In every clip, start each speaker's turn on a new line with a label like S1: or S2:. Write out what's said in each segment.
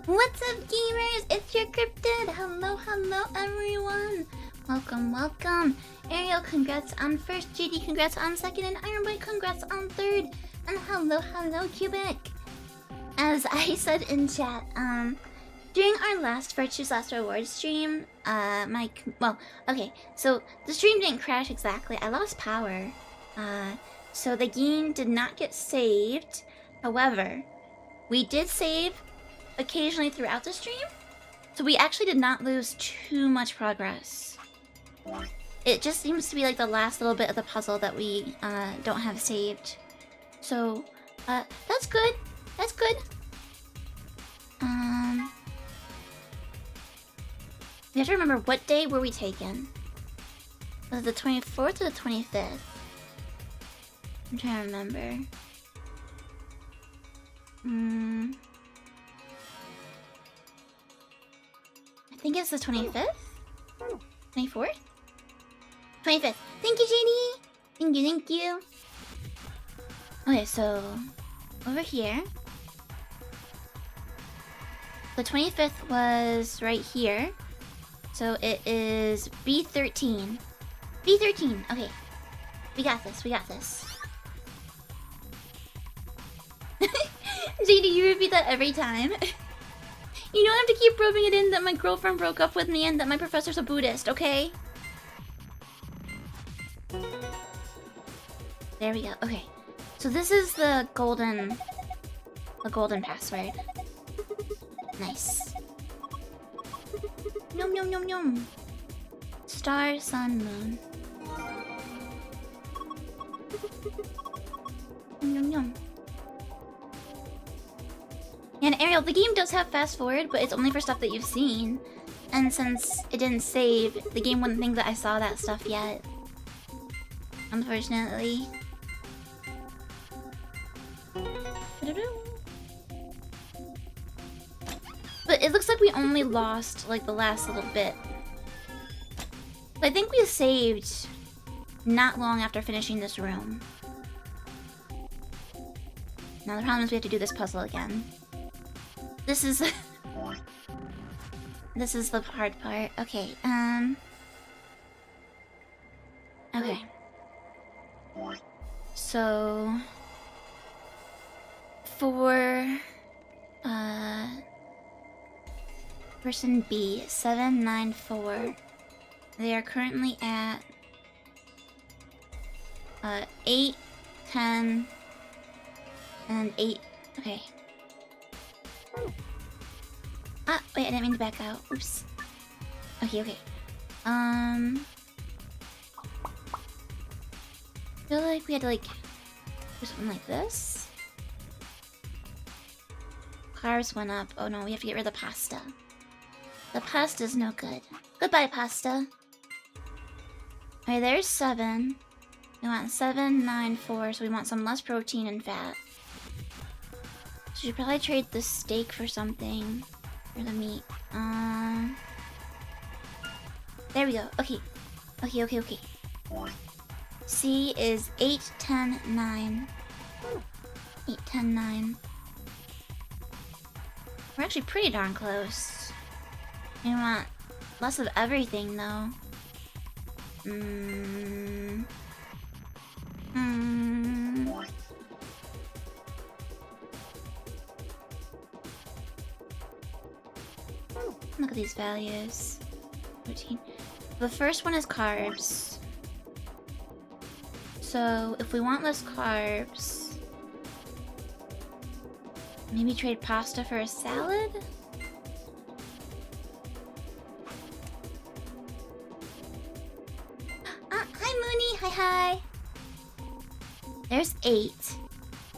S1: What's up, gamers? It's your Cryptid. Hello, hello, everyone. Welcome, welcome. Ariel, congrats on first. JD, congrats on second. And Ironboy, congrats on third. And hello, hello, Cubic. As I said in chat, during our last Virtue's Last Reward stream, okay, so the stream didn't crash exactly. I lost power. So the game did not get saved. However, we did save occasionally throughout the stream, so we actually did not lose too much progress. It just seems to be like the last little bit of the puzzle that we don't have saved. So, that's good. That's good. We have to remember, what day were we taken? Was it the 24th or the 25th? I'm trying to remember. I think it's the 25th? 24th? 25th. Thank you, JD! Thank you, thank you. Okay, so over here. The 25th was right here. So it is B13. B13, okay. We got this, we got this. JD, you repeat that every time. You don't have to keep rubbing it in that my girlfriend broke up with me and that my professor's a Buddhist, okay? There we go, okay. So this is the golden password. Nice. Yum yum yum yum. Star, sun, moon. Yum yum yum. And Ariel, the game does have fast forward, but it's only for stuff that you've seen. And since it didn't save, the game wouldn't think that I saw that stuff yet. Unfortunately. But it looks like we only lost like the last little bit. I think we saved not long after finishing this room. Now the problem is we have to do this puzzle again. This is this is the hard part. Okay, okay. So for person B 794, they are currently at 8, 10, and 8. Okay. Ah, wait, I didn't mean to back out. Oops. Okay, okay. I feel like we had to like do something like this. Carbs went up. Oh no, we have to get rid of the pasta. The pasta's no good. Goodbye, pasta. Okay, there's 7. We want 7, 9, 4, so we want some less protein and fat. So we should probably trade the steak for something. For the meat. There we go. Okay. Okay, okay, okay. C is 8, 10, 9. 8, 10, 9. We're actually pretty darn close. We want less of everything, though. Look at these values. Protein. The first one is carbs. So if we want less carbs, maybe trade pasta for a salad? Hi Mooney, hi hi. There's 8.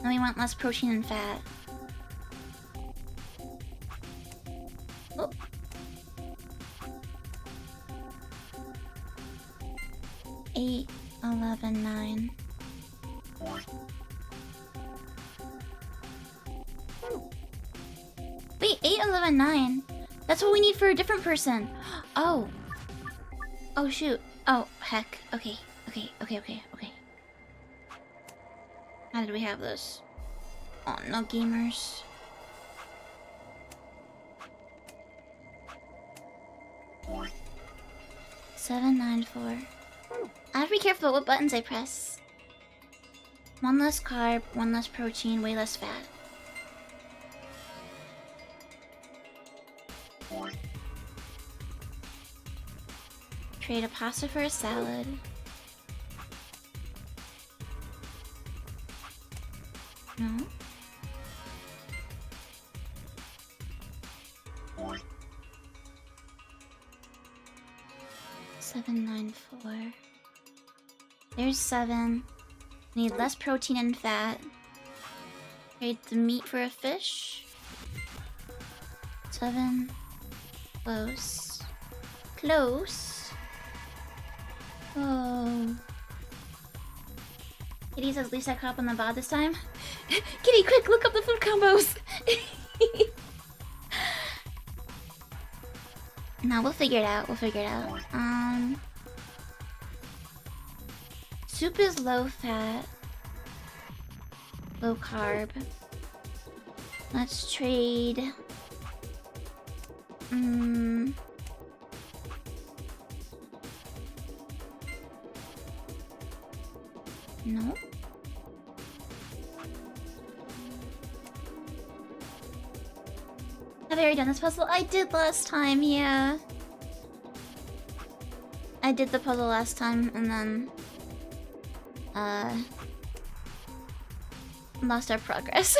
S1: Then we want less protein and fat. Oh. 8, 11, 9. Wait, 8, 11, 9. That's what we need for a different person. Oh. Oh shoot. Oh heck. Okay. Okay. Okay. Okay. Okay. How did we have this? Oh no, gamers. 794. I have to be careful what buttons I press. 1 less carb, 1 less protein, way less fat. Trade a pasta for a salad. No. $7.94. There's 7. Need less protein and fat. Trade the meat for a fish. 7. Close. Close. Oh. Kitty says, at least I caught up on the VOD this time. Kitty, quick, look up the food combos. No, we'll figure it out. We'll figure it out. Soup is low fat, low carb. Let's trade. No. Have I already done this puzzle? I did last time, yeah. I did the puzzle last time and then lost our progress.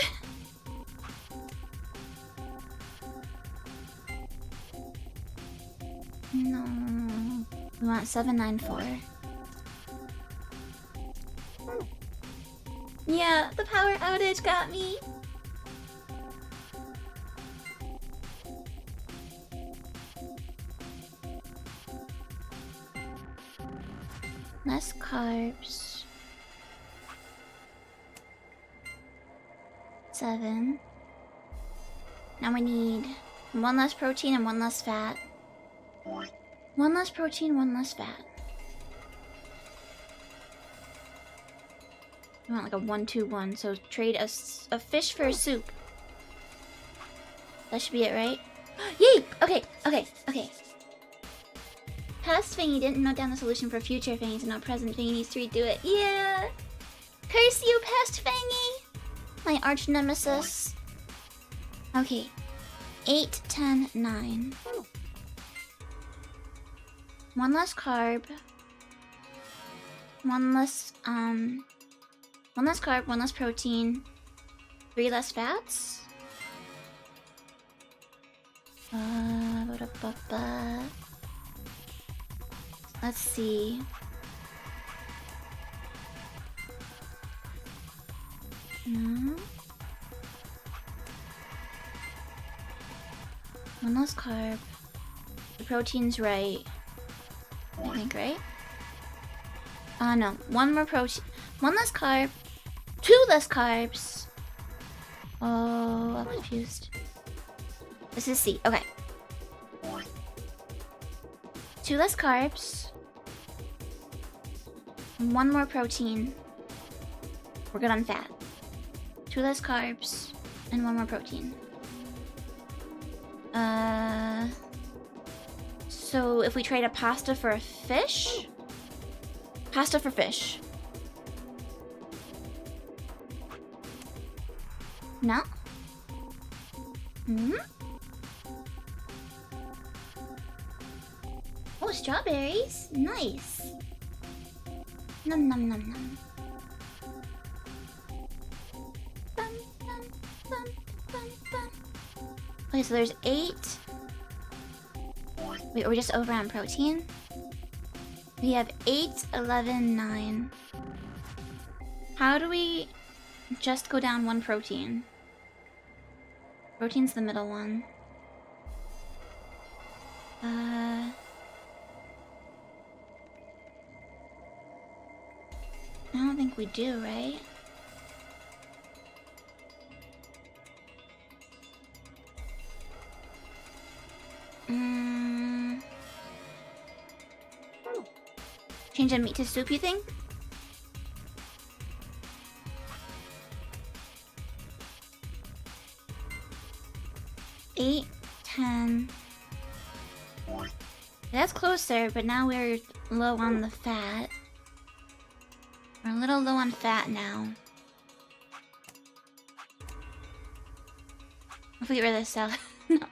S1: No. We want 794. Yeah, the power outage got me. Less carbs. 7. Now we need 1 less protein and 1 less fat. 1 less protein, 1 less fat. We want like a 1-2-1, so trade a fish for a soup. That should be it, right? Yay! Okay. Past Fangy didn't note down the solution for future Fangy, so now present Fangy needs to redo it. Yeah! Curse you, past Fangy! My arch nemesis. Okay. 8, 10, 9. 1 less carb. 1 less, 1 less carb, 1 less protein. 3 less fats? Let's see. No. 1 less carb. The protein's right. I think, right? No. 1 more protein. 1 less carb. 2 less carbs. Oh, I'm confused. This is C. Okay. 2 less carbs. 1 more protein. We're good on fat. 2 less carbs. And 1 more protein. So if we trade a pasta for a fish? Pasta for fish. No? Oh, strawberries. Nice. Nom nom nom nom. Bum, bum, bum, bum, bum. Okay, so there's 8. Wait, we're just over on protein? We have 8, 11, 9. How do we just go down 1 protein? Protein's the middle one. I don't think we do, right? Change the meat to soup, you think? Eight, 10, That's closer, but now we're low on the fat. We're a little low on fat now. If we get rid of the salad. No.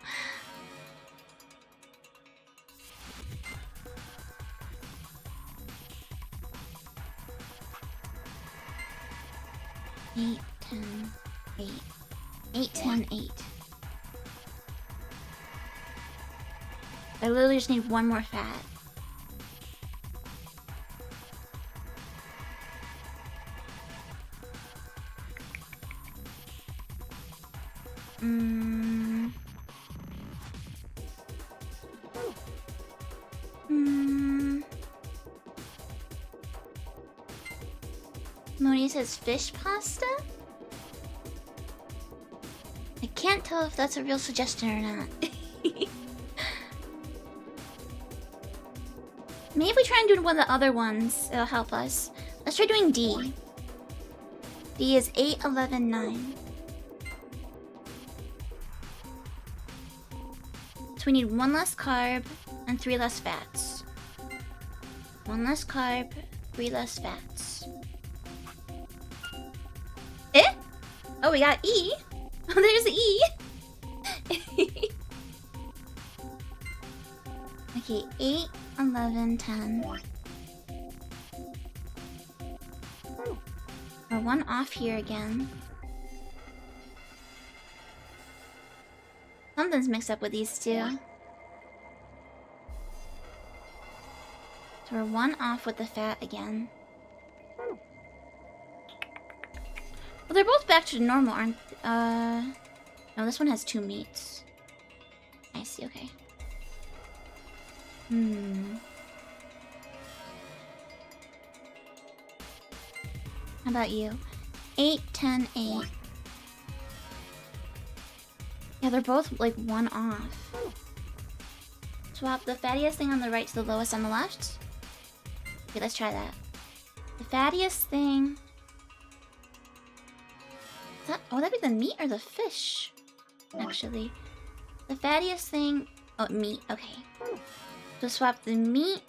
S1: Eight, 10, 8. 8, 10, 8. I literally just need one more fat. Moni says fish pasta? I can't tell if that's a real suggestion or not. Maybe if we try and do one of the other ones, it'll help us. Let's try doing D. D is 8, 11, 9. So we need 1 less carb and 3 less fats. 1 less carb, 3 less fats. Eh? Oh, we got E. Oh, there's the E. Okay, 8, 11, 10. We're 1 off here again. Something's mixed up with these two. So we're 1 off with the fat again. Well, they're both back to normal, aren't they? No, this one has 2 meats. I see, okay. How about you? 8, 10, 8. Yeah, they're both like 1 off. Swap the fattiest thing on the right to the lowest on the left. Okay, let's try that. The fattiest thing... Oh, that'd be the meat or the fish? Actually. The fattiest thing... Oh, meat. Okay. So swap the meat,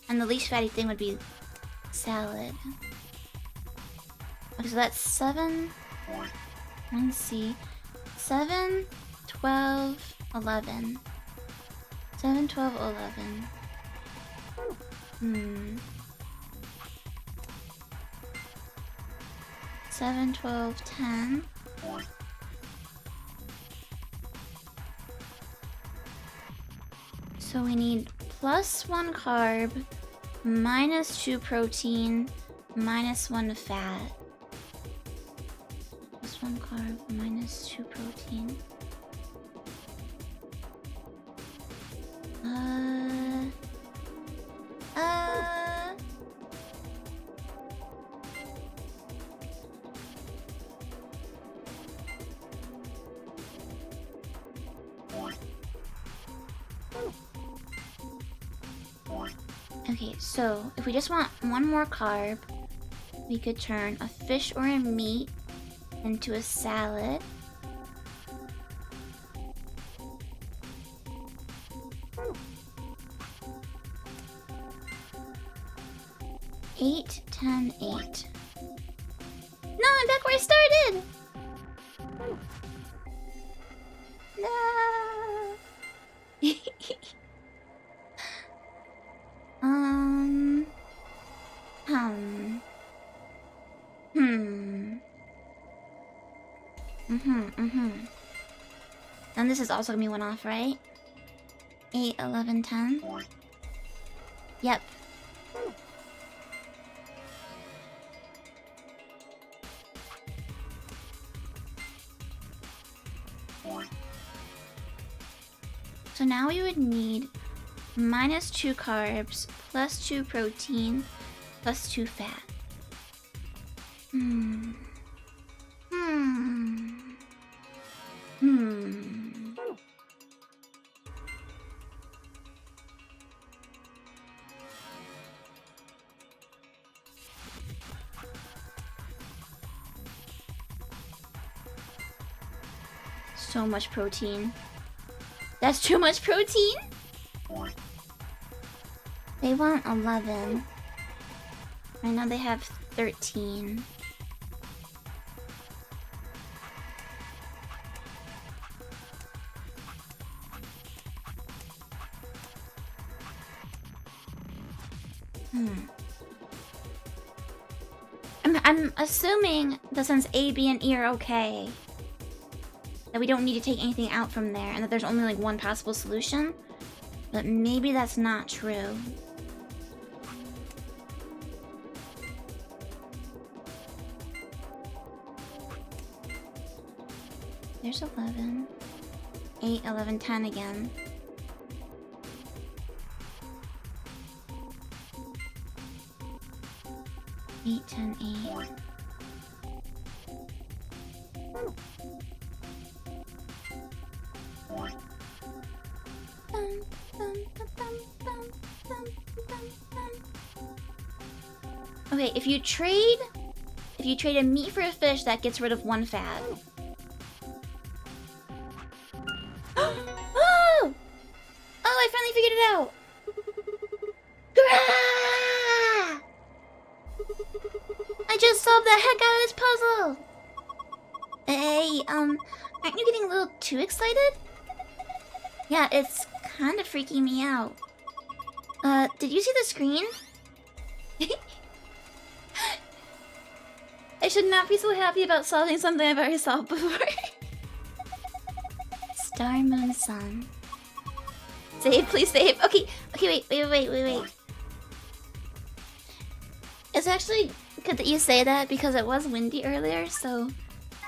S1: and the least fatty thing would be salad. Okay, so that's 7... Let's see. 7, 12, 11. 7, 12, 11. 7, 12, 10. So we need +1 carb, -2 protein, -1 fat. +1 carb, -2 protein. Okay, so if we just want 1 more carb, we could turn a fish or a meat into a salad. Eight, 10, 8. No, I'm back where I started! No! And this is also gonna be 1 off, right? 8, 11, 10. Yep. So now we would need -2 carbs, +2 protein, +2 fat. So much protein. That's too much protein? They want 11. Right now they have 13. I'm assuming that since A, B, and E are okay, that we don't need to take anything out from there, and that there's only like one possible solution. But maybe that's not true. There's 11. 8, 11, 10 again. Eight, 10, 8. Okay, if you trade a meat for a fish, that gets rid of one fat. Oh! Oh, I finally figured it out. Grah! I just solved the heck out of this puzzle. Hey, aren't you getting a little too excited? Yeah, it's kind of freaking me out. Did you see the screen? I should not be so happy about solving something I've already solved before. Star, moon, sun. Save, please save. Okay, wait. It's actually good that you say that because it was windy earlier, so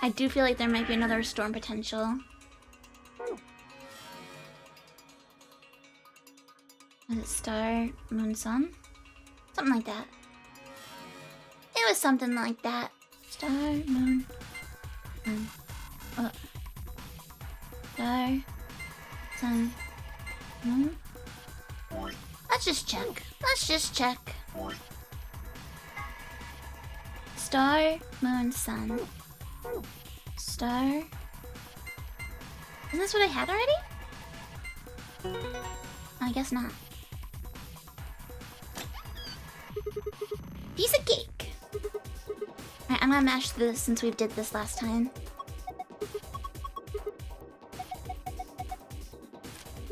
S1: I do feel like there might be another storm potential. Was it star, moon, sun? Something like that. It was something like that. Star, moon, sun. Star, sun, moon. Let's just check. Star, moon, sun. Star. Isn't this what I had already? I guess not. Piece of cake! Alright, I'm gonna mash this since we did this last time.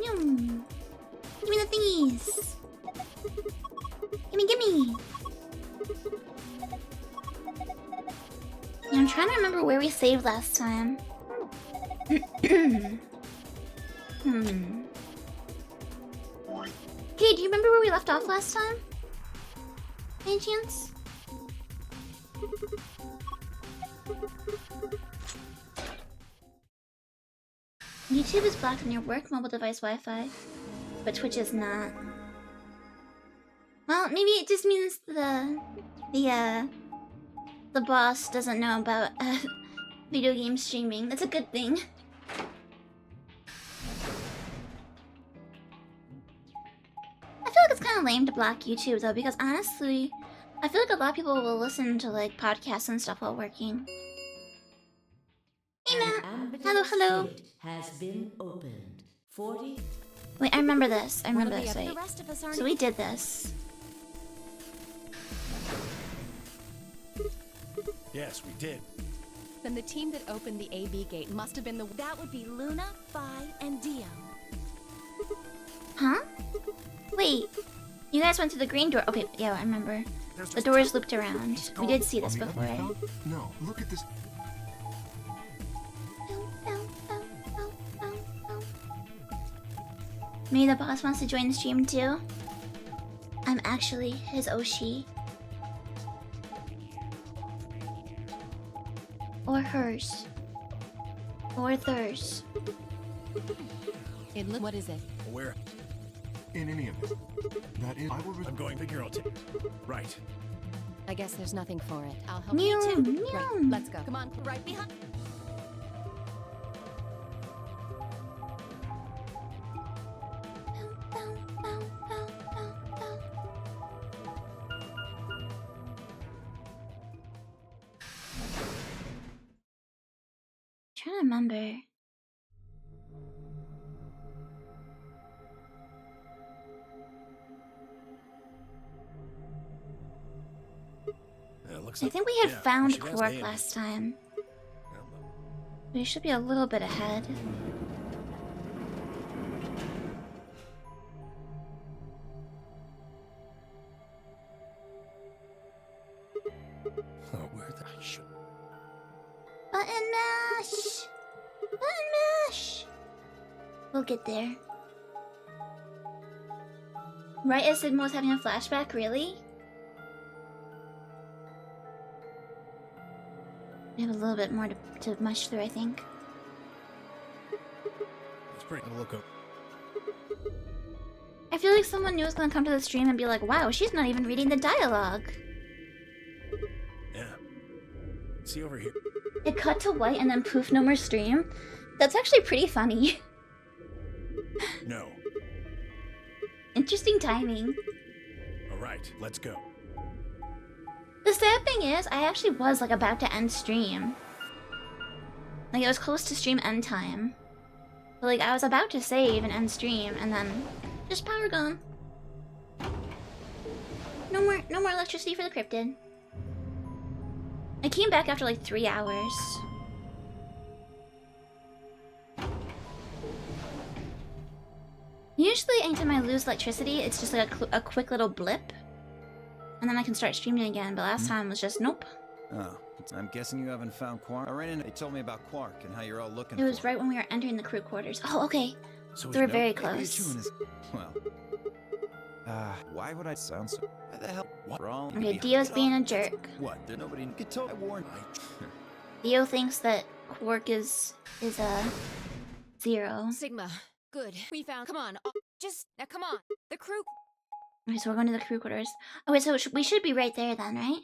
S1: Yum! Give me the thingies! Gimme! Yeah, I'm trying to remember where we saved last time. Okay, do you remember where we left off last time? Any chance? YouTube is blocked on your work mobile device Wi-Fi, but Twitch is not. Well, maybe it just means the boss doesn't know about video game streaming. That's a good thing. I feel like it's kind of lame to block YouTube though, because honestly, I feel like a lot of people will listen to like podcasts and stuff while working. Hey Matt! Hello.
S2: Has been opened. 40.
S1: Wait, I remember this. Wait. So we did this.
S3: Yes, we did.
S4: Then the team that opened the AB gate must have been the...
S5: That would be Luna, Phi, and Dio.
S1: Huh? Wait. You guys went to the green door. Okay, yeah, I remember. The doors looped around. We did see this before.
S3: No, look at this.
S1: Maybe the boss wants to join the stream too. I'm actually his Oshi. Or hers. Or theirs.
S4: What is it?
S3: Where?
S6: In any event, that is, I will.
S3: I'm going to girl tip. Right.
S4: I guess there's nothing for it. I'll help
S1: Meow,
S4: you too.
S1: meow.
S4: Right, let's go. Come on, right behind.
S1: Trying to remember.
S3: looks
S1: I
S3: like...
S1: think we had
S3: Yeah,
S1: found
S3: should ask
S1: Quark
S3: Amy.
S1: last time.
S3: Yeah, but-
S1: We should be a little bit ahead.
S3: Oh, where the... I should...
S1: Button mash! Button mash! We'll get there. Right as Sigma was having a flashback, really? We have a little bit more to mush through, I think.
S3: It's pretty... Look up.
S1: I feel like someone new is gonna come to the stream and be like, wow, she's not even reading the dialogue.
S3: Yeah. See over here.
S1: It cut to white and then poof, no more stream. That's actually pretty funny.
S3: No.
S1: Interesting timing.
S3: All right, let's go.
S1: The sad thing is, I actually was like about to end stream. Like it was close to stream end time. But like I was about to save and end stream and then just power gone. No more electricity for the cryptid. I came back after like 3 hours. Usually anytime I lose electricity, it's just like a quick little blip. And then I can start streaming again, but last time was just nope.
S7: Oh, I'm guessing you haven't found Quark. I ran in. They told me about Quark and how you're all looking
S1: It was
S7: for
S1: right when we were entering the crew quarters. Oh, okay.
S3: So
S1: They were
S3: no-
S1: very
S7: him. Maybe
S1: close.
S7: chewing his- Well, why would I sound so? Why the hell?
S3: What?
S7: Wrong?
S1: Okay, Dio's being a jerk.
S7: What? There's nobody could tell. I warned.
S1: Dio thinks that Quark is a 0.
S4: Sigma, good. We found. Come on. Just now. Come on. The crew.
S1: Okay, so we're going to the crew quarters. Okay, so we should be right there then, right?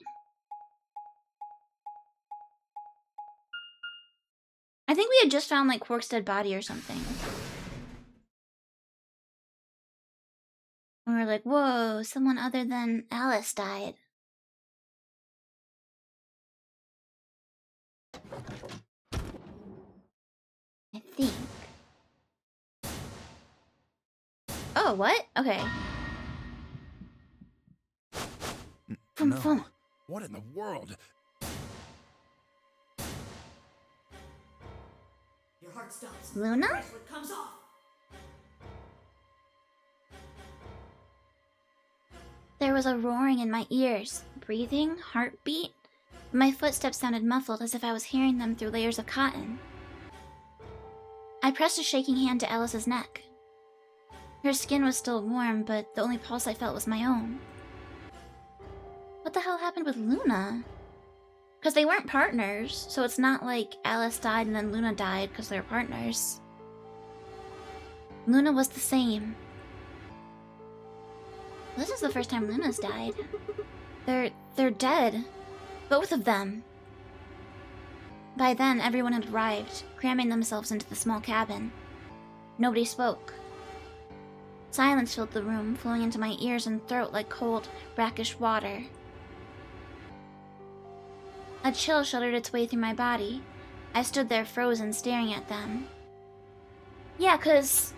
S1: I think we had just found like Quark's dead body or something. And we were like, whoa, someone other than Alice died. I think. Oh, what? Okay.
S3: No.
S1: Fum.
S3: What in the world?
S2: Your heart stops.
S1: Luna?
S2: Bracelet comes off.
S1: There was a roaring in my ears, breathing, heartbeat. My footsteps sounded muffled as if I was hearing them through layers of cotton. I pressed a shaking hand to Alice's neck. Her skin was still warm, but the only pulse I felt was my own. What the hell happened with Luna? Because they weren't partners, so it's not like Alice died and then Luna died because they were partners. Luna was the same. This is the first time Luna's died. They're dead. Both of them. By then, everyone had arrived, cramming themselves into the small cabin. Nobody spoke. Silence filled the room, flowing into my ears and throat like cold, brackish water. A chill shuddered its way through my body. I stood there frozen, staring at them. Yeah, 'cause...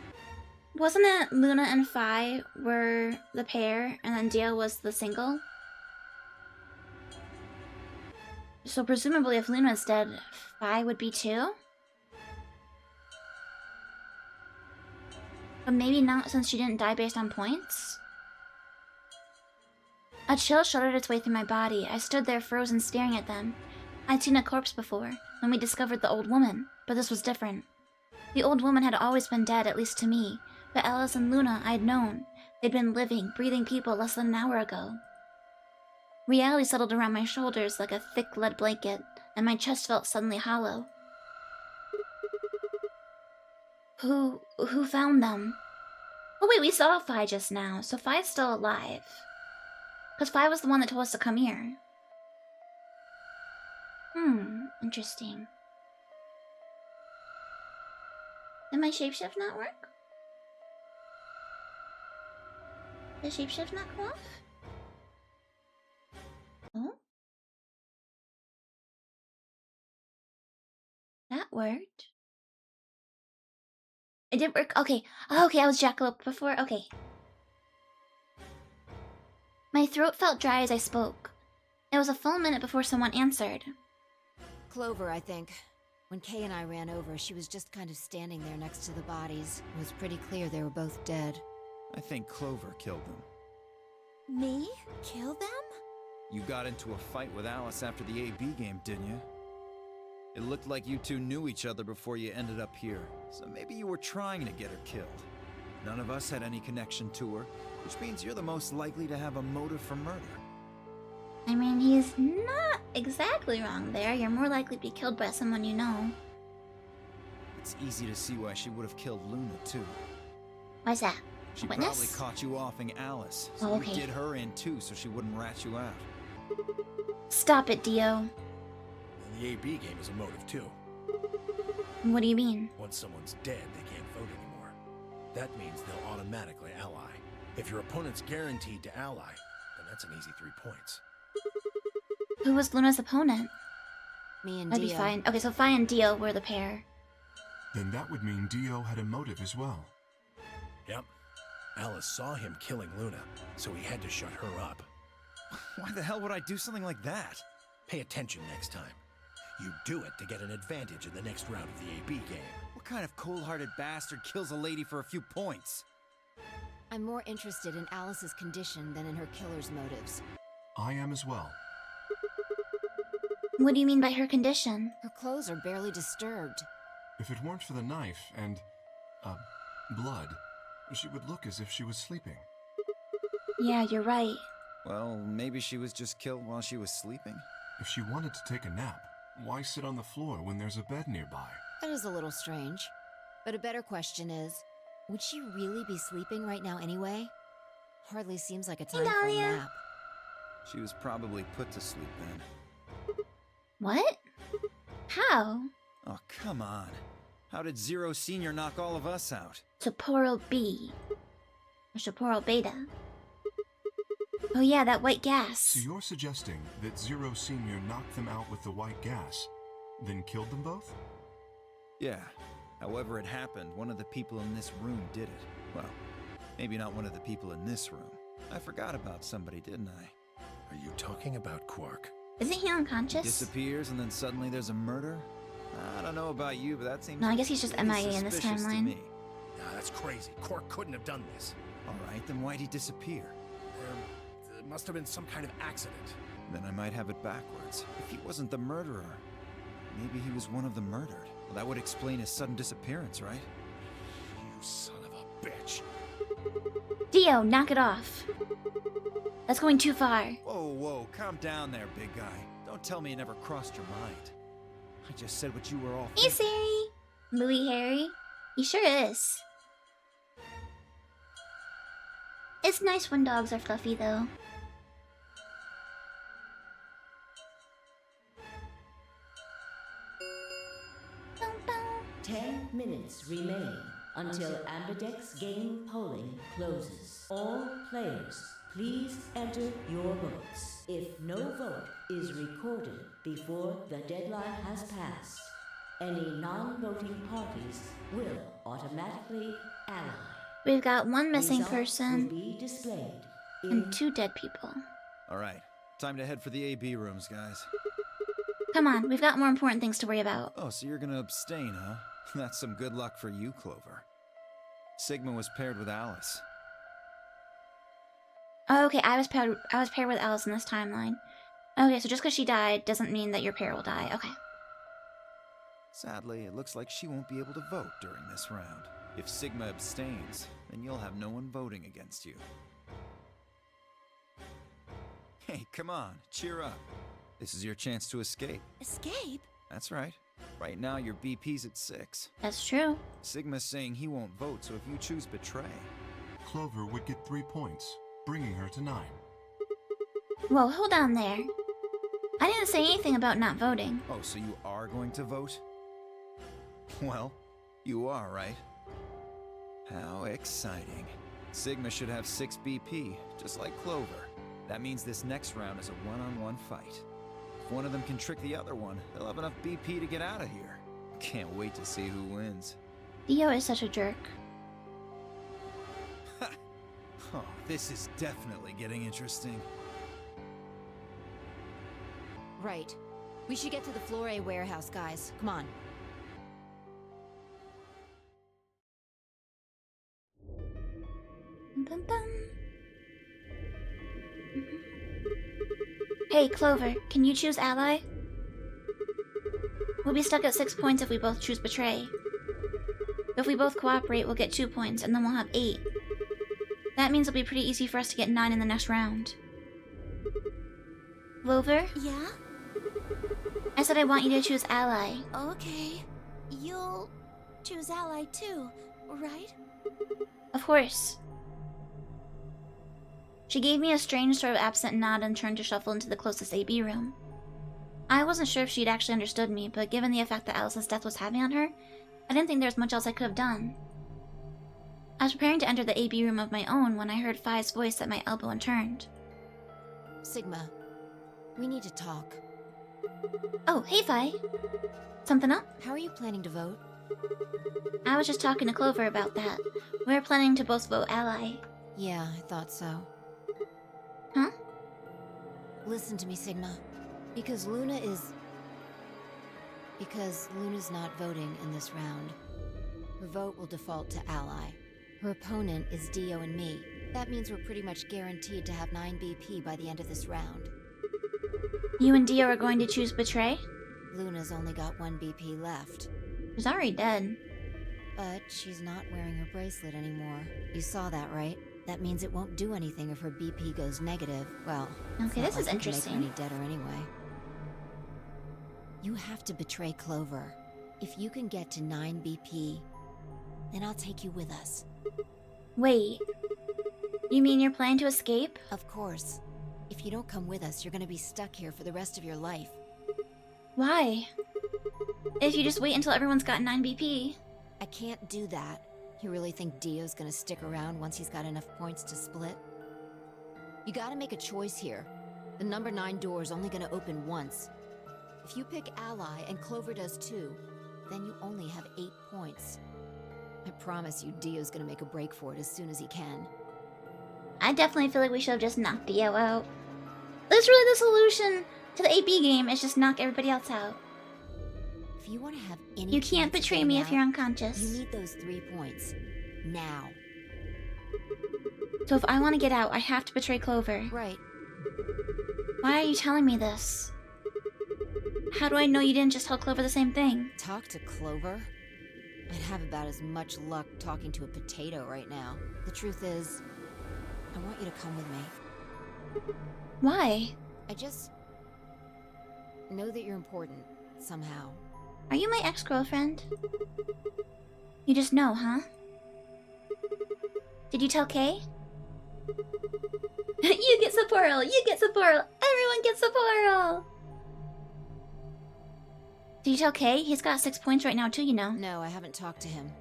S1: wasn't it Luna and Phi were the pair, and then Dio was the single? So presumably if Luna's dead, Phi would be too? But maybe not since she didn't die based on points? A chill shuddered its way through my body. I stood there frozen staring at them. I'd seen a corpse before, when we discovered the old woman, but this was different. The old woman had always been dead, at least to me, but Alice and Luna I'd known. They'd been living, breathing people less than an hour ago. Reality settled around my shoulders like a thick lead blanket, and my chest felt suddenly hollow. Who found them? Oh wait, we saw Phi just now, so Phi's still alive. Because Phi was the one that told us to come here. Interesting. Did my shapeshift not work? Did shapeshift not come off? Oh? That worked. It did work. Okay. Oh, okay, I was jackalope before. Okay. My throat felt dry as I spoke. It was a full minute before someone answered.
S5: Clover, I think. When Kay and I ran over, she was just kind of standing there next to the bodies. It was pretty clear they were both dead.
S7: I think Clover killed them.
S5: Me? Kill them?
S7: You got into a fight with Alice after the AB game, didn't you? It looked like you two knew each other before you ended up here, so maybe you were trying to get her killed. None of us had any connection to her, which means you're the most likely to have a motive for murder.
S1: I mean, he's not exactly wrong there. You're more likely to be killed by someone you know.
S7: It's easy to see why she would have killed Luna, too.
S1: Why's that?
S7: She
S1: Witness?
S7: probably caught you offing Alice, so
S1: Oh, okay.
S7: you did her in too, so she wouldn't rat you out.
S1: Stop it, Dio.
S3: And the AB game is a motive too.
S1: What do you mean?
S3: Once someone's dead, they can't vote anymore. That means they'll automatically ally. If your opponent's guaranteed to ally, then that's an easy 3 points.
S1: Who was Luna's opponent?
S5: Me and
S1: That'd
S5: Dio.
S1: be fine. Okay, so Fi and Dio were the pair.
S6: Then that would mean Dio had a motive as well.
S3: Yep. Alice saw him killing Luna, so he had to shut her up.
S7: Why the hell would I do something like that?
S3: Pay attention next time. You do it to get an advantage in the next round of the AB game.
S7: What kind of cold-hearted bastard kills a lady for a few points?
S5: I'm more interested in Alice's condition than in her killer's motives.
S6: I am as well.
S1: What do you mean by her condition?
S5: Her clothes are barely disturbed.
S6: If it weren't for the knife and, blood, she would look as if she was sleeping.
S1: Yeah, you're right.
S7: Well, maybe she was just killed while she was sleeping.
S6: If she wanted to take a nap, why sit on the floor when there's a bed nearby?
S5: That is a little strange. But a better question is, would she really be sleeping right now anyway? Hardly seems like a time for a
S1: Dahlia.
S5: nap.
S7: She was probably put to sleep then.
S1: What? How?
S7: Oh, come on. How did Zero Senior knock all of us out?
S1: Sapporo B. Or Sapporo Beta. Oh yeah, that white gas.
S6: So you're suggesting that Zero Senior knocked them out with the white gas, then killed them both?
S7: Yeah. However it happened, one of the people in this room did it. Well, maybe not one of the people in this room. I forgot about somebody, didn't I?
S3: Are you talking about Quark?
S1: Isn't he unconscious?
S7: Disappears and then suddenly there's a murder? I don't know about you, but that seems
S1: No, I guess he's just
S7: really
S1: MIA in this
S7: suspicious to
S1: timeline.
S7: me.
S3: Nah, that's crazy. Quark couldn't have done this.
S7: All right, then why'd he disappear?
S3: There must have been some kind of accident.
S7: Then I might have it backwards. If he wasn't the murderer, maybe he was one of the murdered. Well, that would explain his sudden disappearance, right?
S3: You son of a bitch.
S1: Dio, knock it off. That's going too far.
S7: Whoa, calm down there, big guy. Don't tell me it never crossed your mind. I just said what you were all
S1: Hey,
S7: thinking.
S1: Siri. Louis Harry. He sure is. It's nice when dogs are fluffy, though. Bow, bow.
S8: 10 minutes remain until Ambidex game polling closes. All players, please enter your votes. If no vote is recorded before the deadline has passed, any non-voting parties will automatically ally.
S1: We've got one missing
S8: Results will
S1: person
S8: be displayed in
S1: and 2 dead people.
S7: All right, time to head for the AB rooms, guys.
S1: Come on, we've got more important things to worry about.
S7: Oh, so you're gonna abstain, huh? That's some good luck for you, Clover. Sigma was paired with Alice.
S1: Oh, okay, I was paired with Alice in this timeline. Okay, so just because she died doesn't mean that your pair will die. Okay.
S7: Sadly, it looks like she won't be able to vote during this round. If Sigma abstains, then you'll have no one voting against you. Hey, come on, cheer up. This is your chance to escape.
S5: Escape?
S7: That's right. Right now, your BP's at 6.
S1: That's true.
S7: Sigma's saying he won't vote, so if you choose betray...
S6: Clover would get 3 points, bringing her to 9.
S1: Whoa, hold on there. I didn't say anything about not voting.
S7: Oh, so you are going to vote? Well, you are, right? How exciting. Sigma should have 6 BP, just like Clover. That means this next round is a one-on-one fight. If one of them can trick the other one, they'll have enough BP to get out of here. Can't wait to see who wins.
S1: Dio is such a jerk.
S7: Oh, this is definitely getting interesting.
S5: Right. We should get to the Floor A warehouse, guys. Come on.
S1: Bum, bum. Hey, Clover, can you choose ally? We'll be stuck at 6 points if we both choose betray. If we both cooperate, we'll get 2 points, and then we'll have 8. That means it'll be pretty easy for us to get 9 in the next round. Clover?
S9: Yeah?
S1: I said I want you to choose ally.
S9: Okay. You'll choose ally too, right?
S1: Of course. She gave me a strange sort of absent nod and turned to shuffle into the closest AB room. I wasn't sure if she'd actually understood me, but given the effect that Alice's death was having on her, I didn't think there was much else I could have done. I was preparing to enter the AB room of my own when I heard Phi's voice at my elbow and turned.
S5: Sigma, we need to talk.
S1: Oh, hey Phi. Something up?
S5: How are you planning to vote?
S1: I was just talking to Clover about that. We're planning to both vote ally.
S5: Yeah, I thought so.
S1: Huh?
S5: Listen to me, Sigma. Because Luna's not voting in this round. Her vote will default to ally. Her opponent is Dio and me. That means we're pretty much guaranteed to have 9 BP by the end of this round.
S1: You and Dio are going to choose betray?
S5: Luna's only got 1 BP left.
S1: She's already dead.
S5: But she's not wearing her bracelet anymore. You saw that, right? That means it won't do anything if her BP goes negative. Well,
S1: Okay, this is interesting.
S5: Make her any deader anyway. You have to betray Clover. If you can get to 9 BP, then I'll take you with us.
S1: Wait. You mean you're planning to escape?
S5: Of course. If you don't come with us, you're gonna be stuck here for the rest of your life.
S1: Why? If you just wait until everyone's got 9 BP.
S5: I can't do that. You really think Dio's gonna stick around once he's got enough points to split? You gotta make a choice here. The number 9 door is only gonna open once. If you pick ally and Clover does too, then you only have 8 points. I promise you Dio's gonna make a break for it as soon as he can.
S1: I definitely feel like we should have just knocked Dio out. That's really the solution to the AB game, is just knock everybody else out.
S5: If you want to have any
S1: You can't
S5: chance of
S1: betray me
S5: getting
S1: if you're
S5: out,
S1: unconscious.
S5: You need those 3 points. Now.
S1: So if I want to get out, I have to betray Clover.
S5: Right.
S1: Why are you telling me this? How do I know you didn't just tell Clover the same thing?
S5: Talk to Clover? I'd have about as much luck talking to a potato right now. The truth is, I want you to come with me.
S1: Why?
S5: I just know that you're important, somehow.
S1: Are you my ex-girlfriend? You just know, huh? Did you tell Kay? You get Sapporo! You get Sapporo! Everyone gets Sapporo! Did you tell Kay? He's got 6 points right now too, you know.
S5: No, I haven't talked to him.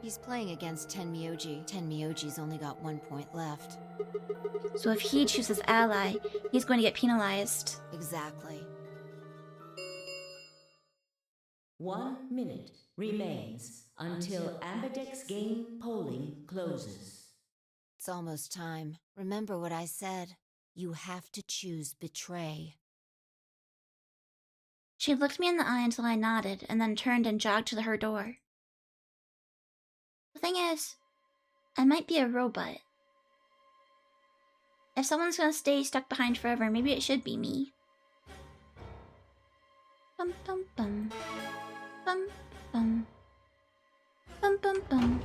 S5: He's playing against Tenmyoji. Tenmyoji's only got 1 point left.
S1: So if he chooses ally, he's going to get penalized.
S5: Exactly.
S8: 1 minute remains until Ambidex game polling closes.
S5: It's almost time. Remember what I said. You have to choose betray.
S1: She looked me in the eye until I nodded, and then turned and jogged to her door. The thing is, I might be a robot. If someone's gonna stay stuck behind forever, maybe it should be me. Bum bum bum. Bum bum. Bum bum bum.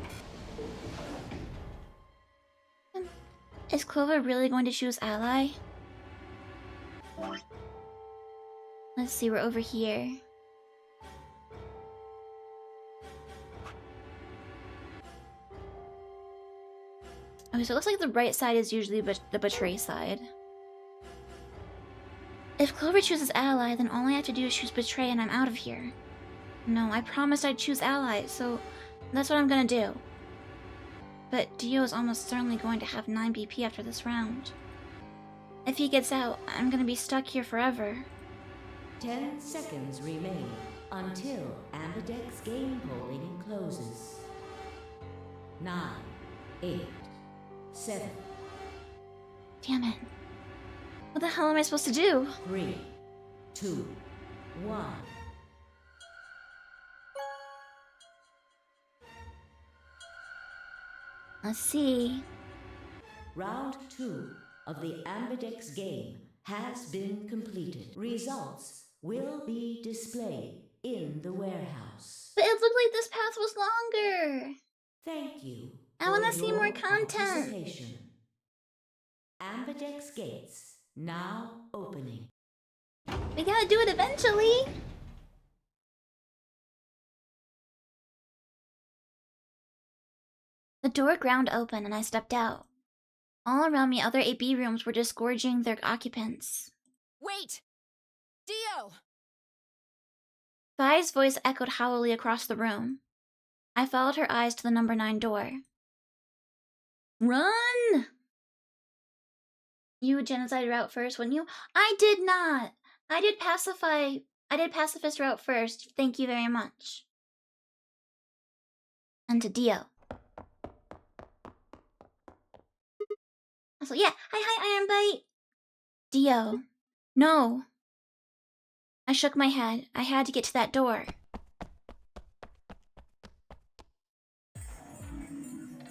S1: Is Clover really going to choose ally? Let's see, we're over here. Okay, so it looks like the right side is usually the betray side. If Clover chooses ally, then all I have to do is choose betray and I'm out of here. No, I promised I'd choose ally, so that's what I'm gonna do. But Dio is almost certainly going to have 9 BP after this round. If he gets out, I'm gonna be stuck here forever.
S8: 10 seconds remain until Ambidex game polling closes. 9, 8, 7.
S1: Damn it. What the hell am I supposed to do?
S8: 3, 2, 1.
S1: Let's see.
S8: Round 2 of the Ambidex game has been completed. Results will be displayed in the warehouse.
S1: But it looked like this path was longer.
S8: Thank you.
S1: I want to
S8: for
S1: see
S8: your
S1: more content.
S8: participation. Ambidex gates now opening.
S1: We gotta do it eventually. The door ground open and I stepped out. All around me, other AB rooms were disgorging their occupants.
S4: Wait! Dio!
S1: Vi's voice echoed hollowly across the room. I followed her eyes to the number 9 door. Run! You would genocide route first, wouldn't you? I did not! I did pacifist route first. Thank you very much. And to Dio. Also, yeah. Hi, Iron Bite. Dio. No. I shook my head. I had to get to that door.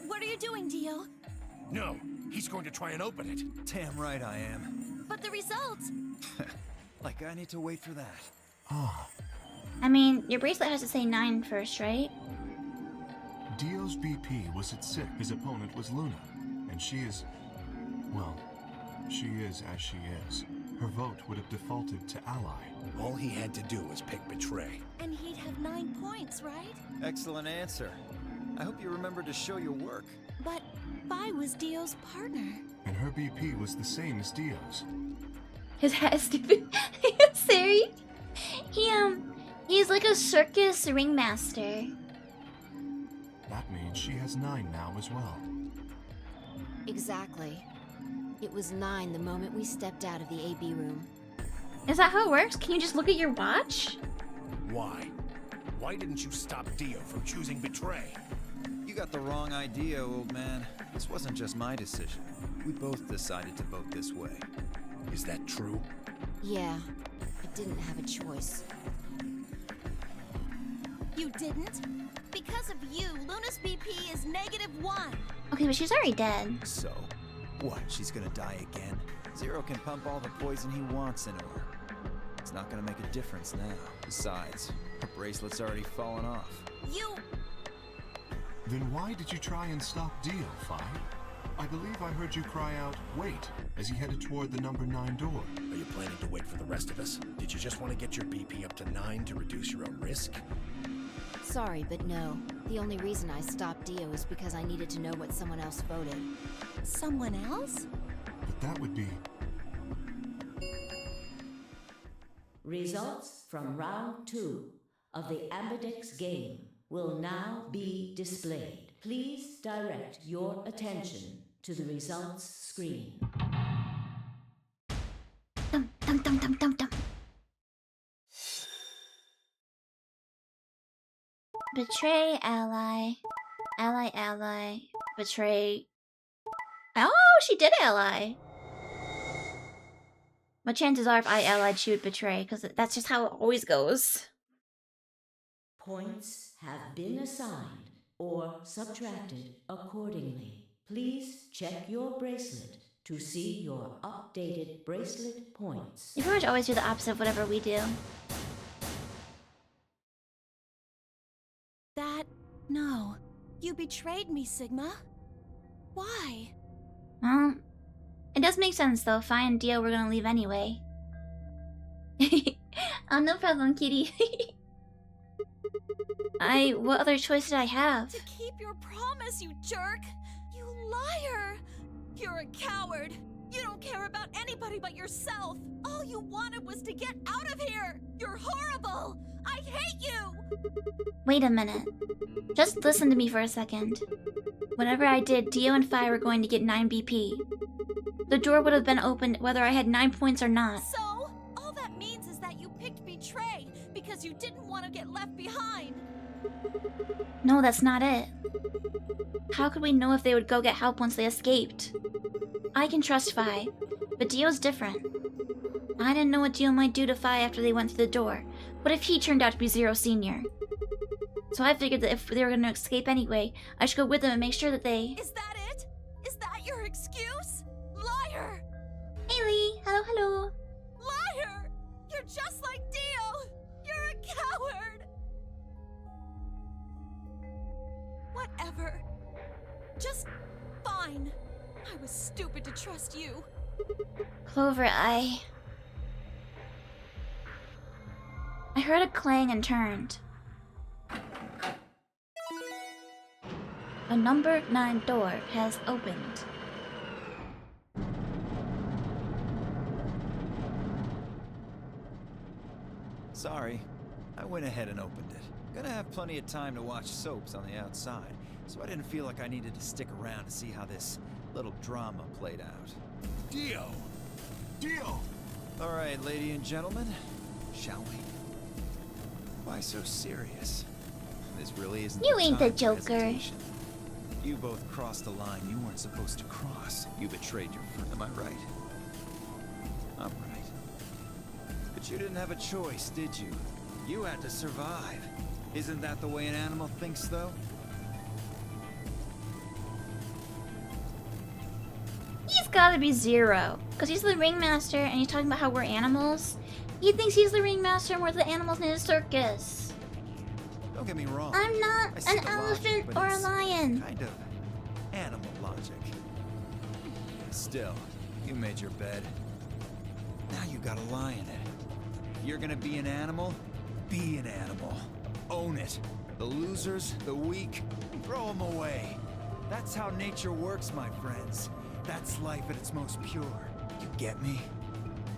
S9: What are you doing, Dio?
S3: No, he's going to try and open it.
S7: Damn right I am.
S9: But the results!
S7: Like I need to wait for that.
S6: Ah,
S1: I mean, your bracelet has to say 9 first, right?
S6: Dio's BP was at 6. His opponent was Luna, and she is... well, she is as she is. Her vote would have defaulted to ally.
S3: All he had to do was pick Betray.
S9: And he'd have 9 points, right?
S7: Excellent answer. I hope you remember to show your work.
S9: But Vi was Dio's partner.
S6: And her BP was the same as Dio's.
S1: His hat is stupid. Sorry. He's like a circus ringmaster.
S6: That means she has 9 now as well.
S5: Exactly. It was 9 the moment we stepped out of the AB room.
S1: Is that how it works? Can you just look at your watch?
S3: Why? Why didn't you stop Dio from choosing Betray?
S7: You got the wrong idea, old man. This wasn't just my decision. We both decided to vote this way.
S3: Is that true?
S5: Yeah, I didn't have a choice.
S9: You didn't? Because of you, Luna's BP is -1.
S1: Okay, but she's already dead.
S7: So, what? She's gonna die again? Zero can pump all the poison he wants into her. It's not gonna make a difference now. Besides, her bracelet's already fallen off.
S9: You...
S6: Then why did you try and stop Dio, Fi? I believe I heard you cry out, wait, as he headed toward the number 9 door.
S3: Are you planning to wait for the rest of us? Did you just want to get your BP up to 9 to reduce your own risk?
S5: Sorry, but no. The only reason I stopped Dio is because I needed to know what someone else voted.
S9: Someone else?
S6: But that would be...
S8: Results from round 2 of the Ambidex game will now be displayed. Please direct your attention to the results screen.
S1: Dum dum dum dum dum dum. Betray ally. Ally. Betray. Oh, she did ally. But chances are if I allied, she would betray, because that's just how it always goes.
S8: Points have been assigned or subtracted accordingly. Please check your bracelet to see your updated bracelet points.
S1: You pretty much always do the opposite of whatever we do.
S9: No. You betrayed me, Sigma. Why?
S1: Well, it does make sense though. Fi and Dio were gonna leave anyway. Oh, no problem, kitty. What other choice did I have?
S9: To keep your promise, you jerk! You liar! You're a coward! You don't care about anybody but yourself! All you wanted was to get out of here! You're horrible! I hate you!
S1: Wait a minute. Just listen to me for a second. Whatever I did, Dio and Fi were going to get 9 BP. The door would have been opened whether I had 9 points or not.
S9: So? All that means is that you picked Betray because you didn't want to get left behind.
S1: No, that's not it. How could we know if they would go get help once they escaped? I can trust Phi, but Dio's different. I didn't know what Dio might do to Phi after they went through the door. What if he turned out to be Zero Senior? So I figured that if they were going to escape anyway, I should go with them and make sure that they...
S9: Is that it? Is that your excuse? Liar!
S1: Haley! Hello, hello!
S9: Liar! You're just like Dio! You're a coward! Whatever. Just fine. I was stupid to trust you.
S1: Clover, I heard a clang and turned. A number 9 door has opened.
S7: Sorry, I went ahead and opened it. Gonna have plenty of time to watch soaps on the outside, so I didn't feel like I needed to stick around to see how this little drama played out.
S3: Dio! Dio!
S7: All right, ladies and gentlemen, shall we? Why so serious? This really isn't
S1: You
S7: the
S1: ain't the
S7: time for
S1: Joker.
S7: hesitation. You both crossed a line you weren't supposed to cross. You betrayed your friend, am I right? I'm right. But you didn't have a choice, did you? You had to survive. Isn't that the way an animal thinks, though?
S1: He's gotta be Zero, because he's the ringmaster and he's talking about how we're animals. He thinks he's the ringmaster and we're the animals in his circus.
S7: Don't get me wrong.
S1: I'm not
S7: I see
S1: an
S7: the
S1: elephant
S7: logic, but
S1: or a
S7: it's
S1: lion.
S7: Kind of animal logic. Still, you made your bed. Now you gotta lie in it. If you're gonna be an animal, be an animal. Own it. The losers, the weak, throw them away. That's how nature works, my friends. That's life at its most pure. You get me?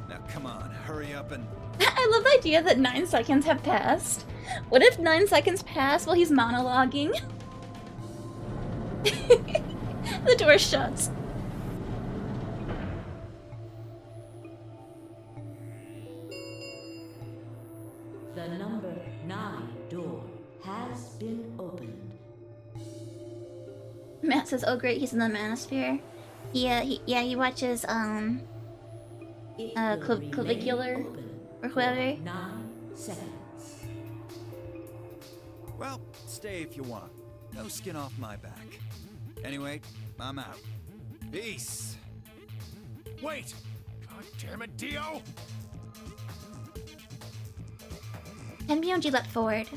S7: Now come on, hurry up and...
S1: I love the idea that 9 seconds have passed. What if 9 seconds pass while he's monologuing? The door shuts.
S8: The number 9 door has been opened.
S1: Matt says, "Oh great, he's in the manosphere." He watches
S8: It will remain
S1: Clavicular
S8: open
S1: or
S8: for
S1: whoever.
S8: 9 seconds.
S7: Well, stay if you want. No skin off my back. Anyway, I'm out. Peace.
S3: Wait! God damn it, Dio!
S1: Tenmyoji leapt forward.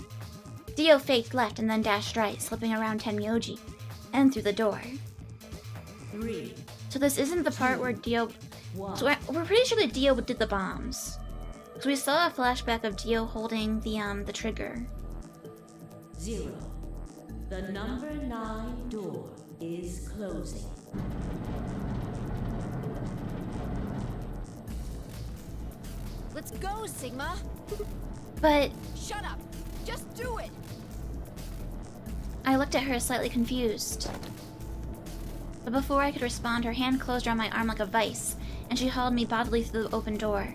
S1: Dio faked left and then dashed right, slipping around Tenmyoji, and through the door.
S8: 3,
S1: So this isn't the part where Dio...
S8: 1.
S1: So we're pretty sure that Dio did the bombs. So we saw a flashback of Dio holding the trigger.
S8: 0. The number 9 door is closing.
S5: Let's go, Sigma!
S1: But
S5: Shut up! Just do it!
S1: I looked at her slightly confused. But before I could respond, her hand closed around my arm like a vice, and she hauled me bodily through the open door.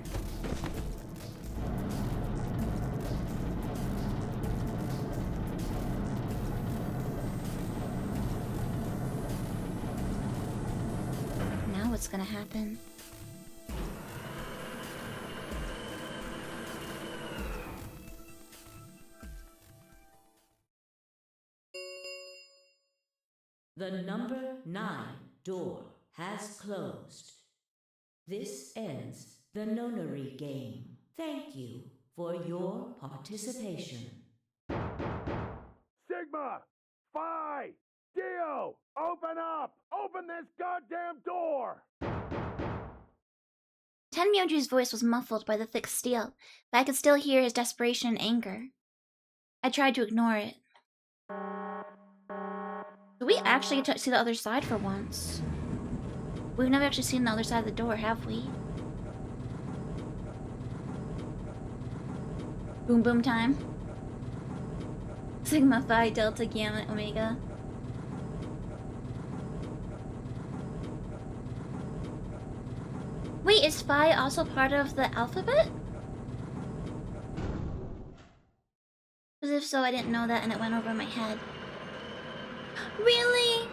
S1: Now what's gonna happen?
S8: The number 9 door has closed. This ends the nonary game. Thank you for your participation.
S3: Sigma! Phi! Dio! Open up! Open this goddamn door!
S1: Tenmyoji's voice was muffled by the thick steel, but I could still hear his desperation and anger. I tried to ignore it. Do we actually get to see the other side for once? We've never actually seen the other side of the door, have we? Boom boom time. Sigma, Phi, Delta, Gamma, Omega. Wait, is Phi also part of the alphabet? Is As if so, I didn't know that and it went over my head. Really?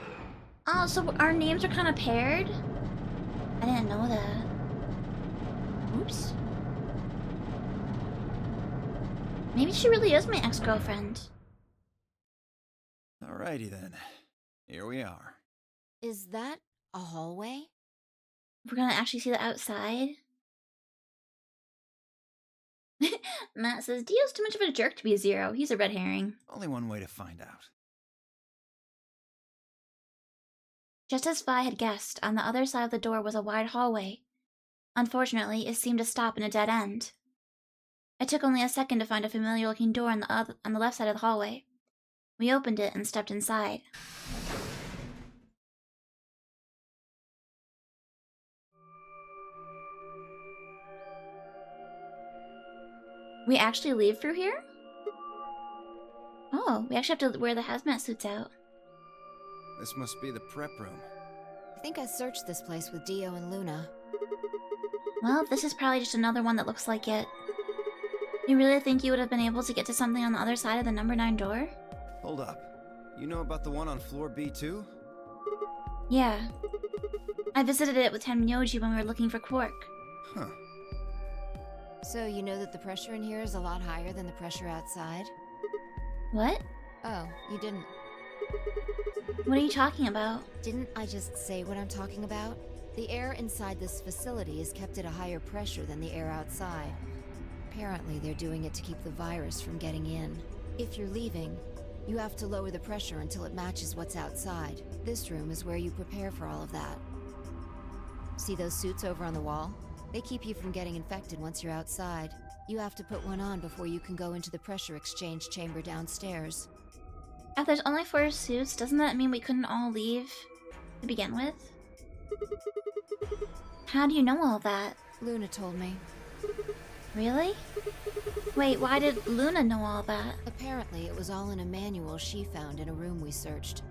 S1: Oh, so our names are kind of paired? I didn't know that. Oops. Maybe she really is my ex-girlfriend.
S7: Alrighty then. Here we are.
S5: Is that a hallway?
S1: We're gonna actually see the outside. Matt says, Dio's too much of a jerk to be a 0. He's a red herring.
S7: Only one way to find out.
S1: Just as Vi had guessed, on the other side of the door was a wide hallway. Unfortunately, it seemed to stop in a dead end. It took only a second to find a familiar-looking door on the left side of the hallway. We opened it and stepped inside. We actually leave through here? Oh, we actually have to wear the hazmat suits out.
S7: This must be the prep room.
S5: I think I searched this place with Dio and Luna.
S1: Well, this is probably just another one that looks like it. You really think you would have been able to get to something on the other side of the number 9 door?
S7: Hold up. You know about the one on floor B2?
S1: Yeah. I visited it with Tenmyoji when we were looking for Quark.
S7: Huh.
S5: So you know that the pressure in here is a lot higher than the pressure outside?
S1: What?
S5: Oh, you didn't.
S1: What are you talking about?
S5: Didn't I just say what I'm talking about? The air inside this facility is kept at a higher pressure than the air outside. Apparently, they're doing it to keep the virus from getting in. If you're leaving, you have to lower the pressure until it matches what's outside. This room is where you prepare for all of that. See those suits over on the wall? They keep you from getting infected once you're outside. You have to put one on before you can go into the pressure exchange chamber downstairs.
S1: If there's only 4 suits, doesn't that mean we couldn't all leave to begin with? How do you know all that?
S5: Luna told me.
S1: Really? Wait, why did Luna know all that?
S5: Apparently, it was all in a manual she found in a room we searched.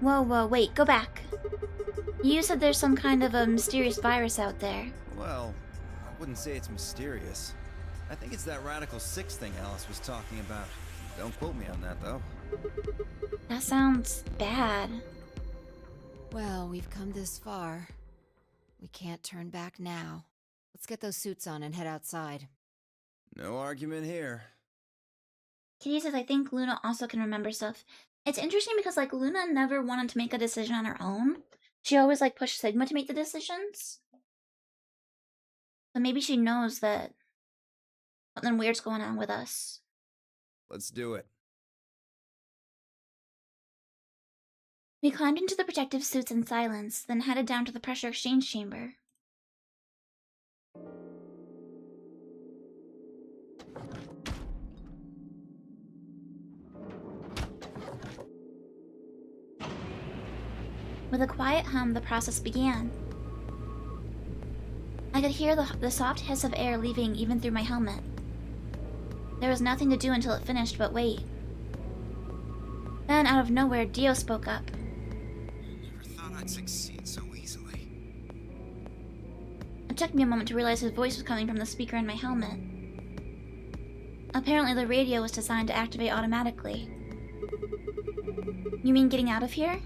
S1: Whoa, wait, go back. You said there's some kind of a mysterious virus out there.
S7: Well, I wouldn't say it's mysterious. I think it's that Radical 6 thing Alice was talking about. Don't quote me on that, though.
S1: That sounds bad.
S5: Well, we've come this far. We can't turn back now. Let's get those suits on and head outside.
S7: No argument here.
S1: Kitty says, I think Luna also can remember stuff. It's interesting because, like, Luna never wanted to make a decision on her own. She always, like, pushed Sigma to make the decisions. So maybe she knows that something weird's going on with us.
S7: Let's do it.
S1: We climbed into the protective suits in silence, then headed down to the pressure exchange chamber. With a quiet hum, the process began. I could hear the soft hiss of air leaving even through my helmet. There was nothing to do until it finished but wait. Then, out of nowhere, Dio spoke up.
S7: Never thought I'd succeed so easily.
S1: It took me a moment to realize his voice was coming from the speaker in my helmet. Apparently, the radio was designed to activate automatically. You mean getting out of here?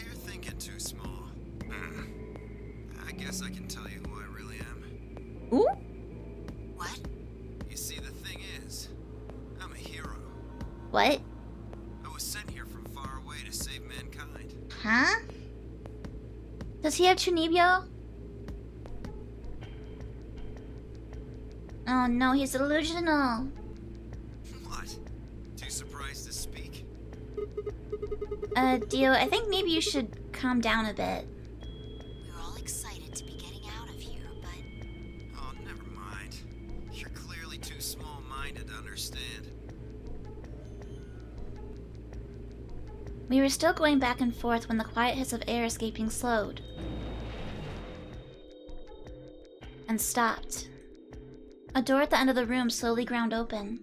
S7: You're thinking too small. I guess I can tell you who I really am.
S1: Ooh?
S5: What?
S7: You see, the thing is, I'm a hero.
S1: What?
S7: I was sent here from far away to save mankind.
S1: Huh? Does he have Chunibyo? Oh no, he's delusional.
S7: What? Too surprised to speak?
S1: Dio, I think maybe you should calm down a bit.
S5: We were all excited to be getting out of here, but...
S7: Oh, never mind. You're clearly too small-minded to understand.
S1: We were still going back and forth when the quiet hiss of air escaping slowed. And stopped. A door at the end of the room slowly ground open.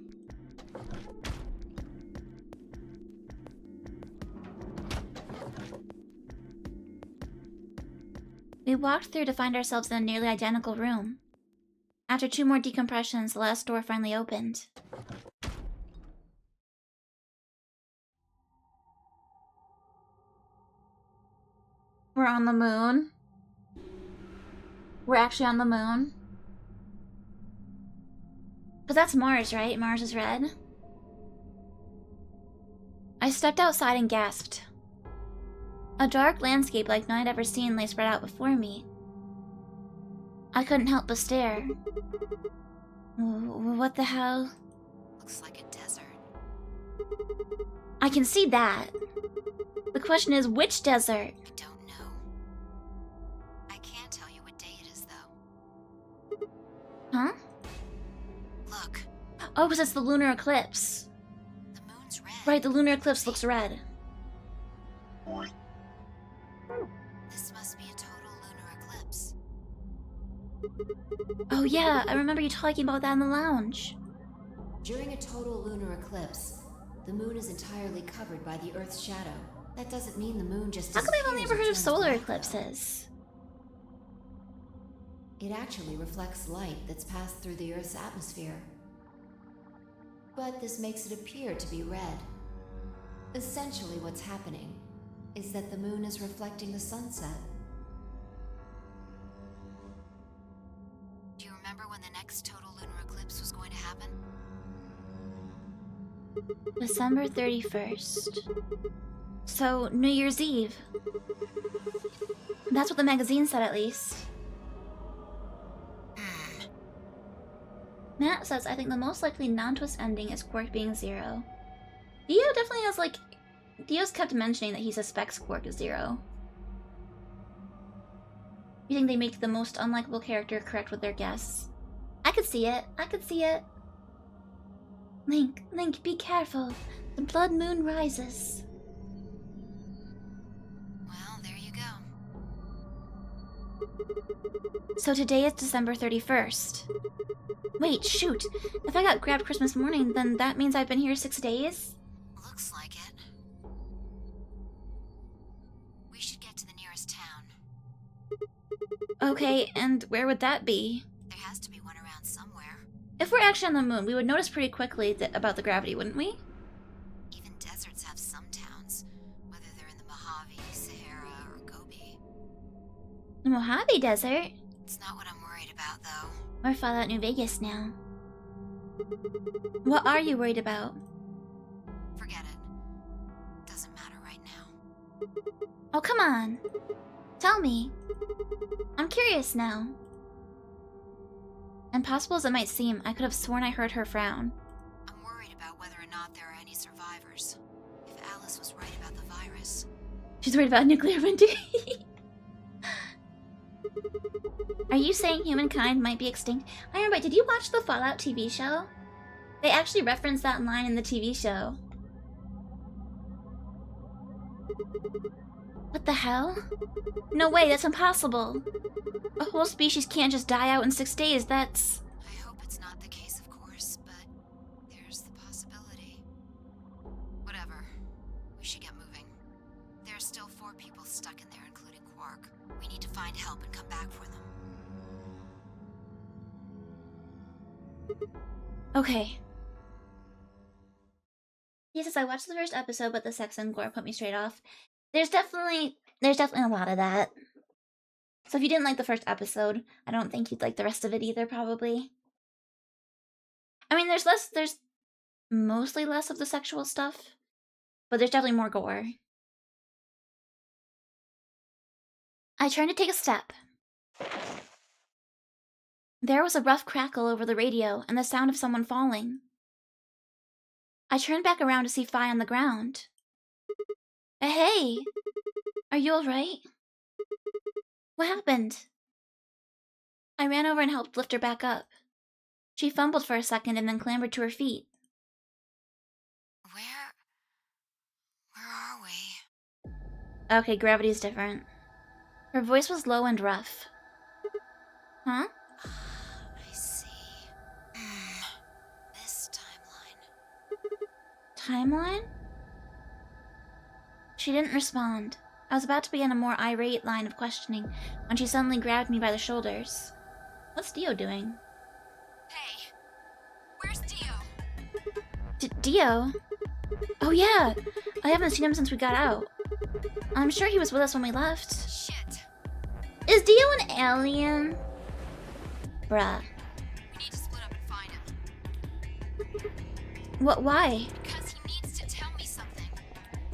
S1: We walked through to find ourselves in a nearly identical room. After 2 more decompressions, the last door finally opened. We're on the moon. We're actually on the moon. But that's Mars, right? Mars is red. I stepped outside and gasped. A dark landscape like none I'd ever seen lay spread out before me. I couldn't help but stare. What the hell?
S5: Looks like a desert.
S1: I can see that. The question is, which desert?
S5: I don't know. I can't tell you what day it is, though.
S1: Huh?
S5: Look.
S1: Oh, because it's the lunar eclipse.
S5: The moon's red.
S1: Right, the lunar eclipse looks red.
S5: This must be a total lunar eclipse.
S1: Oh yeah, I remember you talking about that in the lounge.
S5: During a total lunar eclipse, the moon is entirely covered by the Earth's shadow. That doesn't mean the moon just
S1: How come I've only ever heard of solar eclipses?
S5: It actually reflects light that's passed through the Earth's atmosphere. But this makes it appear to be red. Essentially what's happening is that the moon is reflecting the sunset. Do you remember when the next total lunar eclipse was going to happen?
S1: December 31st. So, New Year's Eve. That's what the magazine said, at least. Matt says, I think the most likely non-twist ending is Quark being 0. Dio definitely has, like... Dio's kept mentioning that he suspects Quark is 0. You think they make the most unlikable character correct with their guess? I could see it. I could see it. Link, be careful. The blood moon rises.
S5: Well, there you go.
S1: So today is December 31st. Wait, shoot. If I got grabbed Christmas morning, then that means I've been here 6 days?
S5: Looks like it. We should get to the nearest town.
S1: Okay, and where would that be?
S5: There has to be one around somewhere.
S1: If we're actually on the moon, we would notice pretty quickly about the gravity, wouldn't we?
S5: Even deserts have some towns, whether they're in the Mojave, Sahara, or Gobi.
S1: The Mojave Desert?
S5: It's not what I'm worried about, though.
S1: Or Fallout New Vegas now. What are you worried about?
S5: Forget it. Doesn't matter right now.
S1: Oh, come on. Tell me. I'm curious now. Impossible as it might seem, I could have sworn I heard her frown.
S5: I'm worried about whether or not there are any survivors. If Alice was right about the virus.
S1: She's worried about nuclear winter. Are you saying humankind might be extinct? Iron Bite, did you watch the Fallout TV show? They actually referenced that line in the TV show. What the hell? No way, that's impossible. A whole species can't just die out in 6 days, that's...
S5: I hope it's not the case, of course, but there's the possibility. Whatever. We should get moving. There are still 4 people stuck in there, including Quark. We need to find help and come back for them.
S1: Okay. He says, I watched the first episode, but the sex and gore put me straight off. There's definitely a lot of that. So if you didn't like the first episode, I don't think you'd like the rest of it either, probably. I mean, there's mostly less of the sexual stuff, but there's definitely more gore. I turned to take a step. There was a rough crackle over the radio and the sound of someone falling. I turned back around to see Fi on the ground. Hey! Are you alright? What happened? I ran over and helped lift her back up. She fumbled for a second and then clambered to her feet.
S5: Where are we?
S1: Okay, gravity's different. Her voice was low and rough. Huh?
S5: I see. This timeline.
S1: Timeline? She didn't respond. I was about to begin a more irate line of questioning when she suddenly grabbed me by the shoulders. What's Dio doing? Dio? Oh yeah! I haven't seen him since we got out. I'm sure he was with us when we left.
S5: Shit.
S1: Is Dio an alien? Bruh.
S5: We need to split up and find him.
S1: What, why?
S5: Because he needs to tell me something.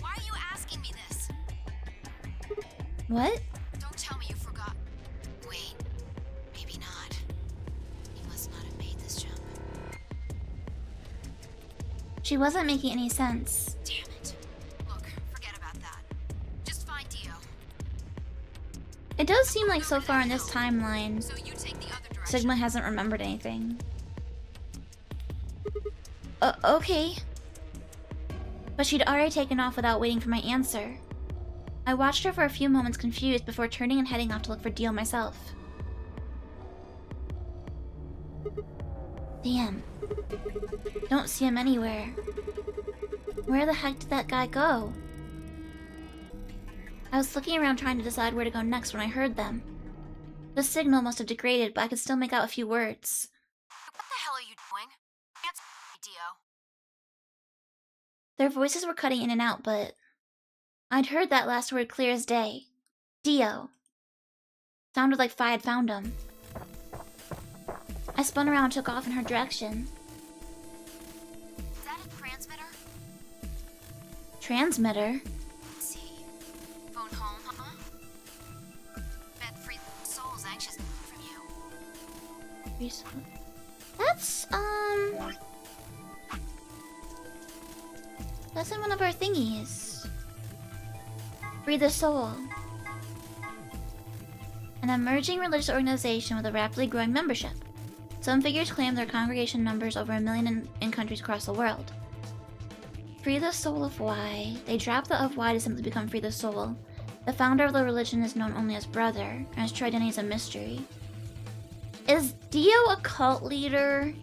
S5: Why are you asking me this?
S1: What?
S5: Don't tell me you forgot. Wait. Maybe not. He must not have made this jump.
S1: She wasn't making any sense.
S5: Damn it. Look, forget about that. Just find Dio.
S1: It does seem like so far in this timeline,
S5: So you take the other direction.
S1: Sigma hasn't remembered anything. Okay. But she'd already taken off without waiting for my answer. I watched her for a few moments confused before turning and heading off to look for Dio myself. Damn. Don't see him anywhere. Where the heck did that guy go? I was looking around trying to decide where to go next when I heard them. The signal must have degraded, but I could still make out a few words.
S5: What the hell are you doing? Answer me, Dio.
S1: Their voices were cutting in and out, but I'd heard that last word clear as day. Dio. Sounded like Fi had found him. I spun around and took off in her direction.
S5: Is that a transmitter?
S1: Transmitter?
S5: Let's see. Phone home, huh? Bet free soul's anxious from you.
S1: That's, that's in one of our thingies. Free the Soul. An emerging religious organization with a rapidly growing membership. Some figures claim their congregation numbers over 1 million in countries across the world. Free the Soul of Y. They drop the of Y to simply become Free the Soul. The founder of the religion is known only as Brother, and his true identity is a mystery. Is Dio a cult leader?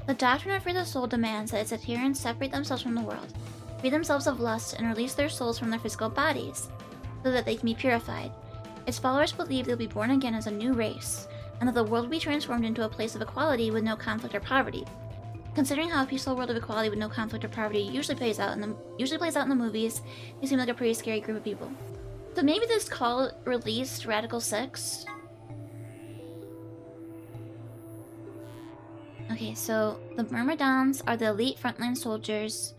S1: The doctrine of Free the Soul demands that its adherents separate themselves from the world, free themselves of lust, and release their souls from their physical bodies, so that they can be purified. Its followers believe they'll be born again as a new race, and that the world will be transformed into a place of equality with no conflict or poverty. Considering how a peaceful world of equality with no conflict or poverty usually plays out in the movies, they seem like a pretty scary group of people. So maybe this cult released Radical 6? Okay, so the Myrmidons are the elite frontline soldiers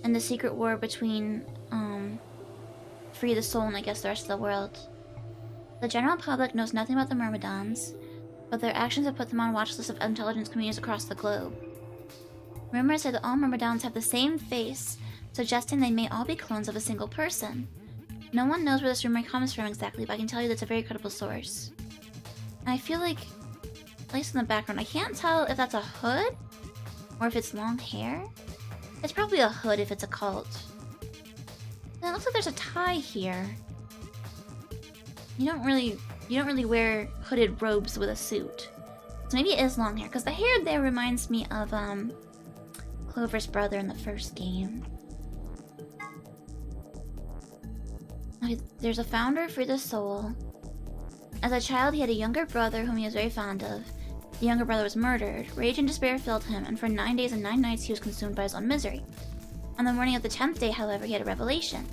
S1: in the secret war between Free the Soul and I guess the rest of the world. The general public knows nothing about the Myrmidons, but their actions have put them on watch lists of intelligence communities across the globe. Rumors say that all Myrmidons have the same face, suggesting they may all be clones of a single person. No one knows where this rumor comes from exactly, but I can tell you that's a very credible source. And I feel like, at least in the background, I can't tell if that's a hood or if it's long hair. It's probably a hood if it's a cult. And it looks like there's a tie here. You don't really wear hooded robes with a suit. So maybe it is long hair, because the hair there reminds me of Clover's brother in the first game. Okay, there's a founder for the soul. As a child, he had a younger brother whom he was very fond of. The younger brother was murdered. Rage and despair filled him, and for 9 days and 9 nights he was consumed by his own misery. On the morning of the 10th day, however, he had a revelation.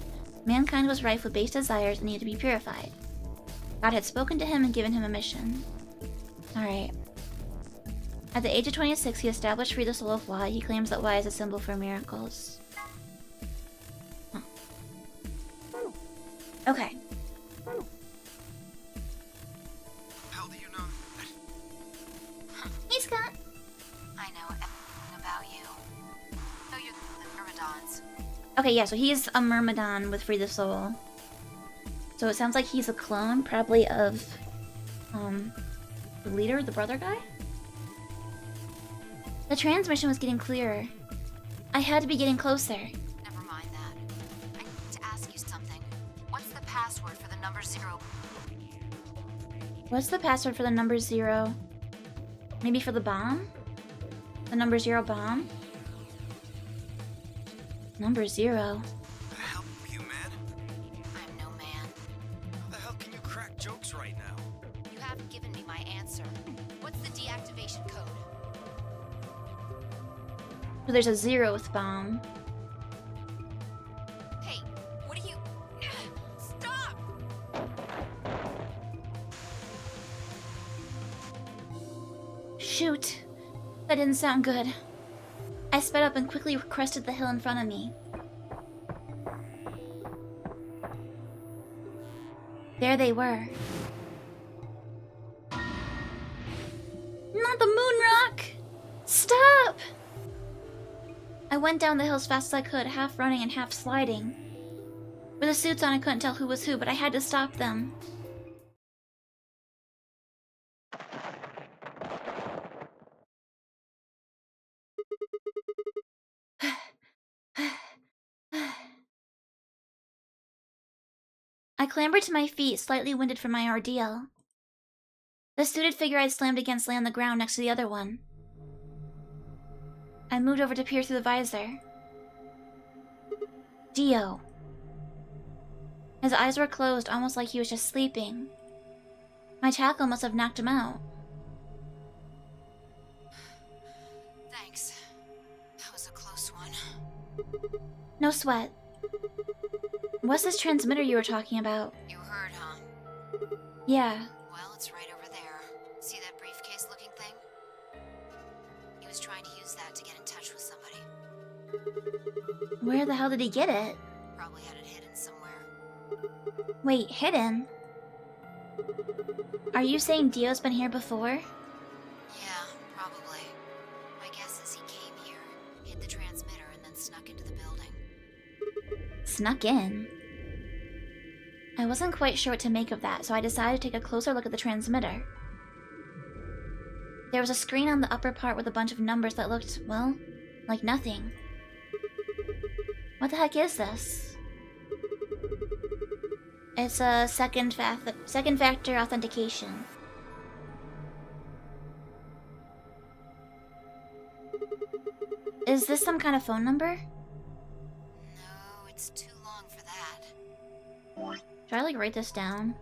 S1: Mankind was rife with base desires and needed to be purified. God had spoken to him and given him a mission. Alright. At the age of 26, he established Free the Soul of Y. He claims that Y is a symbol for miracles. Huh. Okay.
S7: How do you know that?
S1: Hey, Scott!
S5: I know everything about you. So you're the Myrmidons.
S1: Okay, yeah, so he's a Myrmidon with Free the Soul. So it sounds like he's a clone, probably of, the leader, the brother guy? The transmission was getting clearer. I had to be getting closer.
S5: Never mind that. I need to ask you something. What's the password for the number 0?
S1: What's the password for the number 0? Maybe for the bomb? The number 0 bomb? Number 0.
S7: The hell are you, man?
S5: I'm no man.
S7: How the hell can you crack jokes right now?
S5: You haven't given me my answer. What's the deactivation code?
S1: So there's a 0th bomb.
S4: Hey, what are you... Stop!
S1: Shoot. That didn't sound good. I sped up and quickly crested the hill in front of me. There they were. Not the moon rock! Stop! I went down the hill as fast as I could, half running and half sliding. With the suits on, I couldn't tell who was who, but I had to stop them. I clambered to my feet, slightly winded from my ordeal. The suited figure I'd slammed against lay on the ground next to the other one. I moved over to peer through the visor. Dio. His eyes were closed, almost like he was just sleeping. My tackle must have knocked him out.
S5: Thanks. That was a close one.
S1: No sweat. What's this transmitter you were talking about?
S5: You heard, huh?
S1: Yeah.
S5: Well, it's right over there. See that briefcase-looking thing? He was trying to use that to get in touch with somebody.
S1: Where the hell did he get it?
S5: Probably had it hidden somewhere.
S1: Wait, hidden? Are you saying Dio's been here before?
S5: Yeah, probably. My guess is he came here, hid the transmitter, and then snuck into the building.
S1: Snuck in? I wasn't quite sure what to make of that, so I decided to take a closer look at the transmitter. There was a screen on the upper part with a bunch of numbers that looked, well, like nothing. What the heck is this? It's a second factor authentication. Is this some kind of phone number?
S5: No, it's too long for that.
S1: Should I like write this down?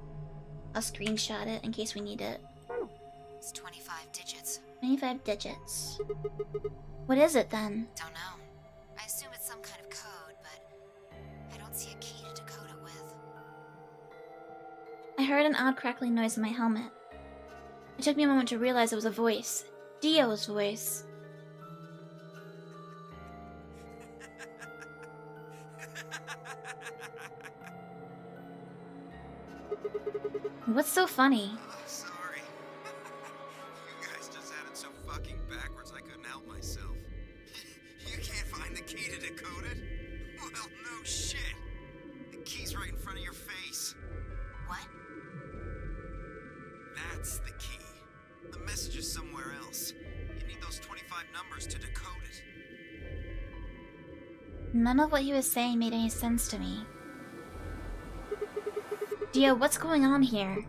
S1: I'll screenshot it in case we need it.
S5: It's 25 digits.
S1: 25 digits. What is it then?
S5: Don't know. I assume it's some kind of code, but I don't see a key to decode it with.
S1: I heard an odd crackling noise in my helmet. It took me a moment to realize it was a voice. Dio's voice. What's so funny?
S7: Sorry. You guys just had it so fucking backwards I couldn't help myself. You can't find the key to decode it? Well, no shit. The key's right in front of your face.
S5: What?
S7: That's the key. The message is somewhere else. You need those 25 numbers to decode it.
S1: None of what he was saying made any sense to me. Dio, what's going on here?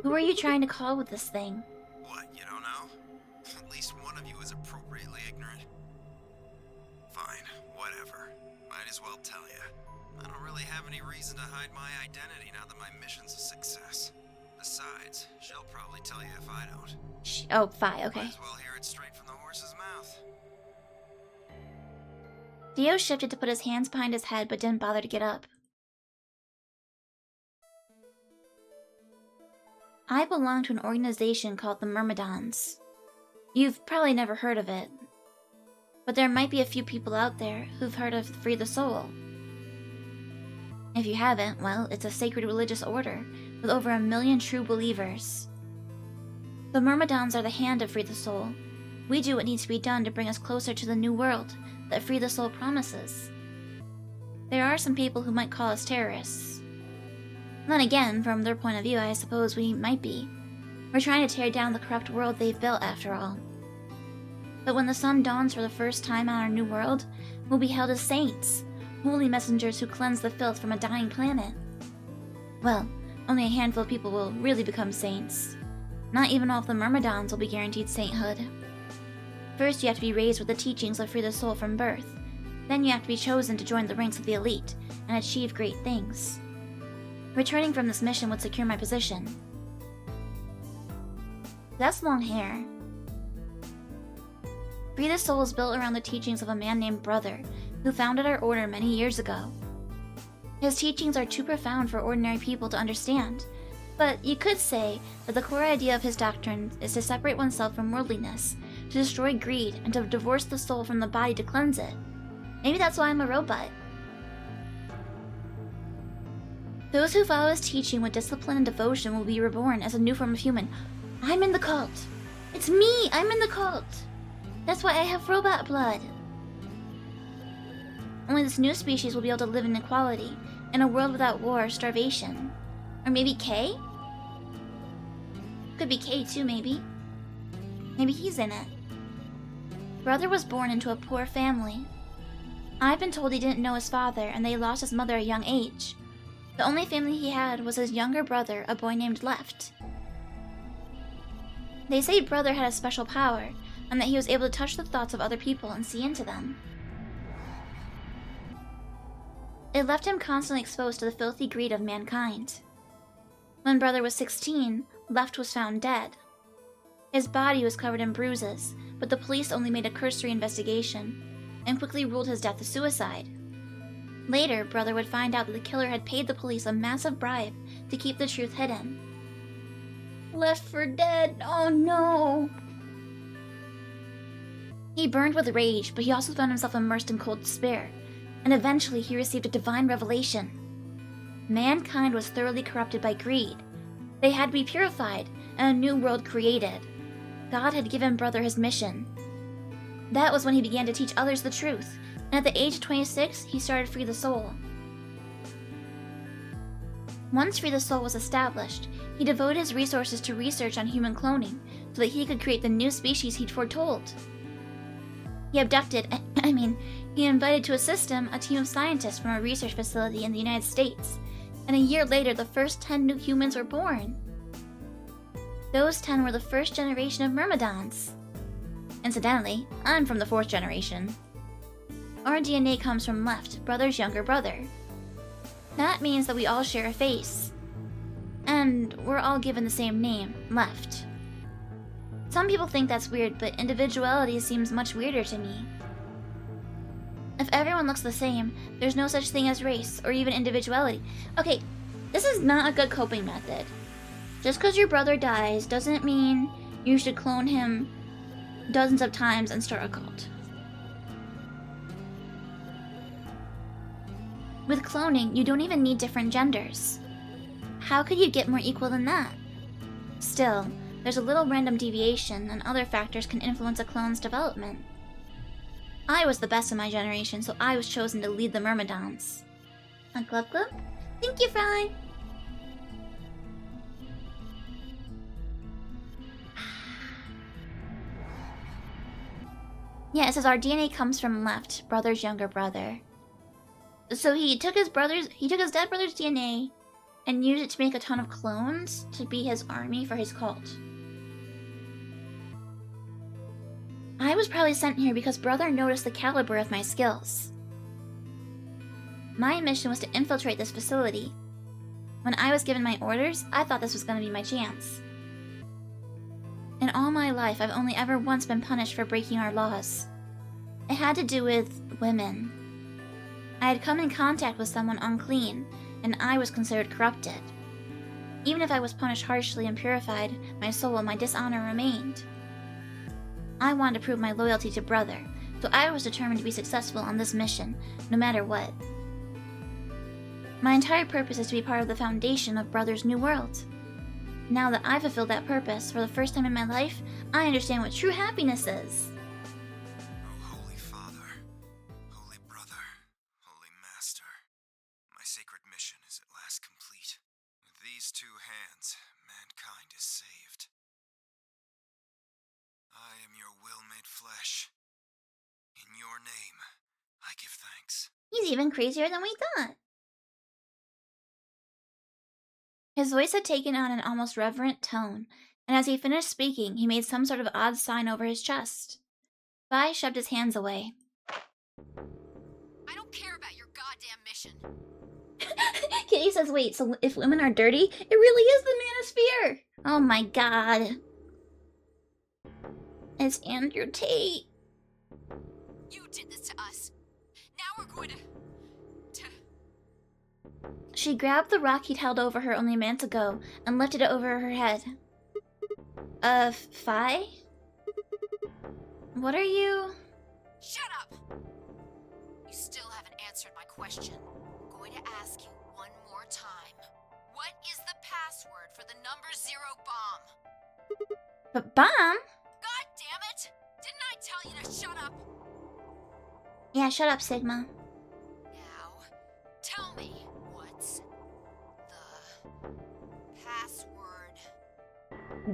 S1: Who are you trying to call with this thing?
S7: What, you don't know? At least one of you is appropriately ignorant. Fine, whatever. Might as well tell you. I don't really have any reason to hide my identity now that my mission's a success. Besides, she'll probably tell you if I don't.
S1: Oh, fine, okay.
S7: Might as well hear it straight from the horse's mouth.
S1: Dio shifted to put his hands behind his head but didn't bother to get up. I belong to an organization called the Myrmidons. You've probably never heard of it. But there might be a few people out there who've heard of Free the Soul. If you haven't, well, it's a sacred religious order with over 1 million true believers. The Myrmidons are the hand of Free the Soul. We do what needs to be done to bring us closer to the new world that Free the Soul promises. There are some people who might call us terrorists. Then again, from their point of view, I suppose we might be. We're trying to tear down the corrupt world they've built, after all. But when the sun dawns for the first time on our new world, we'll be hailed as saints, holy messengers who cleanse the filth from a dying planet. Well, only a handful of people will really become saints. Not even all of the Myrmidons will be guaranteed sainthood. First, you have to be raised with the teachings of Free the Soul from birth. Then you have to be chosen to join the ranks of the elite and achieve great things. Returning from this mission would secure my position. That's long hair. Free the Soul is built around the teachings of a man named Brother, who founded our order many years ago. His teachings are too profound for ordinary people to understand, but you could say that the core idea of his doctrine is to separate oneself from worldliness, to destroy greed, and to divorce the soul from the body to cleanse it. Maybe that's why I'm a robot. Those who follow his teaching with discipline and devotion will be reborn as a new form of human. I'm in the cult. It's me! I'm in the cult! That's why I have robot blood. Only this new species will be able to live in equality, in a world without war or starvation. Or maybe K? Could be K too, maybe. Maybe he's in it. Brother was born into a poor family. I've been told he didn't know his father and they lost his mother at a young age. The only family he had was his younger brother, a boy named Left. They say Brother had a special power, and that he was able to touch the thoughts of other people and see into them. It left him constantly exposed to the filthy greed of mankind. When Brother was 16, Left was found dead. His body was covered in bruises, but the police only made a cursory investigation, and quickly ruled his death a suicide. Later, Brother would find out that the killer had paid the police a massive bribe to keep the truth hidden. Left for dead, oh no! He burned with rage, but he also found himself immersed in cold despair, and eventually he received a divine revelation. Mankind was thoroughly corrupted by greed. They had to be purified, and a new world created. God had given Brother his mission. That was when he began to teach others the truth, and at the age of 26, he started Free the Soul. Once Free the Soul was established, he devoted his resources to research on human cloning so that he could create the new species he'd foretold. He he invited to assist him a team of scientists from a research facility in the United States, and a year later the first 10 new humans were born. Those 10 were the first generation of Myrmidons. Incidentally, I'm from the 4th generation. Our DNA comes from Left, Brother's younger brother. That means that we all share a face. And we're all given the same name, Left. Some people think that's weird, but individuality seems much weirder to me. If everyone looks the same, there's no such thing as race, or even individuality. Okay, this is not a good coping method. Just because your brother dies doesn't mean you should clone him dozens of times and start a cult. With cloning, you don't even need different genders. How could you get more equal than that? Still, there's a little random deviation, and other factors can influence a clone's development. I was the best in my generation, so I was chosen to lead the Myrmidons. A glub glub? Thank you, Fry! Yeah, it says our DNA comes from Left, Brother's younger brother. So he took his dead brother's DNA and used it to make a ton of clones to be his army for his cult. I was probably sent here because Brother noticed the caliber of my skills. My mission was to infiltrate this facility. When I was given my orders, I thought this was going to be my chance. In all my life, I've only ever once been punished for breaking our laws. It had to do with women. I had come in contact with someone unclean, and I was considered corrupted. Even if I was punished harshly and purified, my soul and my dishonor remained. I wanted to prove my loyalty to Brother, so I was determined to be successful on this mission, no matter what. My entire purpose is to be part of the foundation of Brother's new world. Now that I've fulfilled that purpose, for the first time in my life, I understand what true happiness is.
S7: Oh, Holy Father, Holy Brother, Holy Master, my sacred mission is at last complete. With these two hands, mankind is saved. I am your will made flesh. In your name, I give thanks.
S1: He's even crazier than we thought. His voice had taken on an almost reverent tone, and as he finished speaking, he made some sort of odd sign over his chest. Vi shoved his hands away.
S4: I don't care about your goddamn mission.
S1: Kitty says, wait, so if women are dirty, it really is the manosphere! Oh my god. It's Andrew Tate.
S9: You did this to us. Now we're going to...
S1: She grabbed the rock he'd held over her only a minute ago and lifted it over her head. Fi? What are you...
S9: Shut up! You still haven't answered my question. I'm going to ask you one more time. What is the password for the number 0 bomb?
S1: But bomb?
S9: God damn it! Didn't I tell you to shut up?
S1: Yeah, shut up, Sigma.
S9: Now, tell me, what's the password?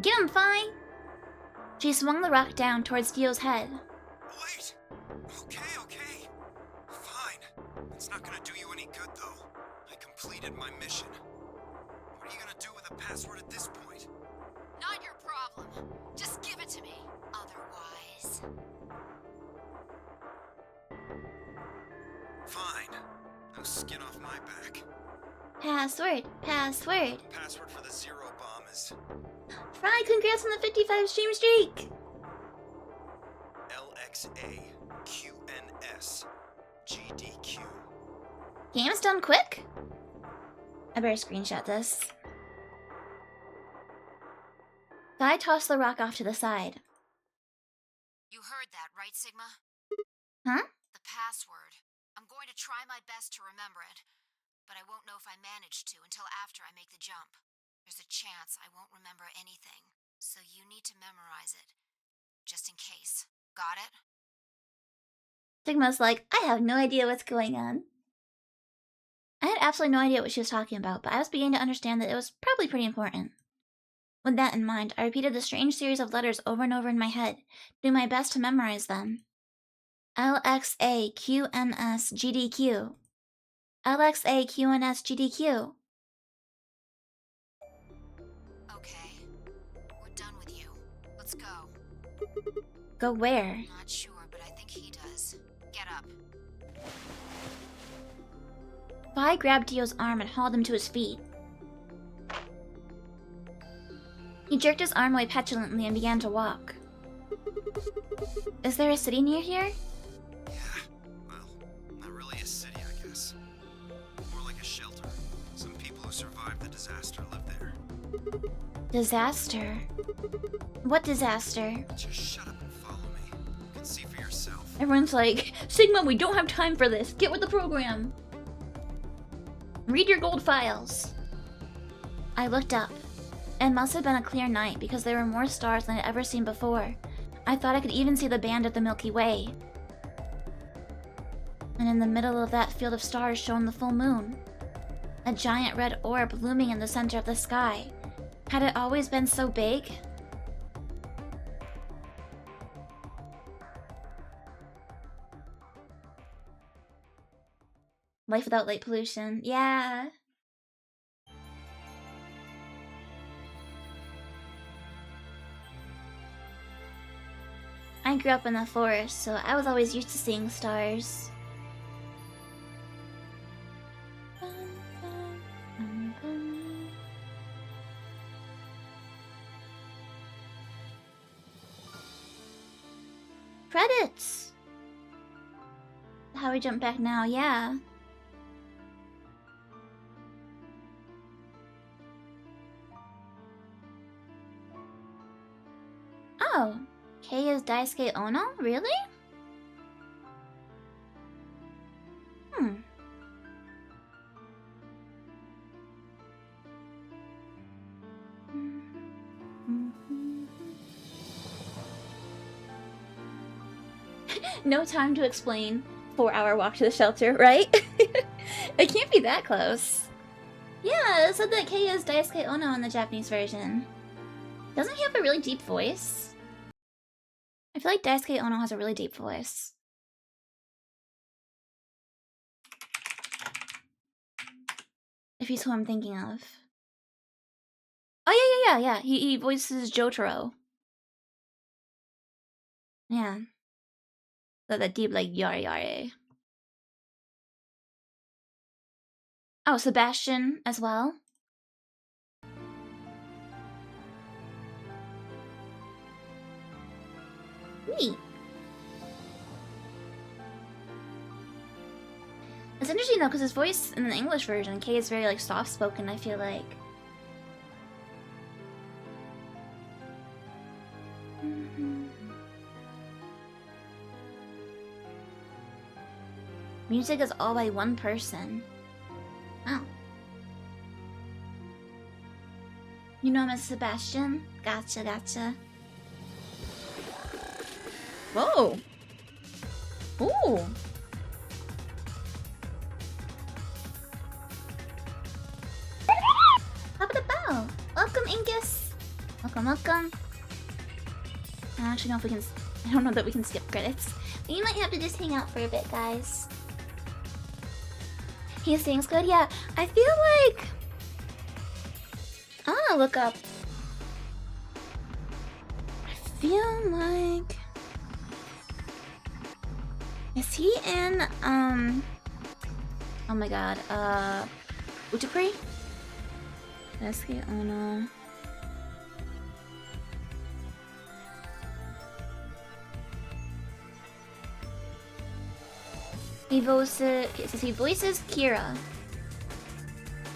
S1: Get him, Fi! She swung the rock down towards Dio's head.
S7: Wait! Okay. Fine. It's not gonna do you any good, though. I completed my mission. What are you gonna do with a password at this point?
S9: Not your problem. Just give it to me. Otherwise...
S7: Fine. No skin off my back.
S1: Password.
S7: Password for the 0 bomb is
S1: Fry, congrats on the 55 stream streak!
S7: LXAQNSGDQ.
S1: Game's done quick? I better screenshot this. Guy tossed the rock off to the side.
S9: You heard that, right, Sigma?
S1: Huh?
S9: The password. I'm going to try my best to remember it, but I won't know if I manage to until after I make the jump. There's a chance I won't remember anything, so you need to memorize it. Just in case. Got it?
S1: Sigma's like, I have no idea what's going on. I had absolutely no idea what she was talking about, but I was beginning to understand that it was probably pretty important. With that in mind, I repeated the strange series of letters over and over in my head, doing my best to memorize them. LXAQNSGDQ. LXAQNSGDQ.
S9: Okay. We're done with you. Let's go.
S1: Go where?
S9: Not sure, but I think he does. Get up.
S1: Vi grabbed Dio's arm and hauled him to his feet. He jerked his arm away petulantly and began to walk. Is there a city near here?
S7: Yeah, well, not really a city, I guess. More like a shelter. Some people who survived the disaster live there.
S1: Disaster? What disaster?
S7: Just shut up and follow me. You can see for yourself.
S1: Everyone's like, Sigma, we don't have time for this. Get with the program. Read your gold files. I looked up. It must have been a clear night because there were more stars than I'd ever seen before. I thought I could even see the band of the Milky Way. And in the middle of that field of stars shone the full moon. A giant red orb looming in the center of the sky. Had it always been so big? Life without light pollution. Yeah. I grew up in the forest, so I was always used to seeing stars. Credits! How we jump back now, yeah. Oh, Kei is Daisuke Ono? Really? Hmm. No time to explain. 4-hour walk to the shelter, right? It can't be that close. Yeah, it said that Kei is Daisuke Ono in the Japanese version. Doesn't he have a really deep voice? I feel like Daisuke Ono has a really deep voice. If he's who I'm thinking of. Oh, yeah. He voices Jotaro. Yeah. That deep, like, yare. Oh, Sebastian as well. Neat. interesting though, because his voice in the English version, Kay is very like soft-spoken, I feel like. Music is all by one person. Oh. You know Miss Sebastian? Gotcha, gotcha. Whoa! Ooh! How about a bow? Welcome, Ingus! Welcome, welcome. I don't actually know if we can... I don't know that we can skip credits. But you might have to just hang out for a bit, guys. He sings good? Yeah, I feel like... I wanna look up... I feel like... Is he in, oh my god, Utapri? Let's get on, He voices, okay, so he voices Kira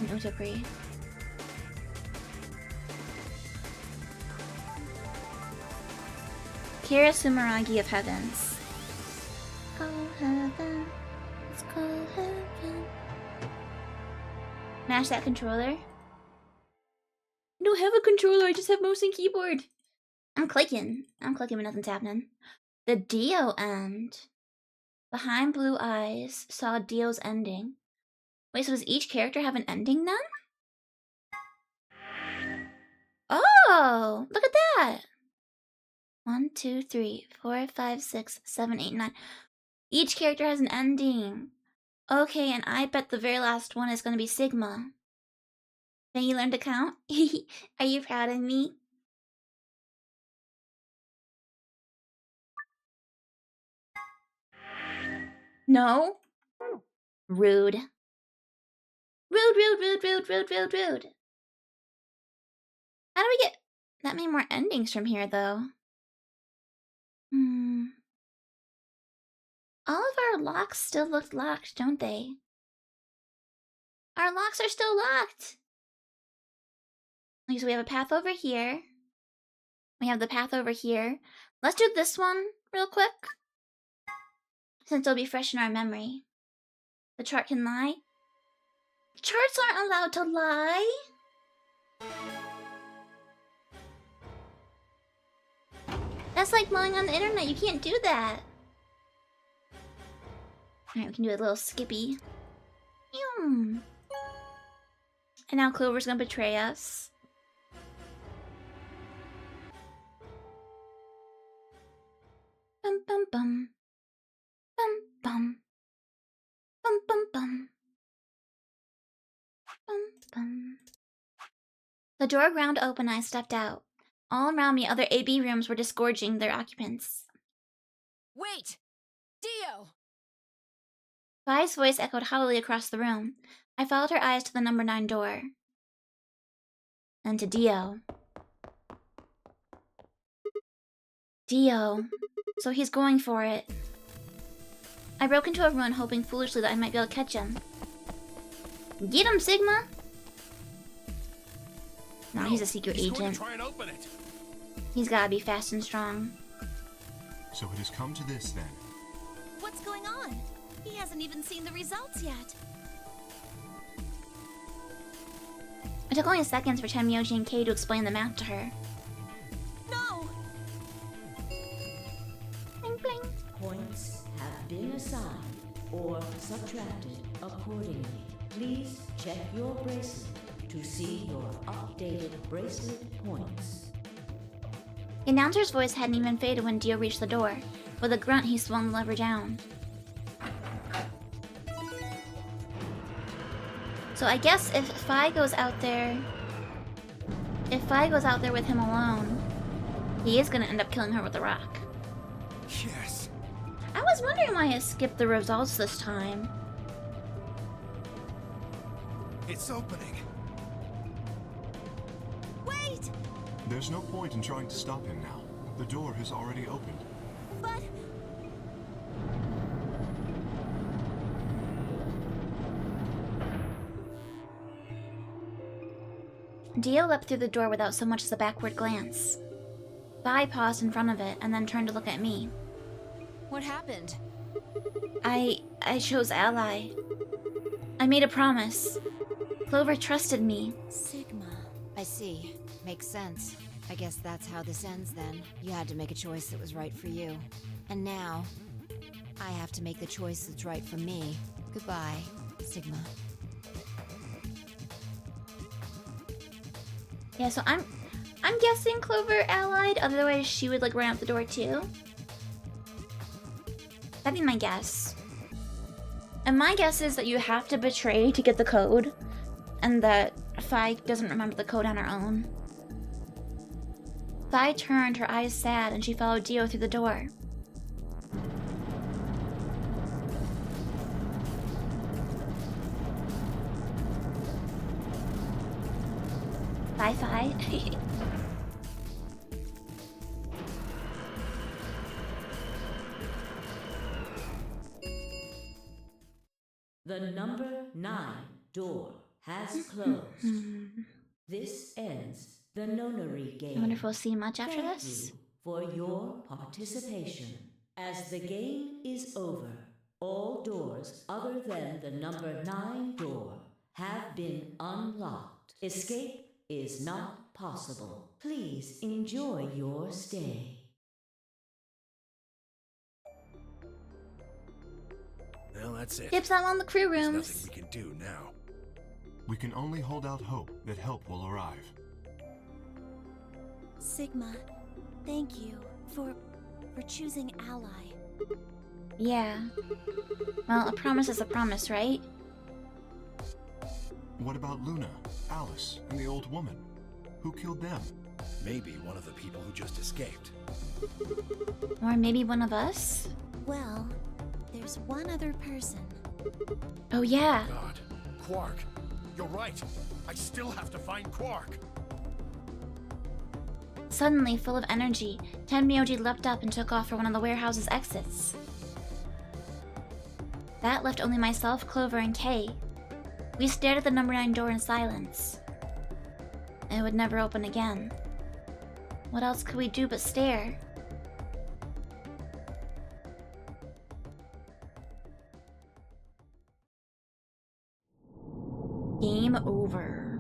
S1: in Utapri. Kira Sumeragi of Heavens. Call heaven, let's call heaven. Mash that controller. I don't have a controller, I just have mouse and keyboard. I'm clicking but nothing's happening. The Dio end. Behind blue eyes, saw Dio's ending. Wait, so does each character have an ending then? Oh, look at that! 1, 2, 3, 4, 5, 6, 7, 8, 9. Each character has an ending. Okay, and I bet the very last one is gonna be Sigma. Can you learn to count? Are you proud of me? No? Rude. Rude, rude, rude, rude, rude, rude, rude. How do we get that many more endings from here, though? All of our locks still look locked, don't they? Our locks are still locked! Okay, so we have a path over here. We have the path over here. Let's do this one real quick. Since it'll be fresh in our memory. The chart can lie? Charts aren't allowed to lie! That's like lying on the internet, you can't do that! Alright, we can do a little skippy. And now Clover's gonna betray us. Bum bum bum. Bum bum. Bum bum bum. Bum bum. The door ground open and I stepped out. All around me, other AB rooms were disgorging their occupants.
S9: Wait! Dio!
S1: Vi's voice echoed hollowly across the room. I followed her eyes to the number 9 door. And to Dio. Dio. So he's going for it. I broke into a run, hoping foolishly that I might be able to catch him. Get him, Sigma! Nah, he's a secret
S3: He's going
S1: agent.
S3: to try and open it.
S1: He's gotta be fast and strong.
S6: So it has come to this then.
S9: What's going on? He hasn't even seen the results yet.
S1: It took only seconds for Tenmyoji and Kay to explain the map to her.
S9: No!
S1: Bling bling.
S8: Points have been assigned or subtracted accordingly. Please check your bracelet to see your updated bracelet points.
S1: The announcer's voice hadn't even faded when Dio reached the door. With a grunt, he swung the lever down. So I guess if Fi goes out there... If Fi goes out there with him alone, he is gonna end up killing her with a rock.
S3: Yes.
S1: I was wondering why I skipped the results this time.
S3: It's opening.
S9: Wait!
S6: There's no point in trying to stop him now. The door has already opened.
S9: But...
S1: Dio leapt through the door without so much as a backward glance. Vi paused in front of it and then turned to look at me.
S5: What happened?
S1: I chose Ally. I made a promise. Clover trusted me.
S9: Sigma.
S5: I see. Makes sense. I guess that's how this ends then. You had to make a choice that was right for you. And now, I have to make the choice that's right for me. Goodbye, Sigma.
S1: Yeah, so I'm guessing Clover allied, otherwise she would like run out the door too. That'd be my guess. And my guess is that you have to betray to get the code, and that Fi doesn't remember the code on her own. Fi turned, her eyes sad, and she followed Dio through the door. Bye, Fi.
S8: The number 9 door has closed. This ends the nonary game.
S1: I wonder if we'll see much after
S8: Thank
S1: this.
S8: you for your participation. As the game is over, all doors other than the number 9 door have been unlocked. Escape is not possible. Please enjoy your stay.
S3: Well, that's it.
S1: Dibs on the crew
S3: There's
S1: rooms.
S3: nothing we can do now.
S6: We can only hold out hope that help will arrive.
S9: Sigma, thank you for choosing Ally.
S1: Yeah. Well, a promise is a promise, right?
S6: What about Luna, Alice, and the old woman? Who killed them?
S3: Maybe one of the people who just escaped.
S1: Or maybe one of us?
S9: Well, there's one other person.
S1: Oh yeah.
S3: God. Quark. You're right. I still have to find Quark.
S1: Suddenly, full of energy, Tenmyoji leapt up and took off for one of the warehouse's exits. That left only myself, Clover, and Kay. We stared at the number 9 door in silence. It would never open again. What else could we do but stare? Game over.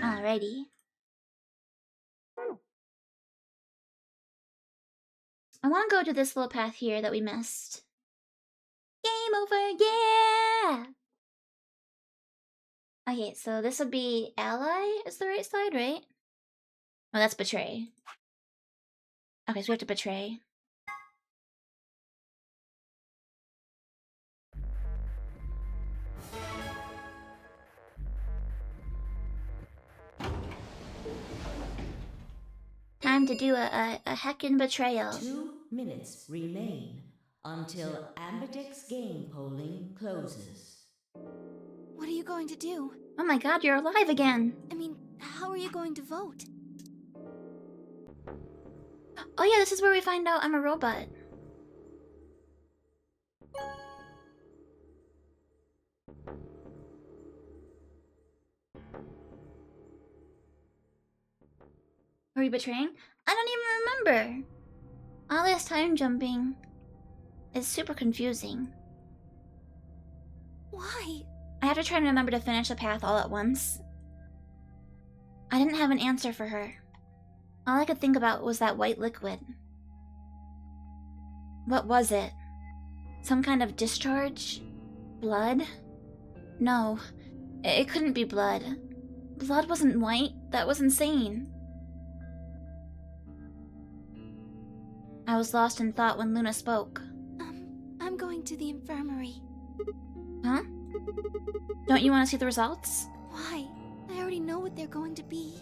S1: Alrighty. I want to go to this little path here that we missed. Game over, yeah! Okay, so this would be Ally is the right side, right? Oh, that's Betray. Okay, so we have to Betray. Time to do a heckin' betrayal.
S8: 2 minutes remain until Ambidex game polling closes.
S9: What are you going to do?
S1: Oh my god, you're alive again!
S9: I mean, how are you going to vote?
S1: Oh yeah, this is where we find out I'm a robot. Are we betraying? I don't even remember. All this time jumping is super confusing.
S9: Why?
S1: I have to try and remember to finish the path all at once. I didn't have an answer for her. All I could think about was that white liquid. What was it? Some kind of discharge? Blood? No, it couldn't be blood. Blood wasn't white. That was insane. I was lost in thought when Luna spoke.
S9: I'm going to the infirmary.
S1: Huh? Don't you want to see the results?
S9: Why? I already know what they're going to be.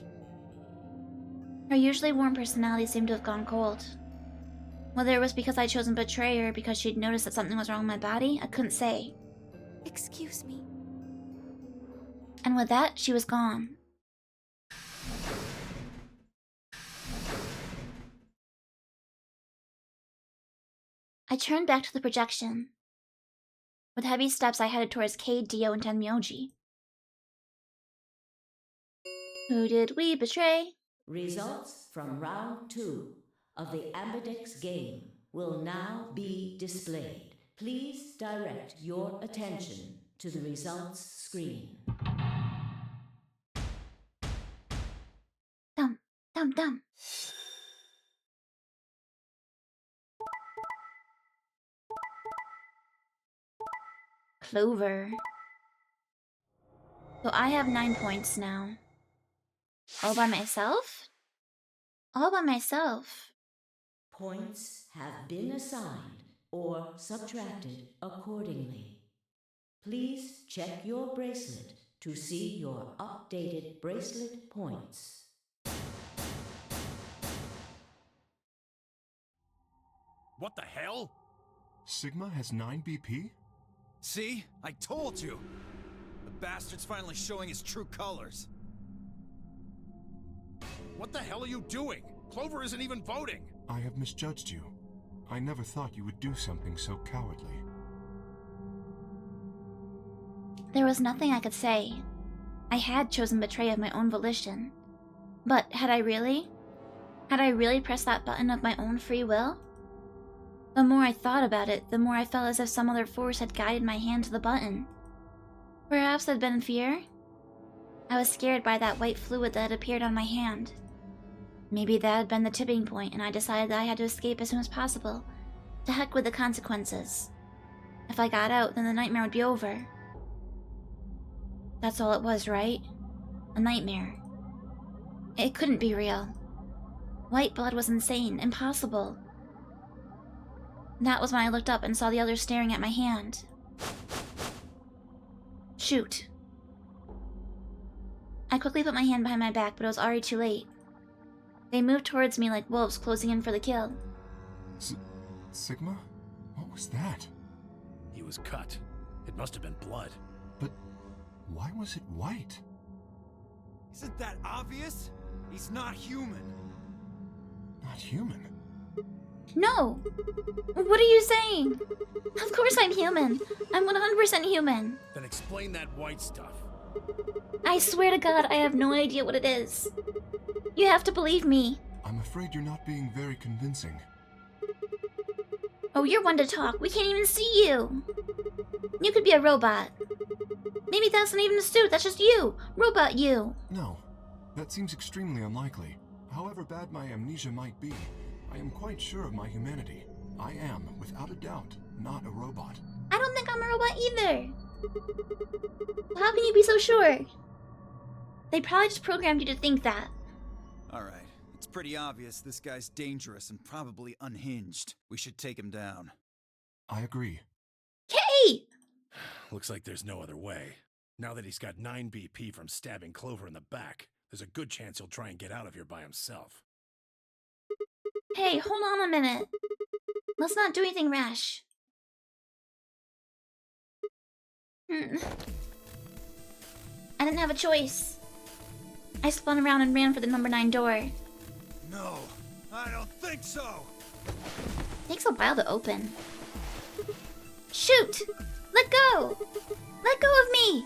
S1: Her usually warm personality seemed to have gone cold. Whether it was because I'd chosen Betray or because she'd noticed that something was wrong with my body, I couldn't say.
S9: Excuse me.
S1: And with that, she was gone. I turned back to the projection. With heavy steps, I headed towards Cade, Dio, and Tenmyoji. Who did we betray?
S8: Results from round 2 of the Ambidex game will now be displayed. Please direct your attention to the results screen.
S1: Dum, dum, dum. Clover. So I have 9 points now. All by myself? All by myself.
S8: Points have been assigned or subtracted accordingly. Please check your bracelet to see your updated bracelet points.
S3: What the hell?
S6: Sigma has 9 BP?
S7: See? I told you! The bastard's finally showing his true colors.
S3: What the hell are you doing? Clover isn't even voting!
S6: I have misjudged you. I never thought you would do something so cowardly.
S1: There was nothing I could say. I had chosen betray of my own volition. But had I really? Had I really pressed that button of my own free will? The more I thought about it, the more I felt as if some other force had guided my hand to the button. Perhaps I'd been in fear? I was scared by that white fluid that had appeared on my hand. Maybe that had been the tipping point, and I decided that I had to escape as soon as possible. To heck with the consequences. If I got out, then the nightmare would be over. That's all it was, right? A nightmare. It couldn't be real. White blood was insane, impossible. That was when I looked up and saw the others staring at my hand. Shoot. I quickly put my hand behind my back, but it was already too late. They moved towards me like wolves closing in for the kill.
S6: Sigma? What was that?
S3: He was cut. It must have been blood.
S6: But why was it white?
S7: Isn't that obvious? He's not human.
S6: Not human?
S1: No! What are you saying? Of course I'm human. I'm 100% human.
S3: Then explain that white stuff.
S1: I swear to God, I have no idea what it is. You have to believe me.
S6: I'm afraid you're not being very convincing.
S1: Oh, you're one to talk. We can't even see you. You could be a robot. Maybe that's not even a suit. That's just you. Robot you.
S6: No, that seems extremely unlikely. However bad my amnesia might be, I am quite sure of my humanity. I am, without a doubt, not a robot.
S1: I don't think I'm a robot either. How can you be so sure? They probably just programmed you to think that.
S7: Alright, it's pretty obvious this guy's dangerous and probably unhinged. We should take him down.
S6: I agree.
S1: Kate!
S3: Looks like there's no other way. Now that he's got 9 BP from stabbing Clover in the back, there's a good chance he'll try and get out of here by himself.
S1: Hey, hold on a minute. Let's not do anything rash. I didn't have a choice. I spun around and ran for the number 9 door.
S7: No, I don't think so!
S1: Takes a while to open. Shoot! Let go! Let go of me!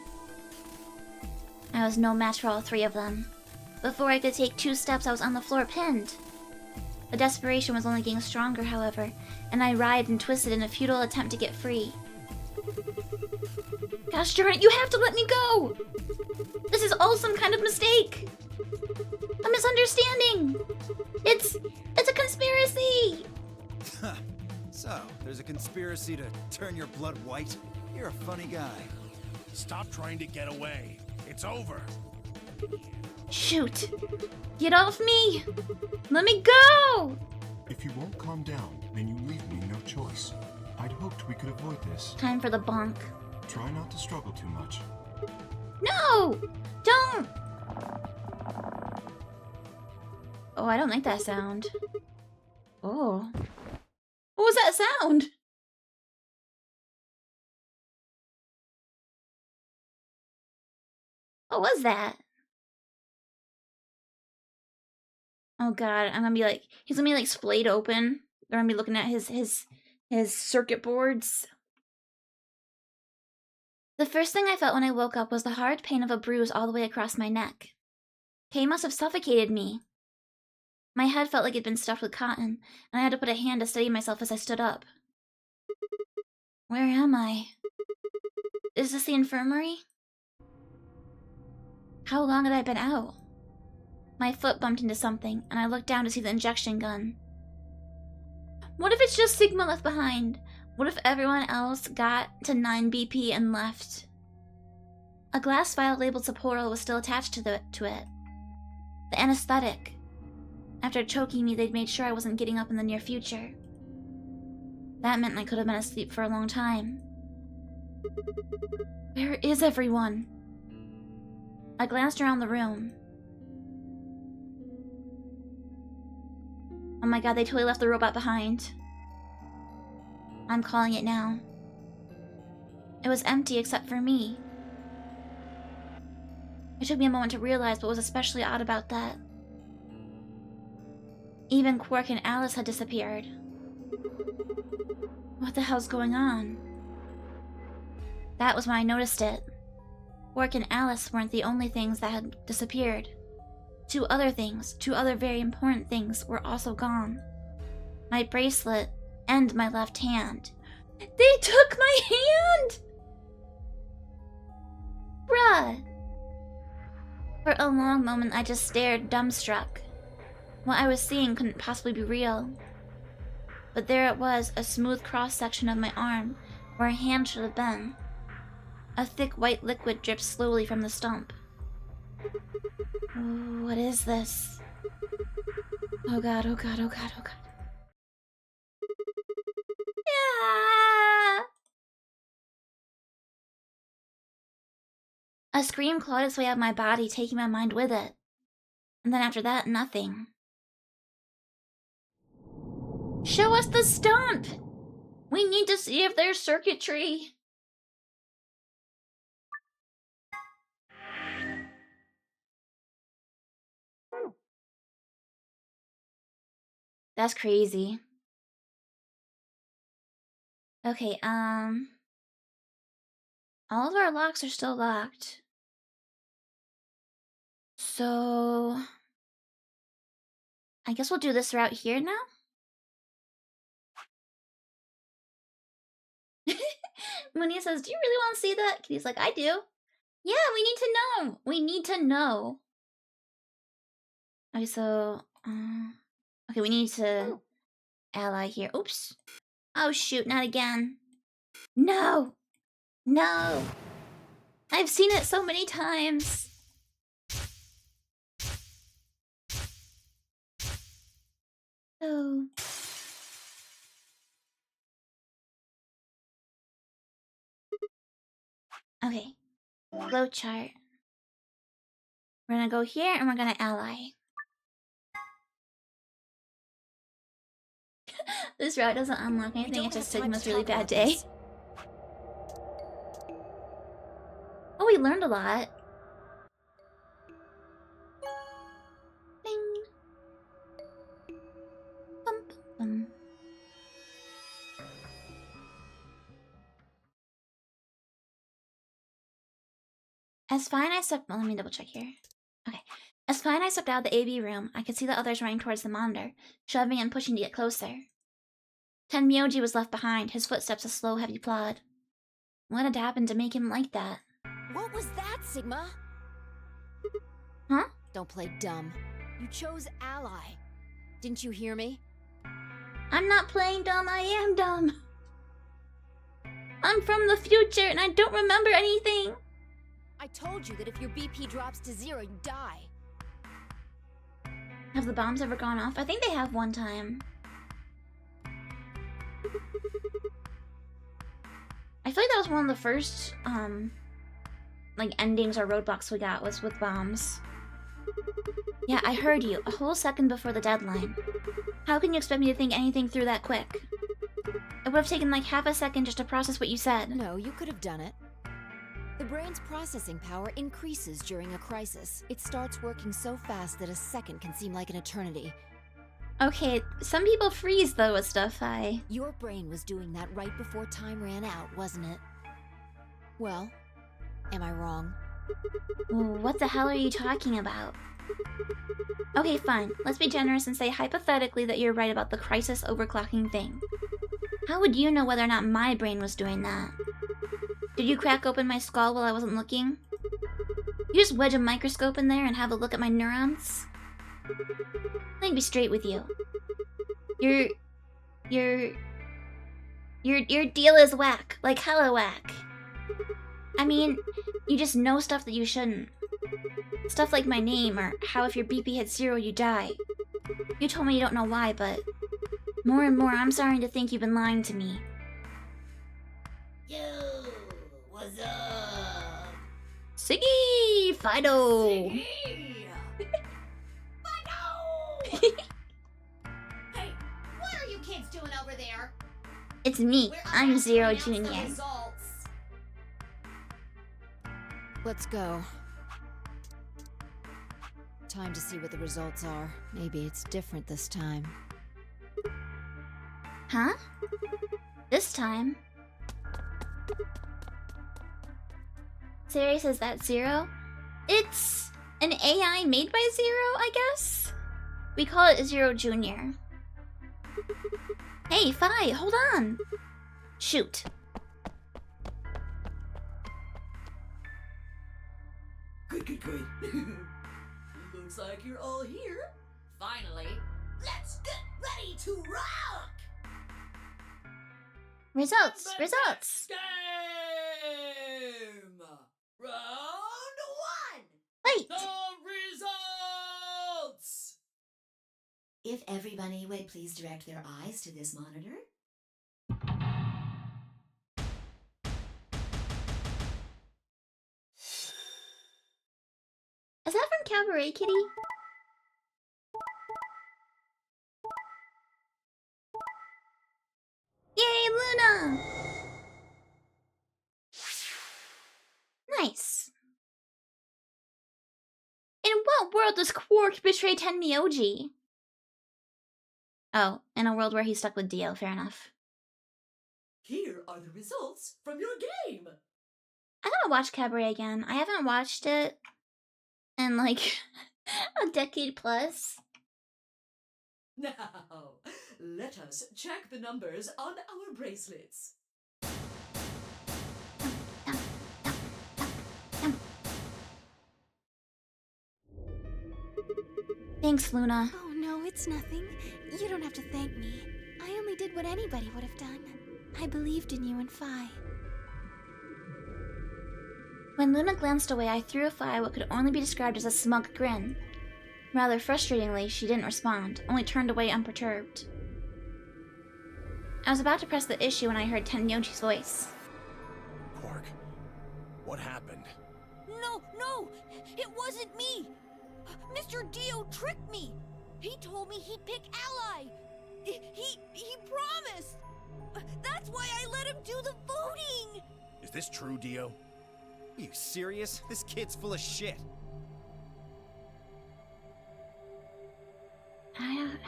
S1: I was no match for all 3 of them. Before I could take 2 steps, I was on the floor pinned. The desperation was only getting stronger, however, and I writhed and twisted in a futile attempt to get free. Gosh darn it, you have to let me go! This is all some kind of mistake! A misunderstanding! It's a conspiracy!
S7: So, there's a conspiracy to turn your blood white? You're a funny guy.
S3: Stop trying to get away. It's over.
S1: Shoot! Get off me! Let me go!
S6: If you won't calm down, then you leave me no choice. I'd hoped we could avoid this.
S1: Time for the bonk.
S6: Try not to struggle too much.
S1: No! Don't! Oh, I don't like that sound. Oh. What was that sound? What was that? Oh god, I'm gonna be like, he's gonna be like splayed open. They're gonna be looking at his circuit boards. The first thing I felt when I woke up was the hard pain of a bruise all the way across my neck. Kay must have suffocated me. My head felt like it'd been stuffed with cotton, and I had to put a hand to steady myself as I stood up. Where am I? Is this the infirmary? How long had I been out? My foot bumped into something, and I looked down to see the injection gun. What if it's just Sigma left behind? What if everyone else got to 9 BP and left? A glass vial labeled Sapporo was still attached to it. The anesthetic. After choking me, they'd made sure I wasn't getting up in the near future. That meant I could have been asleep for a long time. Where is everyone? I glanced around the room. Oh my god, they totally left the robot behind. I'm calling it now. It was empty except for me. It took me a moment to realize what was especially odd about that. Even Quark and Alice had disappeared. What the hell's going on? That was when I noticed it. Quark and Alice weren't the only things that had disappeared. Two other very important things, were also gone. My bracelet and my left hand. They took my hand! Bruh! For a long moment, I just stared, dumbstruck. What I was seeing couldn't possibly be real. But there it was, a smooth cross-section of my arm, where a hand should have been. A thick white liquid dripped slowly from the stump. Oh, what is this? Oh god, oh god, oh god, oh god. Yeah! A scream clawed its way out of my body, taking my mind with it. And then after that, nothing. Show us the stump! We need to see if there's circuitry. That's crazy. Okay, all of our locks are still locked. So I guess we'll do this route here now? Monia says, do you really want to see that? Kitty's like, I do. Yeah, we need to know. We need to know. Okay, so okay, we need to ally here. Oops. Oh shoot, not again. No! No! I've seen it so many times. Oh. Okay. Flowchart. We're gonna go here and we're gonna ally. This route doesn't unlock anything, it's just Sigma's really bad day. Oh, we learned a lot. Ding. Bum, bum. As fine I stepped... Well, let me double check here. Okay. As fine I stepped out of the AB room, I could see the others running towards the monitor, shoving and pushing to get closer. Tenmyoji was left behind, his footsteps a slow, heavy plod. What had happened to make him like that?
S5: What was that, Sigma?
S1: Huh?
S5: Don't play dumb. You chose ally. Didn't you hear me?
S1: I'm not playing dumb, I am dumb. I'm from the future and I don't remember anything.
S5: I told you that if your BP drops to 0, you die.
S1: Have the bombs ever gone off? I think they have one time. I feel like that was one of the first, like, endings or roadblocks we got was with bombs. Yeah, I heard you, a whole second before the deadline. How can you expect me to think anything through that quick? It would have taken like half a second just to process what you said.
S5: No, you could have done it. The brain's processing power increases during a crisis. It starts working so fast that a second can seem like an eternity.
S1: Okay, some people freeze though with stuff,
S5: Your brain was doing that right before time ran out, wasn't it? Well, Am I wrong?
S1: What the hell are you talking about? Okay, fine. Let's be generous and say hypothetically that you're right about the crisis overclocking thing. How would you know whether or not my brain was doing that? Did you crack open my skull while I wasn't looking? You just wedge a microscope in there and have a look at my neurons? Let me be straight with you. Your deal is whack. Like hella whack. I mean, you just know stuff that you shouldn't. Stuff like my name, or how if your BP hits 0, you die. You told me you don't know why, but more and more I'm starting to think you've been lying to me.
S2: Yo, what's up?
S1: Siggy! Fido!
S2: Siggy! Fido! Hey, what are you kids doing over there?
S1: It's me.
S2: We're
S1: I'm
S2: about to
S1: Zero
S2: announce the
S1: Junior.
S2: results.
S5: Let's go. Time to see what the results are. Maybe it's different this time.
S1: Huh? This time? Sari says that's Zero? It's an AI made by Zero, I guess? We call it Zero Junior. Hey, Fi, hold on! Shoot.
S2: Good. Looks like you're all here. Finally, let's get ready to rock!
S1: Results!
S2: The
S1: Results!
S2: next game! Round 1!
S1: Wait!
S2: The results!
S8: If everybody would please direct their eyes to this monitor.
S1: Is that from Cabaret Kitty? Yay, Luna! Nice. In what world does Quark betray Tenmyoji? Oh, in a world where he's stuck with Dio, fair enough.
S2: Here are the results from your game.
S1: I gotta watch Cabaret again. I haven't watched it in like a decade plus.
S2: Now, let us check the numbers on our bracelets.
S1: Thanks, Luna.
S10: Oh no, it's nothing. You don't have to thank me. I only did what anybody would have done. I believed in you and Phi.
S1: When Luna glanced away, I threw Fi what could only be described as a smug grin. Rather frustratingly, she didn't respond, only turned away unperturbed. I was about to press the issue when I heard Tenmyoji's voice.
S3: Quark, what happened?
S9: No! It wasn't me! Mr. Dio tricked me! He told me he'd pick Ally! He promised! That's why I let him do the voting!
S3: Is this true, Dio?
S7: Are you serious? This kid's full of shit.
S1: I don't know.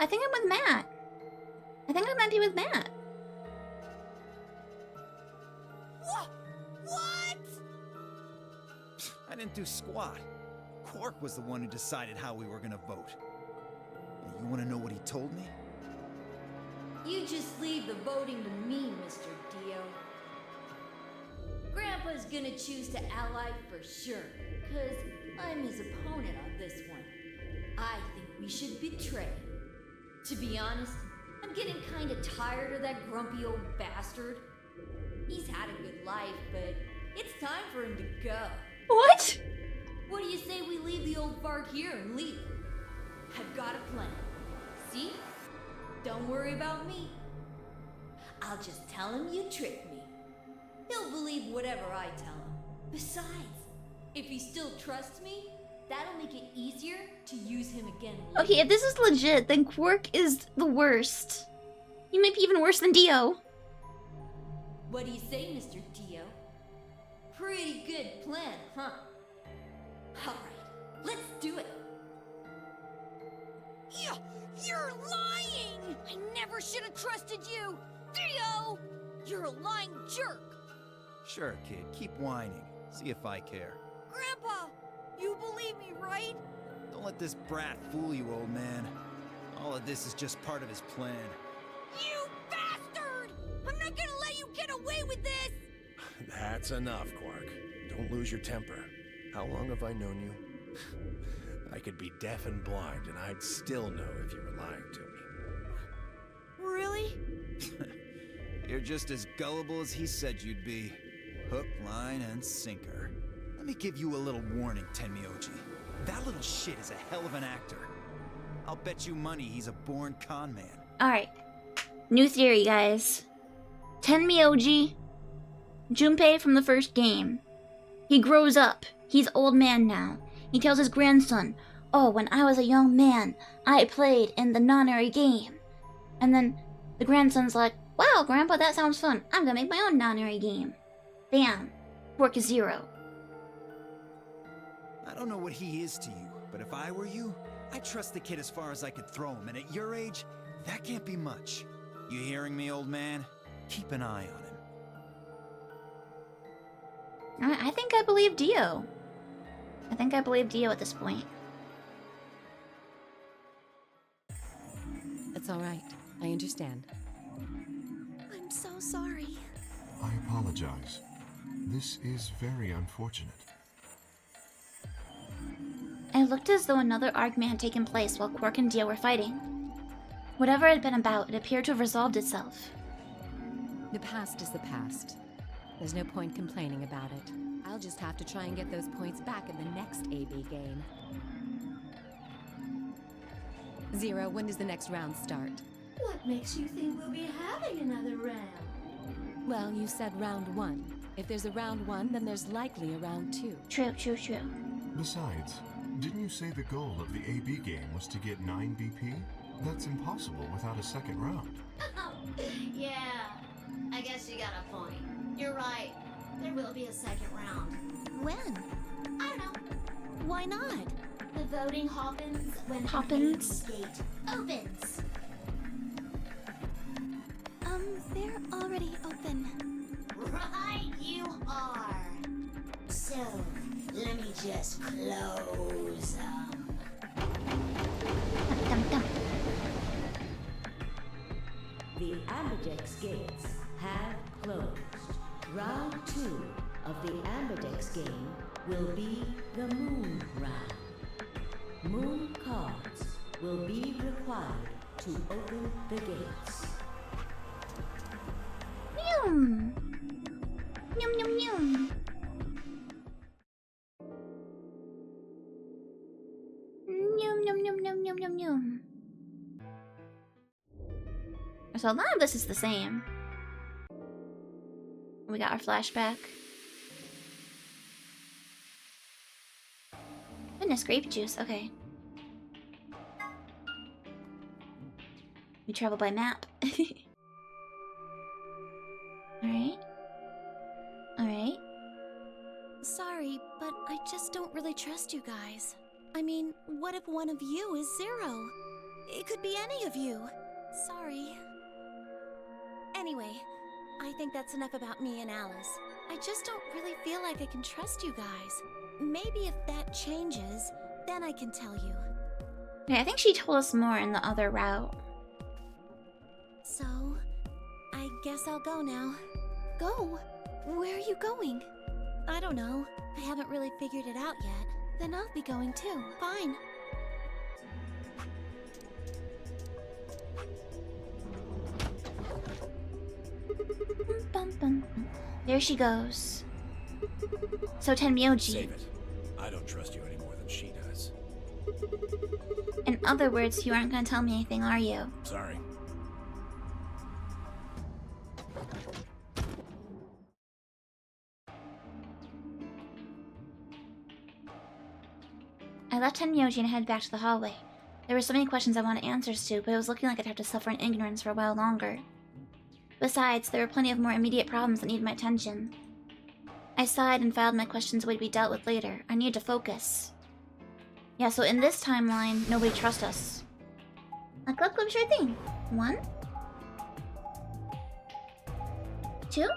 S1: I think I'm with Matt. I think I might be with Matt.
S9: What?
S7: I didn't do squat. Quark was the one who decided how we were gonna vote. And you wanna know what he told me?
S8: You just leave the voting to me, Mr. Dio. Grandpa's gonna choose to ally for sure, because I'm his opponent on this one. I think we should betray. To be honest, I'm getting kinda tired of that grumpy old bastard. He's had a good life, but it's time for him to go.
S1: What?
S8: What do you say we leave the old fart here and leave? I've got a plan. See? Don't worry about me. I'll just tell him you tricked me. He'll believe whatever I tell him. Besides, if he still trusts me, that'll make it easier to use him again later.
S1: Okay, if this is legit, then Quark is the worst. He might be even worse than Dio.
S8: What do you say, Mr. Dio? Pretty good plan, huh? Alright, let's do it.
S9: You're lying! I never should have trusted you! Dio! You're a lying jerk!
S7: Sure, kid, keep whining. See if I care.
S9: Grandpa, you believe me, right?
S7: Don't let this brat fool you, old man. All of this is just part of his plan.
S9: You bastard! I'm not gonna let you get away with this!
S3: That's enough, Quark. Don't lose your temper. How long have I known you? I could be deaf and blind, and I'd still know if you were lying to me.
S9: Really?
S7: You're just as gullible as he said you'd be. Hook, line, and sinker. Let me give you a little warning, Tenmyoji. That little shit is a hell of an actor. I'll bet you money he's a born con man.
S1: Alright. New theory, guys. Tenmyoji, Junpei from the first game. He grows up. He's old man now. He tells his grandson, "Oh, when I was a young man, I played in the Nonary game." And then the grandson's like, "Wow, Grandpa, that sounds fun. I'm gonna make my own Nonary game." Bam. Quark is 0.
S7: I don't know what he is to you, but if I were you, I'd trust the kid as far as I could throw him, and at your age, that can't be much. You hearing me, old man? Keep an eye on him.
S1: I think I believe Dio. I think I believe Dio at this point.
S4: It's all right. I understand.
S10: I'm so sorry.
S6: I apologize. This is very unfortunate.
S1: It looked as though another argument had taken place while Quark and Dio were fighting. Whatever it had been about, it appeared to have resolved itself.
S4: The past is the past. There's no point complaining about it. I'll just have to try and get those points back in the next AB game. Zero, when does the next round start?
S8: What makes you think we'll be having another round?
S4: Well, you said round 1. If there's a round 1, then there's likely a round 2.
S1: True, true, true.
S6: Besides, didn't you say the goal of the AB game was to get 9 BP? That's impossible without a second round.
S2: Yeah, I guess you got a point. You're right. There will be a second round.
S10: When?
S2: I don't know.
S10: Why not?
S2: The voting happens when
S1: Happens?
S2: the gate opens.
S10: They're already open.
S2: Right you are. So, let me just close them.
S1: Dum, dum.
S8: The Ambidex gates have closed. Round 2 of the Ambidex game will be the Moon Round. Moon cards will be required to open the gates.
S1: Yum. Yum, yum, yum. Yum, yum, yum, yum, yum, yum, yum. So a lot of this is the same. We got our flashback. Goodness, grape juice, okay. We travel by map. Alright. Alright.
S10: Sorry, but I just don't really trust you guys. I mean, what if one of you is Zero? It could be any of you. Sorry. Anyway, I think that's enough about me and Alice. I just don't really feel like I can trust you guys. Maybe if that changes, then I can tell you.
S1: Okay, I think she told us more in the other route.
S10: So, I guess I'll go now. Go? Where are you going? I don't know. I haven't really figured it out yet. Then I'll be going too. Fine.
S1: Bum, bum, bum. There she goes. So Tenmyoji.
S3: Save it. I don't trust you any more than she does.
S1: In other words, you aren't gonna tell me anything, are you?
S3: Sorry.
S1: I left Tenmyoji and headed back to the hallway. There were so many questions I wanted answers to, but it was looking like I'd have to suffer in ignorance for a while longer. Besides, there were plenty of more immediate problems that needed my attention. I sighed and filed my questions away to be dealt with later. I needed to focus. Yeah, so in this timeline, nobody trusts us. A club sure thing. 1? 2?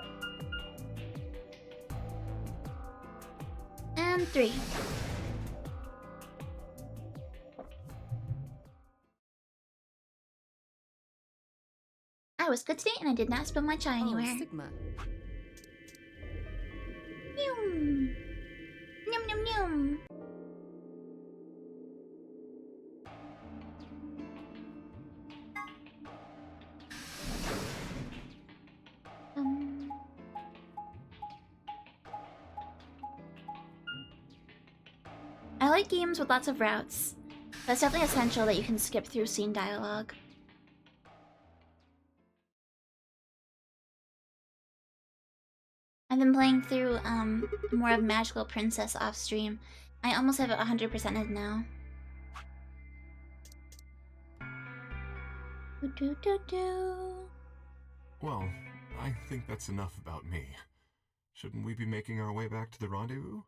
S1: And 3. I was good today and I did not spill my chai anywhere.
S4: Oh, Sigma.
S1: Yum. Yum yum yum. I like games with lots of routes. But it's definitely essential that you can skip through scene dialogue. I've been playing through more of Magical Princess off stream. I almost have it 100%ed now.
S6: Well, I think that's enough about me. Shouldn't we be making our way back to the rendezvous?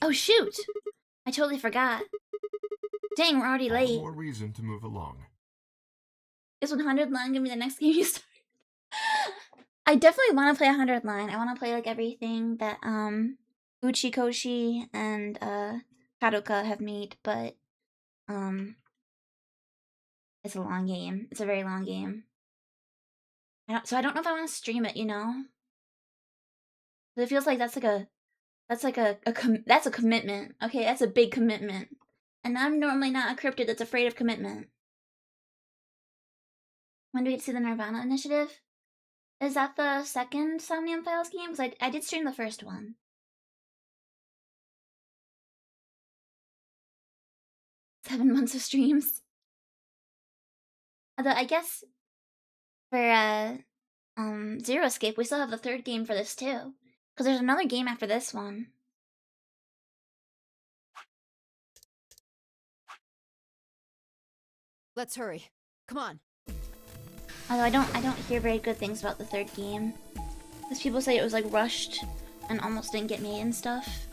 S1: Oh shoot! I totally forgot. Dang, we're already
S6: All the
S1: late.
S6: more reason to move along.
S1: Is 100 line gonna be the next game you start? I definitely want to play 100 line. I want to play like everything that Uchikoshi and Karuka have made, but it's a long game. It's a very long game. So I don't know if I want to stream it, you know? But it feels like that's like a commitment. Okay, that's a big commitment. And I'm normally not a cryptid that's afraid of commitment. When do we get to see the Nirvana Initiative? Is that the second Somnium Files game? Because I did stream the first one. Seven months of streams. Although I guess for Zero Escape, we still have the third game for this too. Because there's another game after this one.
S5: Let's hurry. Come on.
S1: Although I don't hear very good things about the third game. Because people say it was like rushed and almost didn't get made and stuff.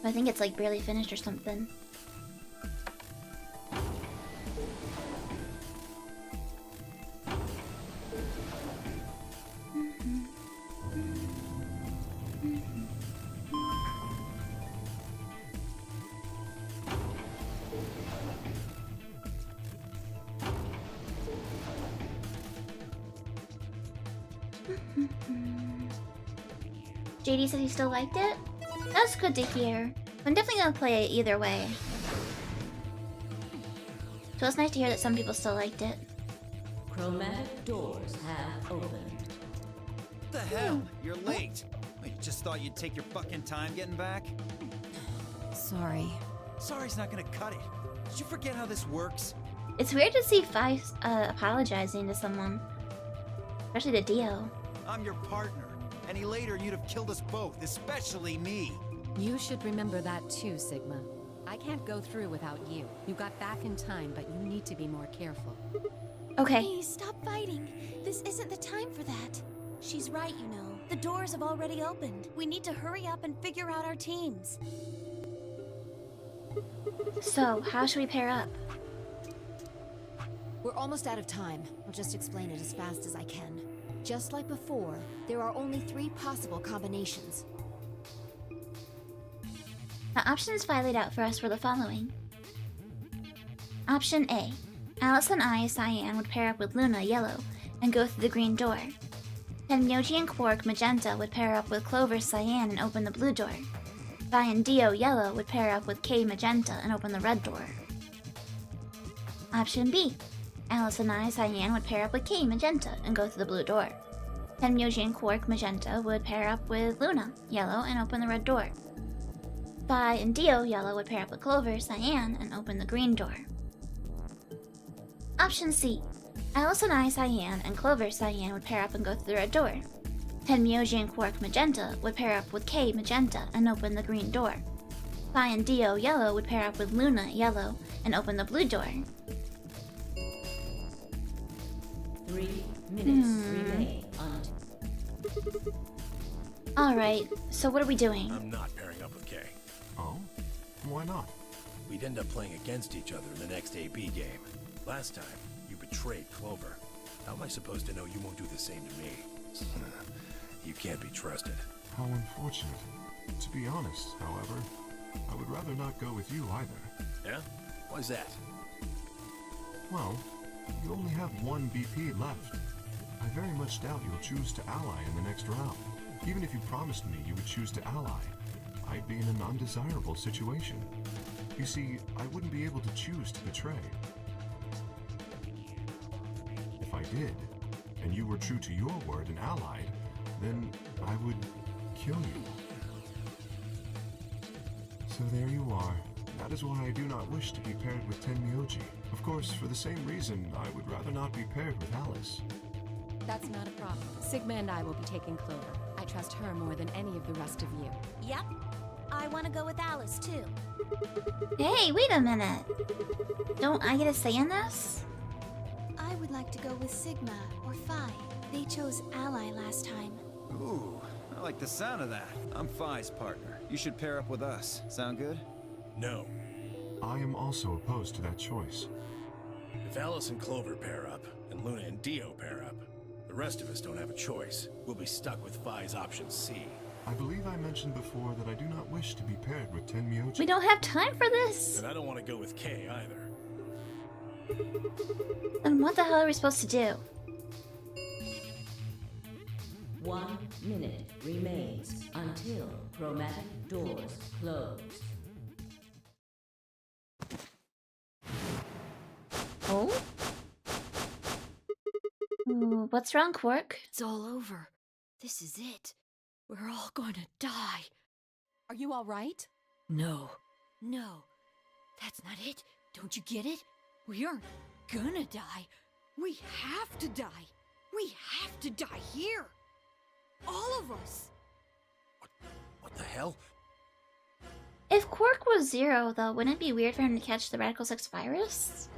S1: But I think it's like barely finished or something. JD said he still liked it? That's good to hear. I'm definitely gonna play it either way. So it's nice to hear that some people still liked it.
S8: Chromatic doors have opened.
S7: What the hell? You're late. Wait, you just thought you'd take your fucking time getting back?
S5: Sorry.
S7: Sorry's not gonna cut it. Did you forget how this works?
S1: It's weird to see Fi apologizing to someone. Especially to Dio.
S7: I'm your partner. Any later, you'd have killed us both, especially me.
S4: You should remember that too, Sigma. I can't go through without you. You got back in time, but you need to be more careful.
S1: Okay.
S10: Please, stop fighting. This isn't the time for that. She's right, you know. The doors have already opened. We need to hurry up and figure out our teams.
S1: So, how should we pair up?
S5: We're almost out of time. I'll just explain it as fast as I can. Just like before, there are only 3 possible combinations.
S1: The options Fi laid out for us were the following. Option A. Alice and I, Cyan, would pair up with Luna, Yellow, and go through the green door. Then Myoji and Quark, Magenta, would pair up with Clover, Cyan, and open the blue door. Vi and Dio, Yellow, would pair up with Kay, Magenta, and open the red door. Option B. Alice and I, Cyan, would pair up with Kay, Magenta, and go through the blue door. Then Myoji and Quark, Magenta, would pair up with Luna, Yellow, and open the red door. Vi and Dio, Yellow, would pair up with Clover, Cyan, and open the green door. Option C. Alice and I, Cyan, and Clover, Cyan, would pair up and go through the red door. Then Myoji and Quark, Magenta, would pair up with Kay, Magenta, and open the green door. Vi and Dio, Yellow, would pair up with Luna, Yellow, and open the blue door.
S8: 3 minutes remain
S1: Alright, so what are we doing?
S3: I'm not pairing up with Kay.
S6: Oh? Why not?
S3: We'd end up playing against each other in the next AB game. Last time, you betrayed Clover. How am I supposed to know you won't do the same to me? You can't be trusted.
S6: How unfortunate. To be honest, however, I would rather not go with you either.
S3: Yeah? Why's that?
S6: Well, you only have one BP left. I very much doubt you'll choose to ally in the next round. Even if you promised me you would choose to ally, I'd be in an undesirable situation. You see, I wouldn't be able to choose to betray. If I did, and you were true to your word and allied, then I would kill you. So there you are. That is why I do not wish to be paired with Tenmyoji. Of course, for the same reason, I would rather not be paired with Alice.
S4: That's not a problem. Sigma and I will be taking Clover. I trust her more than any of the rest of you.
S10: Yep. I want to go with Alice, too.
S1: Hey, wait a minute. Don't I get a say in this?
S10: I would like to go with Sigma or Phi. They chose Ally last time.
S7: Ooh, I like the sound of that. I'm Phi's partner. You should pair up with us. Sound good?
S3: No.
S6: I am also opposed to that choice.
S3: If Alice and Clover pair up, and Luna and Dio pair up, the rest of us don't have a choice. We'll be stuck with Phi's option C.
S6: I believe I mentioned before that I do not wish to be paired with Tenmyoji.
S1: We don't have time for this.
S3: And I don't want to go with K either.
S1: Then what the hell are we supposed to do?
S8: 1 minute remains until chromatic doors close.
S1: Oh? Ooh, what's wrong, Quark?
S10: It's all over. This is it. We're all gonna die.
S4: Are you all right?
S10: No. No. That's not it. Don't you get it? We aren't gonna die. We have to die. We have to die here. All of us.
S3: What the hell?
S1: If Quark was 0, though, wouldn't it be weird for him to catch the Radical 6 virus?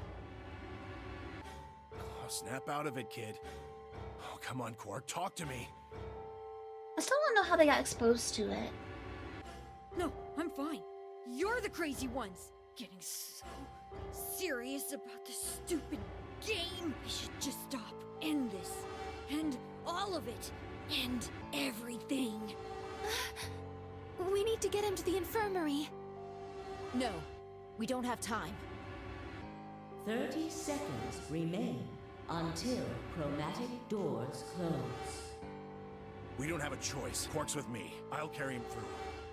S3: Oh, snap out of it, kid. Oh, come on, Quark, talk to me.
S1: I still don't know how they got exposed to it.
S10: No, I'm fine. You're the crazy ones. Getting so serious about this stupid game. We should just stop. End this. End all of it. End everything. We need to get him to the infirmary.
S5: No, we don't have time.
S8: 30 seconds remain until chromatic doors close.
S3: We don't have a choice. Quark's with me. I'll carry him through.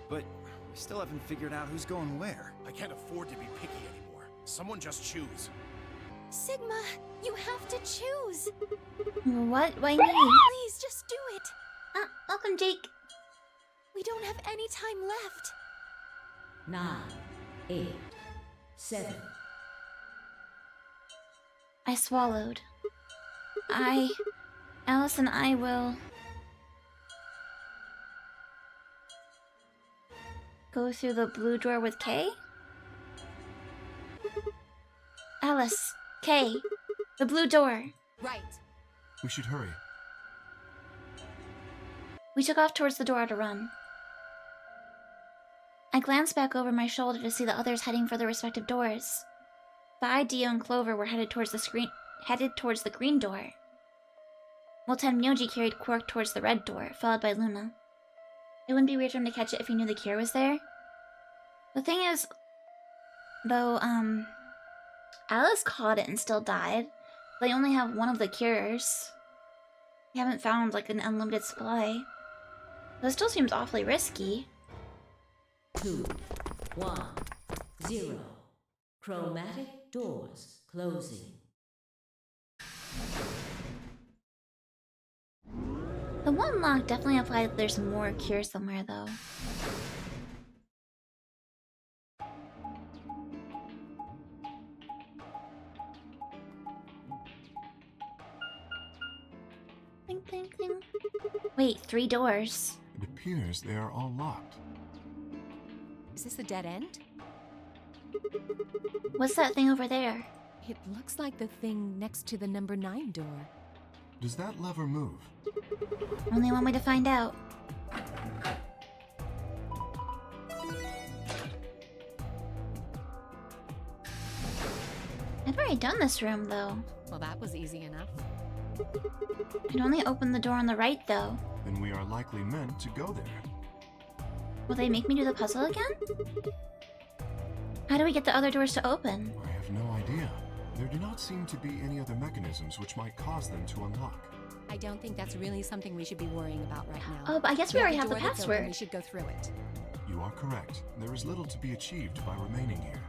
S7: But we still haven't figured out who's going where.
S3: I can't afford to be picky anymore. Someone just choose.
S10: Sigma, you have to choose.
S1: What? Why me?
S10: Please, just do it.
S1: Welcome, Jake.
S10: We don't have any time left.
S8: 9, 8, 7.
S1: I swallowed. Alice and I will go through the blue door with Kay? Alice, Kay, the blue door.
S4: Right.
S6: We should hurry.
S1: We took off towards the door to run. I glanced back over my shoulder to see the others heading for their respective doors. Phi, Dio, and Clover were headed towards the green door, while Tenmyoji carried Quark towards the red door, followed by Luna. It wouldn't be weird for him to catch it if he knew the cure was there. The thing is, though, Alice caught it and still died. They only have one of the cures. We haven't found, like, an unlimited supply. But it still seems awfully risky.
S8: 2, 1, 0. Chromatic doors closing.
S1: The one lock definitely implies that there's more cure somewhere, though. Cling, cling, cling. Wait, 3 doors.
S6: It appears they are all locked.
S4: Is this a dead end?
S1: What's that thing over there?
S4: It looks like the thing next to the number 9 door.
S6: Does that lever move?
S1: Only one way to find out. I've already done this room, though.
S4: Well, that was easy enough.
S1: I'd only open the door on the right, though.
S6: then we are likely meant to go there.
S1: Will they make me do the puzzle again? How do we get the other doors to open?
S6: I have no idea. There do not seem to be any other mechanisms which might cause them to unlock.
S4: I don't think that's really something we should be worrying about right now.
S1: Oh, but I guess we already have the
S4: door that's open,
S1: password.
S4: We should go through it.
S6: You are correct. There is little to be achieved by remaining here.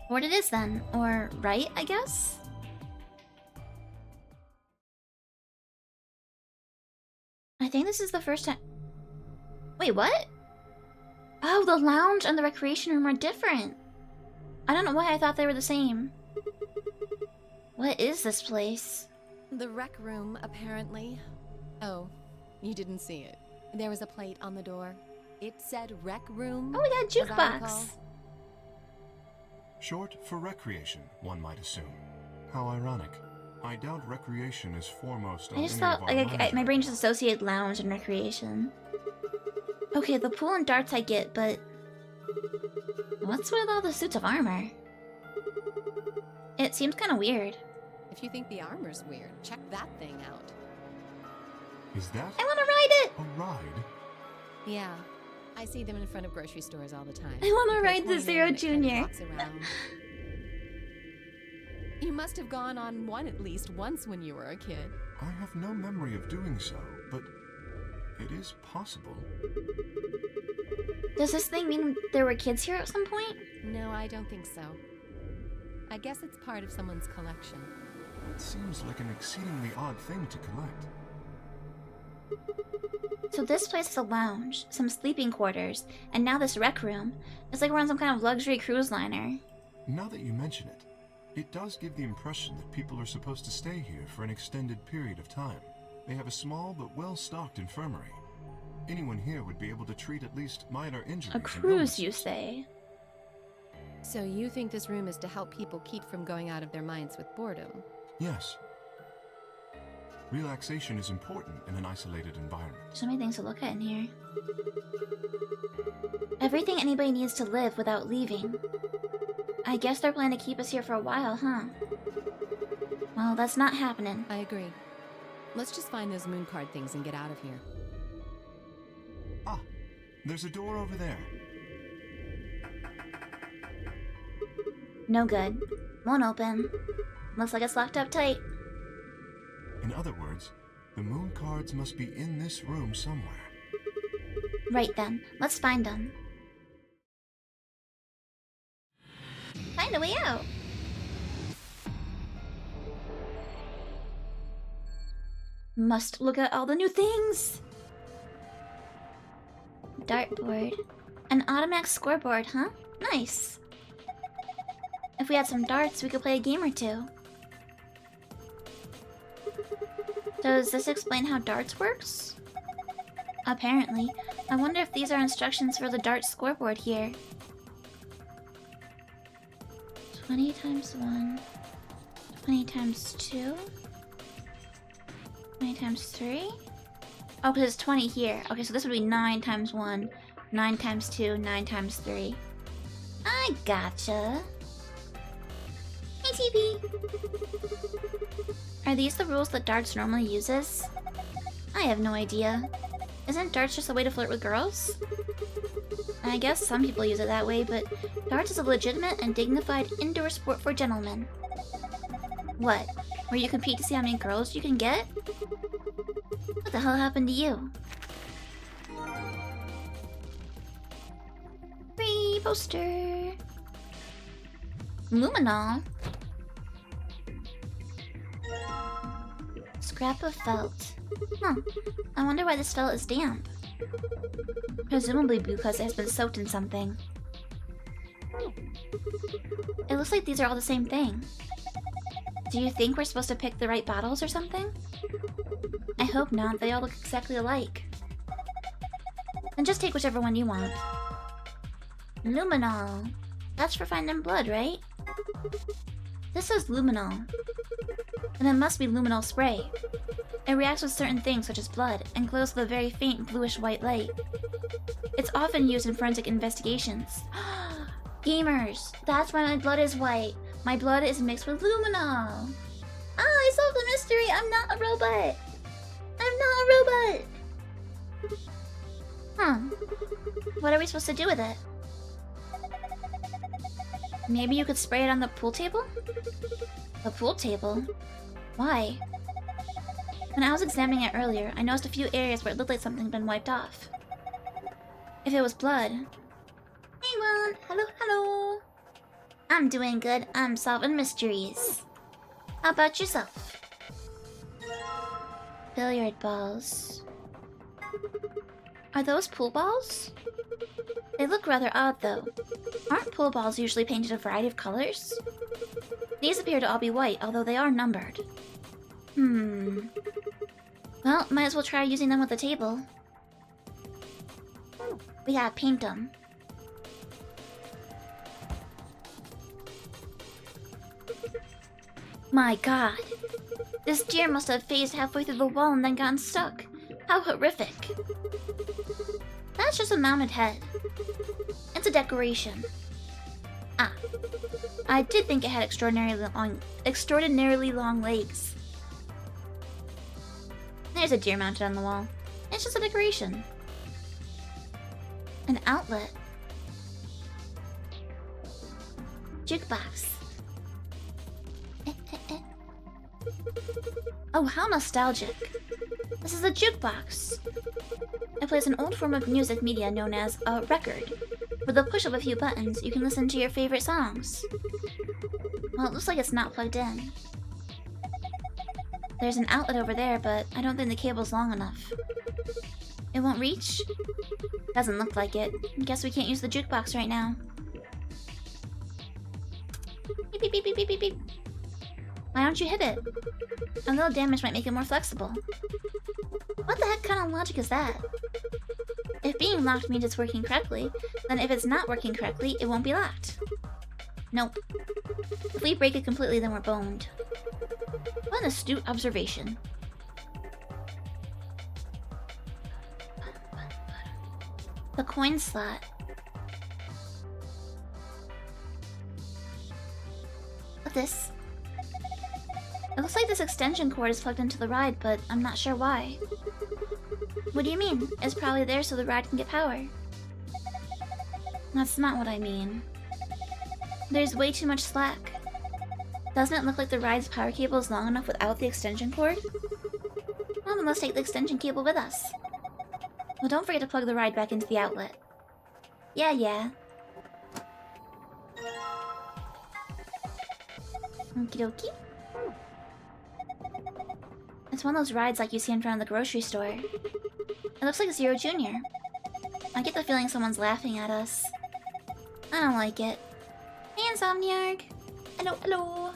S1: What it is then? Or right, I guess? I think this is the first time. Wait, what? Oh, the lounge and the recreation room are different. I don't know why I thought they were the same. What is this place?
S4: The rec room, apparently. Oh, you didn't see it. There was a plate on the door. It said rec room.
S1: Oh, we got a
S4: as I recall.
S1: jukebox.
S6: Short for recreation, one might assume. How ironic. I doubt recreation is foremost on
S1: I just
S6: any
S1: thought,
S6: of our
S1: like,
S6: minds
S1: my
S6: right
S1: brain just associated lounge and recreation. Okay, the pool and darts I get, but what's with all the suits of armor? It seems kind of weird.
S4: If you think the armor's weird, check that thing out.
S6: Is that
S1: I want to ride it!
S6: a ride?
S4: Yeah, I see them in front of grocery stores all the time.
S1: I want to
S4: Put a
S1: ride the
S4: coin in
S1: Zero
S4: and it kind of
S1: Jr.
S4: walks around. You must have gone on one at least once when you were a kid.
S6: I have no memory of doing so, but it is possible.
S1: Does this thing mean there were kids here at some point?
S4: No, I don't think so. I guess it's part of someone's collection.
S6: It seems like an exceedingly odd thing to collect.
S1: So this place is a lounge, some sleeping quarters, and now this rec room. It's like we're on some kind of luxury cruise liner.
S6: Now that you mention it, it does give the impression that people are supposed to stay here for an extended period of time. They have a small but well-stocked infirmary. Anyone here would be able to treat at least minor injuries.
S1: A
S6: and
S1: cruise,
S6: illnesses.
S1: you say?
S4: So you think this room is to help people keep from going out of their minds with boredom?
S6: Yes. Relaxation is important in an isolated environment.
S1: So many things to look at in here. Everything anybody needs to live without leaving. I guess they're planning to keep us here for a while, huh? Well, that's not happening.
S4: I agree. Let's just find those moon card things and get out of here.
S6: Ah, there's a door over there.
S1: No good. Won't open. Looks like it's locked up tight.
S6: In other words, the moon cards must be in this room somewhere.
S1: Right then, let's find them. Find a way out. Must look at all the new things. Dartboard. An automatic scoreboard, huh? Nice. If we had some darts, we could play a game or two. Does this explain how darts works? Apparently. I wonder if these are instructions for the darts scoreboard here. 20 times 1. 20 times 2. 20 times 3. Oh, because it's 20 here. Okay, so this would be 9 times 1. 9 times 2. 9 times 3. I gotcha. Hey, TP! Are these the rules that darts normally uses? I have no idea. Isn't darts just a way to flirt with girls? I guess some people use it that way, but darts is a legitimate and dignified indoor sport for gentlemen. What? Where you compete to see how many girls you can get? What the hell happened to you? Free poster! Luminol. Scrap of felt. Huh. I wonder why this felt is damp. Presumably because it has been soaked in something. It looks like these are all the same thing. Do you think we're supposed to pick the right bottles or something? I hope not. They all look exactly alike. Then just take whichever one you want. Luminol. That's for finding blood, right? This says luminol. Then it must be luminol spray. It reacts with certain things such as blood and glows with a very faint bluish-white light. It's often used in forensic investigations. Gamers! That's why my blood is white. My blood is mixed with luminol. Ah, I solved the mystery! I'm not a robot! I'm not a What are we supposed to do with it? Maybe you could spray it on the pool table? The pool table? Why? When I was examining it earlier, I noticed a few areas where it looked like something had been wiped off. If it was blood... Hey, Ron! Hello, hello! I'm doing good. I'm solving mysteries. How about yourself? Billiard balls. Are those pool balls? They look rather odd, though. Aren't pool balls usually painted a variety of colors? These appear to all be white, although they are numbered. Well, might as well try using them with the table. We gotta paint them. My god. This deer must have phased halfway through the wall and then gotten stuck. How horrific. That's just a mounted head. It's a decoration. Ah. I did think it had extraordinarily long legs. There's a deer mounted on the wall. It's just a decoration. An outlet. Jukebox. Oh, how nostalgic. This is a jukebox. It plays an old form of music media known as a record. With the push of a few buttons, you can listen to your favorite songs. Well, it looks like it's not plugged in. There's an outlet over there, but I don't think the cable's long enough. It won't reach? Doesn't look like it. Guess we can't use the jukebox right now. Beep, beep, beep, beep, beep, beep, beep. Why don't you hit it? A little damage might make it more flexible. What the heck kind of logic is that? If being locked means it's working correctly, then if it's not working correctly, it won't be locked. Nope. If we break it completely, then we're boned. What an astute observation. The coin slot. What's this? It looks like this extension cord is plugged into the ride, but I'm not sure why. What do you mean? It's probably there so the ride can get power. That's not what I mean. There's way too much slack. Doesn't it look like the ride's power cable is long enough without the extension cord? Well, then let's take the extension cable with us. Well, don't forget to plug the ride back into the outlet. Yeah. Okie dokie. It's one of those rides like you see in front of the grocery store. It looks like Zero Jr. I get the feeling someone's laughing at us. I don't like it. Hey, Insomniarch! Hello.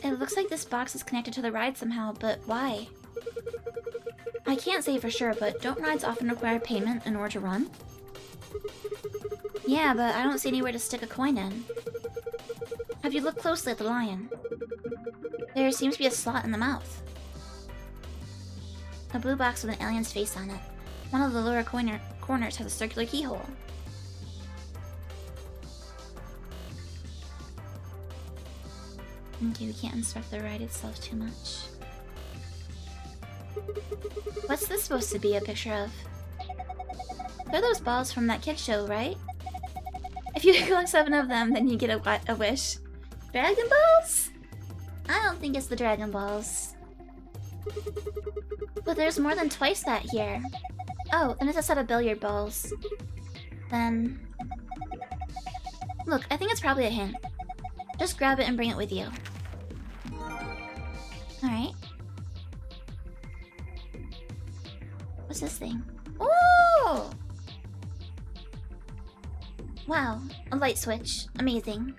S1: It looks like this box is connected to the ride somehow, but why? I can't say for sure, but don't rides often require payment in order to run? Yeah, but I don't see anywhere to stick a coin in. Have you looked closely at the lion? There seems to be a slot in the mouth. A blue box with an alien's face on it. One of the lower corners has a circular keyhole. Okay, we can't inspect the ride itself too much. What's this supposed to be a picture of? They're those balls from that kid show, right? If you collect 7 of them, then you get a wish. Dragon Balls? I don't think it's the Dragon Balls. But there's more than twice that here. Oh, and it's a set of billiard balls. Then... Look, I think it's probably a hint. Just grab it and bring it with you. Alright. What's this thing? Ooh! Wow, a light switch. Amazing.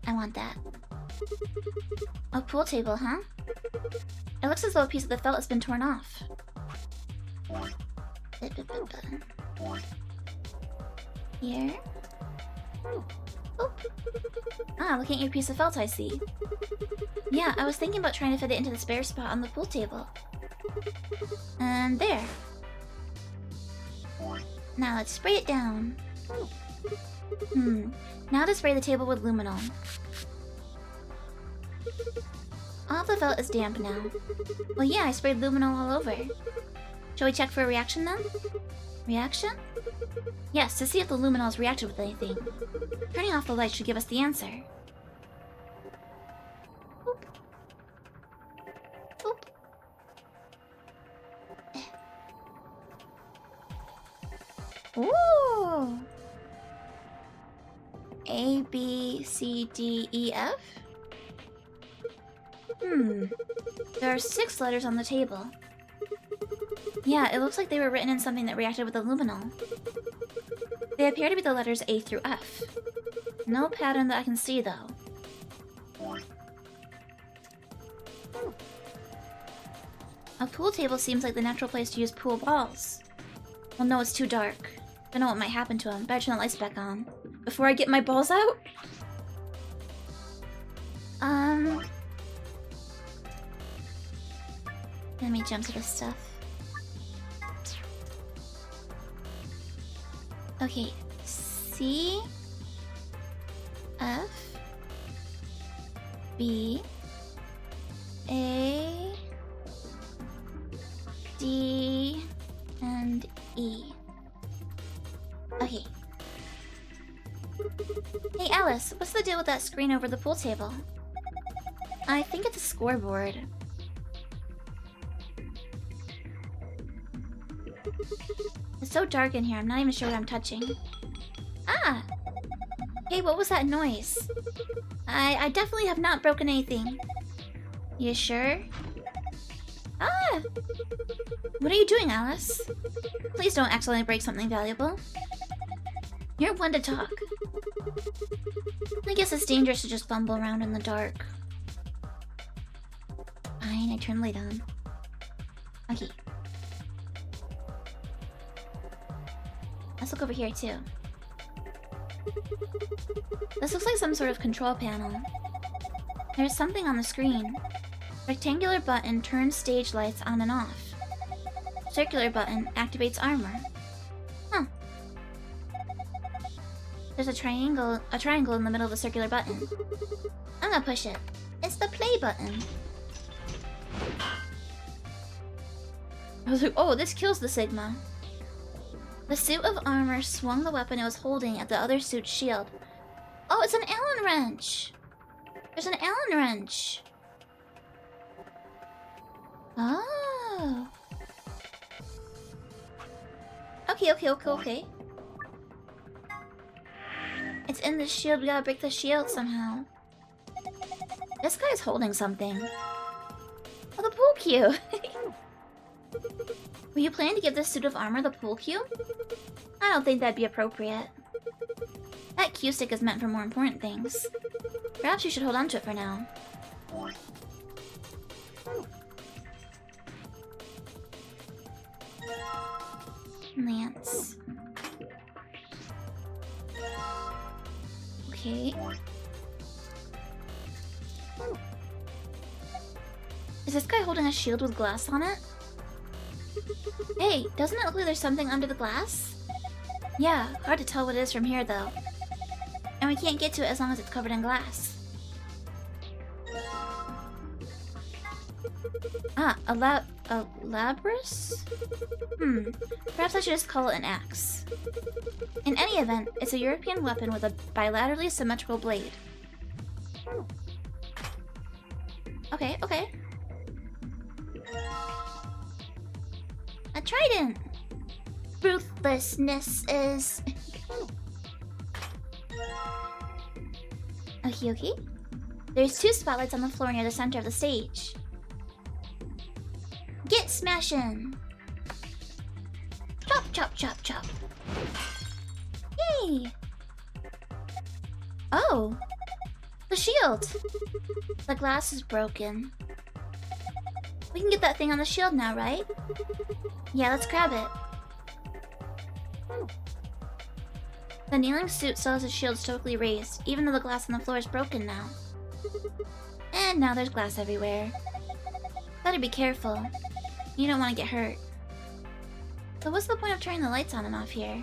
S1: I want that. A pool table, huh? It looks as though a piece of the felt has been torn off. Here. Oop. Ah, looking at your piece of felt, I see. Yeah, I was thinking about trying to fit it into the spare spot on the pool table. And there. Now let's spray it down. Now to spray the table with luminol. All of the felt is damp now. Well, yeah, I sprayed luminol all over. Shall we check for a reaction then? Reaction? Yes, to see if the luminals reacted with anything. Turning off the light should give us the answer. Boop. Boop. Ooh! A, B, C, D, E, F? There are 6 letters on the table. Yeah, it looks like they were written in something that reacted with the luminol. They appear to be the letters A through F. No pattern that I can see, though. A pool table seems like the natural place to use pool balls. Well, no, it's too dark. Don't know what might happen to them. Better turn the lights back on. Before I get my balls out? Let me jump to this stuff. Okay. C... F... B... A... D... and E. Okay. Hey Alice, what's the deal with that screen over the pool table? I think it's a scoreboard. It's so dark in here, I'm not even sure what I'm touching. Ah! Hey, what was that noise? I definitely have not broken anything. You sure? Ah! What are you doing, Alice? Please don't accidentally break something valuable. You're one to talk. I guess it's dangerous to just bumble around in the dark. Fine, I turn the light on. Okay. Let's look over here, too. This looks like some sort of control panel. There's something on the screen. Rectangular button turns stage lights on and off. Circular button activates armor. Huh. There's a triangle in the middle of the circular button. I'm gonna push it. It's the play button. I was like, oh, this kills the Sigma. The suit of armor swung the weapon it was holding at the other suit's shield. Oh, it's an Allen wrench! There's an Allen wrench! Oh. Okay. It's in the shield. We gotta break the shield somehow. This guy's holding something. Oh, the pool cue! Were you planning to give this suit of armor the pool cue? I don't think that'd be appropriate. That cue stick is meant for more important things. Perhaps you should hold on to it for now. Lance. Okay. Is this guy holding a shield with glass on it? Hey, doesn't it look like there's something under the glass? Yeah, hard to tell what it is from here though. And we can't get to it as long as it's covered in glass. Ah, a labrys? Perhaps I should just call it an axe. In any event, it's a European weapon with a bilaterally symmetrical blade. Okay. A trident! Ruthlessness is... Okay. There's 2 spotlights on the floor near the center of the stage. Get smashing! Chop. Yay! Oh! The shield! The glass is broken. We can get that thing on the shield now, right? Yeah, let's grab it. The kneeling suit still has his shield stoically raised, even though the glass on the floor is broken now. And now there's glass everywhere. Better be careful. You don't want to get hurt. So what's the point of turning the lights on and off here?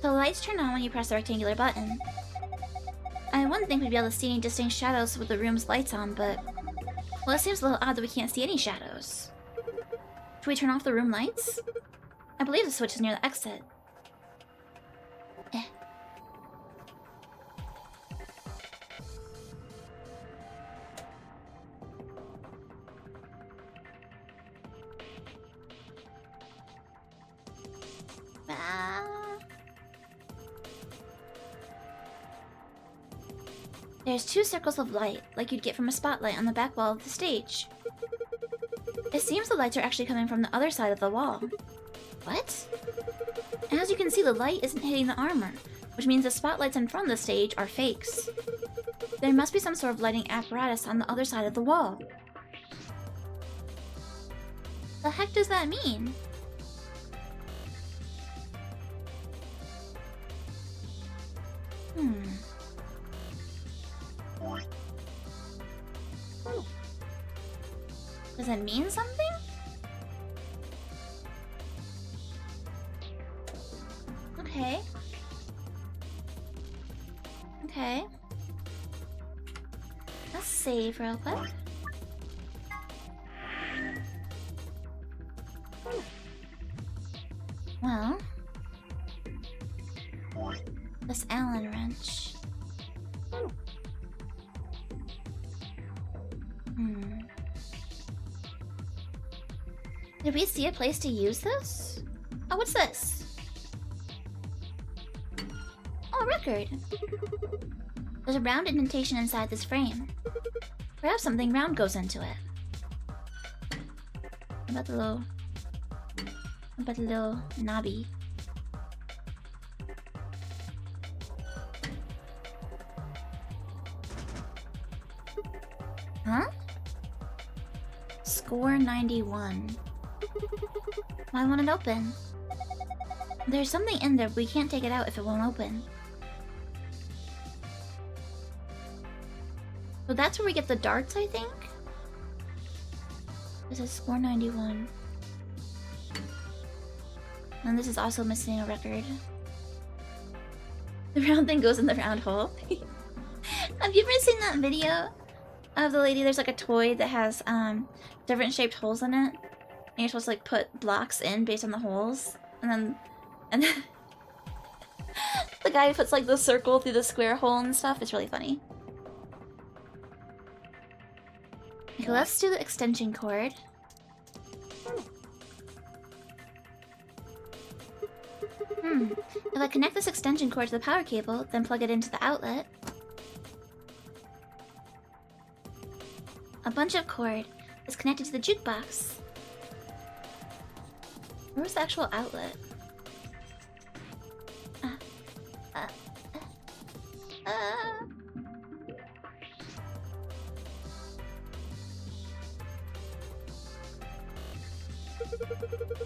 S1: The lights turn on when you press the rectangular button. I wouldn't think we'd be able to see any distinct shadows with the room's lights on, but Well, it seems a little odd that we can't see any shadows. Should we turn off the room lights? I believe the switch is near the exit. Eh. Ah. There's 2 circles of light, like you'd get from a spotlight on the back wall of the stage. It seems the lights are actually coming from the other side of the wall. What? And as you can see, the light isn't hitting the armor, which means the spotlights in front of the stage are fakes. There must be some sort of lighting apparatus on the other side of the wall. The heck does that mean? Does it mean something? Okay. Okay. Let's save real quick. Well, this Allen wrench. Did we see a place to use this? Oh, what's this? Oh, a record. There's a round indentation inside this frame. Perhaps something round goes into it. What about the little knobby? Huh? Score 91. Why won't it open? There's something in there, but we can't take it out if it won't open. So that's where we get the darts, I think? This is score 91. And this is also missing a record. The round thing goes in the round hole. Have you ever seen that video of the lady? There's like a toy that has different shaped holes in it. And you're supposed to like put blocks in based on the holes. And then the guy puts like the circle through the square hole and stuff. It's really funny. Okay, let's do the extension cord. If I connect this extension cord to the power cable, then plug it into the outlet, a bunch of cord is connected to the jukebox. Where's the actual outlet?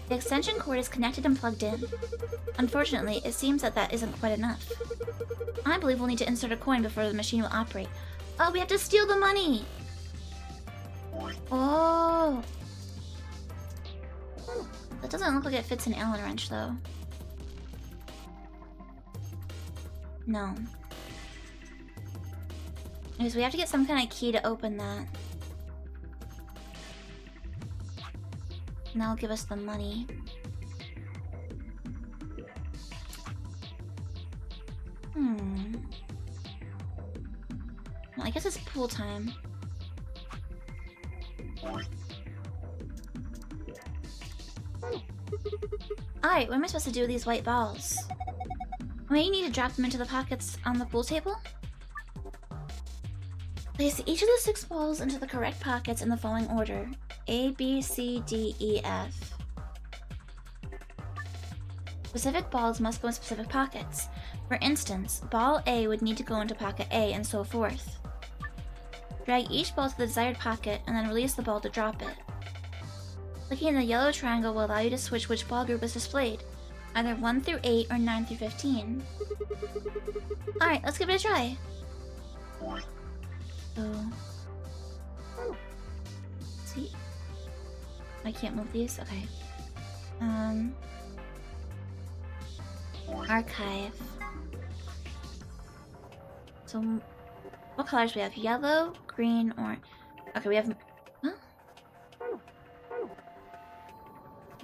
S1: The extension cord is connected and plugged in. Unfortunately, it seems that isn't quite enough. I believe we'll need to insert a coin before the machine will operate. Oh, we have to steal the money! Oh! That doesn't look like it fits an Allen wrench, though. No. Because we have to get some kind of key to open that. And that'll give us the money. Well, I guess it's pool time. Alright, what am I supposed to do with these white balls? May you need to drop them into the pockets on the pool table? Place each of the 6 balls into the correct pockets in the following order. A, B, C, D, E, F. Specific balls must go in specific pockets. For instance, ball A would need to go into pocket A and so forth. Drag each ball to the desired pocket and then release the ball to drop it. Clicking in the yellow triangle will allow you to switch which ball group is displayed, either 1 through 8 or 9 through 15. Alright, let's give it a try. Oh. See? I can't move these? Okay. Archive. So, what colors do we have? Yellow, green, orange. Okay, we have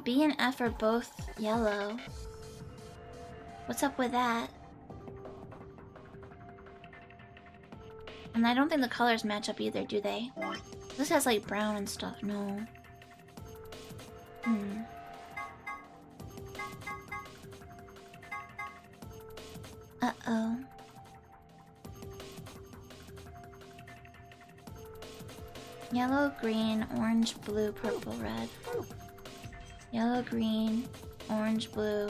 S1: B and F are both yellow. What's up with that? And I don't think the colors match up either, do they? This has like brown and stuff. No. Uh-oh. Yellow, green, orange, blue, purple, red. Yellow, green, orange, blue.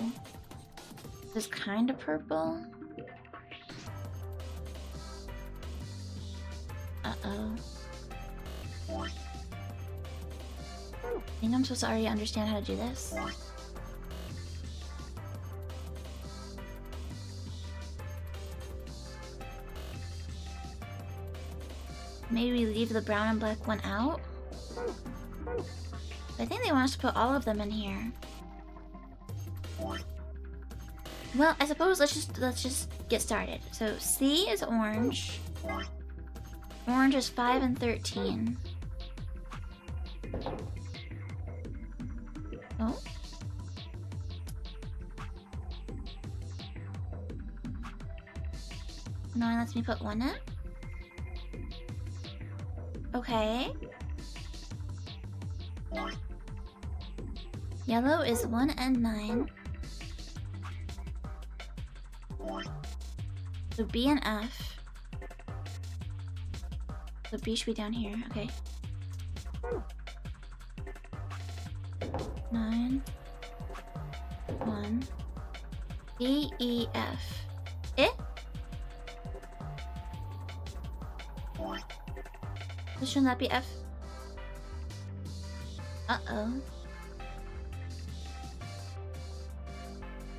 S1: This is kind of purple. Uh-oh. I think I'm supposed to already understand how to do this. Maybe leave the brown and black one out? I think they want us to put all of them in here. Well, I suppose let's just get started. So C is orange. Orange is 5 and 13. Oh. No one lets me put one in? Okay. Yellow is 1 and 9. So B and F. So B should be down here. Okay. 9. 1. D, E, F. Eh? Shouldn't that be F? Uh-oh.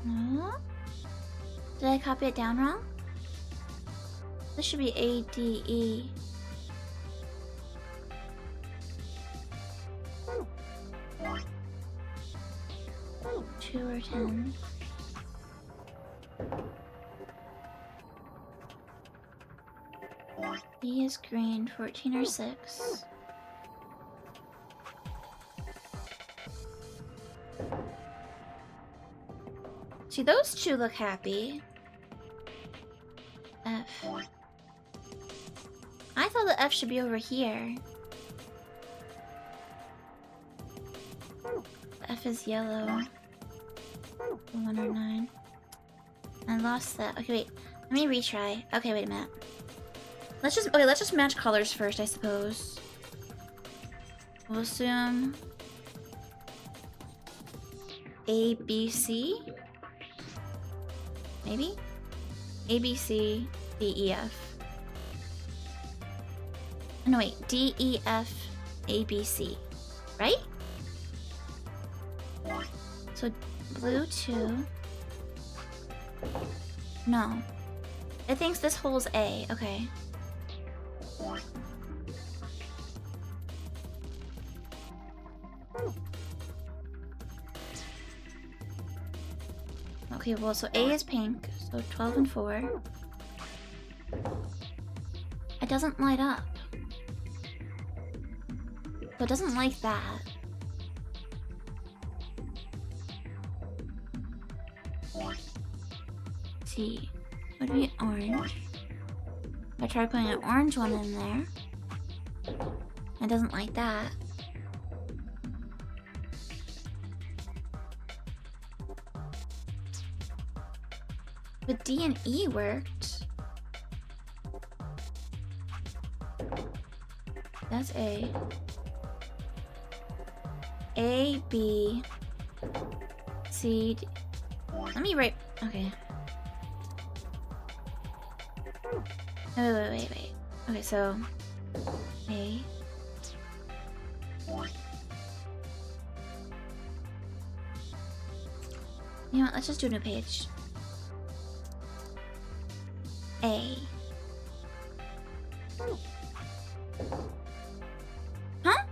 S1: No? Did I copy it down wrong? This should be A, D, E. Two or 10. E is green, 14 or 6. See, those two look happy. F. I thought the F should be over here. The F is yellow. 1 or 9. I lost that. Okay, wait. Let me retry. Okay, wait a minute. Let's just match colors first, I suppose. We'll assume A, B, C. Maybe? A, B, C, D, E, F. No, wait. D, E, F, A, B, C. Right? So, blue 2. No. It thinks this hole's A. Okay. Okay, well, so A is pink, so 12 and 4. It doesn't light up. So it doesn't like that. C would be orange. If I try putting an orange one in there, it doesn't like that. But D and E worked. That's A. A, B, C, D. Let me write. Okay. Wait. Okay, so A. You know what? Let's just do a new page. A. Huh?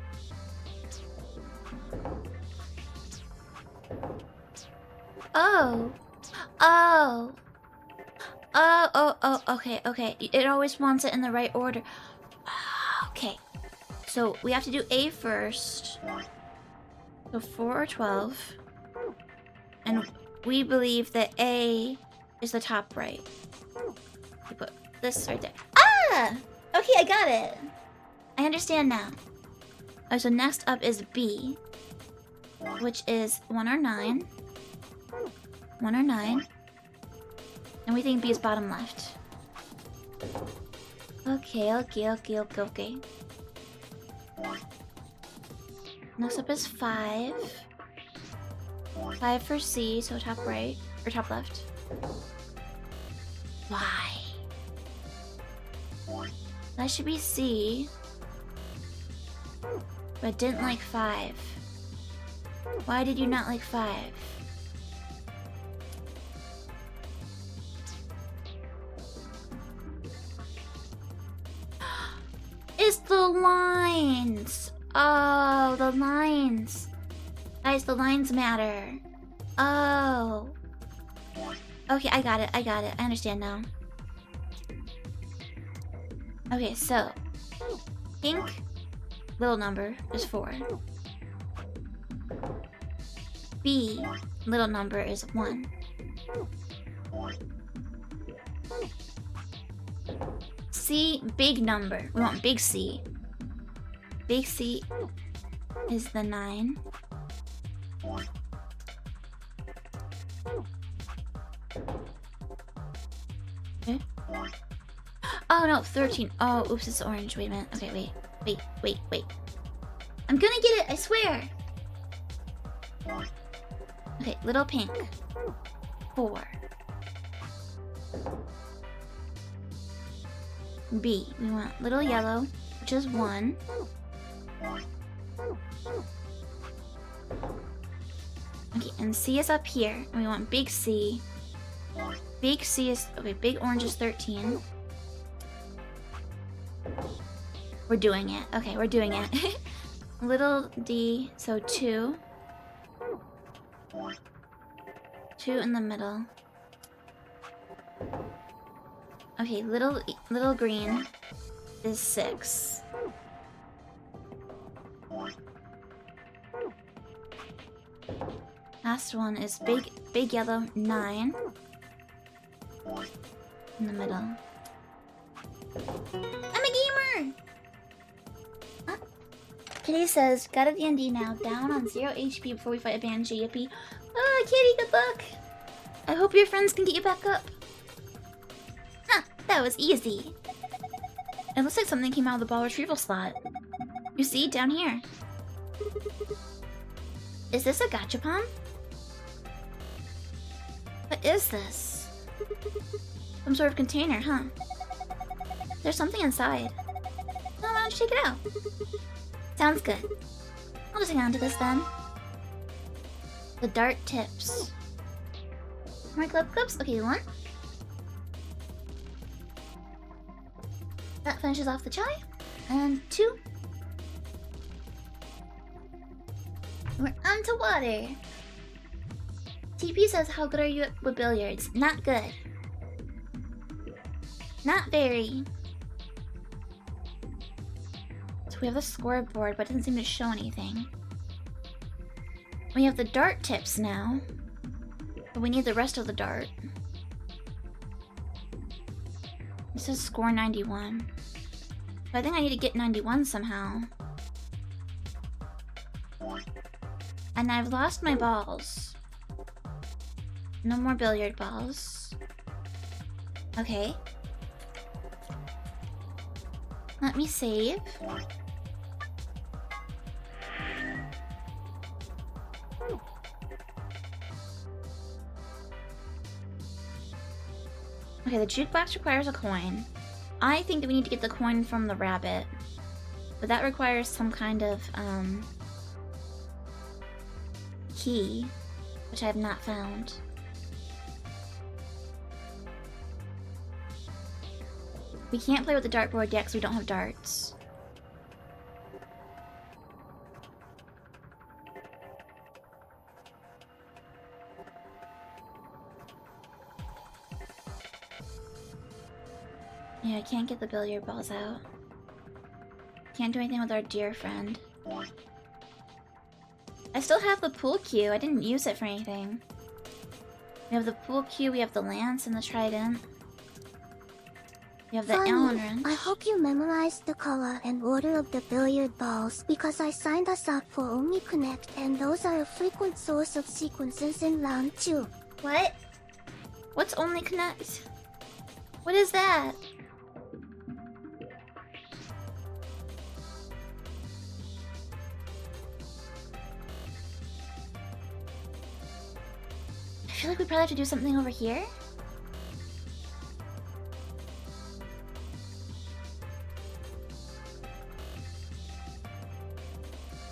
S1: Okay. It always wants it in the right order. Okay. So we have to do A first. So 4 or 12. And we believe that A is the top right. We put this right there. Ah! Okay, I got it. I understand now. Oh, so next up is B, which is 1 or 9. 1 or 9. And we think B is bottom left. Okay. Next up is 5. 5 for C, so top right, or top left. Why? That should be C. But didn't like 5. Why did you not like 5? It's the lines! Oh, the lines. Guys, the lines matter. Oh. Okay, I got it. I understand now. Okay, so pink little number is 4. B little number is 1. C big number. We want big C. Big C is the 9. Okay. Oh no, 13. Oh, oops, it's orange. Wait a minute. Okay, wait. I'm gonna get it, I swear. Okay, little pink. 4. B, we want little yellow, which is 1. Okay, and C is up here, and we want big C. Big C is, okay, big orange is 13. We're doing it. Okay, we're doing it. Little D, so 2. 2 in the middle. Okay, little green is 6. Last one is big yellow 9 in the middle. I'm a gamer. Kitty says, got a D&D now, down on 0 HP before we fight a Banshee. Yippee. Oh, Kitty, good luck. I hope your friends can get you back up. Huh, that was easy. It looks like something came out of the ball retrieval slot. You see, down here. Is this a gachapon? What is this? Some sort of container, huh? There's something inside. No, why don't you take it out? Sounds good. I'll just hang on to this then. The dart tips. More clips? Okay, 1. That finishes off the chai. And 2. We're onto water. TP says, how good are you with billiards? Not good. Not very. So we have the scoreboard, but it doesn't seem to show anything. We have the dart tips now. But we need the rest of the dart. It says score 91. But I think I need to get 91 somehow. And I've lost my balls. No more billiard balls. Okay. Let me save. Okay, the jukebox requires a coin. I think that we need to get the coin from the rabbit. But that requires some kind of, key, which I have not found. We can't play with the dartboard yet because we don't have darts. Yeah, I can't get the billiard balls out. Can't do anything with our dear friend. I still have the pool cue. I didn't use it for anything. We have the pool cue, we have the lance and the trident. We have the Allen wrench.
S11: I hope you memorized the color and order of the billiard balls because I signed us up for Only Connect and those are a frequent source of sequences in round 2.
S1: What? What's Only Connect? What is that? I feel like we probably have to do something over here.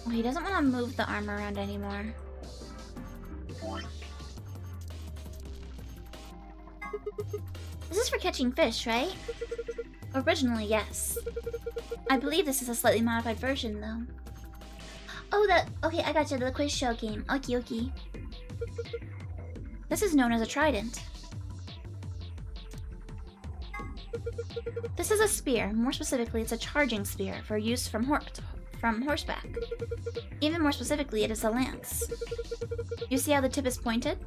S1: Oh, he doesn't want to move the arm around anymore. This is for catching fish, right? Originally, yes. I believe this is a slightly modified version, though. Oh, okay, I gotcha, the quiz show game. Okie dokie. This is known as a trident. This is a spear. More specifically, it's a charging spear for use from horseback. Even more specifically, it is a lance. You see how the tip is pointed?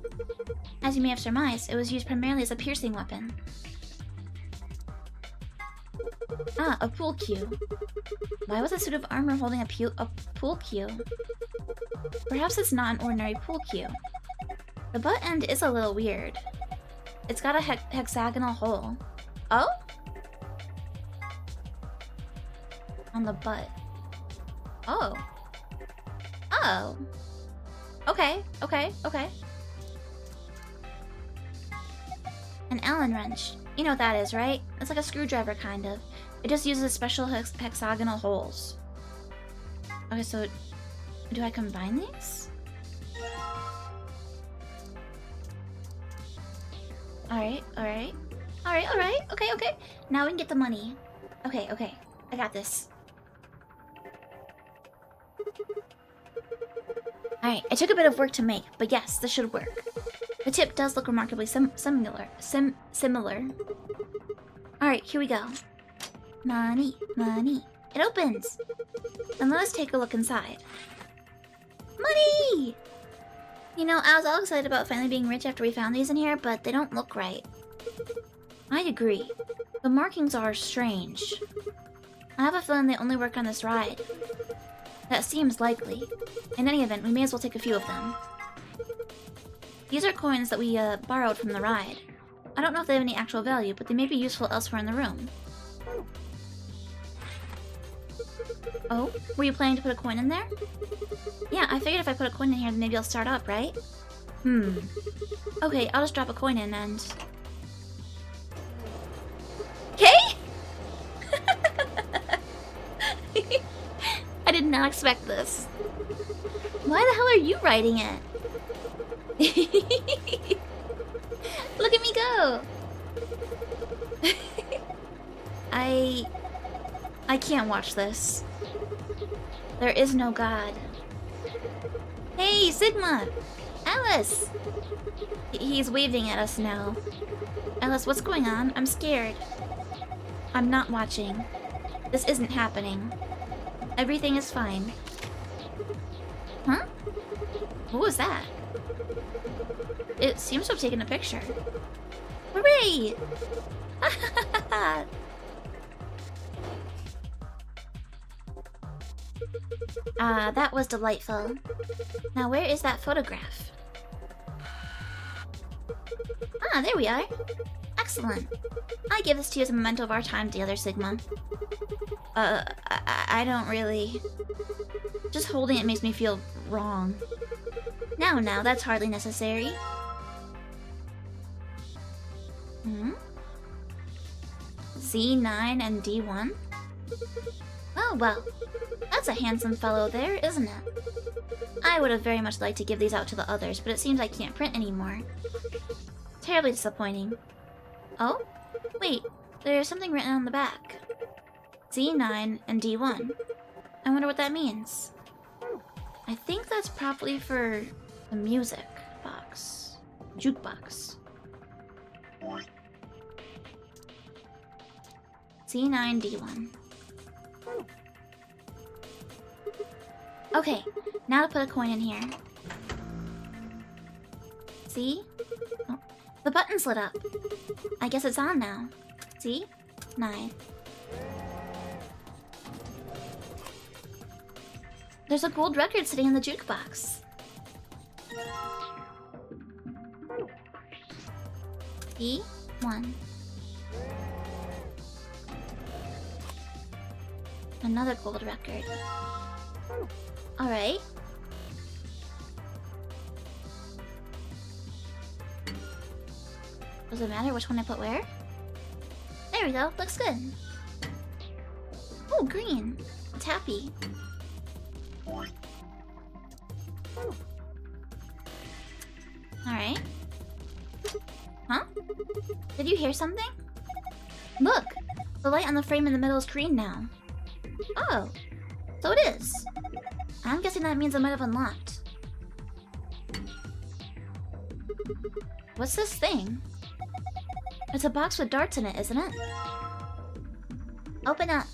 S1: As you may have surmised, it was used primarily as a piercing weapon. Ah, a pool cue. Why was a suit of armor holding a pool cue? Perhaps it's not an ordinary pool cue. The butt end is a little weird. It's got a hexagonal hole. Oh? On the butt. Oh. Oh. Okay. An Allen wrench. You know what that is, right? It's like a screwdriver, kind of. It just uses special hexagonal holes. Okay, so do I combine these? Alright. Okay. Now we can get the money. Okay. I got this. Alright, it took a bit of work to make, but yes, this should work. The tip does look remarkably similar. Alright, here we go. Money. It opens! And let us take a look inside. Money! You know, I was all excited about finally being rich after we found these in here, but they don't look right. I agree. The markings are strange. I have a feeling they only work on this ride. That seems likely. In any event, we may as well take a few of them. These are coins that we borrowed from the ride. I don't know if they have any actual value, but they may be useful elsewhere in the room. Oh, were you planning to put a coin in there? Yeah, I figured if I put a coin in here, then maybe I'll start up, right? Okay, I'll just drop a coin in and... Okay? I did not expect this. Why the hell are you writing it? Look at me go! I can't watch this. There is no God. Hey, Sigma! Alice! He's waving at us now. Alice, what's going on? I'm scared. I'm not watching. This isn't happening. Everything is fine. Huh? What was that? It seems to have taken a picture. Hooray! That was delightful. Now where is that photograph? Ah, there we are. Excellent. I give this to you as a memento of our time together, Sigma. I don't really... Just holding it makes me feel wrong. Now, that's hardly necessary. C9 and D1? Oh, well. That's a handsome fellow there, isn't it? I would have very much liked to give these out to the others, but it seems I can't print anymore. Terribly disappointing. Oh? Wait, there's something written on the back. C9 and D1. I wonder what that means. I think that's probably for the music box. Jukebox. C9, D1. Okay, Now to put a coin in here. See? Oh, the button's lit up. I guess it's on now. See? 9. There's a gold record sitting in the jukebox. See? 1. Another gold record. Alright. Does it matter which one I put where? There we go, looks good. Oh, green. It's happy. Alright. Huh? Did you hear something? Look! The light on the frame in the middle is green now. Oh, so it is. I'm guessing that means I might have unlocked. What's this thing? It's a box with darts in it, isn't it? Open up.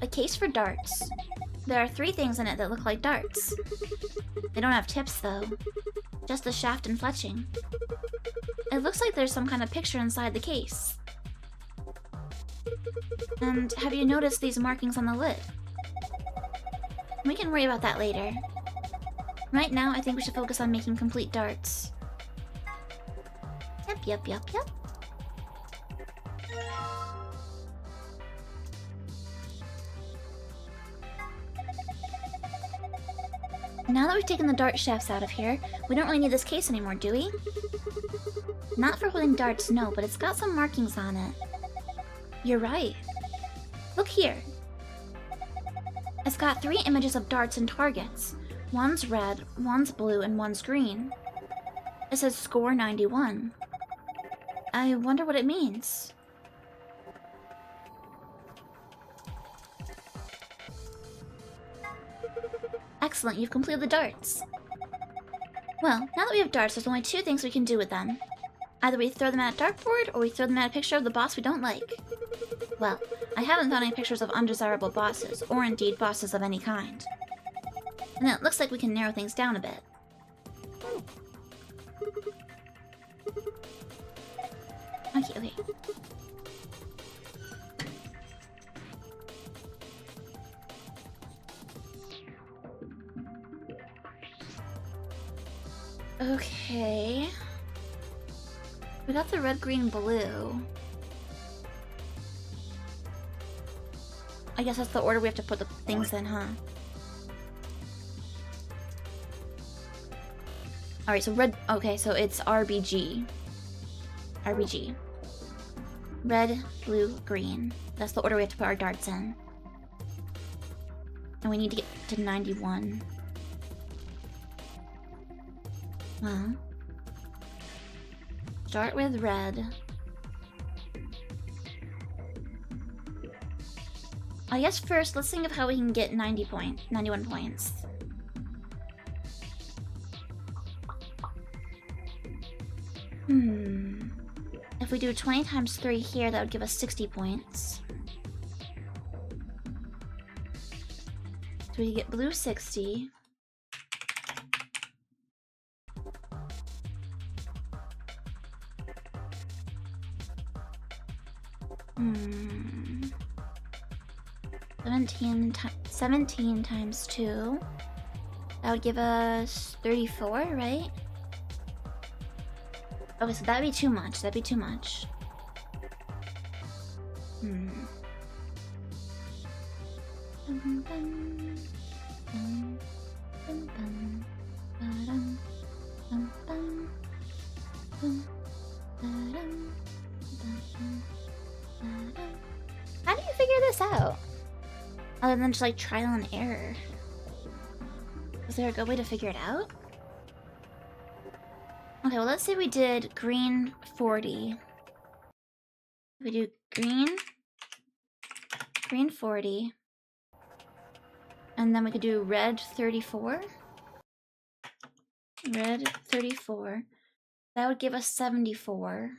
S1: A case for darts. There are 3 things in it that look like darts. They don't have tips, though. Just the shaft and fletching. It looks like there's some kind of picture inside the case. And have you noticed these markings on the lid? We can worry about that later. Right now, I think we should focus on making complete darts. Yep. Now that we've taken the dart shafts out of here, we don't really need this case anymore, do we? Not for holding darts, no, but it's got some markings on it. You're right. Look here. It's got 3 images of darts and targets. One's red, one's blue, and one's green. It says score 91. I wonder what it means. Excellent, you've completed the darts. Well, now that we have darts, there's only 2 things we can do with them. Either we throw them at a dartboard, or we throw them at a picture of the boss we don't like. Well, I haven't found any pictures of undesirable bosses, or indeed bosses of any kind. And it looks like we can narrow things down a bit. Okay. Okay. We got the red, green, blue. I guess that's the order we have to put the things in, huh? Alright, so red... Okay, so it's RBG. RBG. Red, blue, green. That's the order we have to put our darts in. And we need to get to 91. Well... Start with red. I guess first, let's think of how we can get 91 points. If we do 20 times 3 here, that would give us 60 points. So we get blue 60. Hmm. 17 times 2. That would give us 34, right? Okay, so that'd be too much. That'd be too much. How do you figure this out? Other than just like trial and error. Is there a good way to figure it out? Okay, well let's say we did green 40. We do green 40. And then we could do red 34. Red 34. That would give us 74.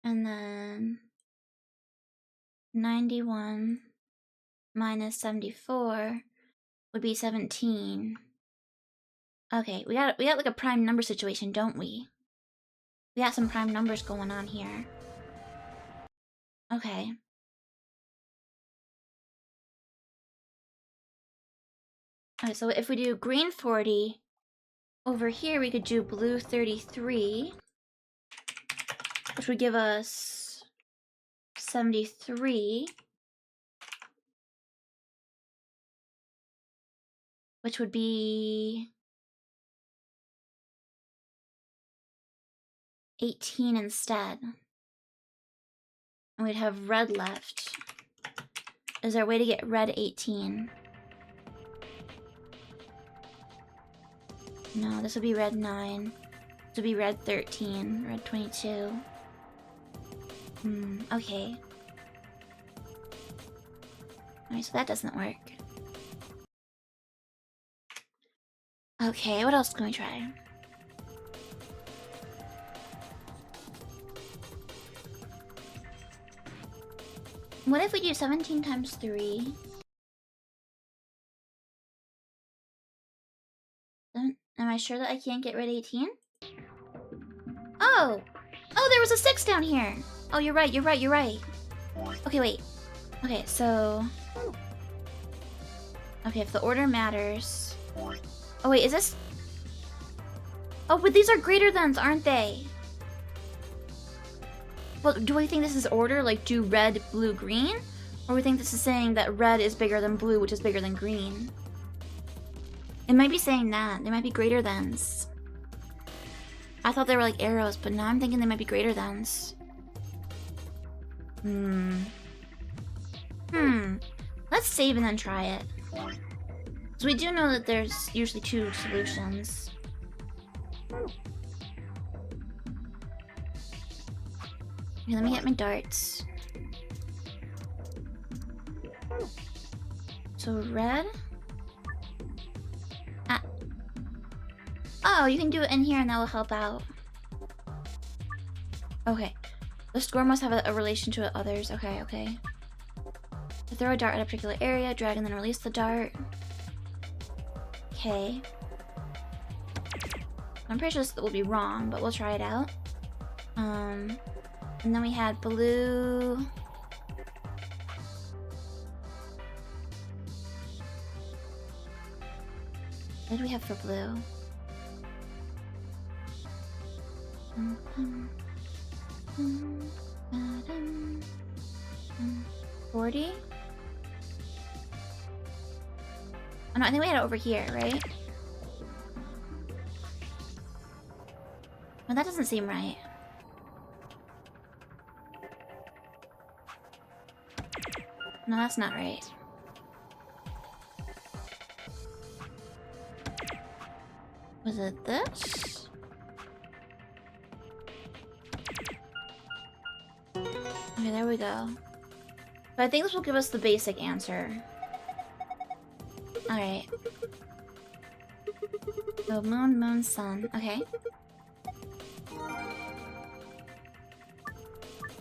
S1: And then 91 minus 74 would be 17. Okay, we got like a prime number situation, don't we? We got some prime numbers going on here. Okay. Okay, so if we do green 40, over here we could do blue 33, which would give us 73, which would be 18 instead. And we'd have red left. Is there a way to get red 18? No, this would be red 9. This would be red 13, red 22. Okay. Alright, so that doesn't work. Okay, what else can we try? What if we do 17 times 3? Am I sure that I can't get red 18? Oh! Oh, there was a 6 down here! Oh, you're right. Okay, wait. Okay, so... Okay, if the order matters... Oh, wait, is this... Oh, but these are greater thans, aren't they? Well, do we think this is order? Like, do red, blue, green? Or we think this is saying that red is bigger than blue, which is bigger than green? It might be saying that. They might be greater thans. I thought they were like arrows, but now I'm thinking they might be greater thans. Let's save and then try it. So we do know that there's usually 2 solutions. Okay, let me get my darts. So red. Oh, you can do it in here and that will help out. Okay. The score must have a relation to others. Okay. To throw a dart at a particular area, drag and then release the dart. Okay. I'm pretty sure this will be wrong, but we'll try it out. And then we had blue. What did we have for blue? 40? Oh no, I think we had it over here, right? Well, that doesn't seem right. No, that's not right. Was it this? Okay, there we go. But I think this will give us the basic answer. Alright. So moon, moon, sun. Okay.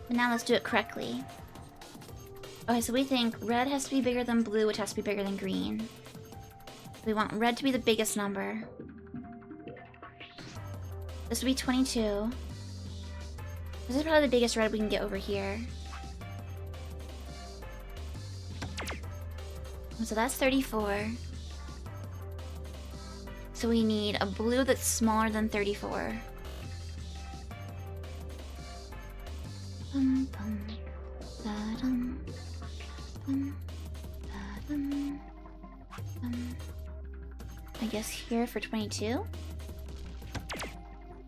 S1: But now let's do it correctly. Okay, so we think red has to be bigger than blue, which has to be bigger than green. We want red to be the biggest number. This would be 22. This is probably the biggest red we can get over here. So that's 34. So we need a blue that's smaller than 34. I guess here for 22.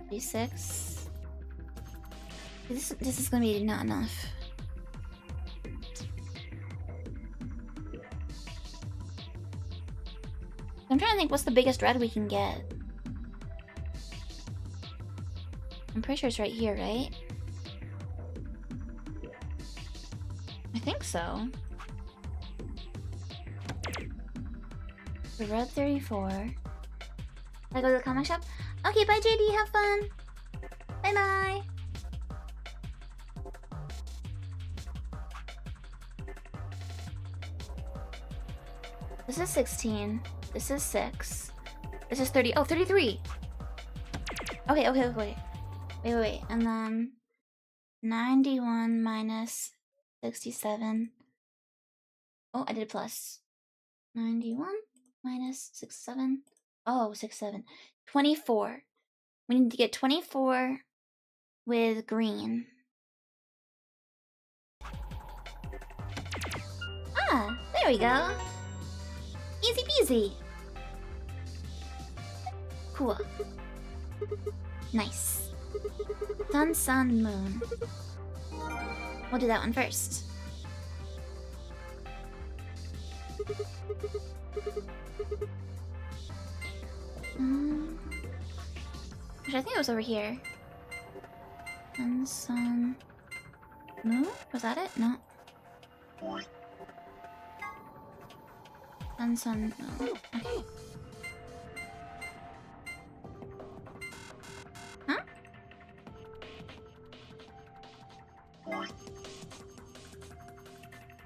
S1: 36. This is gonna be not enough. I'm trying to think what's the biggest red we can get. I'm pretty sure it's right here, right? I think so. The red 34. I go to the comic shop? Okay, bye JD, have fun! Bye bye! This is 16. This is 6. This is 30. Oh, 33! Okay. Wait. And then 91 minus 67. Oh, I did plus. 91 minus 67. Oh, 67. 24. We need to get 24 with green. Ah, there we go. Easy peasy. Cool. Nice. Sun, moon. We'll do that one first. Which I think it was over here. Sun, moon? Was that it? No. Sun, moon. Okay. Huh?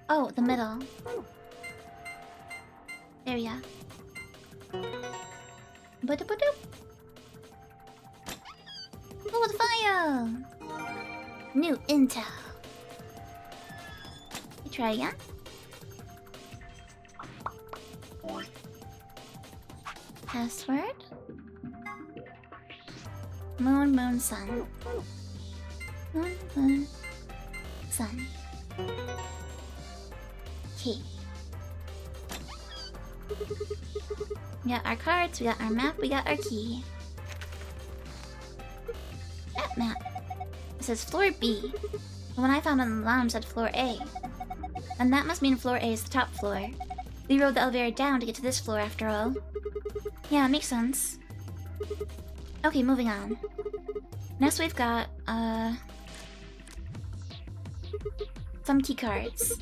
S1: Oh, the middle. There we go. Ba-da-ba-doop. Oh, the fire! New intel. You try again. Password. Moon, sun. Moon, sun. Key. We got our cards, we got our map, we got our key. That map. It says floor B. The one I found on the lounge said floor A. And that must mean floor A is the top floor. We rode the elevator down to get to this floor after all. Yeah, makes sense. Okay, moving on. Next we've got, some key cards.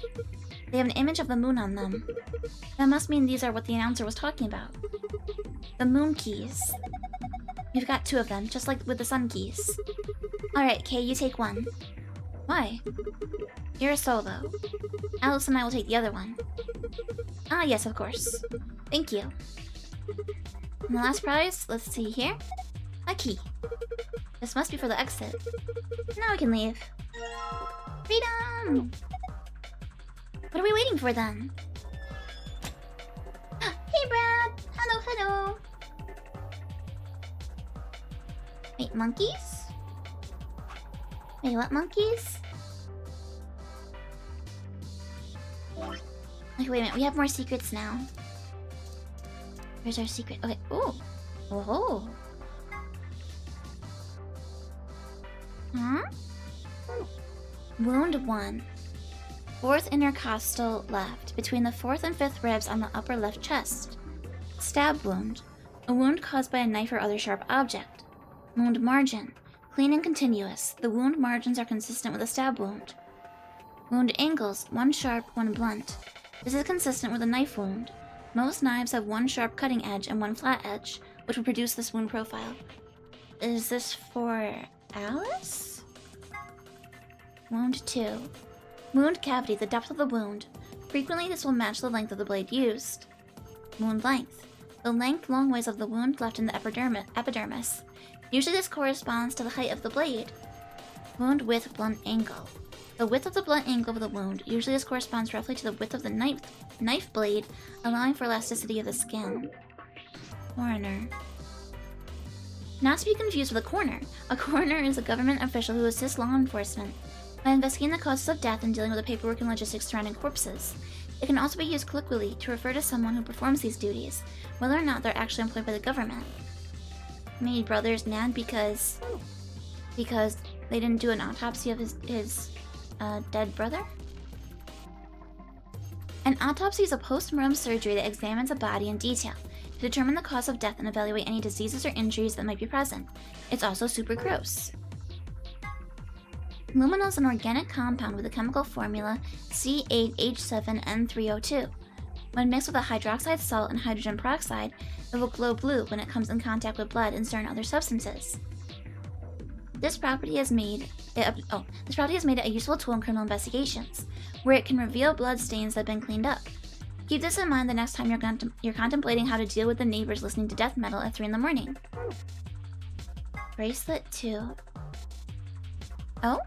S1: They have an image of the moon on them. That must mean these are what the announcer was talking about. The moon keys. We've got 2 of them, just like with the sun keys. Alright, Kay, you take one. Why? You're a solo. Alice and I will take the other one. Ah, yes, of course. Thank you. And the last prize, let's see here. A key. This must be for the exit. Now we can leave. Freedom! What are we waiting for then? Hey, Brad! Hello! Wait, monkeys? Wait, what monkeys? Okay, wait a minute. We have more secrets now. Where's our secret? Okay. Ooh. Oh. Huh? Wound 1. 4th intercostal left, between the 4th and 5th ribs on the upper left chest. Stab wound. A wound caused by a knife or other sharp object. Wound margin. Clean and continuous. The wound margins are consistent with a stab wound. Wound angles. 1 sharp, 1 blunt. This is consistent with a knife wound. Most knives have 1 sharp cutting edge and 1 flat edge, which will produce this wound profile. Is this for Alice? Wound 2. Wound cavity, the depth of the wound. Frequently, this will match the length of the blade used. Wound length. The length long ways of the wound left in the epidermis. Usually this corresponds to the height of the blade. Wound width, blunt angle. The width of the blunt angle of the wound. Usually this corresponds roughly to the width of the knife blade, allowing for elasticity of the skin. Coroner. Not to be confused with a coroner. A coroner is a government official who assists law enforcement by investigating the causes of death and dealing with the paperwork and logistics surrounding corpses. It can also be used colloquially to refer to someone who performs these duties, whether or not they're actually employed by the government. Maybe brother's mad because they didn't do an autopsy of his dead brother? An autopsy is a post-mortem surgery that examines a body in detail to determine the cause of death and evaluate any diseases or injuries that might be present. It's also super gross. Luminol is an organic compound with the chemical formula C8H7N3O2. When mixed with a hydroxide salt and hydrogen peroxide, it will glow blue when it comes in contact with blood and certain other substances. This property has made it a useful tool in criminal investigations, where it can reveal blood stains that have been cleaned up. Keep this in mind the next time you're contemplating how to deal with the neighbors listening to death metal at 3 in the morning. Bracelet 2. Oh?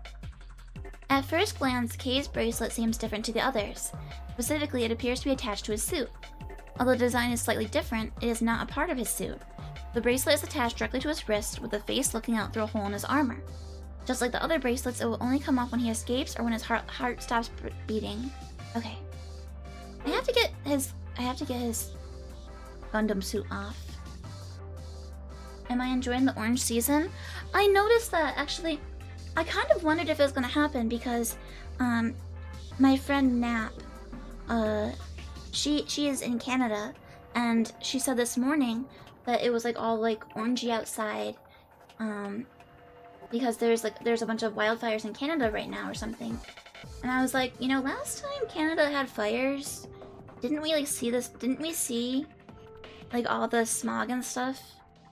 S1: At first glance, Kay's bracelet seems different to the others. Specifically, it appears to be attached to his suit. Although the design is slightly different, it is not a part of his suit. The bracelet is attached directly to his wrist, with the face looking out through a hole in his armor. Just like the other bracelets, it will only come off when he escapes or when his heart stops beating. Okay. I have to get his Gundam suit off. Am I enjoying the orange season? I noticed that, actually. I kind of wondered if it was gonna happen because, my friend Nap, she is in Canada, and she said this morning that it was like all like orangey outside, because there's a bunch of wildfires in Canada right now or something. And I was like, you know, last time Canada had fires, didn't we see like all the smog and stuff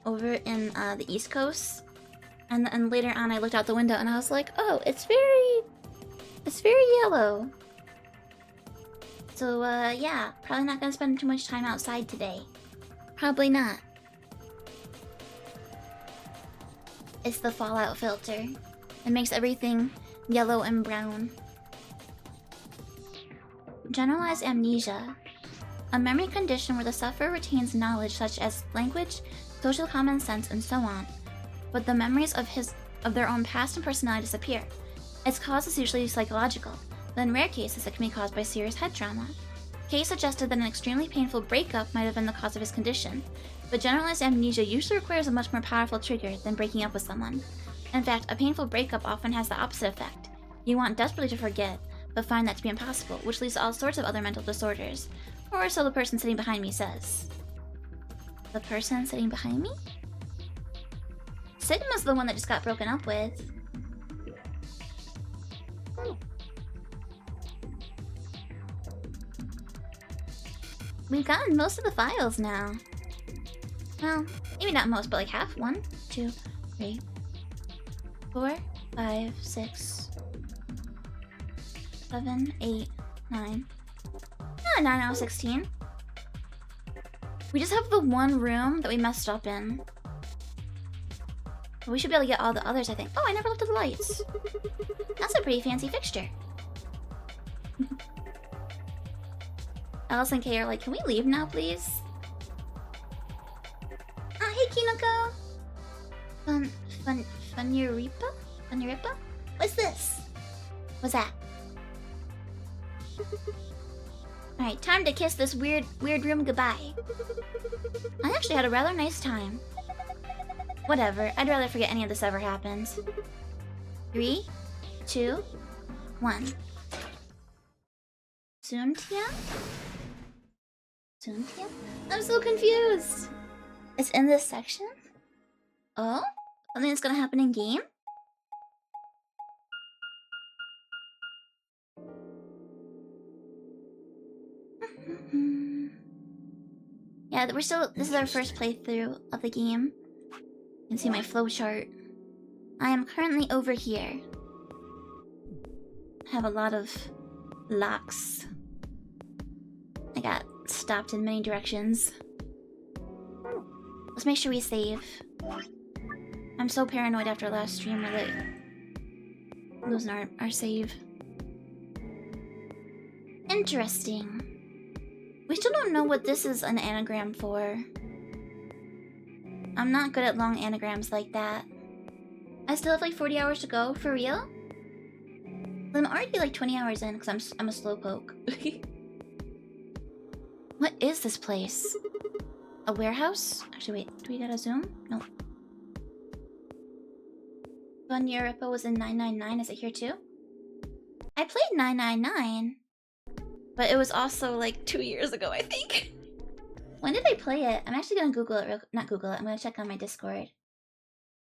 S1: over in the East Coast? And later on I looked out the window and I was like, oh, it's very yellow. So yeah, probably not gonna spend too much time outside today. Probably not. It's the fallout filter. It makes everything yellow and brown. Generalized amnesia. A memory condition where the sufferer retains knowledge such as language, social common sense, and so on, but the memories of their own past and personality disappear. Its cause is usually psychological, but in rare cases it can be caused by serious head trauma. Kay suggested that an extremely painful breakup might have been the cause of his condition, but generalized amnesia usually requires a much more powerful trigger than breaking up with someone. In fact, a painful breakup often has the opposite effect. You want desperately to forget, but find that to be impossible, which leads to all sorts of other mental disorders. Or so the person sitting behind me says. The person sitting behind me? Sigma's the one that just got broken up with. We've gotten most of the files now. Well, maybe not most, but like half. 1, 2, 3, 4, 5, 6, 7, 8, 9. Yeah, 9 out of 16. We just have the one room that we messed up in. We should be able to get all the others, I think. Oh, I never looked at the lights. That's a pretty fancy fixture. Alice and Kay are like, can we leave now, please? Hey, Kinoko! Funyaripa? Funyaripa? What's this? What's that? Alright, time to kiss this weird room goodbye. I actually had a rather nice time. Whatever, I'd rather forget any of this ever happened. 3, 2, 1. Suntia? Suntia? I'm so confused! It's in this section? Oh? Something that's gonna happen in game? Yeah, this is our first playthrough of the game. You can see my flowchart. I am currently over here. I have a lot of locks. I got stopped in many directions. Let's make sure we save. I'm so paranoid after last stream with it losing our save. Interesting. We still don't know what this is an anagram for. I'm not good at long anagrams like that. I still have like 40 hours to go, for real? I'm already like 20 hours in because I'm a slowpoke. What is this place? A warehouse? Actually, wait, do we gotta zoom? No. Bunyaripa was in 999, is it here too? I played 999, but it was also like 2 years ago, I think. When did I play it? I'm actually gonna Google it, not Google it, I'm gonna check on my Discord.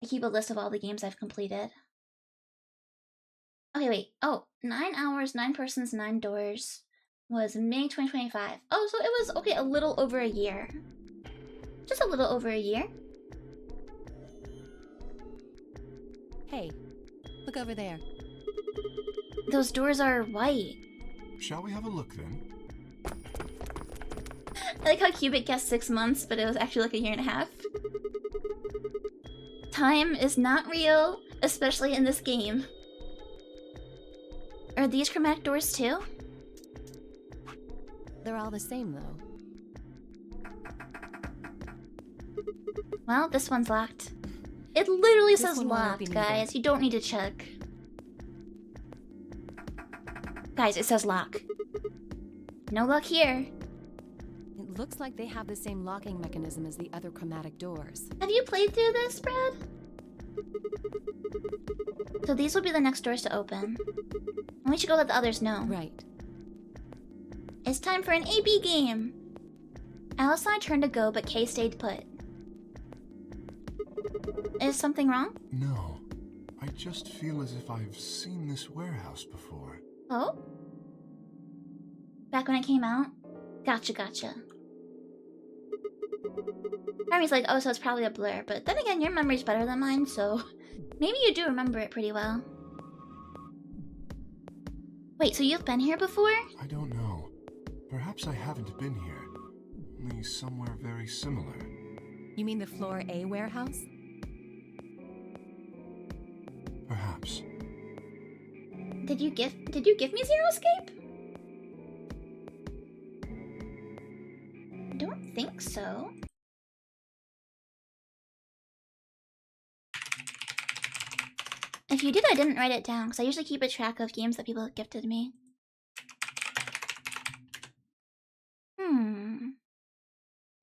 S1: I keep a list of all the games I've completed. Okay, wait. Oh, 9 hours, 9 persons, 9 doors was May 2025. Oh, so it was, okay, a little over a year. Just a little over a year.
S4: Hey, look over there.
S1: Those doors are white.
S6: Shall we have a look then?
S1: I like how Cubic guessed 6 months, but it was actually like a 1.5 years. Time is not real, especially in this game. Are these chromatic doors too?
S4: They're all the same, though.
S1: Well, this one's locked. It literally
S4: This
S1: says
S4: one won't
S1: locked,
S4: open
S1: guys.
S4: either.
S1: You don't need to check. Guys, it says lock. No luck here.
S4: It looks like they have the same locking mechanism as the other chromatic doors.
S1: Have you played through this, Brad? So these will be the next doors to open. And we should go let the others know.
S4: Right.
S1: It's time for an AB game. Alice and I turned to go, but Kay stayed put. Is something wrong?
S6: No. I just feel as if I've seen this warehouse before.
S1: Oh? Back when I came out? Gotcha. Harry's like, oh, so it's probably a blur. But then again, your memory's better than mine, so maybe you do remember it pretty well. Wait, so you've been here before?
S6: I don't know. Perhaps I haven't been here. Only somewhere very similar.
S4: You mean the Floor A warehouse?
S6: Perhaps.
S1: Did you give me Zero Escape? I don't think so. If you did, I didn't write it down, because I usually keep a track of games that people gifted me.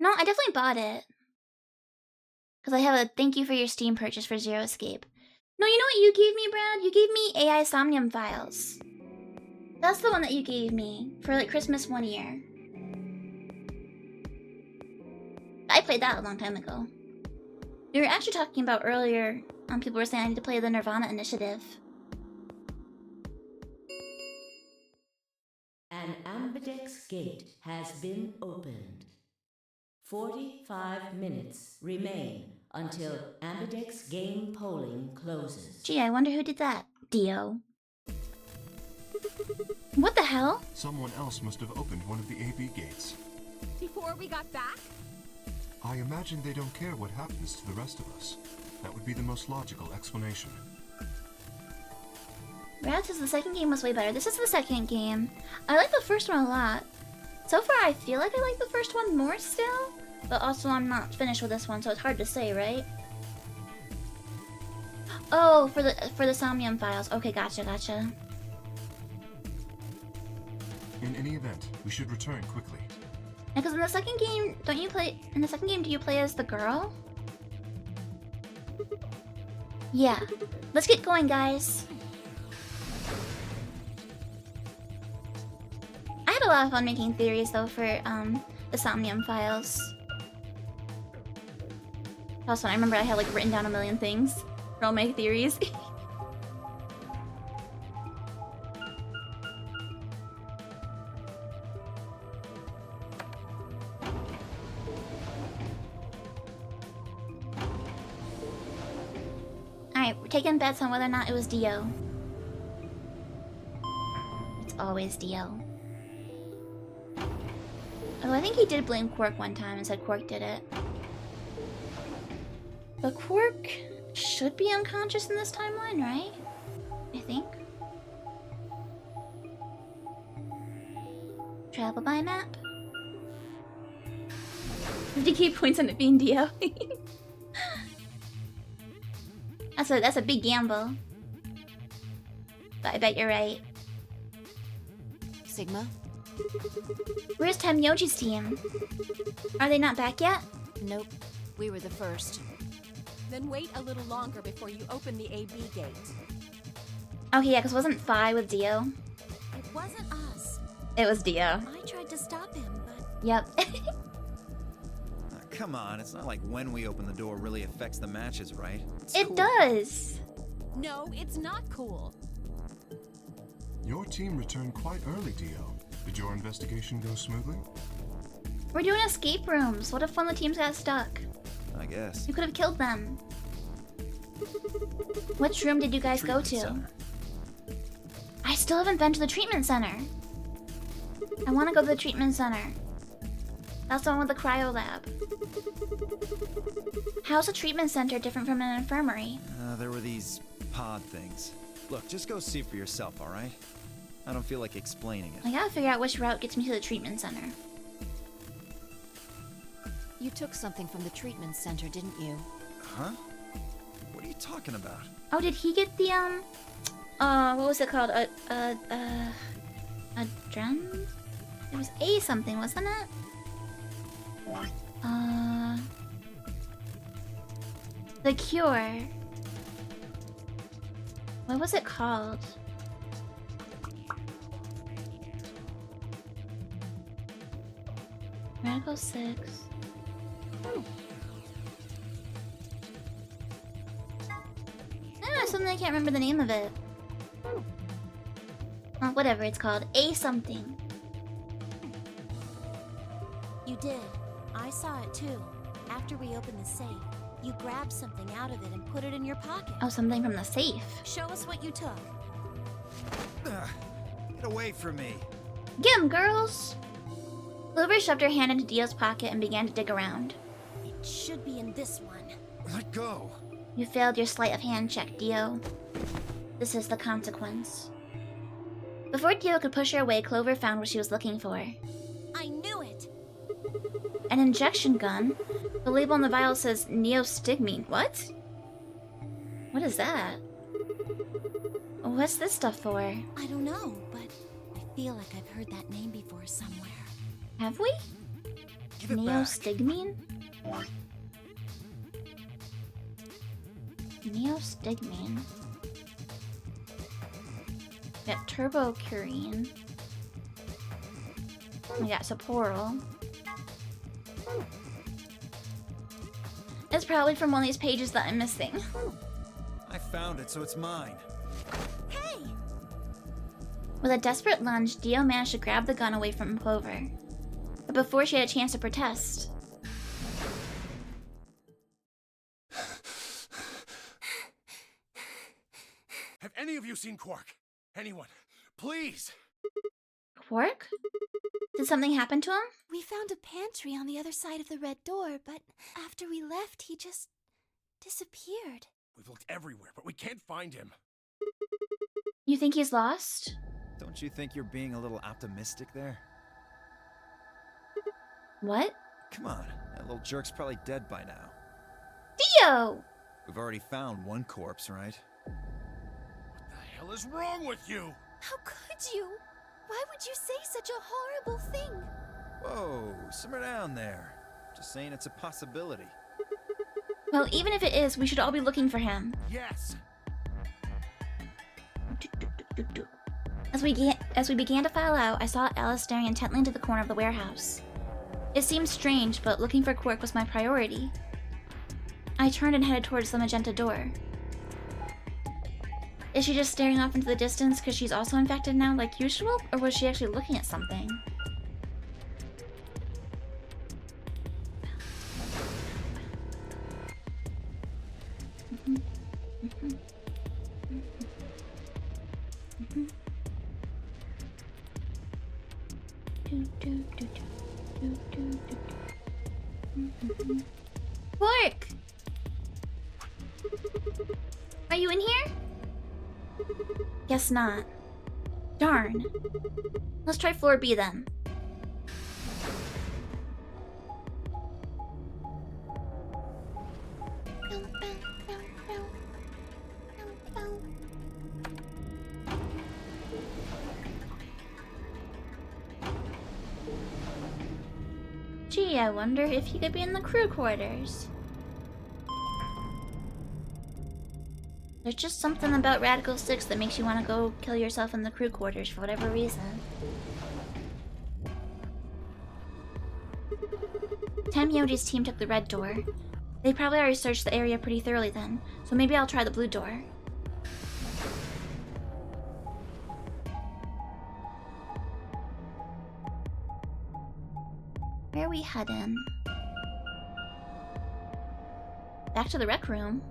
S1: No, I definitely bought it. Because I have a thank you for your Steam purchase for Zero Escape. No, you know what you gave me, Brad? You gave me AI Somnium Files. That's the one that you gave me for like Christmas one year. I played that a long time ago. We were actually talking about earlier, people were saying I need to play the Nirvana Initiative.
S8: An ambidex gate has been opened. 45 minutes remain until ambidex game polling closes.
S1: Gee, I wonder who did that. Dio. What the hell?
S6: Someone else must have opened one of the AB gates.
S10: Before we got back?
S6: I imagine they don't care what happens to the rest of us. That would be the most logical explanation.
S1: Brad says the second game was way better. This is the second game. I like the first one a lot. So far, I feel like I like the first one more still. But also, I'm not finished with this one, so it's hard to say, right? Oh, for the Somnium Files. Okay, gotcha.
S6: In any event, we should return quickly.
S1: Because in the second game, do you play as the girl? Yeah. Let's get going, guys. I had a lot of fun making theories, though, for the Somnium Files. That was fun. I remember I had like written down a million things for all my theories. Alright, we're taking bets on whether or not it was Dio. It's always Dio. Oh, I think he did blame Quark one time and said Quark did it. But Quark should be unconscious in this timeline, right? I think. Travel by map. 50k points on it being Dio. That's a big gamble. But I bet you're right.
S5: Sigma?
S1: Where's Tamyoji's team? Are they not back yet?
S5: Nope. We were the first.
S10: Then wait a little longer before you open the AB gate.
S1: Okay, yeah, because wasn't Phi with Dio?
S10: It wasn't us.
S1: It was Dio.
S10: I tried to stop him, but...
S1: Yep.
S7: Come on, it's not like when we open the door really affects the matches, right?
S1: It does.
S10: No, it's not cool.
S6: Your team returned quite early, Dio. Did your investigation go smoothly?
S1: We're doing escape rooms. What if one of the teams got stuck?
S7: I guess.
S1: You could have killed them. Which room did you guys go to?
S7: Center.
S1: I still haven't been to the treatment center. I want to go to the treatment center. That's the one with the cryo lab. How's a treatment center different from an infirmary?
S7: There were these pod things. Look, just go see for yourself, alright? I don't feel like explaining it.
S1: I gotta figure out which route gets me to the treatment center.
S5: You took something from the treatment center, didn't you?
S7: Huh? What are you talking about?
S1: Oh, did he get the, what was it called? A drum? It was A something, wasn't it? The cure. What was it called? Radical 6. Something I can't remember the name of it. Well, whatever it's called. A something.
S10: You did. I saw it too. After we opened the safe, you grabbed something out of it and put it in your pocket.
S1: Oh, something from the safe.
S10: Show us what you took.
S7: Get away from me.
S1: Get him, girls! Clover shoved her hand into Dio's pocket and began to dig around.
S10: It should be in this one.
S7: Let go.
S1: You failed your sleight of hand check, Dio. This is the consequence. Before Dio could push her away, Clover found what she was looking for.
S10: I knew it!
S1: An injection gun? The label on the vial says neostigmine. What? What is that? What's this stuff for?
S10: I don't know, but I feel like I've heard that name before somewhere.
S1: Have we?
S7: Give it
S1: Neostigmine? Neostigmine. We got turbocurine. We got Saporal. It's probably from one of these pages that I'm missing.
S7: I found it, so it's mine.
S10: Hey!
S1: With a desperate lunge, Dio managed to grab the gun away from Clover. But before she had a chance to protest...
S3: Have any of you seen Quark? Anyone? Please!
S1: Quark? Did something happen to him?
S10: We found a pantry on the other side of the red door, but after we left, he just disappeared.
S3: We've looked everywhere, but we can't find him.
S1: You think he's lost?
S7: Don't you think you're being a little optimistic there?
S1: What?
S7: Come on, that little jerk's probably dead by now.
S1: Dio!
S7: We've already found one corpse, right?
S3: What the hell is wrong with you?
S10: How could you? Why would you say such a horrible thing?
S7: Whoa, simmer down there. Just saying it's a possibility.
S1: Well, even if it is, we should all be looking for him.
S3: Yes!
S1: As we began to file out, I saw Alice staring intently into the corner of the warehouse. It seemed strange, but looking for Quark was my priority. I turned and headed towards the magenta door. Is she just staring off into the distance because she's also infected now like usual? Or was she actually looking at something? Quark! Are you in here? Guess not. Darn. Let's try floor B then. Gee, I wonder if he could be in the crew quarters. There's just something about Radical 6 that makes you want to go kill yourself in the crew quarters for whatever reason. 10 Myoji's team took the red door. They probably already searched the area pretty thoroughly then, so maybe I'll try the blue door. Where are we heading? Back to the rec room.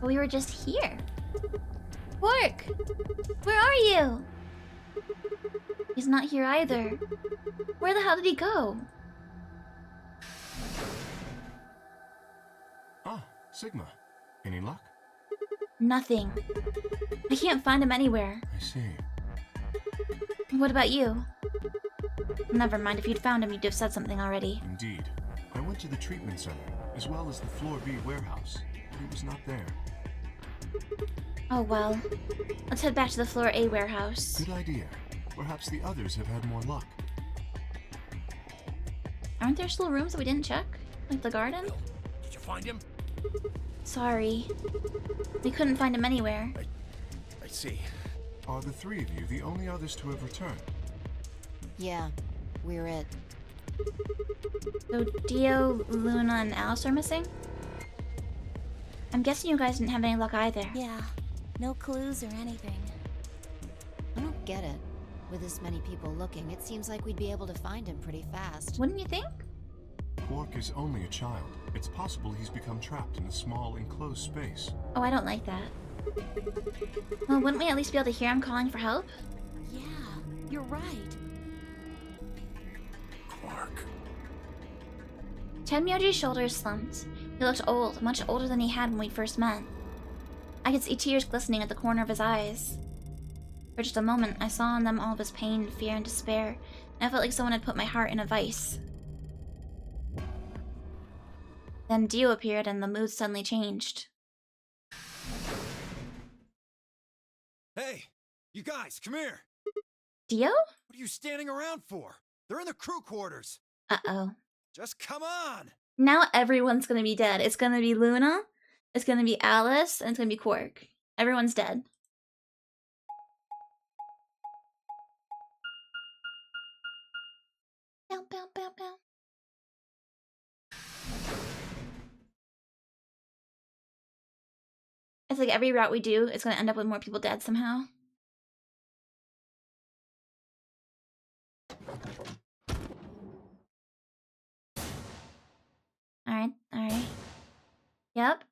S1: But we were just here. Quark! Where are you? He's not here either. Where the hell did he go?
S6: Ah, Sigma. Any luck?
S1: Nothing. I can't find him anywhere.
S6: I see.
S1: What about you? Never mind, if you'd found him, you'd have said something already.
S6: Indeed. I went to the treatment center, as well as the Floor B warehouse. He was not there.
S1: Oh well. Let's head back to the Floor A warehouse.
S6: Good idea. Perhaps the others have had more luck.
S1: Aren't there still rooms that we didn't check? Like the garden?
S3: Did you find him?
S1: Sorry. We couldn't find him anywhere.
S3: I see.
S6: Are the three of you the only others to have returned?
S5: Yeah, we're it.
S1: So Dio, Luna, and Alice are missing? I'm guessing you guys didn't have any luck either.
S10: Yeah, no clues or anything.
S5: I don't get it. With this many people looking, it seems like we'd be able to find him pretty fast.
S1: Wouldn't you think?
S6: Quark is only a child. It's possible he's become trapped in a small, enclosed space.
S1: Oh, I don't like that. Well, wouldn't we at least be able to hear him calling for help?
S10: Yeah, you're right.
S3: Quark.
S1: Tenmyoji's shoulders slumped. He looked old, much older than he had when we first met. I could see tears glistening at the corner of his eyes. For just a moment, I saw in them all of his pain, fear, and despair, and I felt like someone had put my heart in a vice. Then Dio appeared and the mood suddenly changed.
S7: Hey, you guys, come here.
S1: Dio?
S7: What are you standing around for? They're in the crew quarters.
S1: Uh-oh.
S7: Just come on.
S1: Now everyone's gonna be dead. It's gonna be Luna, it's gonna be Alice, and it's gonna be Quark. Everyone's dead. Bow, bow, bow, bow. It's like every route we do, it's gonna end up with more people dead somehow. Alright, alright. Yep.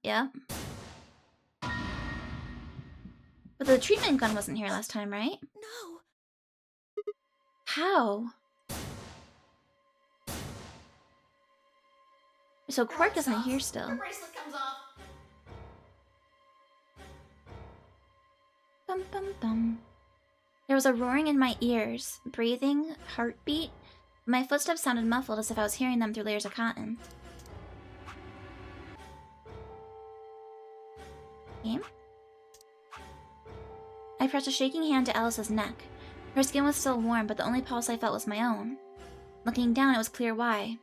S1: But the treatment gun wasn't here last time, right?
S10: No.
S1: How? So Quark isn't here still.
S2: Your bracelet comes off.
S1: Bum bum bum. There was a roaring in my ears, breathing, heartbeat. My footsteps sounded muffled as if I was hearing them through layers of cotton. Game? I pressed a shaking hand to Alice's neck. Her skin was still warm, but the only pulse I felt was my own. Looking down, it was clear why.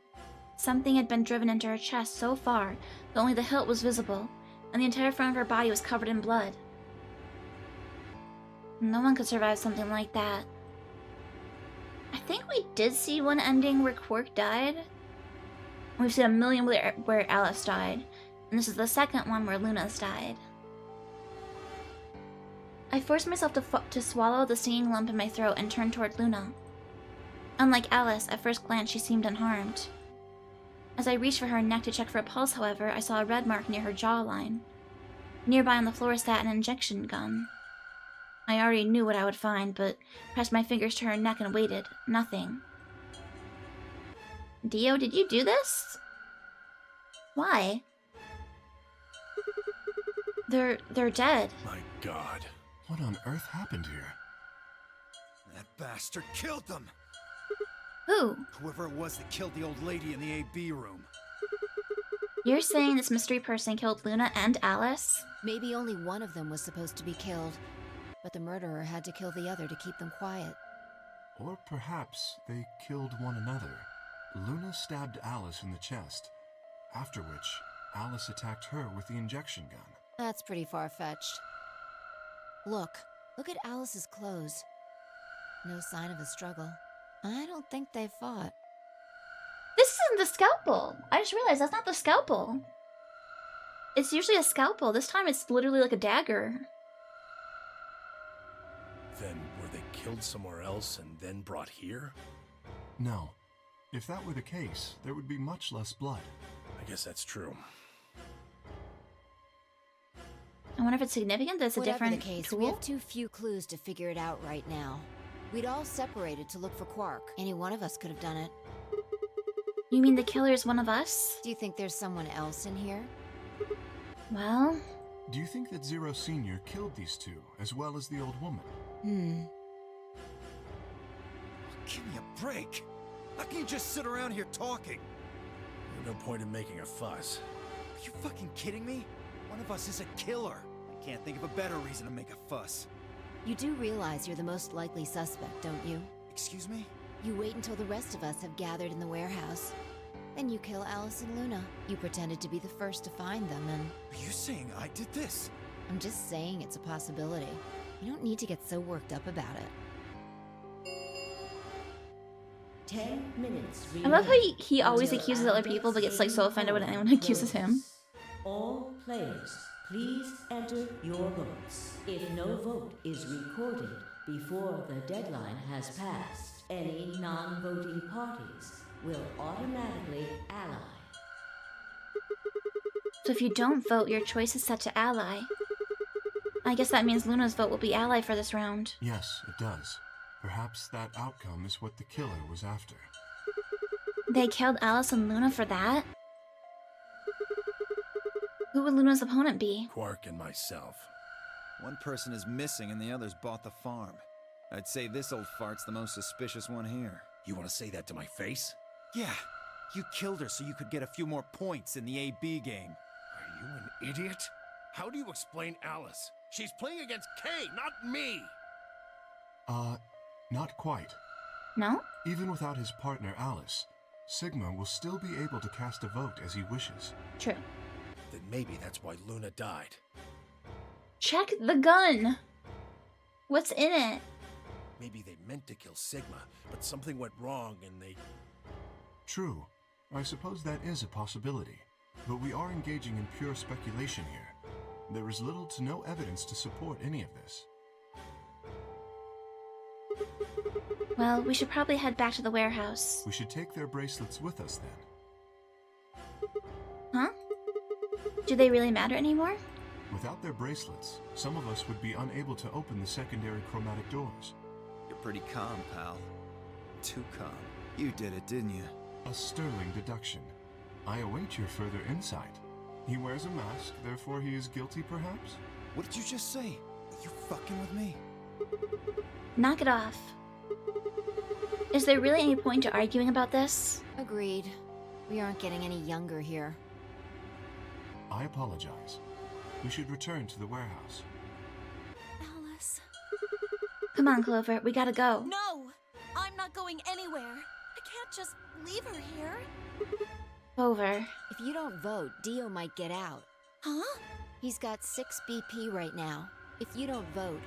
S1: Something had been driven into her chest so far that only the hilt was visible, and the entire front of her body was covered in blood. No one could survive something like that. I think we did see one ending where Quark died. We've seen a million where Alice died, and this is the second one where Luna's died. I forced myself to swallow the stinging lump in my throat and turned toward Luna. Unlike Alice, at first glance she seemed unharmed. As I reached for her neck to check for a pulse, however, I saw a red mark near her jawline. Nearby on the floor sat an injection gun. I already knew what I would find, but pressed my fingers to her neck and waited. Nothing. Dio, did you do this? Why? They're dead.
S3: My God.
S6: What on earth happened here?
S7: That bastard killed them.
S1: Who?
S7: Whoever it was that killed the old lady in the AB room.
S1: You're saying this mystery person killed Luna and Alice?
S5: Maybe only one of them was supposed to be killed, but the murderer had to kill the other to keep them quiet.
S6: Or perhaps they killed one another. Luna stabbed Alice in the chest, after which Alice attacked her with the injection gun.
S5: That's pretty far-fetched. Look at Alice's clothes. No sign of a struggle. I don't think they fought.
S1: This isn't the scalpel! I just realized that's not the scalpel. It's usually a scalpel. This time it's literally like a dagger.
S3: Then were they killed somewhere else and then brought here?
S6: No. If that were the case, there would be much less blood.
S3: I guess that's true.
S1: if it's significant that it's a
S5: Whatever
S1: different
S5: the case,
S1: tool.
S5: we have too few clues to figure it out right now. We'd all separated to look for Quark. Any one of us could have done it.
S1: You mean the killer is one of us?
S5: Do you think there's someone else in here?
S1: Well...
S6: Do you think that Zero Sr. killed these two, as well as the old woman?
S7: Give me a break. How can you just sit around here talking?
S3: There's no point in making a fuss.
S7: Are you fucking kidding me? One of us is a killer. I can't think of a better reason to make a fuss.
S5: You do realize you're the most likely suspect, don't you?
S7: Excuse me?
S5: You wait until the rest of us have gathered in the warehouse. Then you kill Alice and Luna. You pretended to be the first to find them, and...
S7: Are you saying I did this?
S5: I'm just saying it's a possibility. You don't need to get so worked up about it.
S8: 10 minutes.
S1: I love how he always
S8: until
S1: accuses other people, but gets like so offended when anyone accuses him.
S8: All players, please enter your votes. If no vote is recorded before the deadline has passed, any non-voting parties will automatically ally.
S1: So if you don't vote, your choice is set to ally. I guess that means Luna's vote will be ally for this round.
S6: Yes, it does. Perhaps that outcome is what the killer was after.
S1: They killed Alice and Luna for that? Who would Luna's opponent be?
S3: Quark and myself.
S7: One person is missing and the others bought the farm. I'd say this old fart's the most suspicious one here.
S3: You want to say that to my face?
S7: Yeah, you killed her so you could get a few more points in the AB game.
S3: Are you an idiot? How do you explain Alice? She's playing against Kay, not me!
S6: Not quite.
S1: No?
S6: Even without his partner Alice, Sigma will still be able to cast a vote as he wishes.
S1: True.
S3: Then maybe that's why Luna died.
S1: Check the gun! What's in it?
S3: Maybe they meant to kill Sigma, but something went wrong and they...
S6: True. I suppose that is a possibility. But we are engaging in pure speculation here. There is little to no evidence to support any of this.
S1: Well, we should probably head back to the warehouse.
S6: We should take their bracelets with us then.
S1: Huh? Do they really matter anymore?
S6: Without their bracelets, some of us would be unable to open the secondary chromatic doors.
S7: You're pretty calm, pal. Too calm. You did it, didn't you?
S6: A sterling deduction. I await your further insight. He wears a mask, therefore he is guilty, perhaps?
S7: What did you just say? Are you fucking with me?
S1: Knock it off. Is there really any point to arguing about this?
S5: Agreed. We aren't getting any younger here.
S6: I apologize. We should return to the warehouse.
S10: Alice.
S1: Come on, Clover, we gotta go.
S10: No! I'm not going anywhere. I can't just leave her here.
S1: Clover.
S5: If you don't vote, Dio might get out.
S10: Huh?
S5: He's got 6 BP right now. If you don't vote,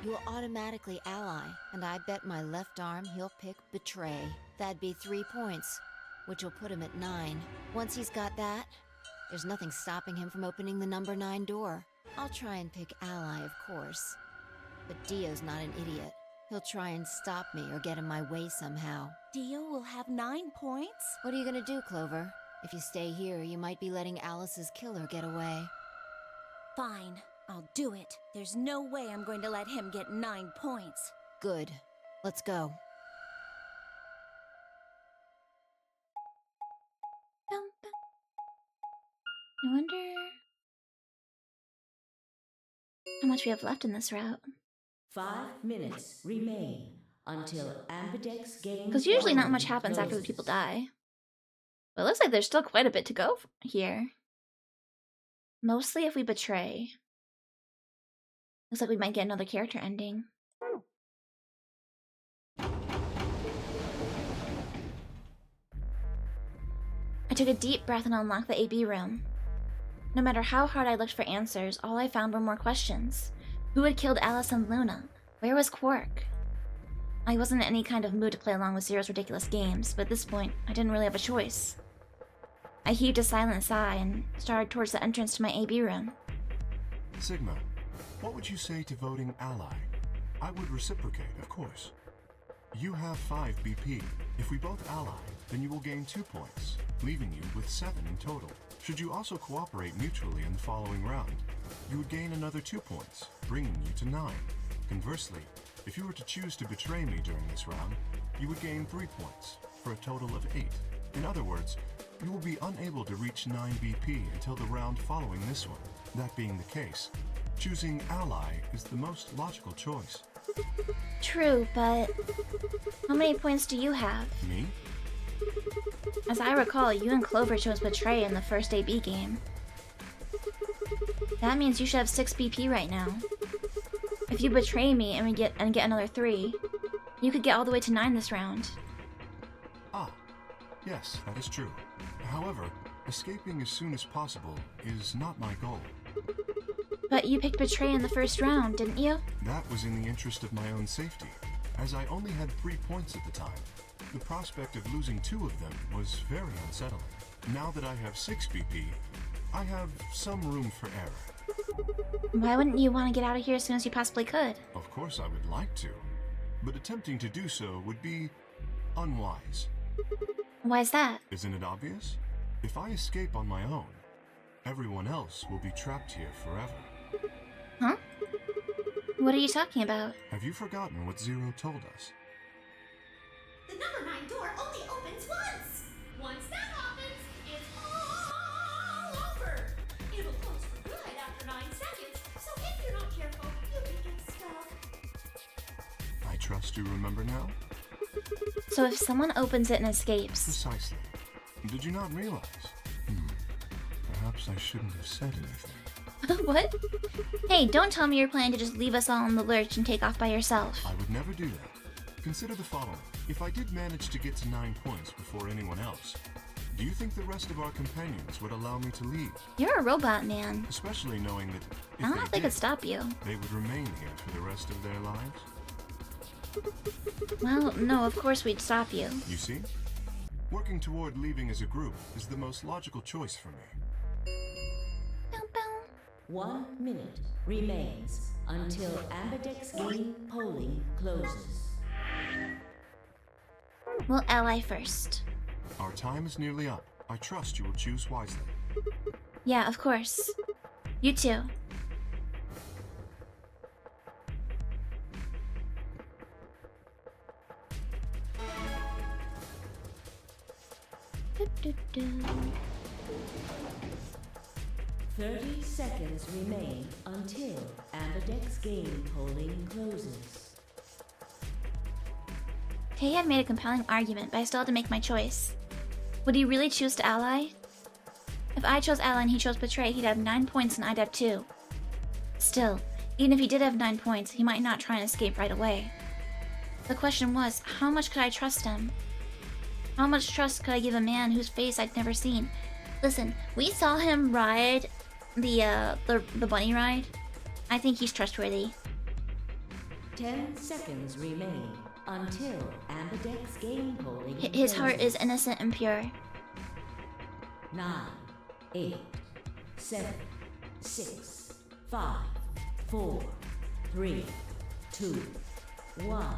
S5: you'll automatically ally, and I bet my left arm he'll pick Betray. That'd be 3 points, which will put him at 9. Once he's got that, there's nothing stopping him from opening the number 9 door. I'll try and pick ally, of course. But Dio's not an idiot. He'll try and stop me or get in my way somehow.
S10: Dio will have 9 points?
S5: What are you gonna do, Clover? If you stay here, you might be letting Alice's killer get away.
S10: Fine, I'll do it. There's no way I'm going to let him get 9 points.
S5: Good. Let's go.
S1: I wonder how much we have left in this route.
S8: 5 minutes remain until Ambidex game.
S1: Because usually not much happens after the people die. But it looks like there's still quite a bit to go here. Mostly if we betray. Looks like we might get another character ending. I took a deep breath and unlocked the AB room. No matter how hard I looked for answers, all I found were more questions. Who had killed Alice and Luna? Where was Quark? I wasn't in any kind of mood to play along with Zero's ridiculous games, but at this point, I didn't really have a choice. I heaved a silent sigh and started towards the entrance to my AB room.
S6: Sigma, what would you say to voting ally? I would reciprocate, of course. You have 5 BP. If we both ally, then you will gain 2 points, leaving you with 7 in total. Should you also cooperate mutually in the following round, you would gain another 2 points, bringing you to 9. Conversely, if you were to choose to betray me during this round, you would gain 3 points, for a total of 8. In other words, you will be unable to reach 9 BP until the round following this one. That being the case, choosing ally is the most logical choice.
S1: True, but how many points do you have?
S6: Me?
S1: As I recall, you and Clover chose Betray in the first AB game. That means you should have 6 BP right now. If you betray me and get another 3, you could get all the way to 9 this round.
S6: Ah, yes, that is true. However, escaping as soon as possible is not my goal.
S1: But you picked Betray in the first round, didn't you?
S6: That was in the interest of my own safety, as I only had 3 points at the time. The prospect of losing 2 of them was very unsettling. Now that I have 6 BP, I have some room for error.
S1: Why wouldn't you want to get out of here as soon as you possibly could?
S6: Of course I would like to, but attempting to do so would be unwise.
S1: Why is that?
S6: Isn't it obvious? If I escape on my own, everyone else will be trapped here forever.
S1: Huh? What are you talking about?
S6: Have you forgotten what Zero told us?
S2: The number 9 door only opens once! Once that happens, it's all over! It'll close for good after 9 seconds, so if you're not careful, you can get stuck.
S6: I trust you remember now?
S1: So if someone opens it and escapes...
S6: Precisely. Did you not realize? Perhaps I shouldn't have said anything.
S1: What? Hey, don't tell me you're planning to just leave us all in the lurch and take off by yourself.
S6: I would never do that. Consider the following. If I did manage to get to 9 points before anyone else, do you think the rest of our companions would allow me to leave?
S1: You're a robot, man.
S6: Especially knowing that if
S1: I don't know if they could stop you.
S6: they would remain here for the rest of their lives?
S1: Well, no, of course we'd stop you.
S6: You see? Working toward leaving as a group is the most logical choice for me.
S8: 1 minute remains until Ambidex game polling closes.
S1: We'll ally first.
S6: Our time is nearly up. I trust you will choose wisely.
S1: Yeah, of course. You too. Do, do, do.
S8: 30 seconds remain until Ambidex game polling closes.
S1: Kay had made a compelling argument, but I still had to make my choice. Would he really choose to ally? If I chose ally and he chose betray, he'd have 9 points and I'd have 2. Still, even if he did have 9 points, he might not try and escape right away. The question was, how much could I trust him? How much trust could I give a man whose face I'd never seen? Listen, we saw him ride the bunny ride. I think he's trustworthy.
S8: 10 seconds remain until Ambidex game polling
S1: His heart is innocent and pure.
S8: 9, 8, 7, 6, 5, 4, 3, 2, 1.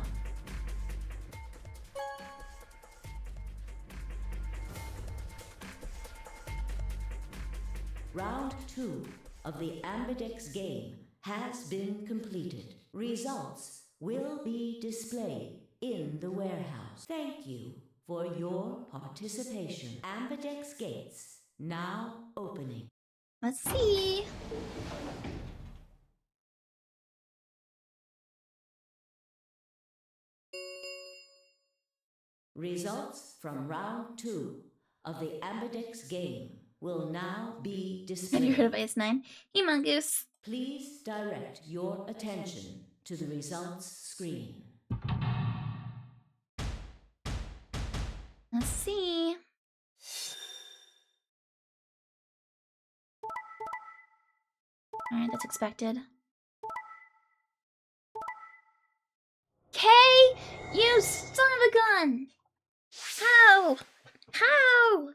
S8: Round 2 of the Ambidex game has been completed. Results will be displayed in the warehouse. Thank you for your participation. Ambidex gates now opening.
S1: Let's see.
S8: Results from round 2 of the Ambidex game will now be displayed.
S1: Have you heard of Ice 9? Humongous.
S8: Please direct your attention to the results screen.
S1: Let's see. Alright, that's expected. Kay! You son of a gun! How? How?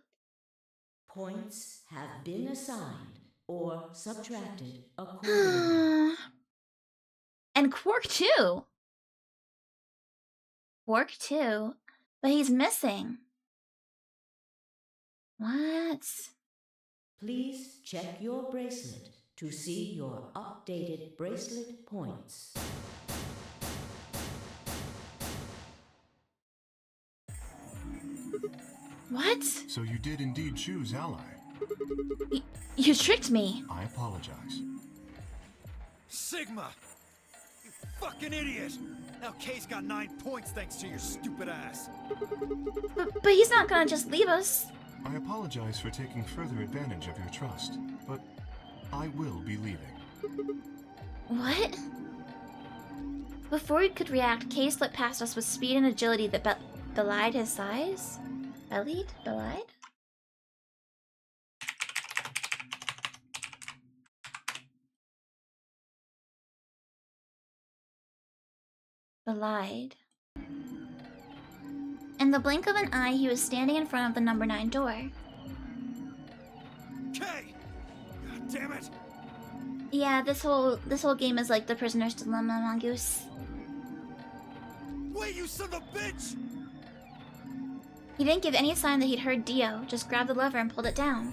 S8: Points have been assigned or subtracted accordingly.
S1: And Quark too. Quark too. But he's missing. What?
S8: Please check your bracelet to see your updated bracelet points.
S1: What?
S6: So you did indeed choose Ally.
S1: You tricked me.
S6: I apologize.
S7: Sigma! You fucking idiot! Now Kay's got 9 points thanks to your stupid ass.
S1: But he's not gonna just leave us.
S6: I apologize for taking further advantage of your trust, but I will be leaving.
S1: What? Before we could react, Kay slipped past us with speed and agility that belied his size? Belied? Belied. In the blink of an eye, he was standing in front of the number 9 door.
S7: Kay! God damn it!
S1: Yeah, this whole game is like the prisoner's dilemma, Mongoose.
S7: Wait, you son of a bitch!
S1: He didn't give any sign that he'd heard Dio, just grabbed the lever and pulled it down.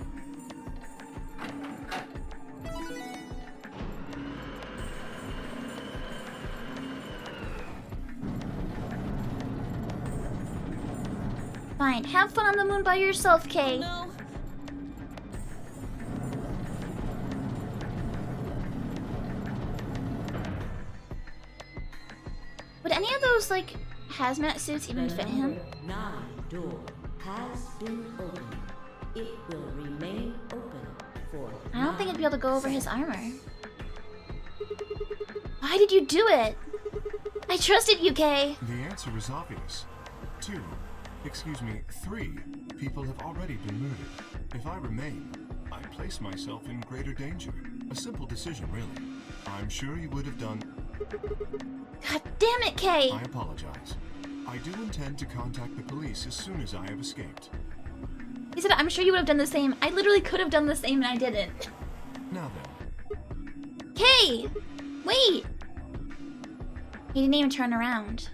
S1: Fine, have fun on the moon by yourself, Kay.
S9: No.
S1: Would any of those, like, hazmat suits even fit him?
S8: The number 9 door has been opened. It will remain open for
S1: I don't think I'd be able to go over his armor.
S8: seconds.
S1: Why did you do it? I trusted you, Kay.
S6: The answer is obvious. 3 people have already been murdered. If I remain, I place myself in greater danger. A simple decision, really. I'm sure you would have done...
S1: God damn it, Kay.
S6: I apologize. I do intend to contact the police as soon as I have escaped.
S1: He said, I'm sure you would have done the same. I literally could have done the same and I didn't.
S6: Now then,
S1: Kay! Wait! He didn't even turn around.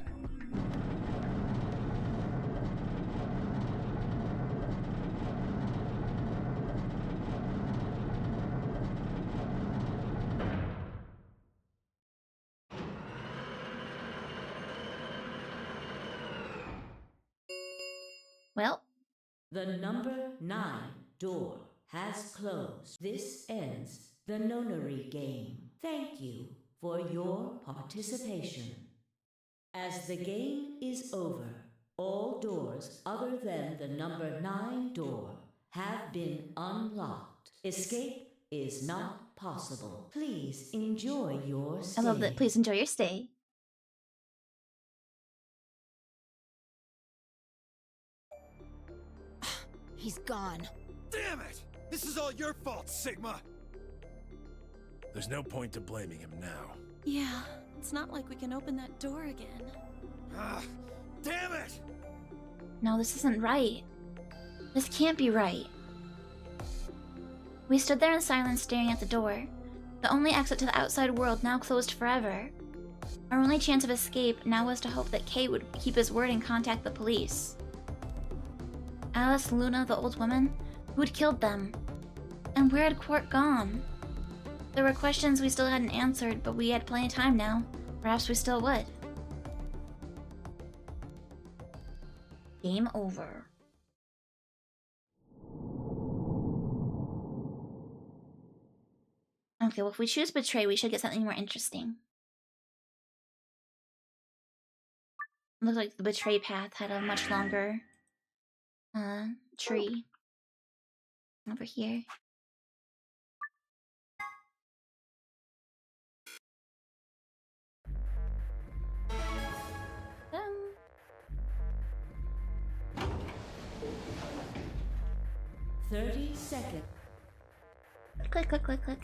S1: Well,
S8: The number 9 door has closed. This ends the nonary game. Thank you for your participation. As the game is over, all doors other than the number 9 door have been unlocked. Escape is not possible. Please enjoy your stay.
S1: I love that. Please enjoy your stay.
S5: He's gone.
S7: Damn it! This is all your fault, Sigma!
S3: There's no point to blaming him now.
S9: Yeah, it's not like we can open that door again.
S7: Ah, damn it!
S1: No, this isn't right. This can't be right. We stood there in silence staring at the door. The only exit to the outside world now closed forever. Our only chance of escape now was to hope that Kay would keep his word and contact the police. Alice, Luna, the old woman? Who had killed them? And where had Quark gone? There were questions we still hadn't answered, but we had plenty of time now. Perhaps we still would. Game over. Okay, well if we choose Betray, we should get something more interesting. Looks like the Betray path had a much longer tree over here. Um.
S8: 30 seconds.
S1: Click, click, click, click.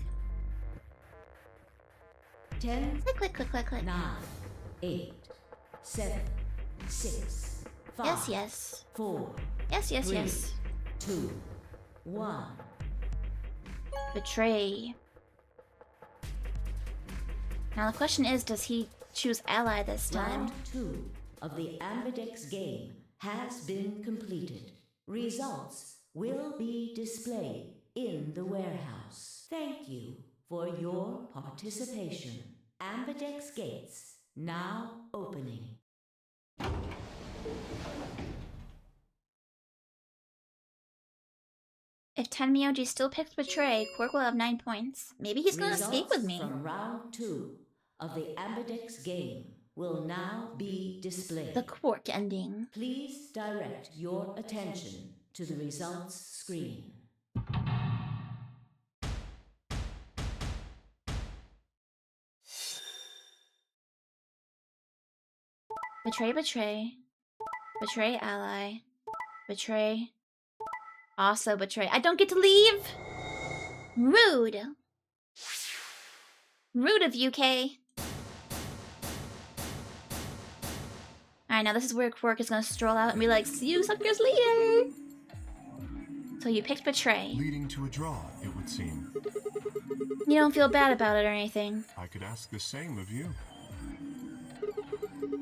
S8: 10,
S1: Click, click, click, click, click.
S8: 9, 8, 7, 6, 5,
S1: Yes, yes.
S8: 4,
S1: Yes, yes,
S8: 3,
S1: yes.
S8: 2, 1.
S1: Betray. Now the question is, does he choose ally this time?
S8: Round 2 of the Ambidex game has been completed. Results will be displayed in the warehouse. Thank you for your participation. Ambidex gates now opening.
S1: If Tenmyoji still picks Betray, Quark will have 9 points. Maybe he's gonna escape with me.
S8: From round 2 of the Ambidex game will now be displayed.
S1: The Quark ending.
S8: Please direct your attention to the results screen.
S1: Betray, betray. Betray ally. Betray. Also betray. I don't get to leave! Rude! Rude of you, Kay. Alright, now this is where Quark is gonna stroll out and be like, see you suckers later! So you picked Betray.
S6: Leading to a draw, it would seem.
S1: You don't feel bad about it or anything.
S6: I could ask the same of you.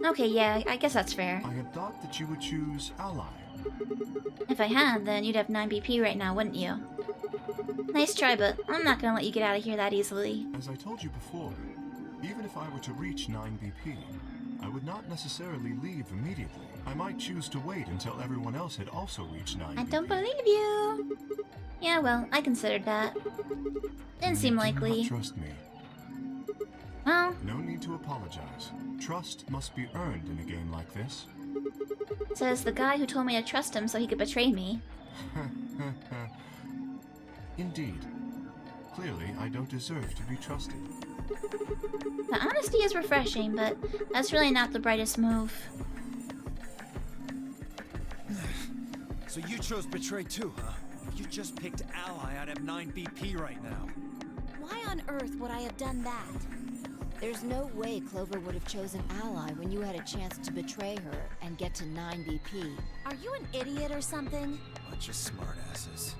S1: Okay, yeah, I guess that's fair.
S6: I had thought that you would choose Ally.
S1: If I had, then you'd have 9 BP right now, wouldn't you? Nice try, but I'm not gonna let you get out of here that easily.
S6: As I told you before, even if I were to reach 9 BP, I would not necessarily leave immediately. I might choose to wait until everyone else had also reached 9
S1: I
S6: BP.
S1: don't believe you! Yeah, well, I considered that. Didn't seem likely.
S6: You do not trust me.
S1: Well...
S6: No need to apologize. Trust must be earned in a game like this.
S1: Says the guy who told me to trust him so he could betray me.
S6: Indeed. Clearly, I don't deserve to be trusted.
S1: The honesty is refreshing, but that's really not the brightest move.
S7: So you chose Betray too, huh? You just picked Ally out of 9 BP right now.
S10: Why on earth would I have done that?
S5: There's no way Clover would have chosen Ally when you had a chance to betray her and get to 9 BP.
S10: Are you an idiot or something?
S7: Bunch of smartasses.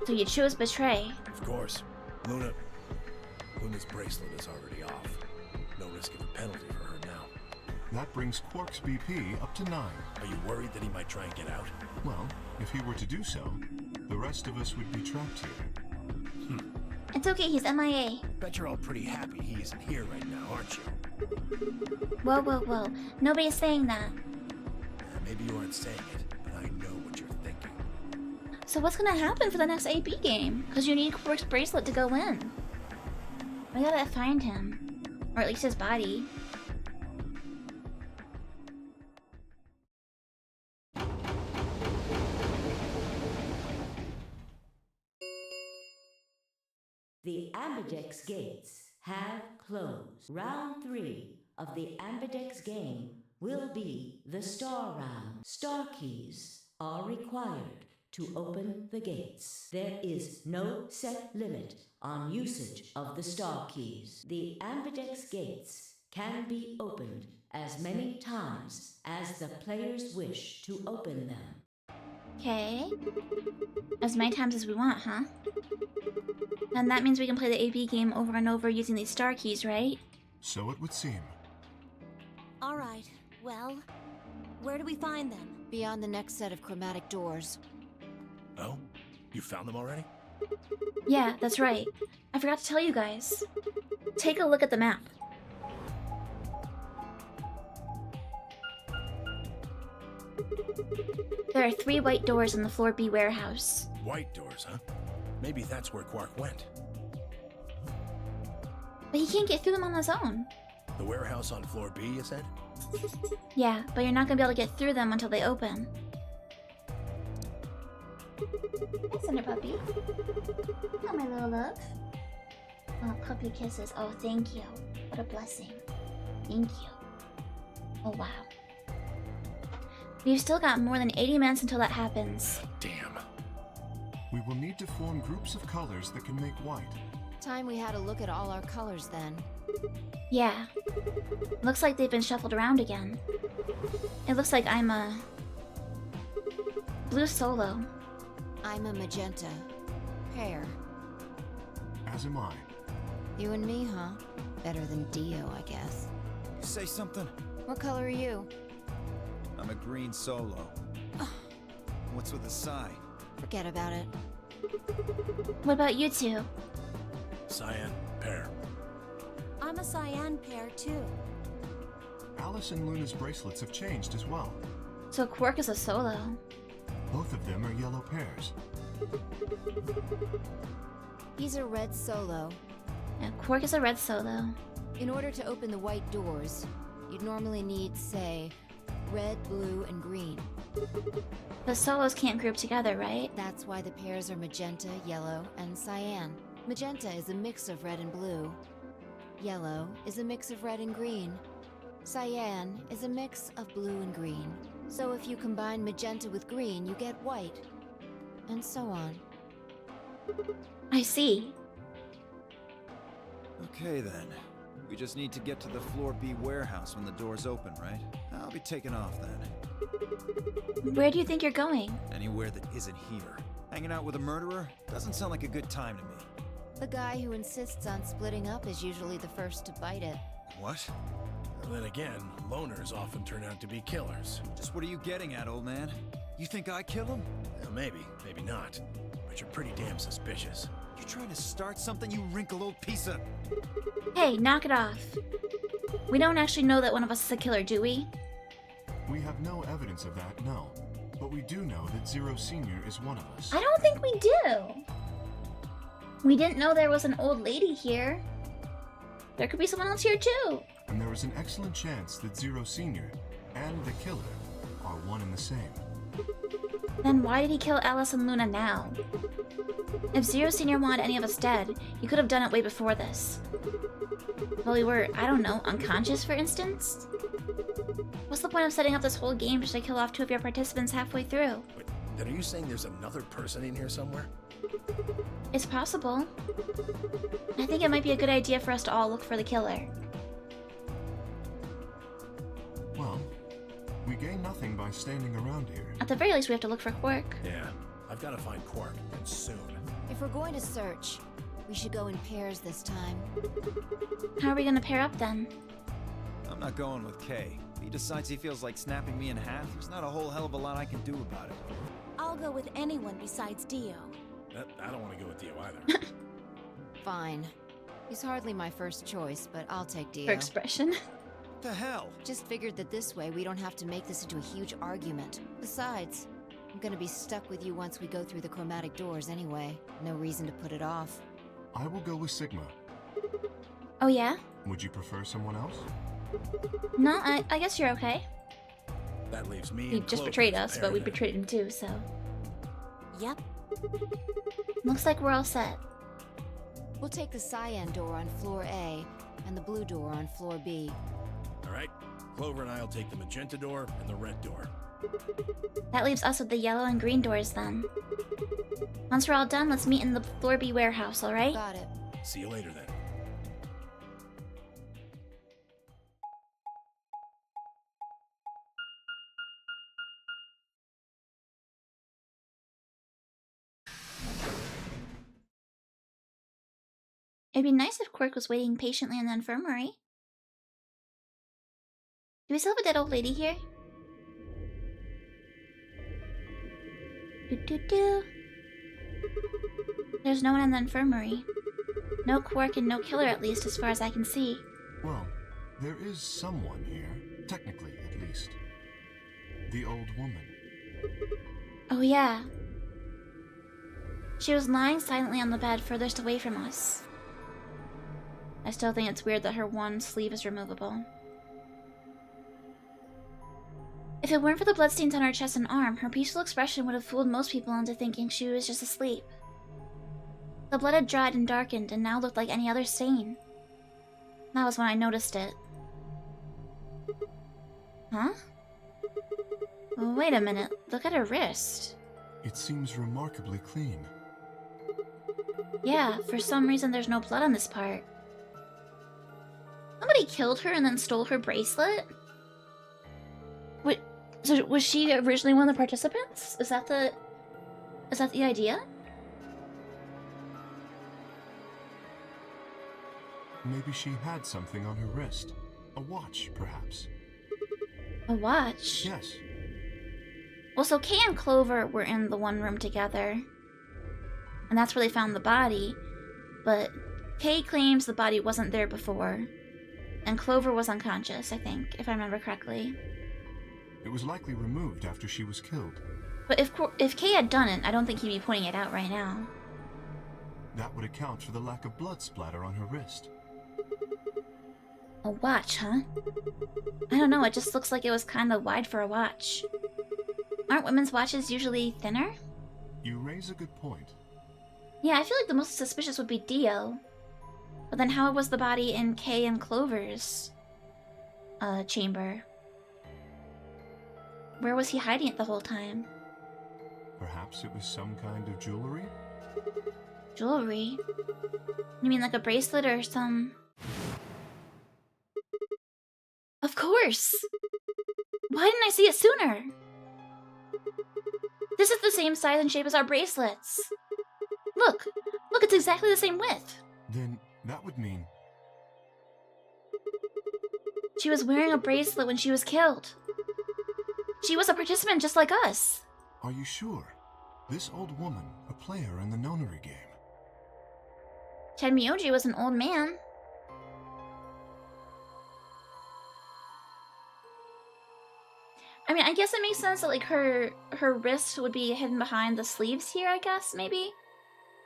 S1: So you chose Betray.
S3: Of course. Luna's bracelet is already off. No risk of a penalty for her now.
S6: That brings Quark's BP up to 9.
S3: Are you worried that he might try and get out?
S6: Well, if he were to do so, the rest of us would be trapped here.
S1: It's okay, he's MIA.
S3: Bet you're all pretty happy he isn't here right now, aren't you?
S1: Whoa, whoa, whoa. Nobody's saying that.
S3: Maybe you aren't saying it, but I know what you're thinking.
S1: So what's gonna happen for the next AP game? Because you need Quark's bracelet to go in. We gotta find him. Or at least his body.
S8: The Ambidex gates have closed. Round 3 of the Ambidex game will be the Star Round. Star keys are required to open the gates. There is no set limit on usage of the Star keys. The Ambidex gates can be opened as many times as the players wish to open them.
S1: Okay. As many times as we want, huh? And that means we can play the AP game over and over using these star keys, right?
S6: So it would seem.
S10: Alright, well, where do we find them?
S5: Beyond the next set of chromatic doors.
S3: Oh? You found them already?
S1: Yeah, that's right. I forgot to tell you guys. Take a look at the map. There are 3 white doors in the Floor B warehouse.
S3: White doors, huh? Maybe that's where Quark went.
S1: But he can't get through them on his own.
S3: The warehouse on floor B, you said?
S1: Yeah, but you're not gonna be able to get through them until they open. Hi, Cinder Puppy. Oh, my little love. Oh, puppy kisses. Oh, thank you. What a blessing. Thank you. Oh, wow. We've still got more than 80 minutes until that happens.
S3: Damn.
S6: We will need to form groups of colors that can make white.
S5: Time we had a look at all our colors then.
S1: Yeah. Looks like they've been shuffled around again. It looks like I'm a... blue solo.
S5: I'm a magenta. Pear.
S6: As am I.
S5: You and me, huh? Better than Dio, I guess.
S7: Say something.
S5: What color are you?
S7: I'm a green solo. What's with the sigh?
S5: Forget about it.
S1: What about you two?
S3: Cyan, pair.
S10: I'm a cyan pair, too.
S6: Alice and Luna's bracelets have changed as well.
S1: So Quark is a solo.
S6: Both of them are yellow pairs.
S5: He's a red solo.
S1: And Quark is a red solo.
S5: In order to open the white doors, you'd normally need, say, red, blue, and green.
S1: The solos can't group together, right?
S5: That's why the pairs are magenta, yellow, and cyan. Magenta is a mix of red and blue. Yellow is a mix of red and green. Cyan is a mix of blue and green. So if you combine magenta with green, you get white. And so on.
S1: I see.
S7: Okay then. We just need to get to the floor B warehouse when the doors open, right? I'll be taking off then.
S1: Where do you think you're going?
S7: Anywhere that isn't here. Hanging out with a murderer? Doesn't sound like a good time to me.
S5: The guy who insists on splitting up is usually the first to bite it.
S7: What?
S3: Then again, loners often turn out to be killers.
S7: Just what are you getting at, old man? You think I kill him?
S3: Maybe, maybe not. But you're pretty damn suspicious.
S7: You trying to start something, you wrinkled old piece of...
S1: Hey, knock it off. We don't actually know that one of us is a killer, do we?
S6: We have no evidence of that, no. But we do know that Zero Senior is one of us.
S1: I don't think we do. We didn't know there was an old lady here. There could be someone else here too.
S6: And there is an excellent chance that Zero Senior and the killer are one and the same.
S1: Then why did he kill Alice and Luna now? If Zero Senior wanted any of us dead, he could have done it way before this. Well, we were, I don't know, unconscious for instance? What's the point of setting up this whole game just to kill off two of your participants halfway through?
S3: Wait, then are you saying there's another person in here somewhere?
S1: It's possible. I think it might be a good idea for us to all look for the killer.
S6: Well, we gain nothing by standing around here.
S1: At the very least, we have to look for Quark.
S3: Yeah, I've got to find Quark, and soon.
S5: If we're going to search, we should go in pairs this time.
S1: How are we gonna pair up then?
S7: I'm not going with Kay. If he decides he feels like snapping me in half, there's not a whole hell of a lot I can do about it.
S10: I'll go with anyone besides Dio.
S3: I don't want to go with Dio either.
S5: Fine. He's hardly my first choice, but I'll take Dio.
S1: Her expression.
S7: What the hell?
S5: Just figured that this way we don't have to make this into a huge argument. Besides, I'm gonna be stuck with you once we go through the chromatic doors anyway. No reason to put it off.
S6: I will go with Sigma.
S1: Oh yeah?
S6: Would you prefer someone else?
S1: No, I guess you're okay.
S3: That leaves me.
S1: He
S3: and
S1: just
S3: Clover
S1: betrayed
S3: as
S1: us,
S3: a
S1: but we
S3: pair then.
S1: betrayed him too, so...
S10: Yep.
S1: Looks like we're all set.
S5: We'll take the cyan door on floor A and the blue door on floor B.
S3: All right, Clover and I'll take the magenta door and the red door.
S1: That leaves us with the yellow and green doors then. Once we're all done, let's meet in the floor B warehouse, alright?
S5: Got it.
S3: See you later then.
S1: It'd be nice if Quark was waiting patiently in the infirmary. Do we still have a dead old lady here? Do. There's no one in the infirmary. No Quark and no killer, at least, as far as I can see.
S6: Well, there is someone here. Technically, at least. The old woman.
S1: Oh yeah. She was lying silently on the bed furthest away from us. I still think it's weird that her one sleeve is removable. If it weren't for the bloodstains on her chest and arm, her peaceful expression would have fooled most people into thinking she was just asleep. The blood had dried and darkened and now looked like any other stain. That was when I noticed it. Huh? Wait a minute, look at her wrist.
S6: It seems remarkably clean.
S1: Yeah, for some reason there's no blood on this part. Somebody killed her and then stole her bracelet? Wait, so was she originally one of the participants? Is that the idea?
S6: Maybe she had something on her wrist. A watch, perhaps.
S1: A watch?
S6: Yes.
S1: Well, so Kay and Clover were in the one room together. and that's where they found the body. But Kay claims the body wasn't there before, and Clover was unconscious, I think, if I remember correctly.
S6: It was likely removed after she was killed.
S1: But if Kay had done it, I don't think he'd be pointing it out right now.
S6: That would account for the lack of blood splatter on her wrist.
S1: A watch, huh? I don't know, it just looks like it was kind of wide for a watch. Aren't women's watches usually thinner?
S6: You raise a good point.
S1: Yeah, I feel like the most suspicious would be Dio. But then how was the body in Kay and Clover's chamber? Where was he hiding it the whole time?
S6: Perhaps it was some kind of jewelry?
S1: Jewelry? You mean like a bracelet or some... Of course! Why didn't I see it sooner? This is the same size and shape as our bracelets. Look, it's exactly the same width.
S6: Then that would mean...
S1: She was wearing a bracelet when she was killed. She was a participant just like us.
S6: Are you sure? This old woman, a player in the nonary game.
S1: Tenmyoji was an old man. I mean, I guess it makes sense that like her wrist would be hidden behind the sleeves here, I guess, maybe?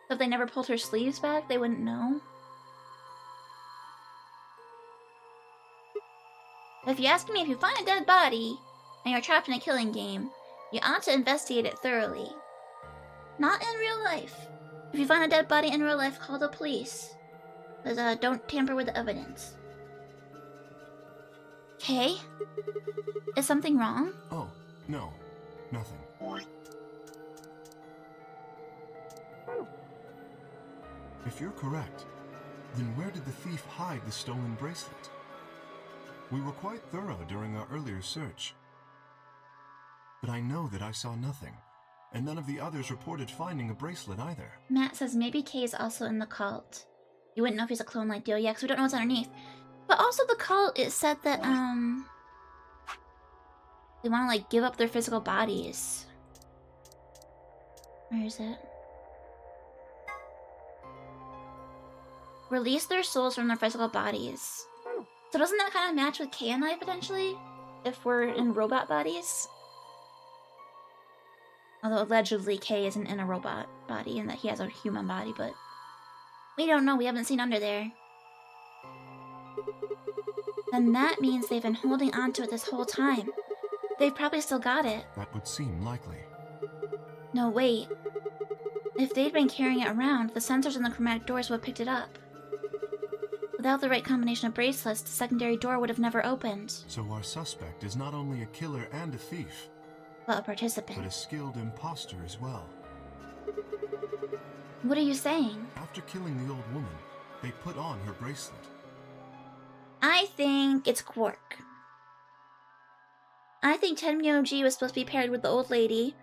S1: So if they never pulled her sleeves back, they wouldn't know. If you ask me, if you find a dead body and you're trapped in a killing game, you ought to investigate it thoroughly. Not in real life. If you find a dead body in real life, call the police. Because don't tamper with the evidence. Kay? Is something wrong?
S6: Oh, no. Nothing. If you're correct, then where did the thief hide the stolen bracelet? We were quite thorough during our earlier search. But I know that I saw nothing, and none of the others reported finding a bracelet either.
S1: Matt says maybe Kay is also in the cult. You wouldn't know if he's a clone like Dio, yeah, because we don't know what's underneath. But also the cult, it said that, they want to, like, give up their physical bodies. Where is it? Release their souls from their physical bodies. So doesn't that kind of match with Kay and I, potentially? If we're in robot bodies? Although allegedly Kay isn't in a robot body and that he has a human body, but... we don't know, we haven't seen under there. Then that means they've been holding on to it this whole time. They've probably still got it.
S6: That would seem likely.
S1: No, wait. If they'd been carrying it around, the sensors on the chromatic doors would have picked it up. Without the right combination of bracelets, the secondary door would have never opened.
S6: So our suspect is not only a killer and a thief,
S1: But a participant.
S6: but a skilled imposter as well.
S1: What are you saying?
S6: After killing the old woman, they put on her bracelet.
S1: I think it's Quark. I think Tenmyoji was supposed to be paired with the old lady,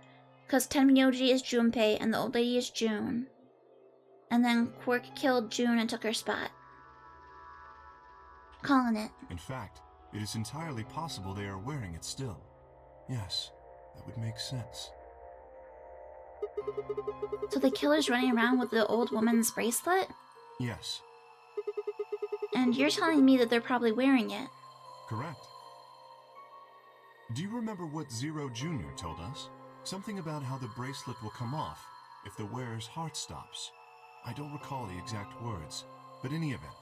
S1: because Tenmyoji is Junpei and the old lady is June. And then Quark killed June and took her spot. Calling it.
S6: In fact, it is entirely possible they are wearing it still. Yes, that would make sense.
S1: So the killer's running around with the old woman's bracelet?
S6: Yes,
S1: And you're telling me that they're probably wearing it.
S6: correct. Do you remember what Zero Jr. told us? Something about how the bracelet will come off if the wearer's heart stops. I don't recall the exact words, but in any event,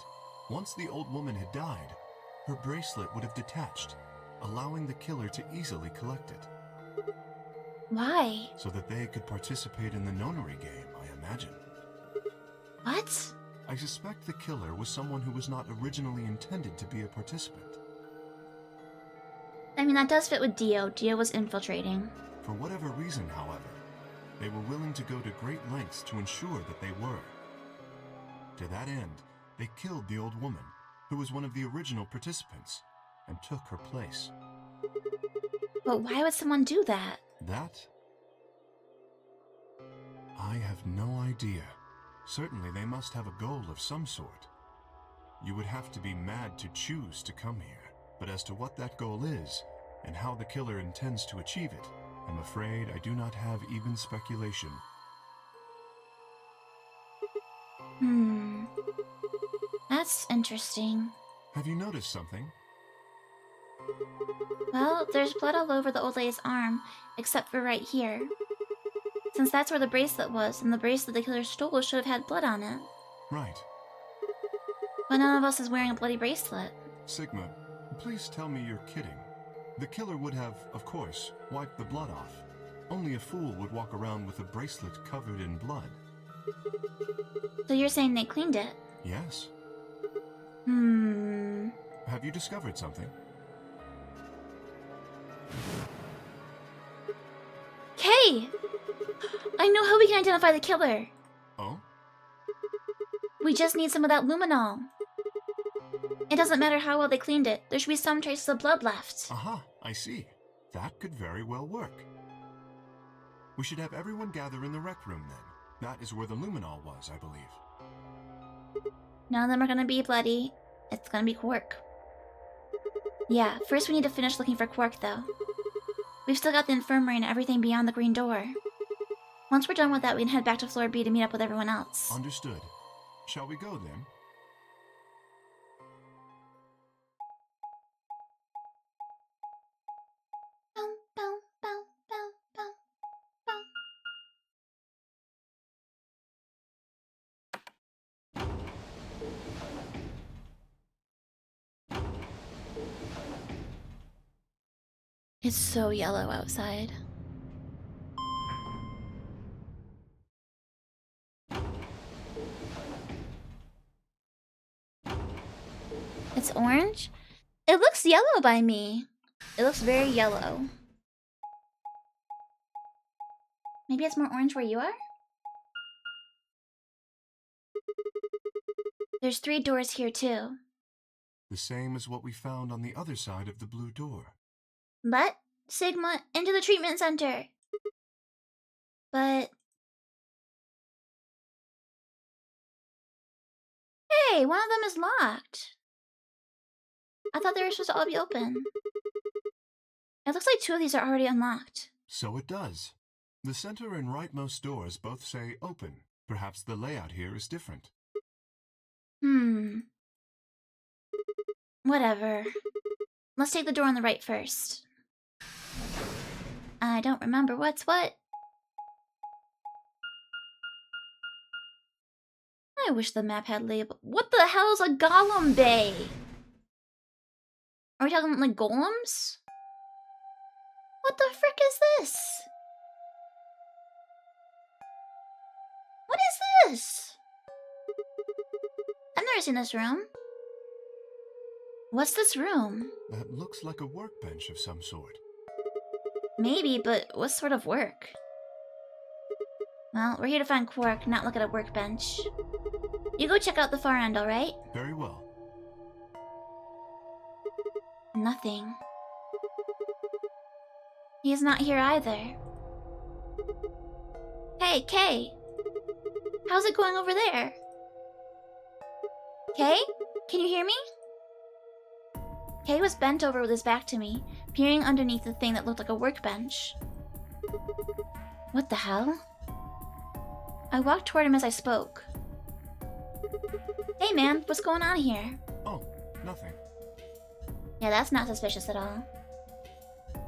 S6: once the old woman had died, her bracelet would have detached, allowing the killer to easily collect it.
S1: Why?
S6: So that they could participate in the nonary game, I imagine.
S1: What?
S6: I suspect the killer was someone who was not originally intended to be a participant.
S1: I mean, that does fit with Dio. Dio was infiltrating.
S6: For whatever reason, however, they were willing to go to great lengths to ensure that they were. To that end, they killed the old woman, who was one of the original participants, and took her place.
S1: But why would someone do that?
S6: That? I have no idea. Certainly they must have a goal of some sort. You would have to be mad to choose to come here. But as to what that goal is, and how the killer intends to achieve it, I'm afraid I do not have even speculation.
S1: That's interesting.
S6: Have you noticed something?
S1: Well, there's blood all over the old lady's arm, except for right here. Since that's where the bracelet was, and the bracelet the killer stole should have had blood on it.
S6: Right.
S1: But none of us is wearing a bloody bracelet.
S6: Sigma, please tell me you're kidding. The killer would have, of course, wiped the blood off. Only a fool would walk around with a bracelet covered in blood.
S1: So you're saying they cleaned it?
S6: Yes. Have you discovered something?
S1: Kay! I know how we can identify the killer.
S6: Oh?
S1: We just need some of that luminol. It doesn't matter how well they cleaned it. There should be some traces of blood left.
S6: Aha, I see. That could very well work. We should have everyone gather in the rec room then. That is where the luminol was, I believe.
S1: None of them are gonna be bloody. It's gonna be Quark. Yeah, first we need to finish looking for Quark though. We've still got the infirmary and everything beyond the green door. Once we're done with that, we can head back to floor B to meet up with everyone else.
S6: Understood. Shall we go then?
S1: It's so yellow outside. It's orange? It looks yellow by me. It looks very yellow. Maybe it's more orange where you are? There's 3 doors here too.
S6: The same as what we found on the other side of the blue door.
S1: But, Sigma, into the treatment center. But... Hey, one of them is locked. I thought they were supposed to all be open. It looks like 2 of these are already unlocked.
S6: So it does. The center and rightmost doors both say open. Perhaps the layout here is different.
S1: Whatever. Let's take the door on the right first. I don't remember what's what. I wish the map had label. What the hell is a golem bay? Are we talking like golems? What the frick is this? What is this? I've never seen this room. What's this room?
S6: That looks like a workbench of some sort.
S1: Maybe, but what sort of work? Well, we're here to find Quark, not look at a workbench. You go check out the far end, alright?
S6: Very well.
S1: Nothing. He's not here either. Hey, Kay! How's it going over there? Kay? Can you hear me? Kay was bent over with his back to me, peering underneath the thing that looked like a workbench. What the hell? I walked toward him as I spoke. Hey man, what's going on here?
S6: Oh, nothing.
S1: Yeah, that's not suspicious at all.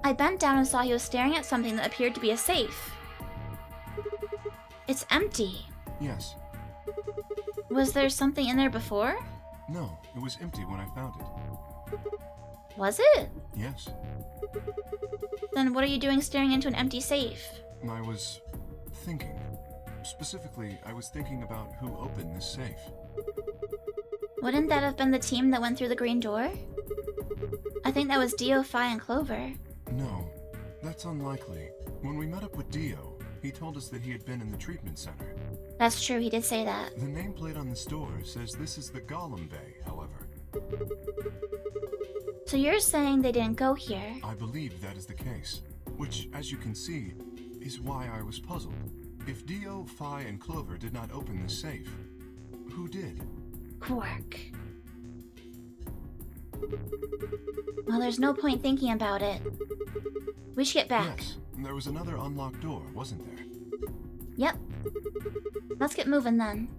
S1: I bent down and saw he was staring at something that appeared to be a safe. It's empty.
S6: Yes.
S1: Was there something in there before?
S6: No, it was empty when I found it.
S1: Was it?
S6: Yes.
S1: Then what are you doing staring into an empty safe?
S6: I was thinking. Specifically, I was thinking about who opened this safe.
S1: Wouldn't that have been the team that went through the green door? I think that was Dio, Phi, and Clover.
S6: No, that's unlikely. When we met up with Dio, he told us that he had been in the treatment center.
S1: That's true, he did say that.
S6: The nameplate on this door says this is the Golem Bay, however.
S1: So you're saying they didn't go here?
S6: I believe that is the case, which, as you can see, is why I was puzzled. If Dio, Phi, and Clover did not open this safe, who did?
S1: Quark. Well, there's no point thinking about it. We should get back.
S6: Yes, there was another unlocked door, wasn't there?
S1: Yep. Let's get moving then.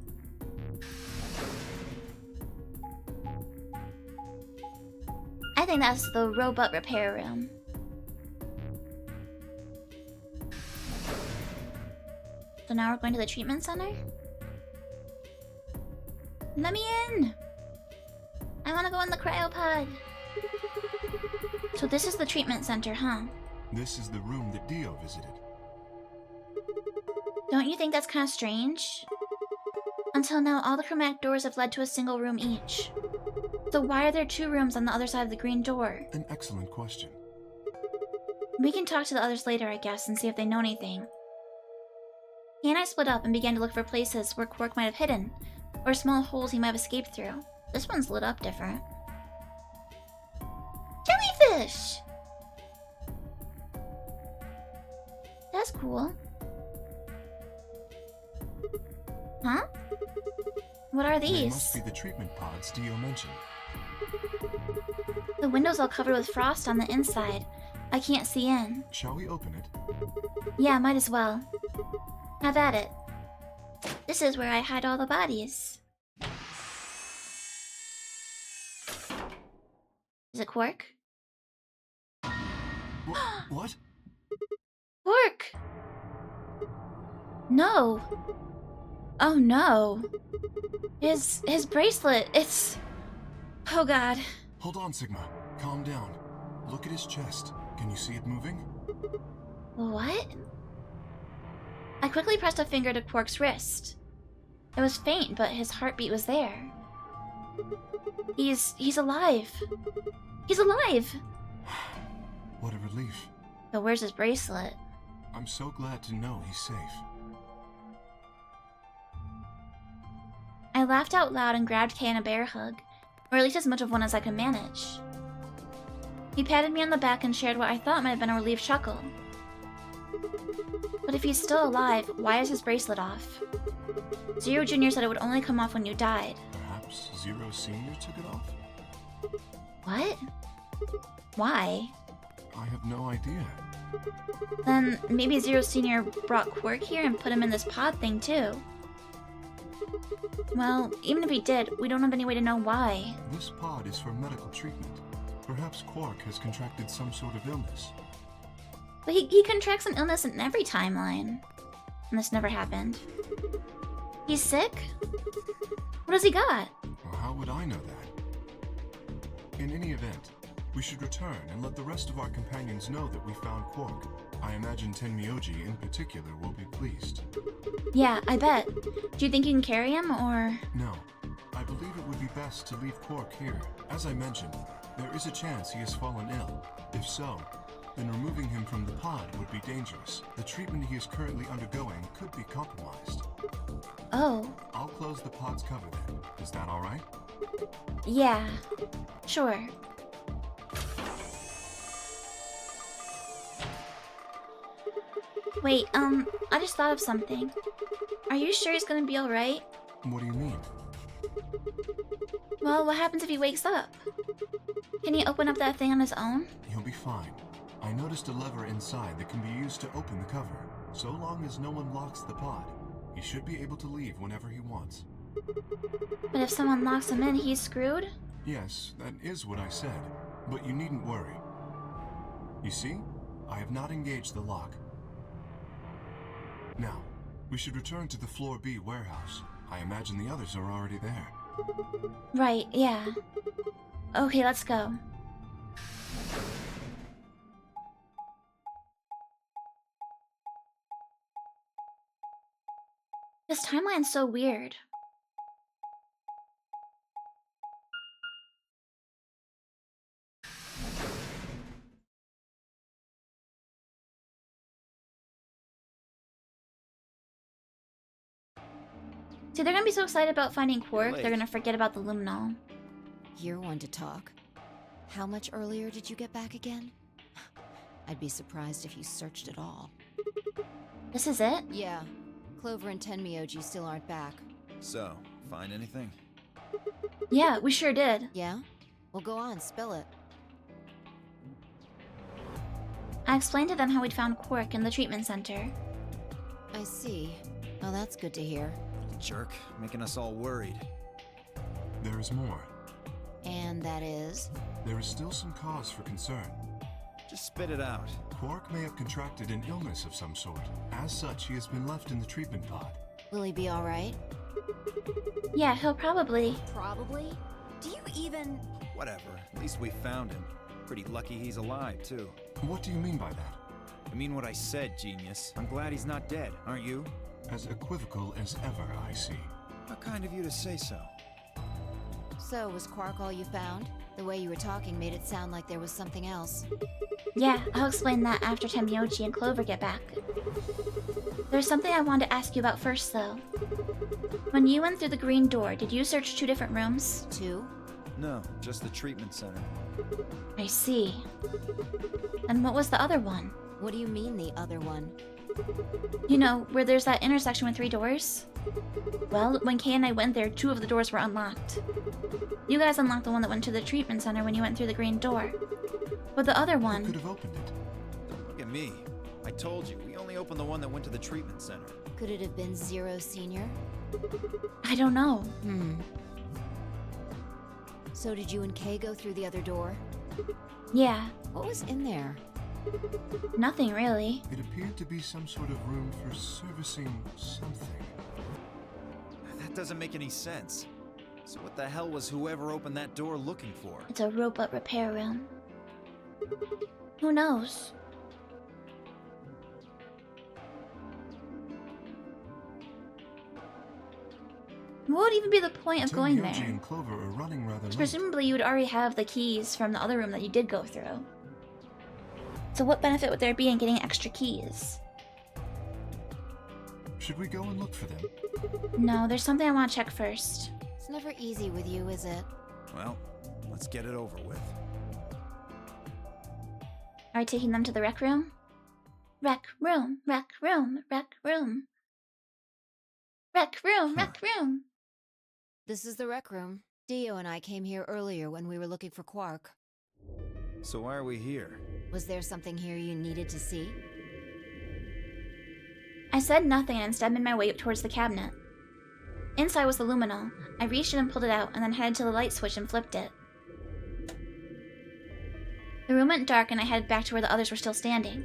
S1: think that's the robot repair room. So now we're going to the treatment center? Let me in! I wanna go in the cryopod! So this is the treatment center, huh?
S6: This is the room that Dio visited.
S1: Don't you think that's kinda strange? Until now, all the chromatic doors have led to a single room each. So why are there 2 rooms on the other side of the green door?
S6: An excellent question.
S1: We can talk to the others later, I guess, and see if they know anything. He and I split up and began to look for places where Quark might have hidden, or small holes he might have escaped through. This one's lit up different. Jellyfish! That's cool. Huh? What are
S6: They
S1: these?
S6: must be the treatment pods Dio mentioned.
S1: The window's all covered with frost on the inside. I can't see in.
S6: Shall we open it?
S1: Yeah, might as well. Have at it. This is where I hide all the bodies. Is it Quark?
S6: What?
S1: Quark! No! Oh no! His bracelet, it's... Oh god.
S6: Hold on, Sigma. Calm down. Look at his chest. Can you see it moving?
S1: What? I quickly pressed a finger to Quark's wrist. It was faint, but his heartbeat was there. He's alive. He's alive!
S6: What a relief.
S1: But where's his bracelet?
S6: I'm so glad to know he's safe.
S1: I laughed out loud and grabbed Kay in a bear hug, or at least as much of one as I could manage. He patted me on the back and shared what I thought might have been a relieved chuckle. But if he's still alive, why is his bracelet off? Zero Jr. said it would only come off when you died.
S6: Perhaps Zero Senior took it off?
S1: What? Why?
S6: I have no idea.
S1: Then maybe Zero Senior brought Quark here and put him in this pod thing too. Well, even if he did, we don't have any way to know why.
S6: This pod is for medical treatment. Perhaps Quark has contracted some sort of illness.
S1: But he contracts an illness in every timeline. And this never happened. He's sick? What has he got?
S6: Well, how would I know that? In any event, we should return and let the rest of our companions know that we found Quark. I imagine Tenmyoji in particular will be pleased.
S1: Yeah, I bet. Do you think you can carry him, or...?
S6: No. I believe it would be best to leave Quark here. As I mentioned, there is a chance he has fallen ill. If so, then removing him from the pod would be dangerous. The treatment he is currently undergoing could be compromised.
S1: Oh.
S6: I'll close the pod's cover then. Is that alright?
S1: Yeah. Sure. Wait, I just thought of something. Are you sure he's gonna be alright?
S6: What do you mean?
S1: Well, what happens if he wakes up? Can he open up that thing on his own?
S6: He'll be fine. I noticed a lever inside that can be used to open the cover. So long as no one locks the pod, he should be able to leave whenever he wants.
S1: But if someone locks him in, he's screwed?
S6: Yes, that is what I said. But you needn't worry. You see? I have not engaged the lock. Now, we should return to the Floor B warehouse. I imagine the others are already there.
S1: Right, yeah. Okay, let's go. This timeline's so weird. See, they're gonna be so excited about finding Quark, they're gonna forget about the luminol.
S5: You're one to talk. How much earlier did you get back again? I'd be surprised if you searched at all.
S1: This is it?
S5: Yeah. Clover and Tenmyoji still aren't back.
S7: So, find anything?
S1: Yeah, we sure did.
S5: Yeah? Well, go on, spill it.
S1: I explained to them how we'd found Quark in the treatment center.
S5: I see. Oh, that's good to hear.
S7: Jerk, making us all worried.
S6: There is more.
S5: And that is?
S6: There is still some cause for concern.
S7: Just spit it out.
S6: Quark may have contracted an illness of some sort. As such, he has been left in the treatment pod.
S5: Will he be alright?
S1: Yeah, he'll probably.
S5: Probably? Do you even...
S7: Whatever. At least we found him. Pretty lucky he's alive, too.
S6: What do you mean by that?
S7: I mean what I said, genius. I'm glad he's not dead, aren't you?
S6: As equivocal as ever, I see.
S7: How kind of you to say so.
S5: So, was Quark all you found? The way you were talking made it sound like there was something else.
S1: Yeah, I'll explain that after Tenmyoji and Clover get back. There's something I wanted to ask you about first, though. When you went through the green door, did you search 2 different rooms?
S5: 2?
S7: No, just the treatment center.
S1: I see. And what was the other one?
S5: What do you mean, the other one?
S1: You know, where there's that intersection with 3 doors? Well, when Kay and I went there, 2 of the doors were unlocked. You guys unlocked the one that went to the treatment center when you went through the green door. But the other one...
S6: Who could have opened it?
S7: Don't look at me. I told you, we only opened the one that went to the treatment center.
S5: Could it have been Zero Senior?
S1: I don't know.
S5: So did you and Kay go through the other door?
S1: Yeah.
S5: What was in there?
S1: Nothing, really.
S6: It appeared to be some sort of room for servicing something.
S7: That doesn't make any sense. So what the hell was whoever opened that door looking for?
S1: It's a robot repair room. Who knows? What would even be the point of going there?
S6: Tenmyoji and Clover are running rather late.
S1: Presumably you would already have the keys from the other room that you did go through. So what benefit would there be in getting extra keys?
S6: Should we go and look for them?
S1: No, there's something I want to check first.
S5: It's never easy with you, is it?
S7: Well, let's get it over with.
S1: Are you taking them to the rec room? Rec room, rec room, rec room. Rec room, rec room.
S5: This is the rec room. Dio and I came here earlier when we were looking for Quark.
S7: So why are we here?
S5: Was there something here you needed to see?
S1: I said nothing and instead made my way towards the cabinet. Inside was the luminol. I reached in and pulled it out and then headed to the light switch and flipped it. The room went dark and I headed back to where the others were still standing.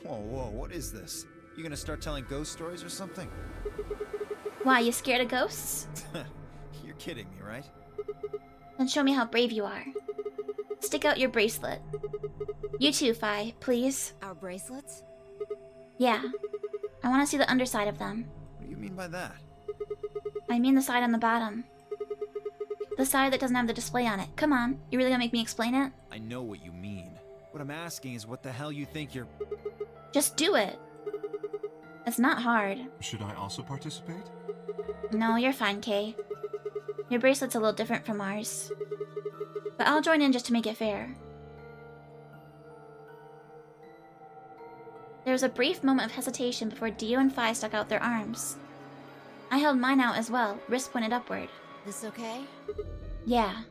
S7: Whoa, what is this? You gonna start telling ghost stories or something?
S1: Why, you scared of ghosts?
S7: You're kidding me, right?
S1: Then show me how brave you are. Stick out your bracelet. You too, Phi, please.
S5: Our bracelets?
S1: Yeah. I want to see the underside of them.
S7: What do you mean by that?
S1: I mean the side on the bottom. The side that doesn't have the display on it. Come on, you really gonna make me explain it?
S7: I know what you mean. What I'm asking is what the hell you think you're...
S1: Just do it. It's not hard.
S6: Should I also participate?
S1: No, you're fine, Kay. Your bracelet's a little different from ours. But I'll join in just to make it fair. There was a brief moment of hesitation before Dio and Phi stuck out their arms. I held mine out as well, wrist pointed upward.
S5: This okay?
S1: Yeah.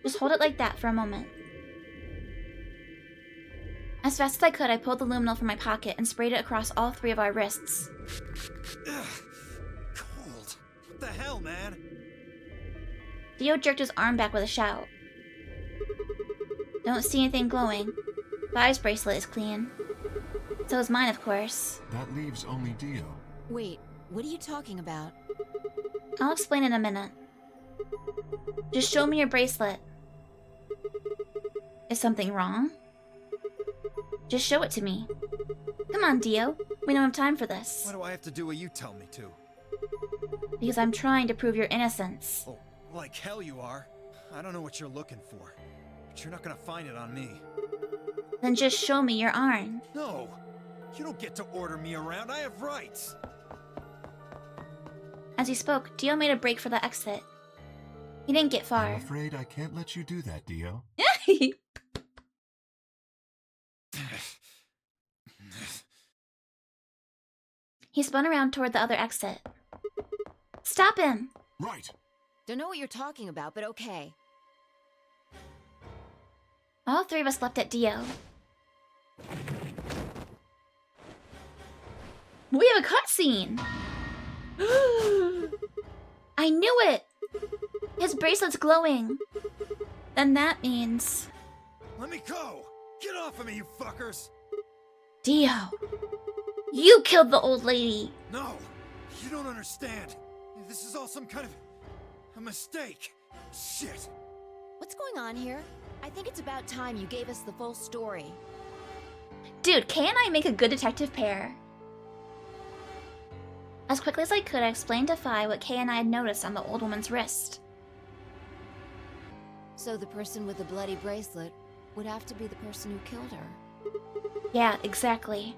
S1: Just hold it like that for a moment. As fast as I could, I pulled the luminol from my pocket and sprayed it across all 3 of our wrists.
S7: Ugh, cold. What the hell, man?
S1: Dio jerked his arm back with a shout. Don't see anything glowing. Phi's bracelet is clean. So is mine, of course.
S6: That leaves only Dio.
S5: Wait, what are you talking about?
S1: I'll explain in a minute. Just show me your bracelet. Is something wrong? Just show it to me. Come on, Dio. We don't have time for this.
S7: Why do I have to do what you tell me to?
S1: Because I'm trying to prove your innocence.
S7: Oh, like hell you are. I don't know what you're looking for, but you're not gonna find it on me.
S1: Then just show me your arm.
S7: No! You don't get to order me around. I have rights!
S1: As he spoke, Dio made a break for the exit. He didn't get far.
S6: I'm afraid I can't let you do that, Dio.
S1: He spun around toward the other exit. Stop him!
S6: Right!
S5: Don't know what you're talking about, but okay.
S1: All 3 of us leapt at Dio. We have a cutscene! I knew it! His bracelet's glowing. Then that means...
S7: Let me go! Get off of me, you fuckers!
S1: Dio, you killed the old lady.
S7: No! You don't understand. This is all some kind of... a mistake. Shit.
S5: What's going on here? I think it's about time you gave us the full story.
S1: Dude, Kay and I make a good detective pair. As quickly as I could, I explained to Fi what Kay and I had noticed on the old woman's wrist.
S5: So the person with the bloody bracelet would have to be the person who killed her.
S1: Yeah, exactly.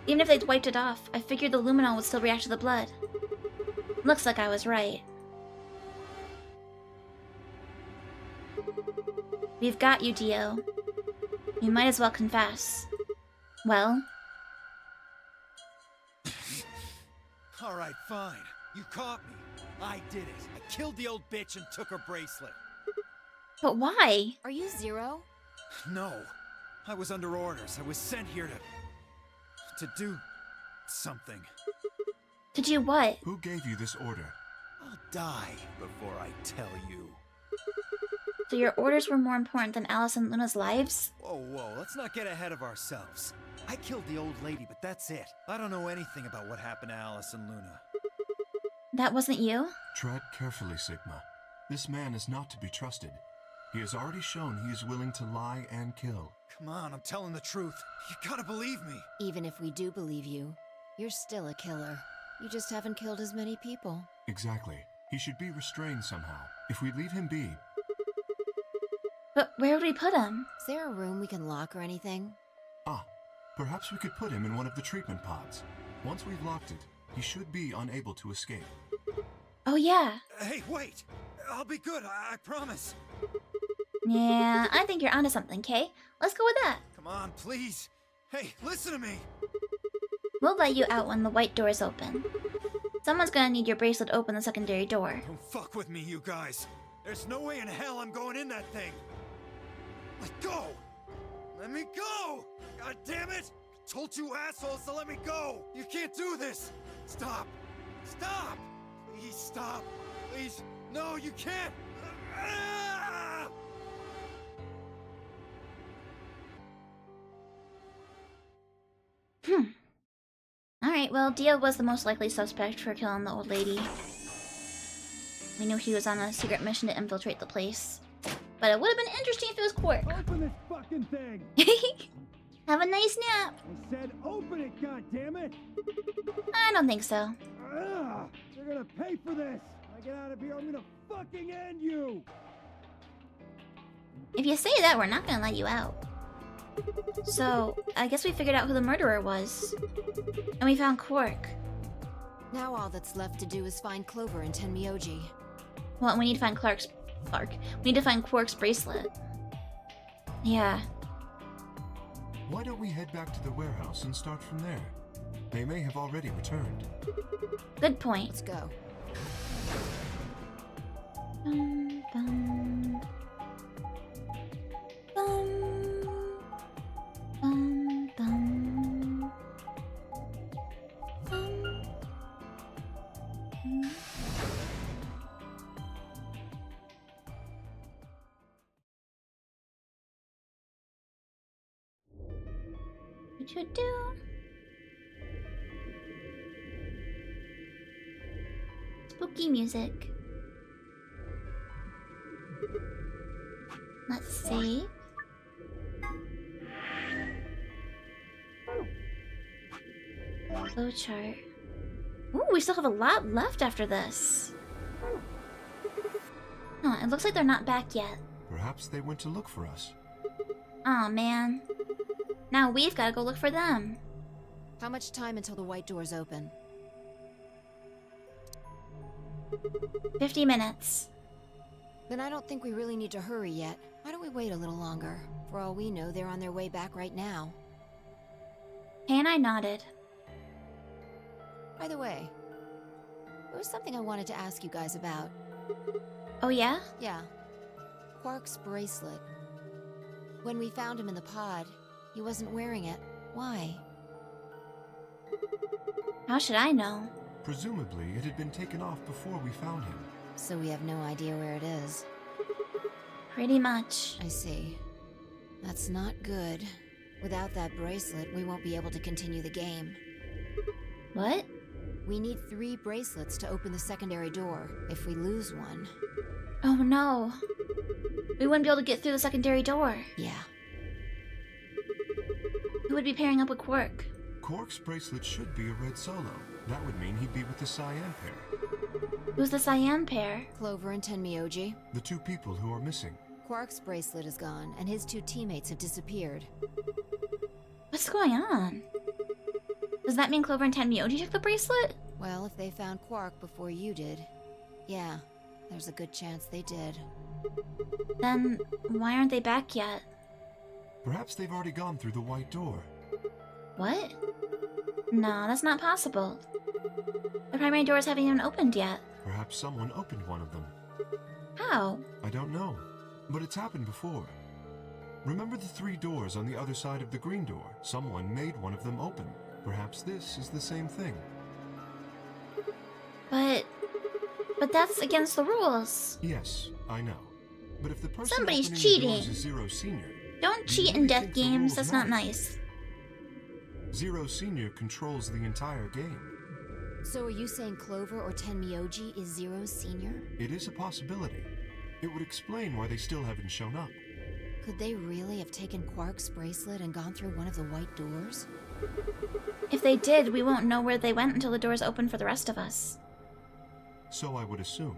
S1: Even if they'd wiped it off, I figured the luminol would still react to the blood. Looks like I was right. We've got you, Dio. You might as well confess. Well?
S7: Alright, fine. You caught me. I did it. I killed the old bitch and took her bracelet.
S1: But why?
S5: Are you Zero?
S7: No. I was under orders. I was sent here to do something.
S1: To do what?
S6: Who gave you this order?
S7: I'll die before I tell you.
S1: So your orders were more important than Alice and Luna's lives?
S7: Whoa, let's not get ahead of ourselves. I killed the old lady, but that's it. I don't know anything about what happened to Alice and Luna.
S1: That wasn't you?
S6: Tread carefully, Sigma. This man is not to be trusted. He has already shown he is willing to lie and kill.
S7: Come on, I'm telling the truth. You gotta believe me.
S5: Even if we do believe you, you're still a killer. You just haven't killed as many people.
S6: Exactly. He should be restrained somehow. If we leave him be...
S1: But where would we put him?
S5: Is there a room we can lock or anything?
S6: Ah, perhaps we could put him in one of the treatment pods. Once we've locked it, he should be unable to escape.
S1: Oh yeah.
S7: Hey, wait! I'll be good, I promise.
S1: Yeah, I think you're onto something, Kay. Let's go with that.
S7: Come on, please. Hey, listen to me.
S1: We'll let you out when the white door's open. Someone's gonna need your bracelet to open the secondary door.
S7: Don't fuck with me, you guys. There's no way in hell I'm going in that thing. Let go! Let me go! God damn it! I told you assholes to let me go! You can't do this! Stop! Stop! Please stop! Please! No, you can't! Ah!
S1: Alright, well, Dio was the most likely suspect for killing the old lady. We knew he was on a secret mission to infiltrate the place. But it would have been interesting if it was Quark.
S12: Open this fucking thing!
S1: Have a nice nap!
S12: I said open it, goddammit!
S1: I don't think so.
S12: Ugh, you're gonna pay for this! When I get out of here, I'm gonna fucking end you!
S1: If you say that, we're not gonna let you out. So, I guess we figured out who the murderer was. And we found Quark.
S5: Now all that's left to do is find Clover and Tenmyoji.
S1: Well, we need to find We need to find Quark's bracelet. Yeah.
S6: Why don't we head back to the warehouse and start from there? They may have already returned.
S1: Good point.
S5: Let's go.
S1: Bum, bum. Bum. Bum, bum. Bum. Do. Spooky music. Let's see. Flowchart. Ooh, we still have a lot left after this. Oh, it looks like they're not back yet.
S6: Perhaps they went to look for us.
S1: Aw, man. Now we've got to go look for them.
S5: How much time until the white doors open?
S1: 50 minutes.
S5: Then I don't think we really need to hurry yet. Why don't we wait a little longer? For all we know, they're on their way back right now.
S1: Kay and I nodded.
S5: By the way, there was something I wanted to ask you guys about.
S1: Oh yeah?
S5: Yeah. Quark's bracelet. When we found him in the pod, he wasn't wearing it. Why?
S1: How should I know?
S6: Presumably, it had been taken off before we found him.
S5: So we have no idea where it is.
S1: Pretty much.
S5: I see. That's not good. Without that bracelet, we won't be able to continue the game.
S1: What?
S5: We need 3 bracelets to open the secondary door. If we lose one...
S1: Oh no. We wouldn't be able to get through the secondary door.
S5: Yeah.
S1: Who would be pairing up with Quark?
S6: Quark's bracelet should be a red solo. That would mean he'd be with the Cyan pair.
S1: Who's the Cyan pair?
S5: Clover and Tenmyoji.
S6: The 2 people who are missing.
S5: Quark's bracelet is gone, and his 2 teammates have disappeared.
S1: What's going on? Does that mean Clover and Tenmyoji took the bracelet?
S5: Well, if they found Quark before you did, yeah, there's a good chance they did.
S1: Then why aren't they back yet?
S6: Perhaps they've already gone through the white door.
S1: What? No, that's not possible. The primary doors haven't even opened yet.
S6: Perhaps someone opened one of them.
S1: How?
S6: I don't know, but it's happened before. Remember the 3 doors on the other side of the green door? Someone made one of them open. Perhaps this is the same thing.
S1: But that's against the rules.
S6: Yes, I know. But if the person
S1: Somebody's
S6: opening
S1: cheating.
S6: the doors is Zero Senior...
S1: Don't
S6: do you
S1: cheat in
S6: really
S1: death
S6: think the
S1: games,
S6: rules
S1: that's not
S6: matter?
S1: nice.
S6: Zero Senior controls the entire game.
S5: So are you saying Clover or Tenmyoji is Zero Senior?
S6: It is a possibility. It would explain why they still haven't shown up.
S5: Could they really have taken Quark's bracelet and gone through one of the white doors?
S1: If they did, we won't know where they went until the doors open for the rest of us.
S6: So I would assume.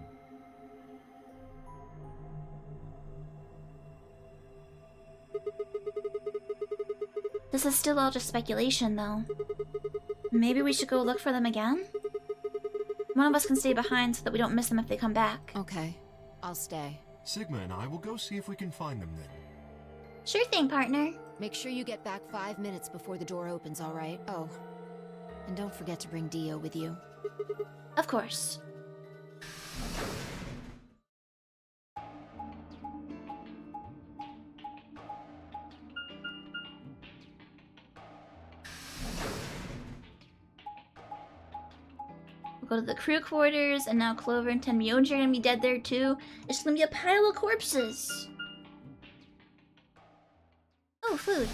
S1: This is still all just speculation, though. Maybe we should go look for them again? One of us can stay behind so that we don't miss them if they come back.
S5: Okay, I'll stay.
S6: Sigma and I will go see if we can find them then.
S1: Sure thing, partner.
S5: Make sure you get back 5 minutes before the door opens, alright? Oh, and don't forget to bring Dio with you.
S1: Of course. We'll go to the crew quarters, and now Clover and Tenmyoji are gonna be dead there too. It's gonna be a pile of corpses. Oh, food.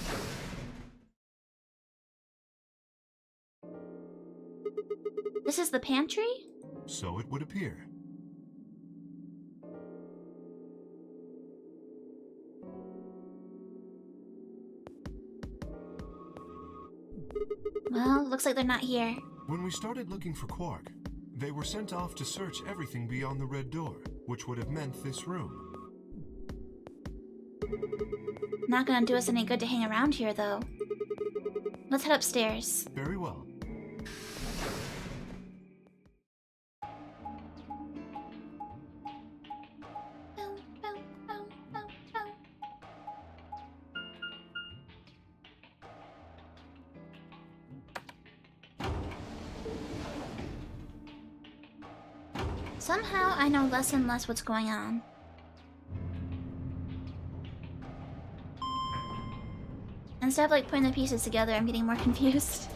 S1: This is the pantry?
S6: So it would appear.
S1: Well, looks like they're not here.
S6: When we started looking for Quark, they were sent off to search everything beyond the red door, which would have meant this room.
S1: Not gonna do us any good to hang around here, though. Let's head upstairs.
S6: Very well.
S1: Somehow, I know less and less what's going on. Instead of like putting the pieces together, I'm getting more confused.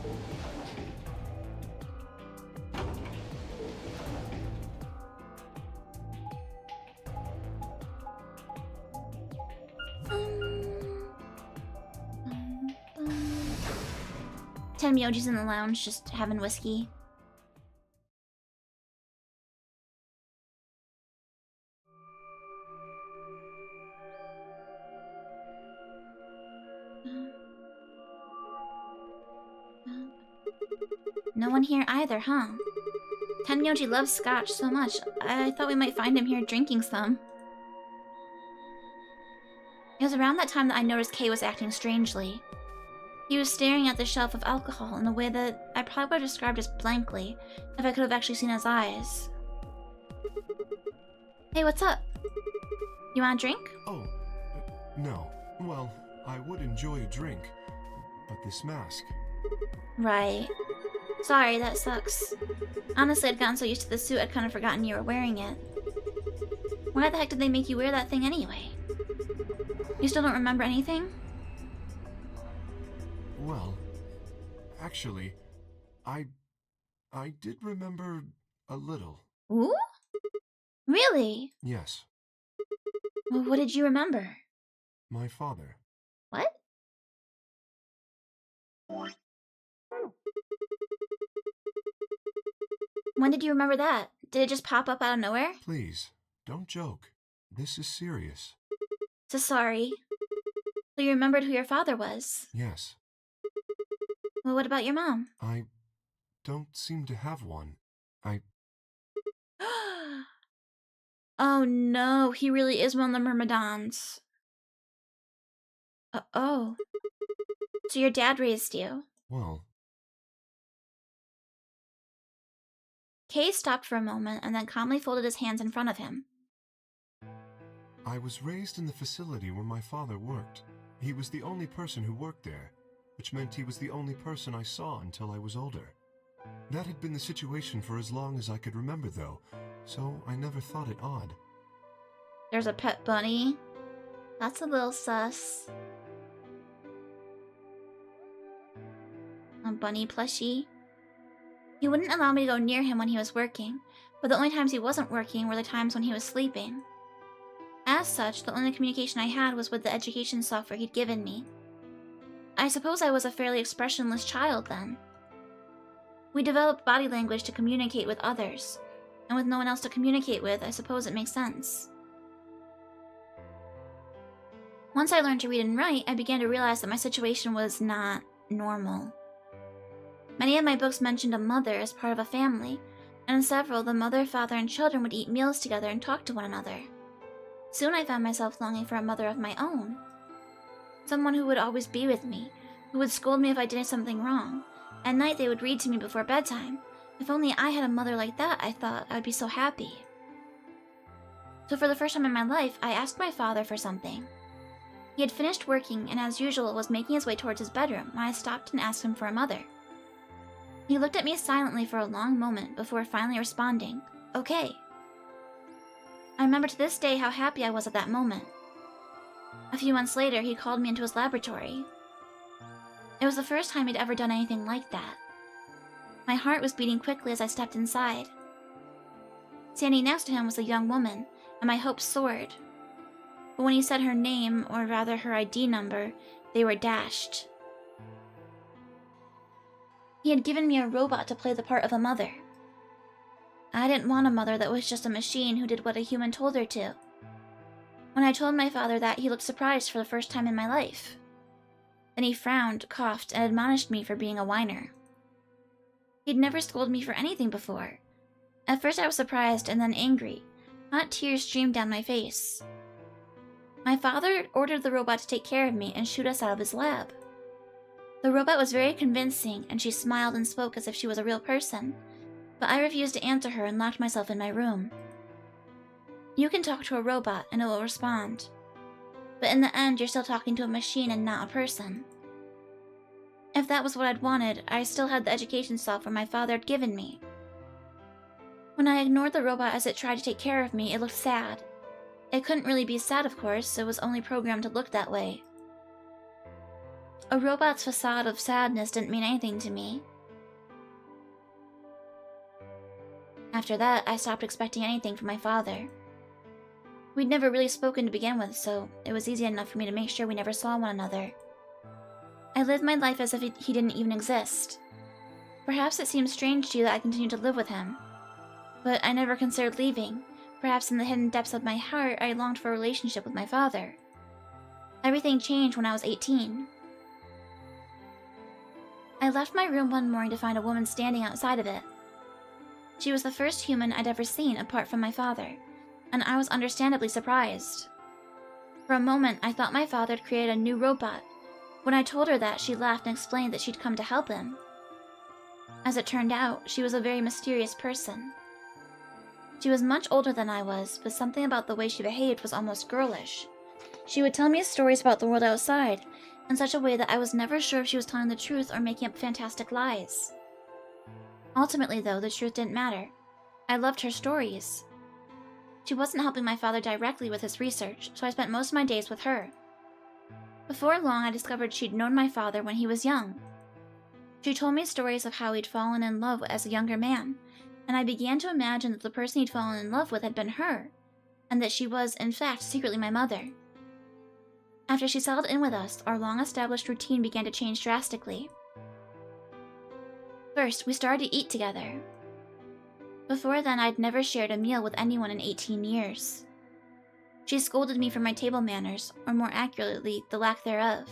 S1: Tenmyoji's in the lounge just having whiskey. No one here either, huh? Tenmyoji loves scotch so much. I thought we might find him here drinking some. It was around that time that I noticed Kay was acting strangely. He was staring at the shelf of alcohol in a way that I probably would have described as blankly, if I could have actually seen his eyes. Hey, what's up? You want a drink?
S6: Oh, no. Well, I would enjoy a drink, but this mask...
S1: Right. Sorry, that sucks. Honestly, I'd gotten so used to the suit I'd kind of forgotten you were wearing it. Why the heck did they make you wear that thing anyway? You still don't remember anything?
S6: Well, actually, I did remember a little.
S1: Ooh? Really? Really?
S6: Yes,
S1: Well, what did you remember?
S6: my father.
S1: What? When did you remember that? Did it just pop up out of nowhere?
S6: Please, don't joke. This is serious.
S1: So sorry. So you remembered who your father was?
S6: Yes,
S1: Well, what about your mom?
S6: I don't seem to have one. I...
S1: Oh no, he really is one of the Myrmidons. Oh. So your dad raised you.
S6: well,
S1: Kay stopped for a moment and then calmly folded his hands in front of him.
S6: I was raised in the facility where my father worked. He was the only person who worked there, which meant he was the only person I saw until I was older. That had been the situation for as long as I could remember, though, so I never thought it odd.
S1: There's a pet bunny. That's a little sus. A bunny plushie. He wouldn't allow me to go near him when he was working, but the only times he wasn't working were the times when he was sleeping. As such, the only communication I had was with the education software he'd given me. I suppose I was a fairly expressionless child then. We developed body language to communicate with others, and with no one else to communicate with, I suppose it makes sense. Once I learned to read and write, I began to realize that my situation was not normal. Many of my books mentioned a mother as part of a family, and in several, the mother, father, and children would eat meals together and talk to one another. Soon I found myself longing for a mother of my own. Someone who would always be with me, who would scold me if I did something wrong. At night they would read to me before bedtime. If only I had a mother like that, I thought, I'd be so happy. So for the first time in my life, I asked my father for something. He had finished working and as usual was making his way towards his bedroom when I stopped and asked him for a mother. He looked at me silently for a long moment before finally responding, "Okay." I remember to this day how happy I was at that moment. A few months later, he called me into his laboratory. It was the first time he'd ever done anything like that. My heart was beating quickly as I stepped inside. Standing next to him was a young woman, and my hopes soared. But when he said her name, or rather her ID number, they were dashed. He had given me a robot to play the part of a mother. I didn't want a mother that was just a machine who did what a human told her to. When I told my father that, he looked surprised for the first time in my life. Then he frowned, coughed, and admonished me for being a whiner. He'd never scolded me for anything before. At first I was surprised and then angry. Hot tears streamed down my face. My father ordered the robot to take care of me and shoot us out of his lab. The robot was very convincing, and she smiled and spoke as if she was a real person, but I refused to answer her and locked myself in my room. You can talk to a robot and it will respond, but in the end you're still talking to a machine and not a person. If that was what I'd wanted, I still had the education software my father had given me. When I ignored the robot as it tried to take care of me, it looked sad. It couldn't really be sad, of course, it was only programmed to look that way. A robot's facade of sadness didn't mean anything to me. After that, I stopped expecting anything from my father. We'd never really spoken to begin with, so it was easy enough for me to make sure we never saw one another. I lived my life as if he didn't even exist. Perhaps it seems strange to you that I continued to live with him, but I never considered leaving. Perhaps in the hidden depths of my heart, I longed for a relationship with my father. Everything changed when I was 18. I left my room one morning to find a woman standing outside of it. She was the first human I'd ever seen apart from my father, and I was understandably surprised. For a moment, I thought my father had created a new robot. When I told her that, she laughed and explained that she'd come to help him. As it turned out, she was a very mysterious person. She was much older than I was, but something about the way she behaved was almost girlish. She would tell me stories about the world outside, in such a way that I was never sure if she was telling the truth or making up fantastic lies. Ultimately, though, the truth didn't matter. I loved her stories. She wasn't helping my father directly with his research, so I spent most of my days with her. Before long, I discovered she'd known my father when he was young. She told me stories of how he'd fallen in love as a younger man, and I began to imagine that the person he'd fallen in love with had been her, and that she was, in fact, secretly my mother. After she settled in with us, our long-established routine began to change drastically. First, we started to eat together. Before then, I'd never shared a meal with anyone in 18 years. She scolded me for my table manners, or more accurately, the lack thereof.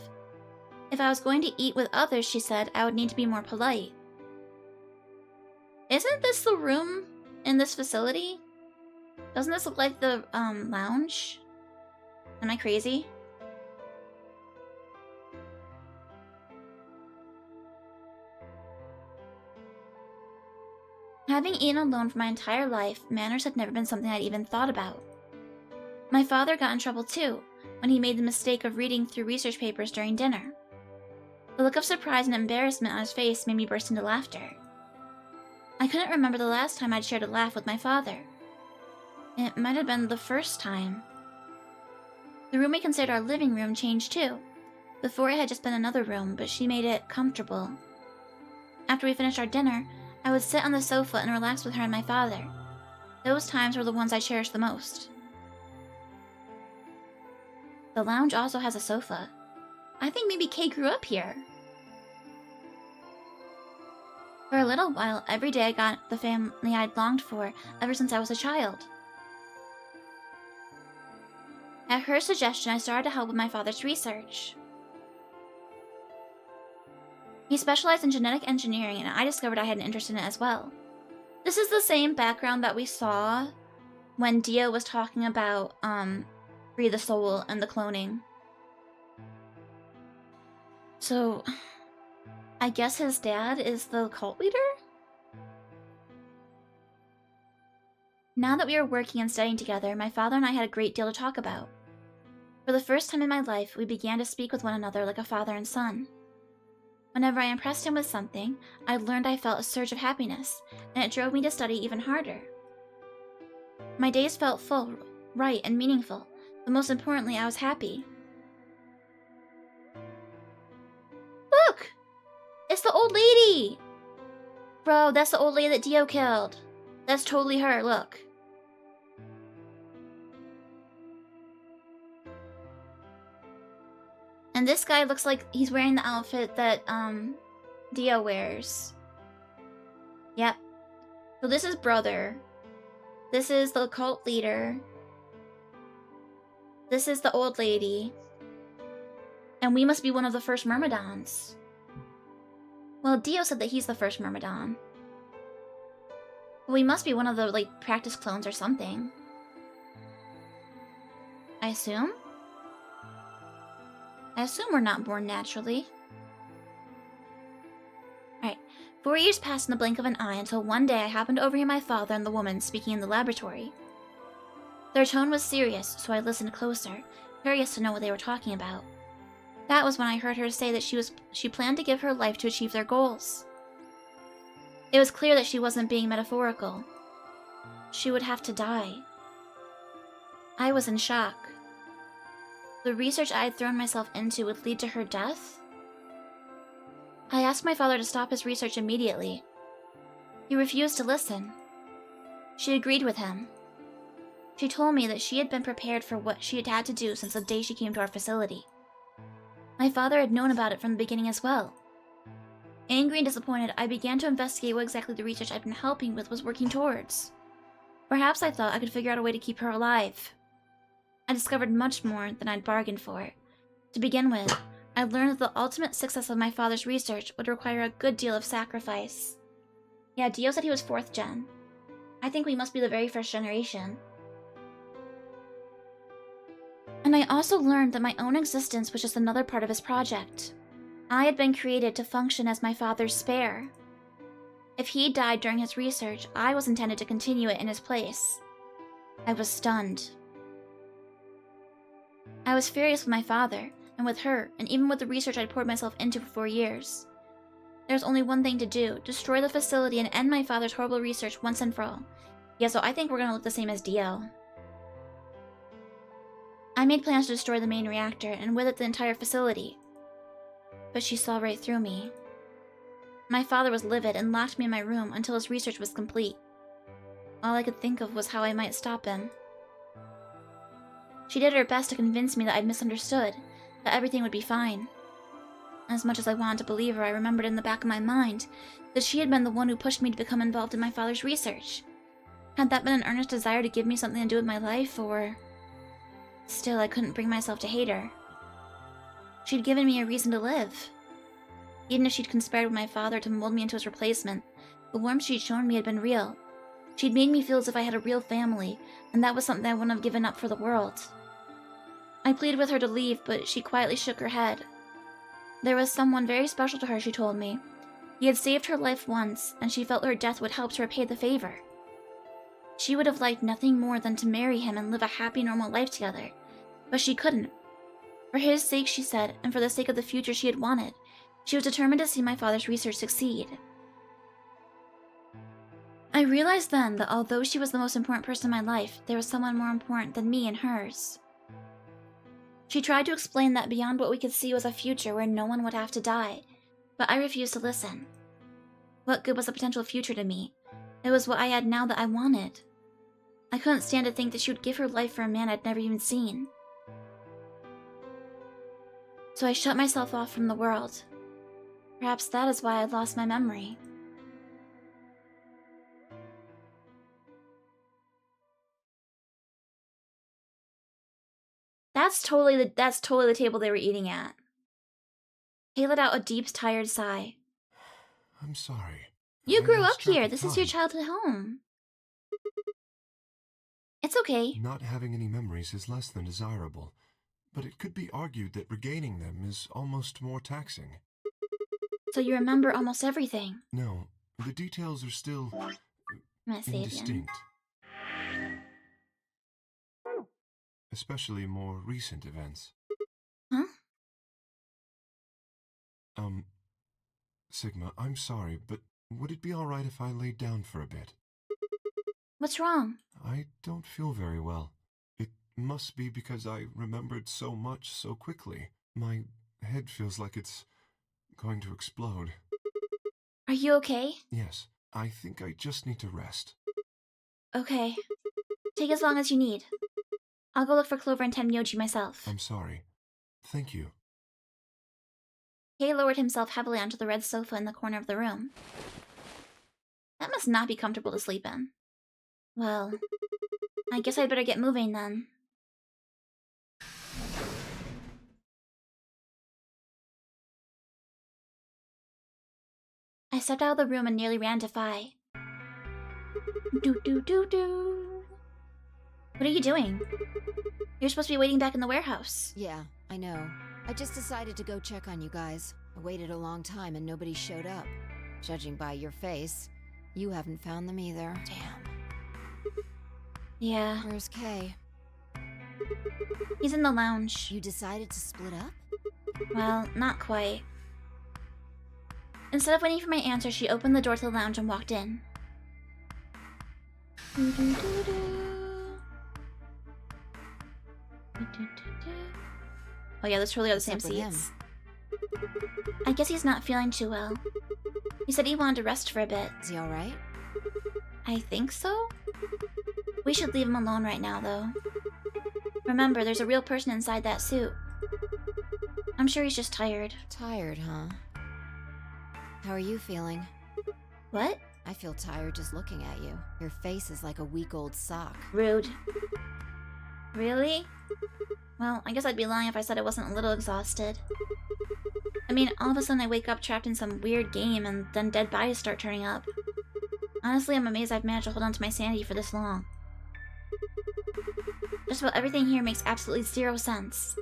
S1: If I was going to eat with others, she said, I would need to be more polite. Isn't this the room in this facility? Doesn't this look like the, lounge? Am I crazy? Having eaten alone for my entire life, manners had never been something I'd even thought about. My father got in trouble too, when he made the mistake of reading through research papers during dinner. The look of surprise and embarrassment on his face made me burst into laughter. I couldn't remember the last time I'd shared a laugh with my father. It might have been the first time. The room we considered our living room changed too. Before it had just been another room, but she made it comfortable. After we finished our dinner, I would sit on the sofa and relax with her and my father. Those times were the ones I cherished the most. The lounge also has a sofa. I think maybe Kay grew up here. For a little while, every day I got the family I'd longed for ever since I was a child. At her suggestion, I started to help with my father's research. He specialized in genetic engineering, and I discovered I had an interest in it as well. This is the same background that we saw when Dio was talking about, Free the Soul and the cloning. So, I guess his dad is the cult leader? Now that we were working and studying together, my father and I had a great deal to talk about. For the first time in my life, we began to speak with one another like a father and son. Whenever I impressed him with something, I learned I felt a surge of happiness, and it drove me to study even harder. My days felt full, right, and meaningful, but most importantly, I was happy. Look! It's the old lady! Bro, that's the old lady that Dio killed. That's totally her, look. And this guy looks like he's wearing the outfit that, Dio wears. Yep. So this is brother. This is the cult leader. This is the old lady. And we must be one of the first Myrmidons. Well, Dio said that he's the first Myrmidon. We must be one of the, like, practice clones or something. I assume? I assume we're not born naturally. Alright, 4 years passed in the blink of an eye until one day I happened to overhear my father and the woman speaking in the laboratory. Their tone was serious, so I listened closer, curious to know what they were talking about. That was when I heard her say that she planned to give her life to achieve their goals. It was clear that she wasn't being metaphorical. She would have to die. I was in shock. The research I had thrown myself into would lead to her death? I asked my father to stop his research immediately. He refused to listen. She agreed with him. She told me that she had been prepared for what she had had to do since the day she came to our facility. My father had known about it from the beginning as well. Angry and disappointed, I began to investigate what exactly the research I'd been helping with was working towards. Perhaps I thought I could figure out a way to keep her alive. I discovered much more than I'd bargained for. To begin with, I learned that the ultimate success of my father's research would require a good deal of sacrifice. Yeah, Dio said he was 4th gen. I think we must be the very first generation. And I also learned that my own existence was just another part of his project. I had been created to function as my father's spare. If he died during his research, I was intended to continue it in his place. I was stunned. I was furious with my father, and with her, and even with the research I'd poured myself into for 4 years. There was only one thing to do: destroy the facility and end my father's horrible research once and for all. Yeah, so I think we're gonna look the same as Dio. I made plans to destroy the main reactor, and with it the entire facility. But she saw right through me. My father was livid and locked me in my room until his research was complete. All I could think of was how I might stop him. She did her best to convince me that I'd misunderstood, that everything would be fine. As much as I wanted to believe her, I remembered in the back of my mind that she had been the one who pushed me to become involved in my father's research. Had that been an earnest desire to give me something to do with my life, or... Still, I couldn't bring myself to hate her. She'd given me a reason to live. Even if she'd conspired with my father to mold me into his replacement, the warmth she'd shown me had been real. She'd made me feel as if I had a real family, and that was something I wouldn't have given up for the world. I pleaded with her to leave, but she quietly shook her head. There was someone very special to her, she told me. He had saved her life once, and she felt her death would help to repay the favor. She would have liked nothing more than to marry him and live a happy, normal life together. But she couldn't. For his sake, she said, and for the sake of the future she had wanted, she was determined to see my father's research succeed. I realized then that although she was the most important person in my life, there was someone more important than me and hers. She tried to explain that beyond what we could see was a future where no one would have to die, but I refused to listen. What good was a potential future to me? It was what I had now that I wanted. I couldn't stand to think that she would give her life for a man I'd never even seen. So I shut myself off from the world. Perhaps that is why I lost my memory. That's totally the table they were eating at. Kay let out a deep, tired sigh.
S6: I'm sorry.
S1: You
S6: I
S1: grew
S6: lost
S1: up
S6: track
S1: here.
S6: of
S1: This is your
S6: time.
S1: childhood home. It's okay.
S6: Not having any memories is less than desirable, but it could be argued that regaining them is almost more taxing.
S1: So you remember almost everything.
S6: No, the details are still indistinct. Especially more recent events.
S1: Huh?
S6: Sigma, I'm sorry, but would it be alright if I laid down for a bit?
S1: What's wrong?
S6: I don't feel very well. It must be because I remembered so much so quickly. My head feels like it's going to explode.
S1: Are you okay?
S6: Yes, I think I just need to rest.
S1: Okay. Take as long as you need. I'll go look for Clover and Tenmyoji myself.
S6: I'm sorry. Thank you.
S1: Kay lowered himself heavily onto the red sofa in the corner of the room. That must not be comfortable to sleep in. Well, I guess I'd better get moving then. I stepped out of the room and nearly ran to Phi. Do. What are you doing? You're supposed to be waiting back in the warehouse.
S5: Yeah, I know. I just decided to go check on you guys. I waited a long time and nobody showed up. Judging by your face, you haven't found them either. Damn.
S1: Yeah.
S5: Where's Kay?
S1: He's in the lounge.
S5: You decided to split up?
S1: Well, not quite. Instead of waiting for my answer, she opened the door to the lounge and walked in. Oh yeah, those totally are the same seats. I guess he's not feeling too well. He said he wanted to rest for a bit.
S5: Is he alright?
S1: I think so? We should leave him alone right now, though. Remember, there's a real person inside that suit. I'm sure he's just tired.
S5: Tired, huh? How are you feeling?
S1: What?
S5: I feel tired just looking at you. Your face is like a week-old sock.
S1: Rude. Really? Well, I guess I'd be lying if I said I wasn't a little exhausted. I mean, all of a sudden I wake up trapped in some weird game and then dead bodies start turning up. Honestly, I'm amazed I've managed to hold on to my sanity for this long. Just about everything here makes absolutely zero sense.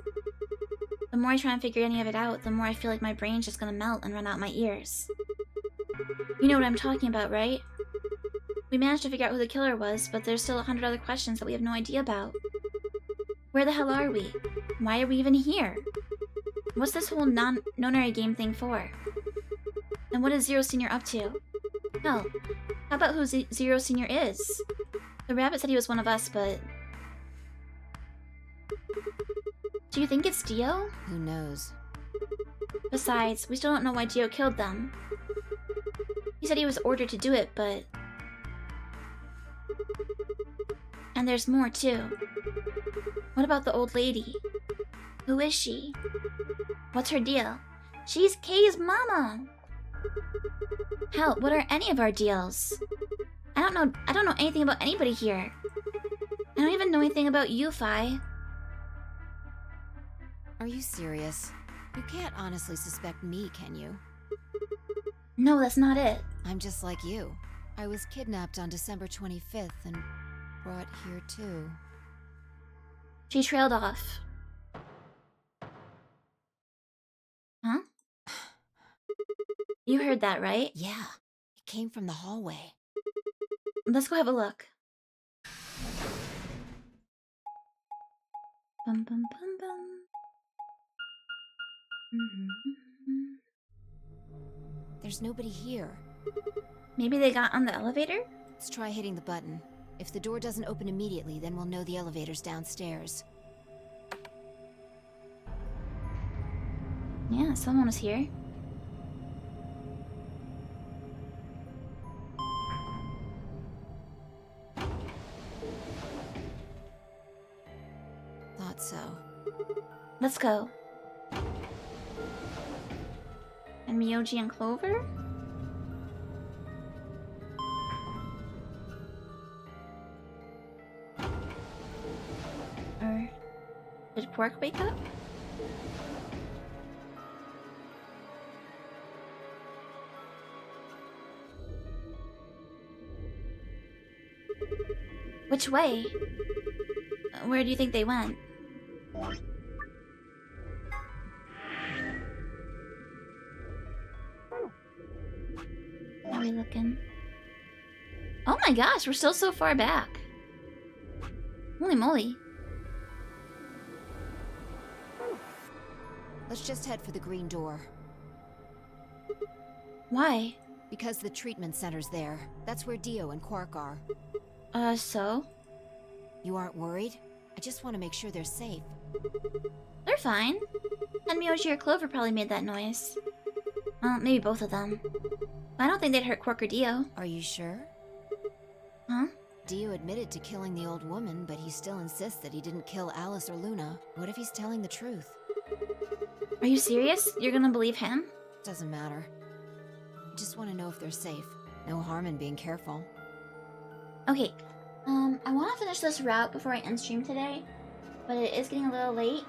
S1: The more I try and figure any of it out, the more I feel like my brain's just gonna melt and run out my ears. You know what I'm talking about, right? We managed to figure out who the killer was, but there's still 100 other questions that we have no idea about. Where the hell are we? Why are we even here? What's this whole nonary game thing for? And what is Zero Senior up to? Hell, how about who Zero Senior is? The rabbit said he was one of us, but... Do you think it's Dio?
S5: Who knows?
S1: Besides, we still don't know why Dio killed them. He said he was ordered to do it, but... And there's more, too. What about the old lady? Who is she? What's her deal? She's Kay's mama! Hell, what are any of our deals? I don't know anything about anybody here. I don't even know anything about you, Fi.
S5: Are you serious? You can't honestly suspect me, can you?
S1: No, that's not it.
S5: I'm just like you. I was kidnapped on December 25th and brought here too.
S1: She trailed off. Huh? You heard that, right?
S5: Yeah, it came from the hallway.
S1: Let's go have a look. Bum, bum, bum, bum.
S5: There's nobody here.
S1: Maybe they got on the elevator?
S5: Let's try hitting the button. If the door doesn't open immediately, then we'll know the elevator's downstairs.
S1: Yeah, someone was here.
S5: Thought so.
S1: Let's go. And Miyoji and Clover? Or did Quark wake up? Which way? Where do you think they went? Are we looking? Oh my gosh, we're still so far back. Holy moly.
S5: Let's just head for the green door.
S1: Why?
S5: Because the treatment center's there. That's where Dio and Quark are.
S1: So?
S5: You aren't worried? I just want to make sure they're safe.
S1: They're fine. And Miyoji or Clover probably made that noise. Well, maybe both of them. I don't think they'd hurt Quark or Dio.
S5: Are you sure?
S1: Huh?
S5: Dio admitted to killing the old woman, but he still insists that he didn't kill Alice or Luna. What if he's telling the truth?
S1: Are you serious? You're gonna believe him?
S5: Doesn't matter. I just want to know if they're safe. No harm in being careful.
S1: Okay, I want to finish this route before I end stream today, but it is getting a little late.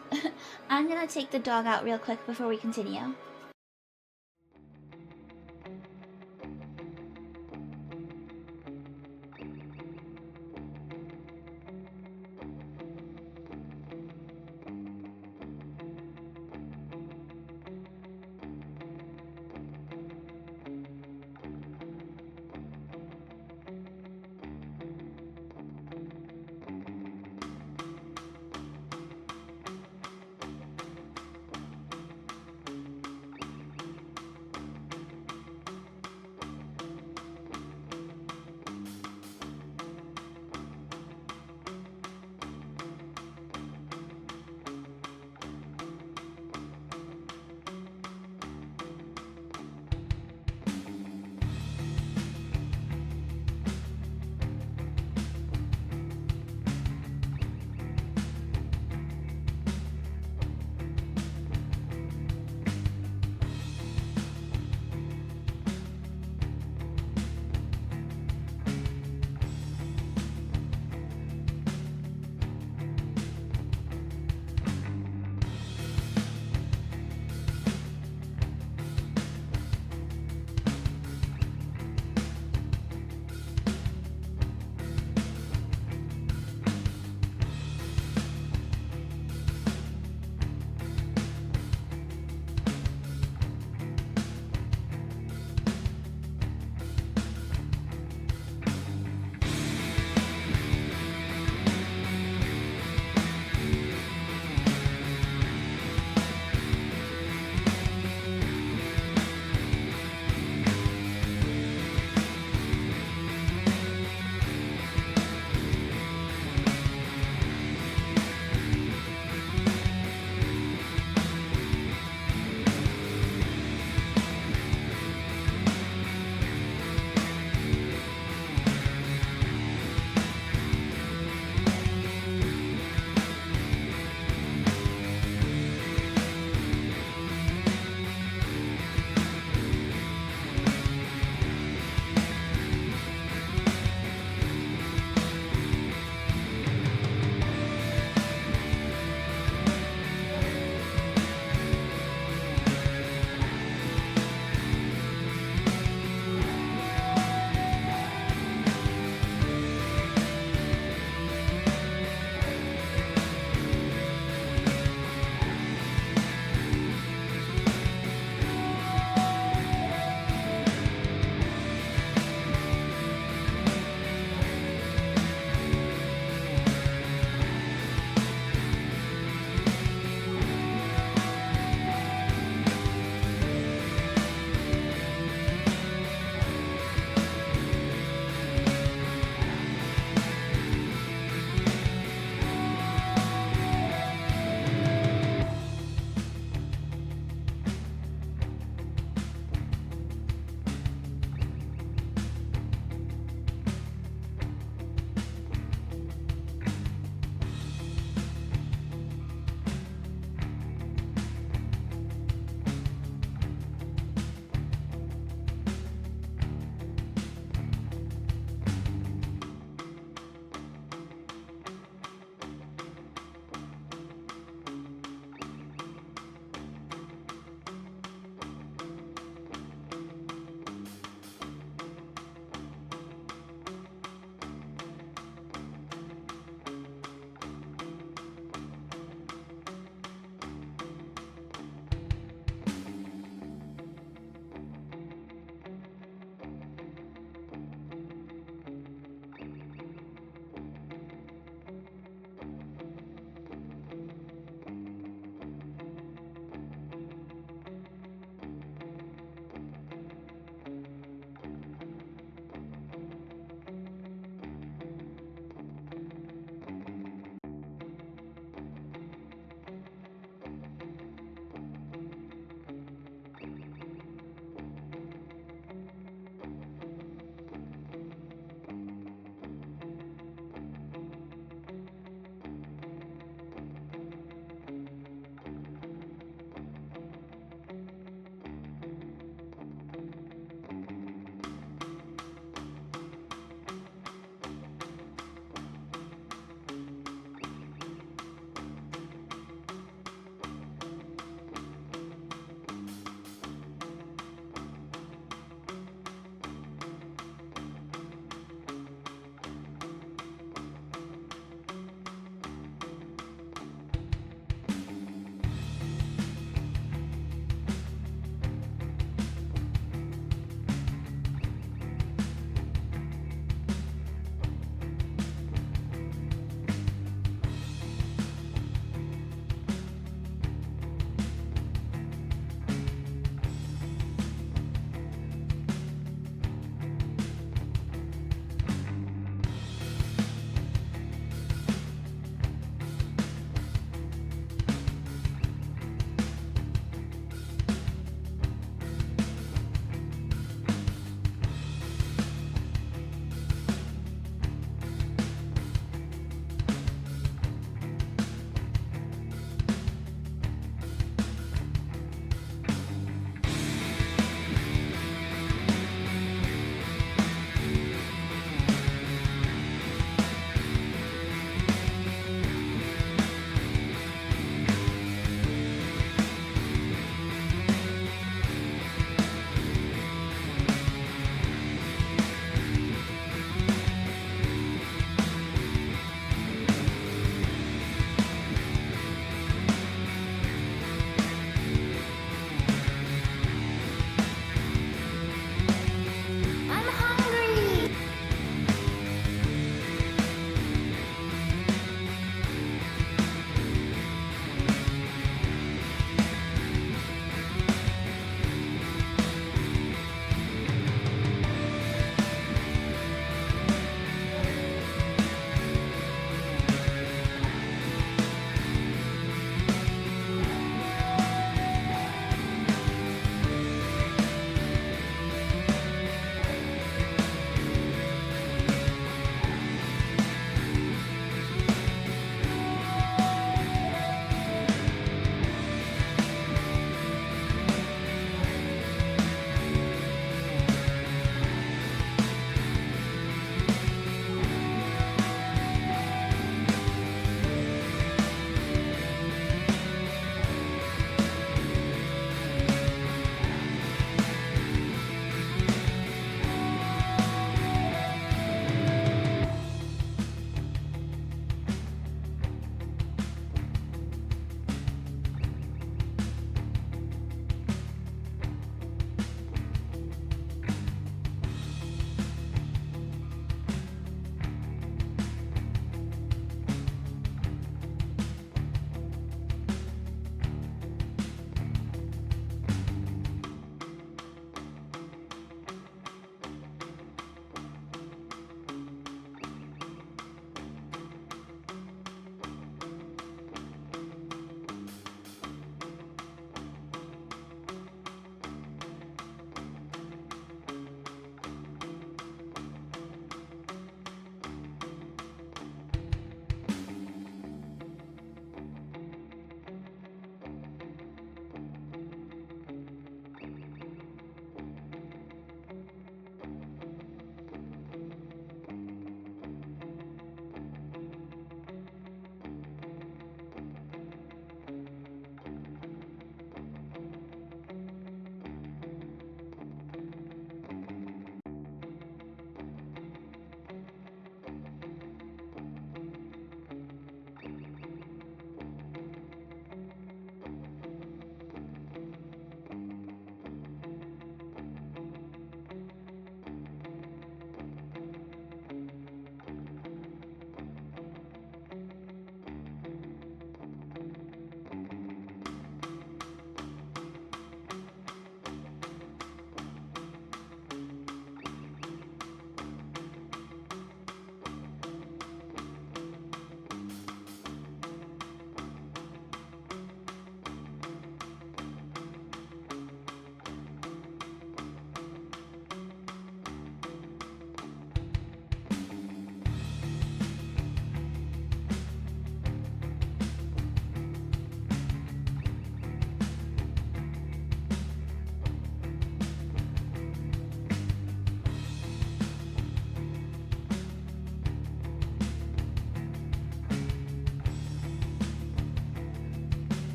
S1: I'm gonna take the dog out real quick before we continue.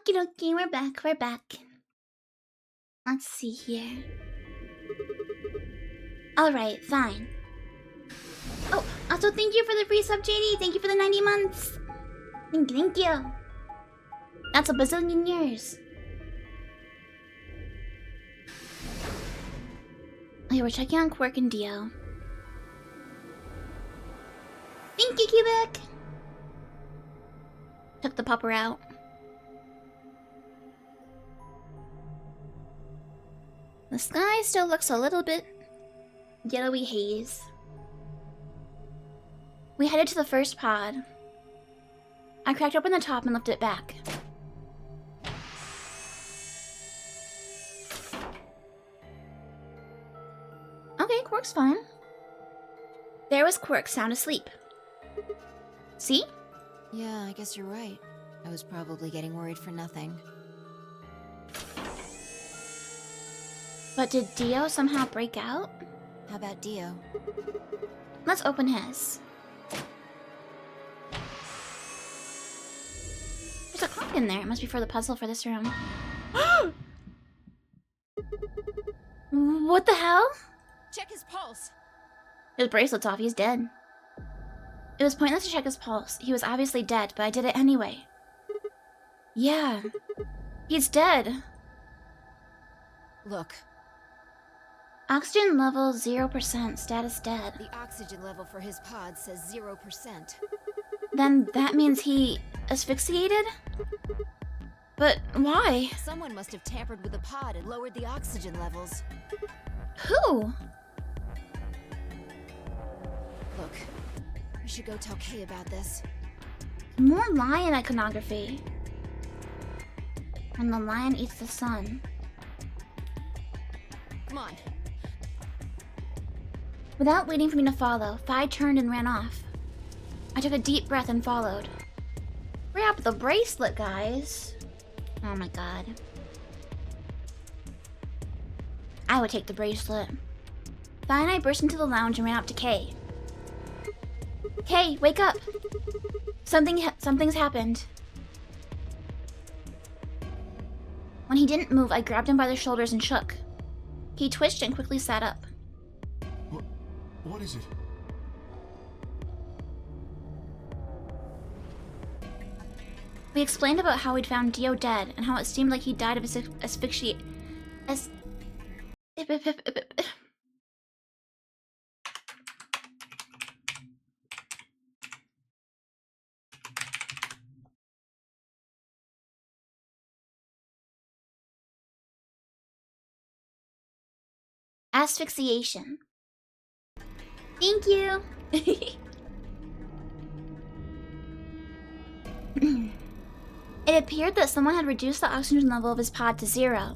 S1: Okie dokie, we're back, we're back. Let's see here. Alright, fine. Oh, also thank you for the free sub, JD. Thank you for the 90 months. Thank you. That's a bazillion years. Okay, we're checking on Quirk and Dio. Thank you, Cubic. Took the popper out. The sky still looks a little bit yellowy haze. We headed to the first pod. I cracked open the top and lifted it back. Okay, Quirk's fine. There was Quirk, sound asleep. See?
S5: Yeah, I guess you're right. I was probably getting worried for nothing.
S1: But did Dio somehow break out?
S5: How about Dio?
S1: Let's open his. There's a clock in there. It must be for the puzzle for this room. What the hell?
S10: Check his pulse.
S1: His bracelet's off. He's dead. It was pointless to check his pulse. He was obviously dead, but I did it anyway. Yeah. He's dead.
S5: Look.
S1: Oxygen level 0%. Status dead.
S5: The oxygen level for his pod says 0%.
S1: Then that means he asphyxiated? But why?
S5: Someone must have tampered with the pod and lowered the oxygen levels.
S1: Who?
S5: Look, we should go tell Kay about this.
S1: More lion iconography. When the lion eats the sun.
S5: Come on.
S1: Without waiting for me to follow, Phi turned and ran off. I took a deep breath and followed. Grab the bracelet, guys. Oh my god. I would take the bracelet. Phi and I burst into the lounge and ran up to Kay. Kay, wake up! Something's happened. When he didn't move, I grabbed him by the shoulders and shook. He twitched and quickly sat up.
S6: What is it?
S1: We explained about how we'd found Dio dead and how it seemed like he died of asphyxiation. Asphyxiation. Thank you. It appeared that someone had reduced the oxygen level of his pod to 0.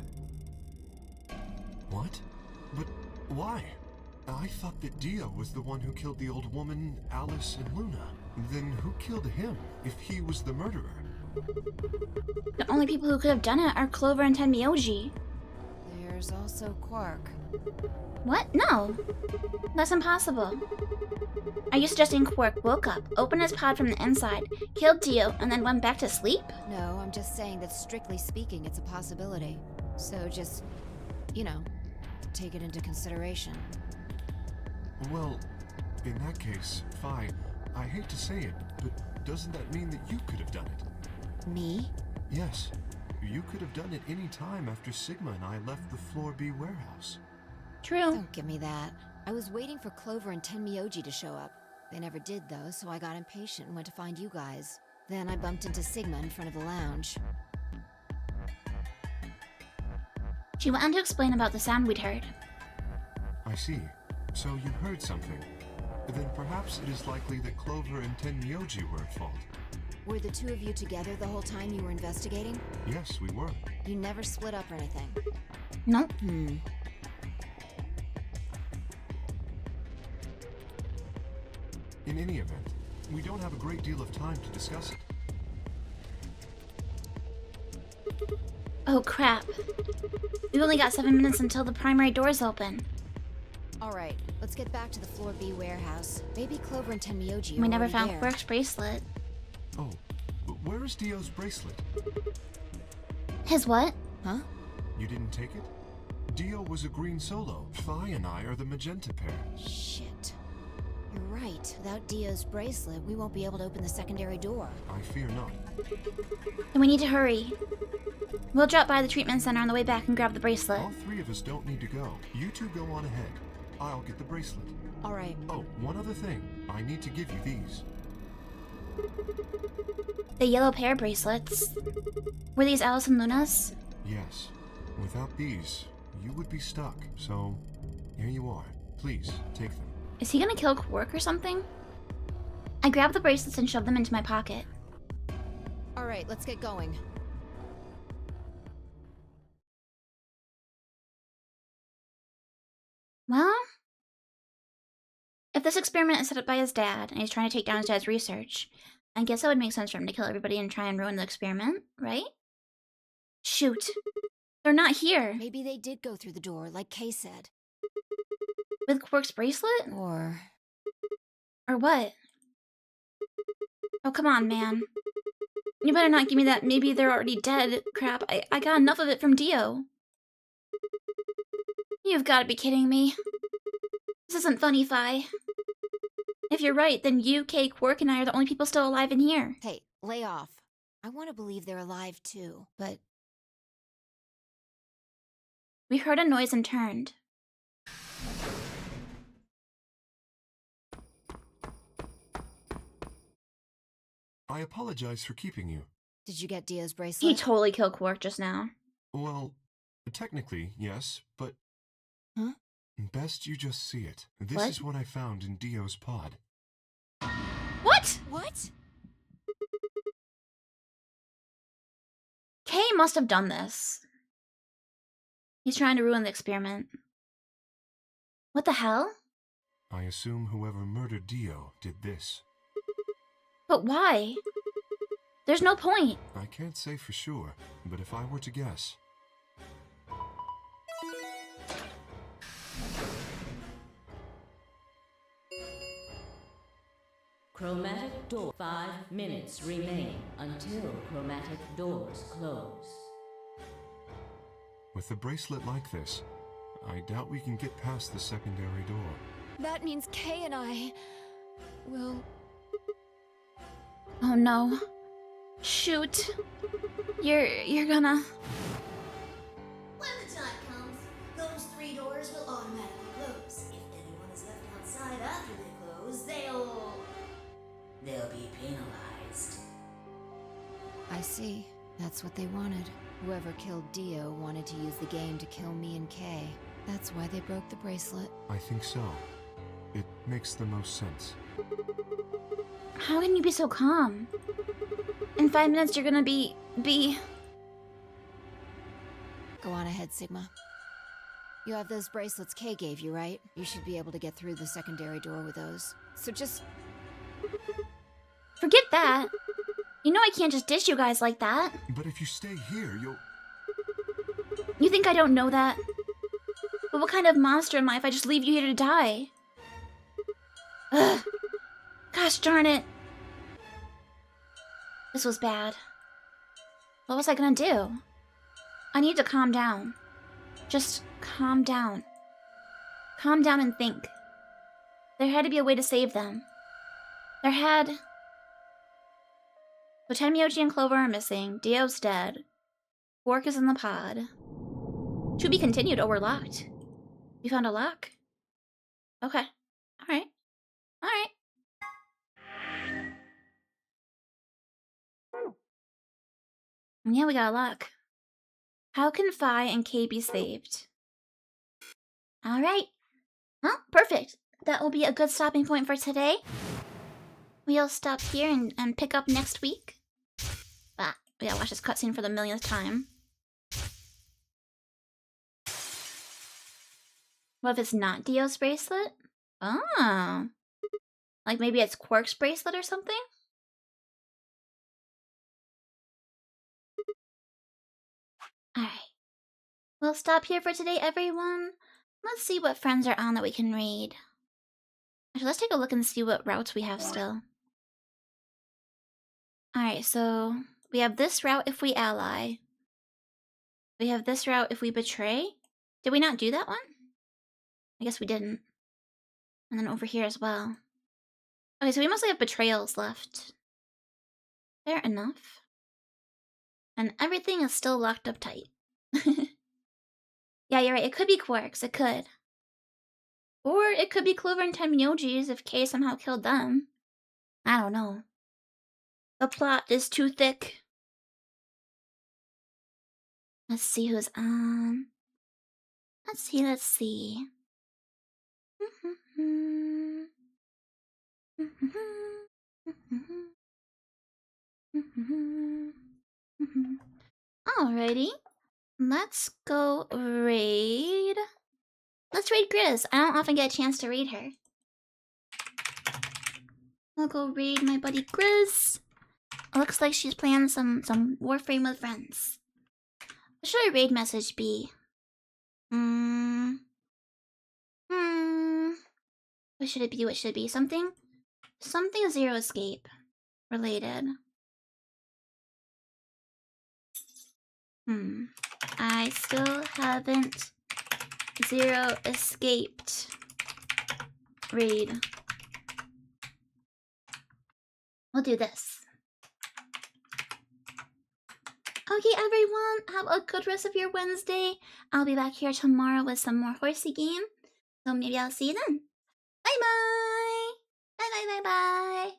S6: What? But why? I thought that Dio was the one who killed the old woman, Alice, and Luna. Then who killed him, if he was the murderer?
S1: The only people who could have done it are Clover and Tenmyoji.
S5: There's also Quark.
S1: What? No. That's impossible. Are you suggesting Quark woke up, opened his pod from the inside, killed Dio, and then went back to sleep?
S5: No, I'm just saying that strictly speaking, it's a possibility. So just, you know, take it into consideration.
S6: Well, in that case, Phi, I hate to say it, but doesn't that mean that you could have done it?
S5: Me?
S6: Yes. You could have done it any time after Sigma and I left the Floor B warehouse.
S1: True.
S5: Don't give me that. I was waiting for Clover and Tenmyoji to show up. They never did, though, so I got impatient and went to find you guys. Then I bumped into Sigma in front of the lounge.
S1: She went on to explain about the sound we'd heard.
S6: I see. So you heard something. Then perhaps it is likely that Clover and Tenmyoji were at fault.
S5: Were the two of you together the whole time you were investigating?
S6: Yes, we were.
S5: You never split up or anything?
S1: Nope.
S6: In any event, we don't have a great deal of time to discuss it.
S1: Oh crap. We've only got 7 minutes until the primary doors open.
S5: Alright, let's get back to the Floor B warehouse. Maybe Clover and Tenmyoji
S1: We
S5: are
S1: never
S5: already
S1: found
S5: there.
S1: Quirk's bracelet.
S6: Oh, but where is Dio's bracelet?
S1: His what?
S5: Huh?
S6: You didn't take it? Dio was a green solo. Phi and I are the magenta pair.
S5: Shit. You're right. Without Dio's bracelet, we won't be able to open the secondary door.
S6: I fear not.
S1: Then we need to hurry. We'll drop by the treatment center on the way back and grab the bracelet.
S6: All three of us don't need to go. You two go on ahead. I'll get the bracelet.
S5: All right.
S6: Oh, one other thing. I need to give you these.
S1: The yellow pair bracelets. Were these Alice and Luna's?
S6: Yes. Without these, you would be stuck. So, here you are. Please, take them.
S1: Is he gonna kill Quark or something? I grabbed the bracelets and shoved them into my pocket.
S5: All right, let's get going.
S1: Well, if this experiment is set up by his dad and he's trying to take down his dad's research, I guess it would make sense for him to kill everybody and try and ruin the experiment, right? Shoot. They're not here.
S5: Maybe they did go through the door, like Kay said.
S1: With Quark's bracelet?
S5: Or
S1: what? Oh, come on, man. You better not give me that maybe they're already dead crap. I got enough of it from Dio. You've got to be kidding me. This isn't funny, Phi. If you're right, then you, Kay, Quark, and I are the only people still alive in here.
S5: Hey, lay off. I want to believe they're alive too, but
S1: We heard a noise and turned.
S6: I apologize for keeping you.
S5: did you get Dio's
S1: He
S5: bracelet?
S1: totally killed Quark just now.
S6: Well, technically, yes, but...
S5: Huh?
S6: Best you just see it. This
S1: What?
S6: is what I found in Dio's pod.
S1: What?
S5: What?
S1: Kay must have done this. He's trying to ruin the experiment. What the hell?
S6: I assume whoever murdered Dio did this.
S1: But why? There's no point.
S6: I can't say for sure, but if I were to guess...
S8: Chromatic door. 5 minutes remain until chromatic doors close.
S6: With a bracelet like this, I doubt we can get past the secondary door.
S5: That means Kay and I will...
S1: Oh no. Shoot. You're gonna...
S2: When the time comes, those 3 doors will automatically close. If anyone is left outside after they close, they'll be penalized.
S5: I see. That's what they wanted. Whoever killed Dio wanted to use the game to kill me and Kay. That's why they broke the bracelet.
S6: I think so. It makes the most sense.
S1: How can you be so calm? In 5 minutes you're gonna be...
S5: Go on ahead, Sigma. You have those bracelets Kay gave you, right? You should be able to get through the secondary door with those. So just...
S1: Forget that. You know I can't just dish you guys like that.
S6: But if you stay here, you'll...
S1: You think I don't know that? But what kind of monster am I if I just leave you here to die? Ugh. Gosh darn it. This was bad. What was I gonna do? I need to calm down. Just calm down. Calm down and think. There had to be a way to save them. There had... So Tenmyoji and Clover are missing. Dio's dead. Quark is in the pod. To be continued. Oh, we're locked. You found a lock? Okay. Alright. Alright. Yeah, we got a lock. How can Phi and Kay be saved? Alright. Well, perfect. That will be a good stopping point for today. We'll stop here and pick up next week. Ah, we gotta watch this cutscene for the millionth time. What if it's not Dio's bracelet? Oh. Like maybe it's Quark's bracelet or something? Alright. We'll stop here for today, everyone. Let's see what friends are on that we can read. Actually, let's take a look and see what routes we have still. Alright, so we have this route if we ally. We have this route if we betray. Did we not do that one? I guess we didn't. And then over here as well. Okay, so we mostly have betrayals left. Fair enough. And everything is still locked up tight. Yeah, you're right. It could be Quarks. It could. Or it could be Clover and 10 Myojis if Kay somehow killed them. I don't know. The plot is too thick. Let's see who's on. Let's see. Alrighty. Let's go raid. Let's raid Grizz. I don't often get a chance to raid her. I'll go raid my buddy Grizz. It looks like she's playing some Warframe with friends. What should her raid message be? What should it be? What should it be? Something Zero Escape related. I still haven't Zero escaped. Raid. We'll do this. Okay, everyone, have a good rest of your Wednesday. I'll be back here tomorrow with some more horsey game. So maybe I'll see you then. Bye bye! Bye bye bye bye!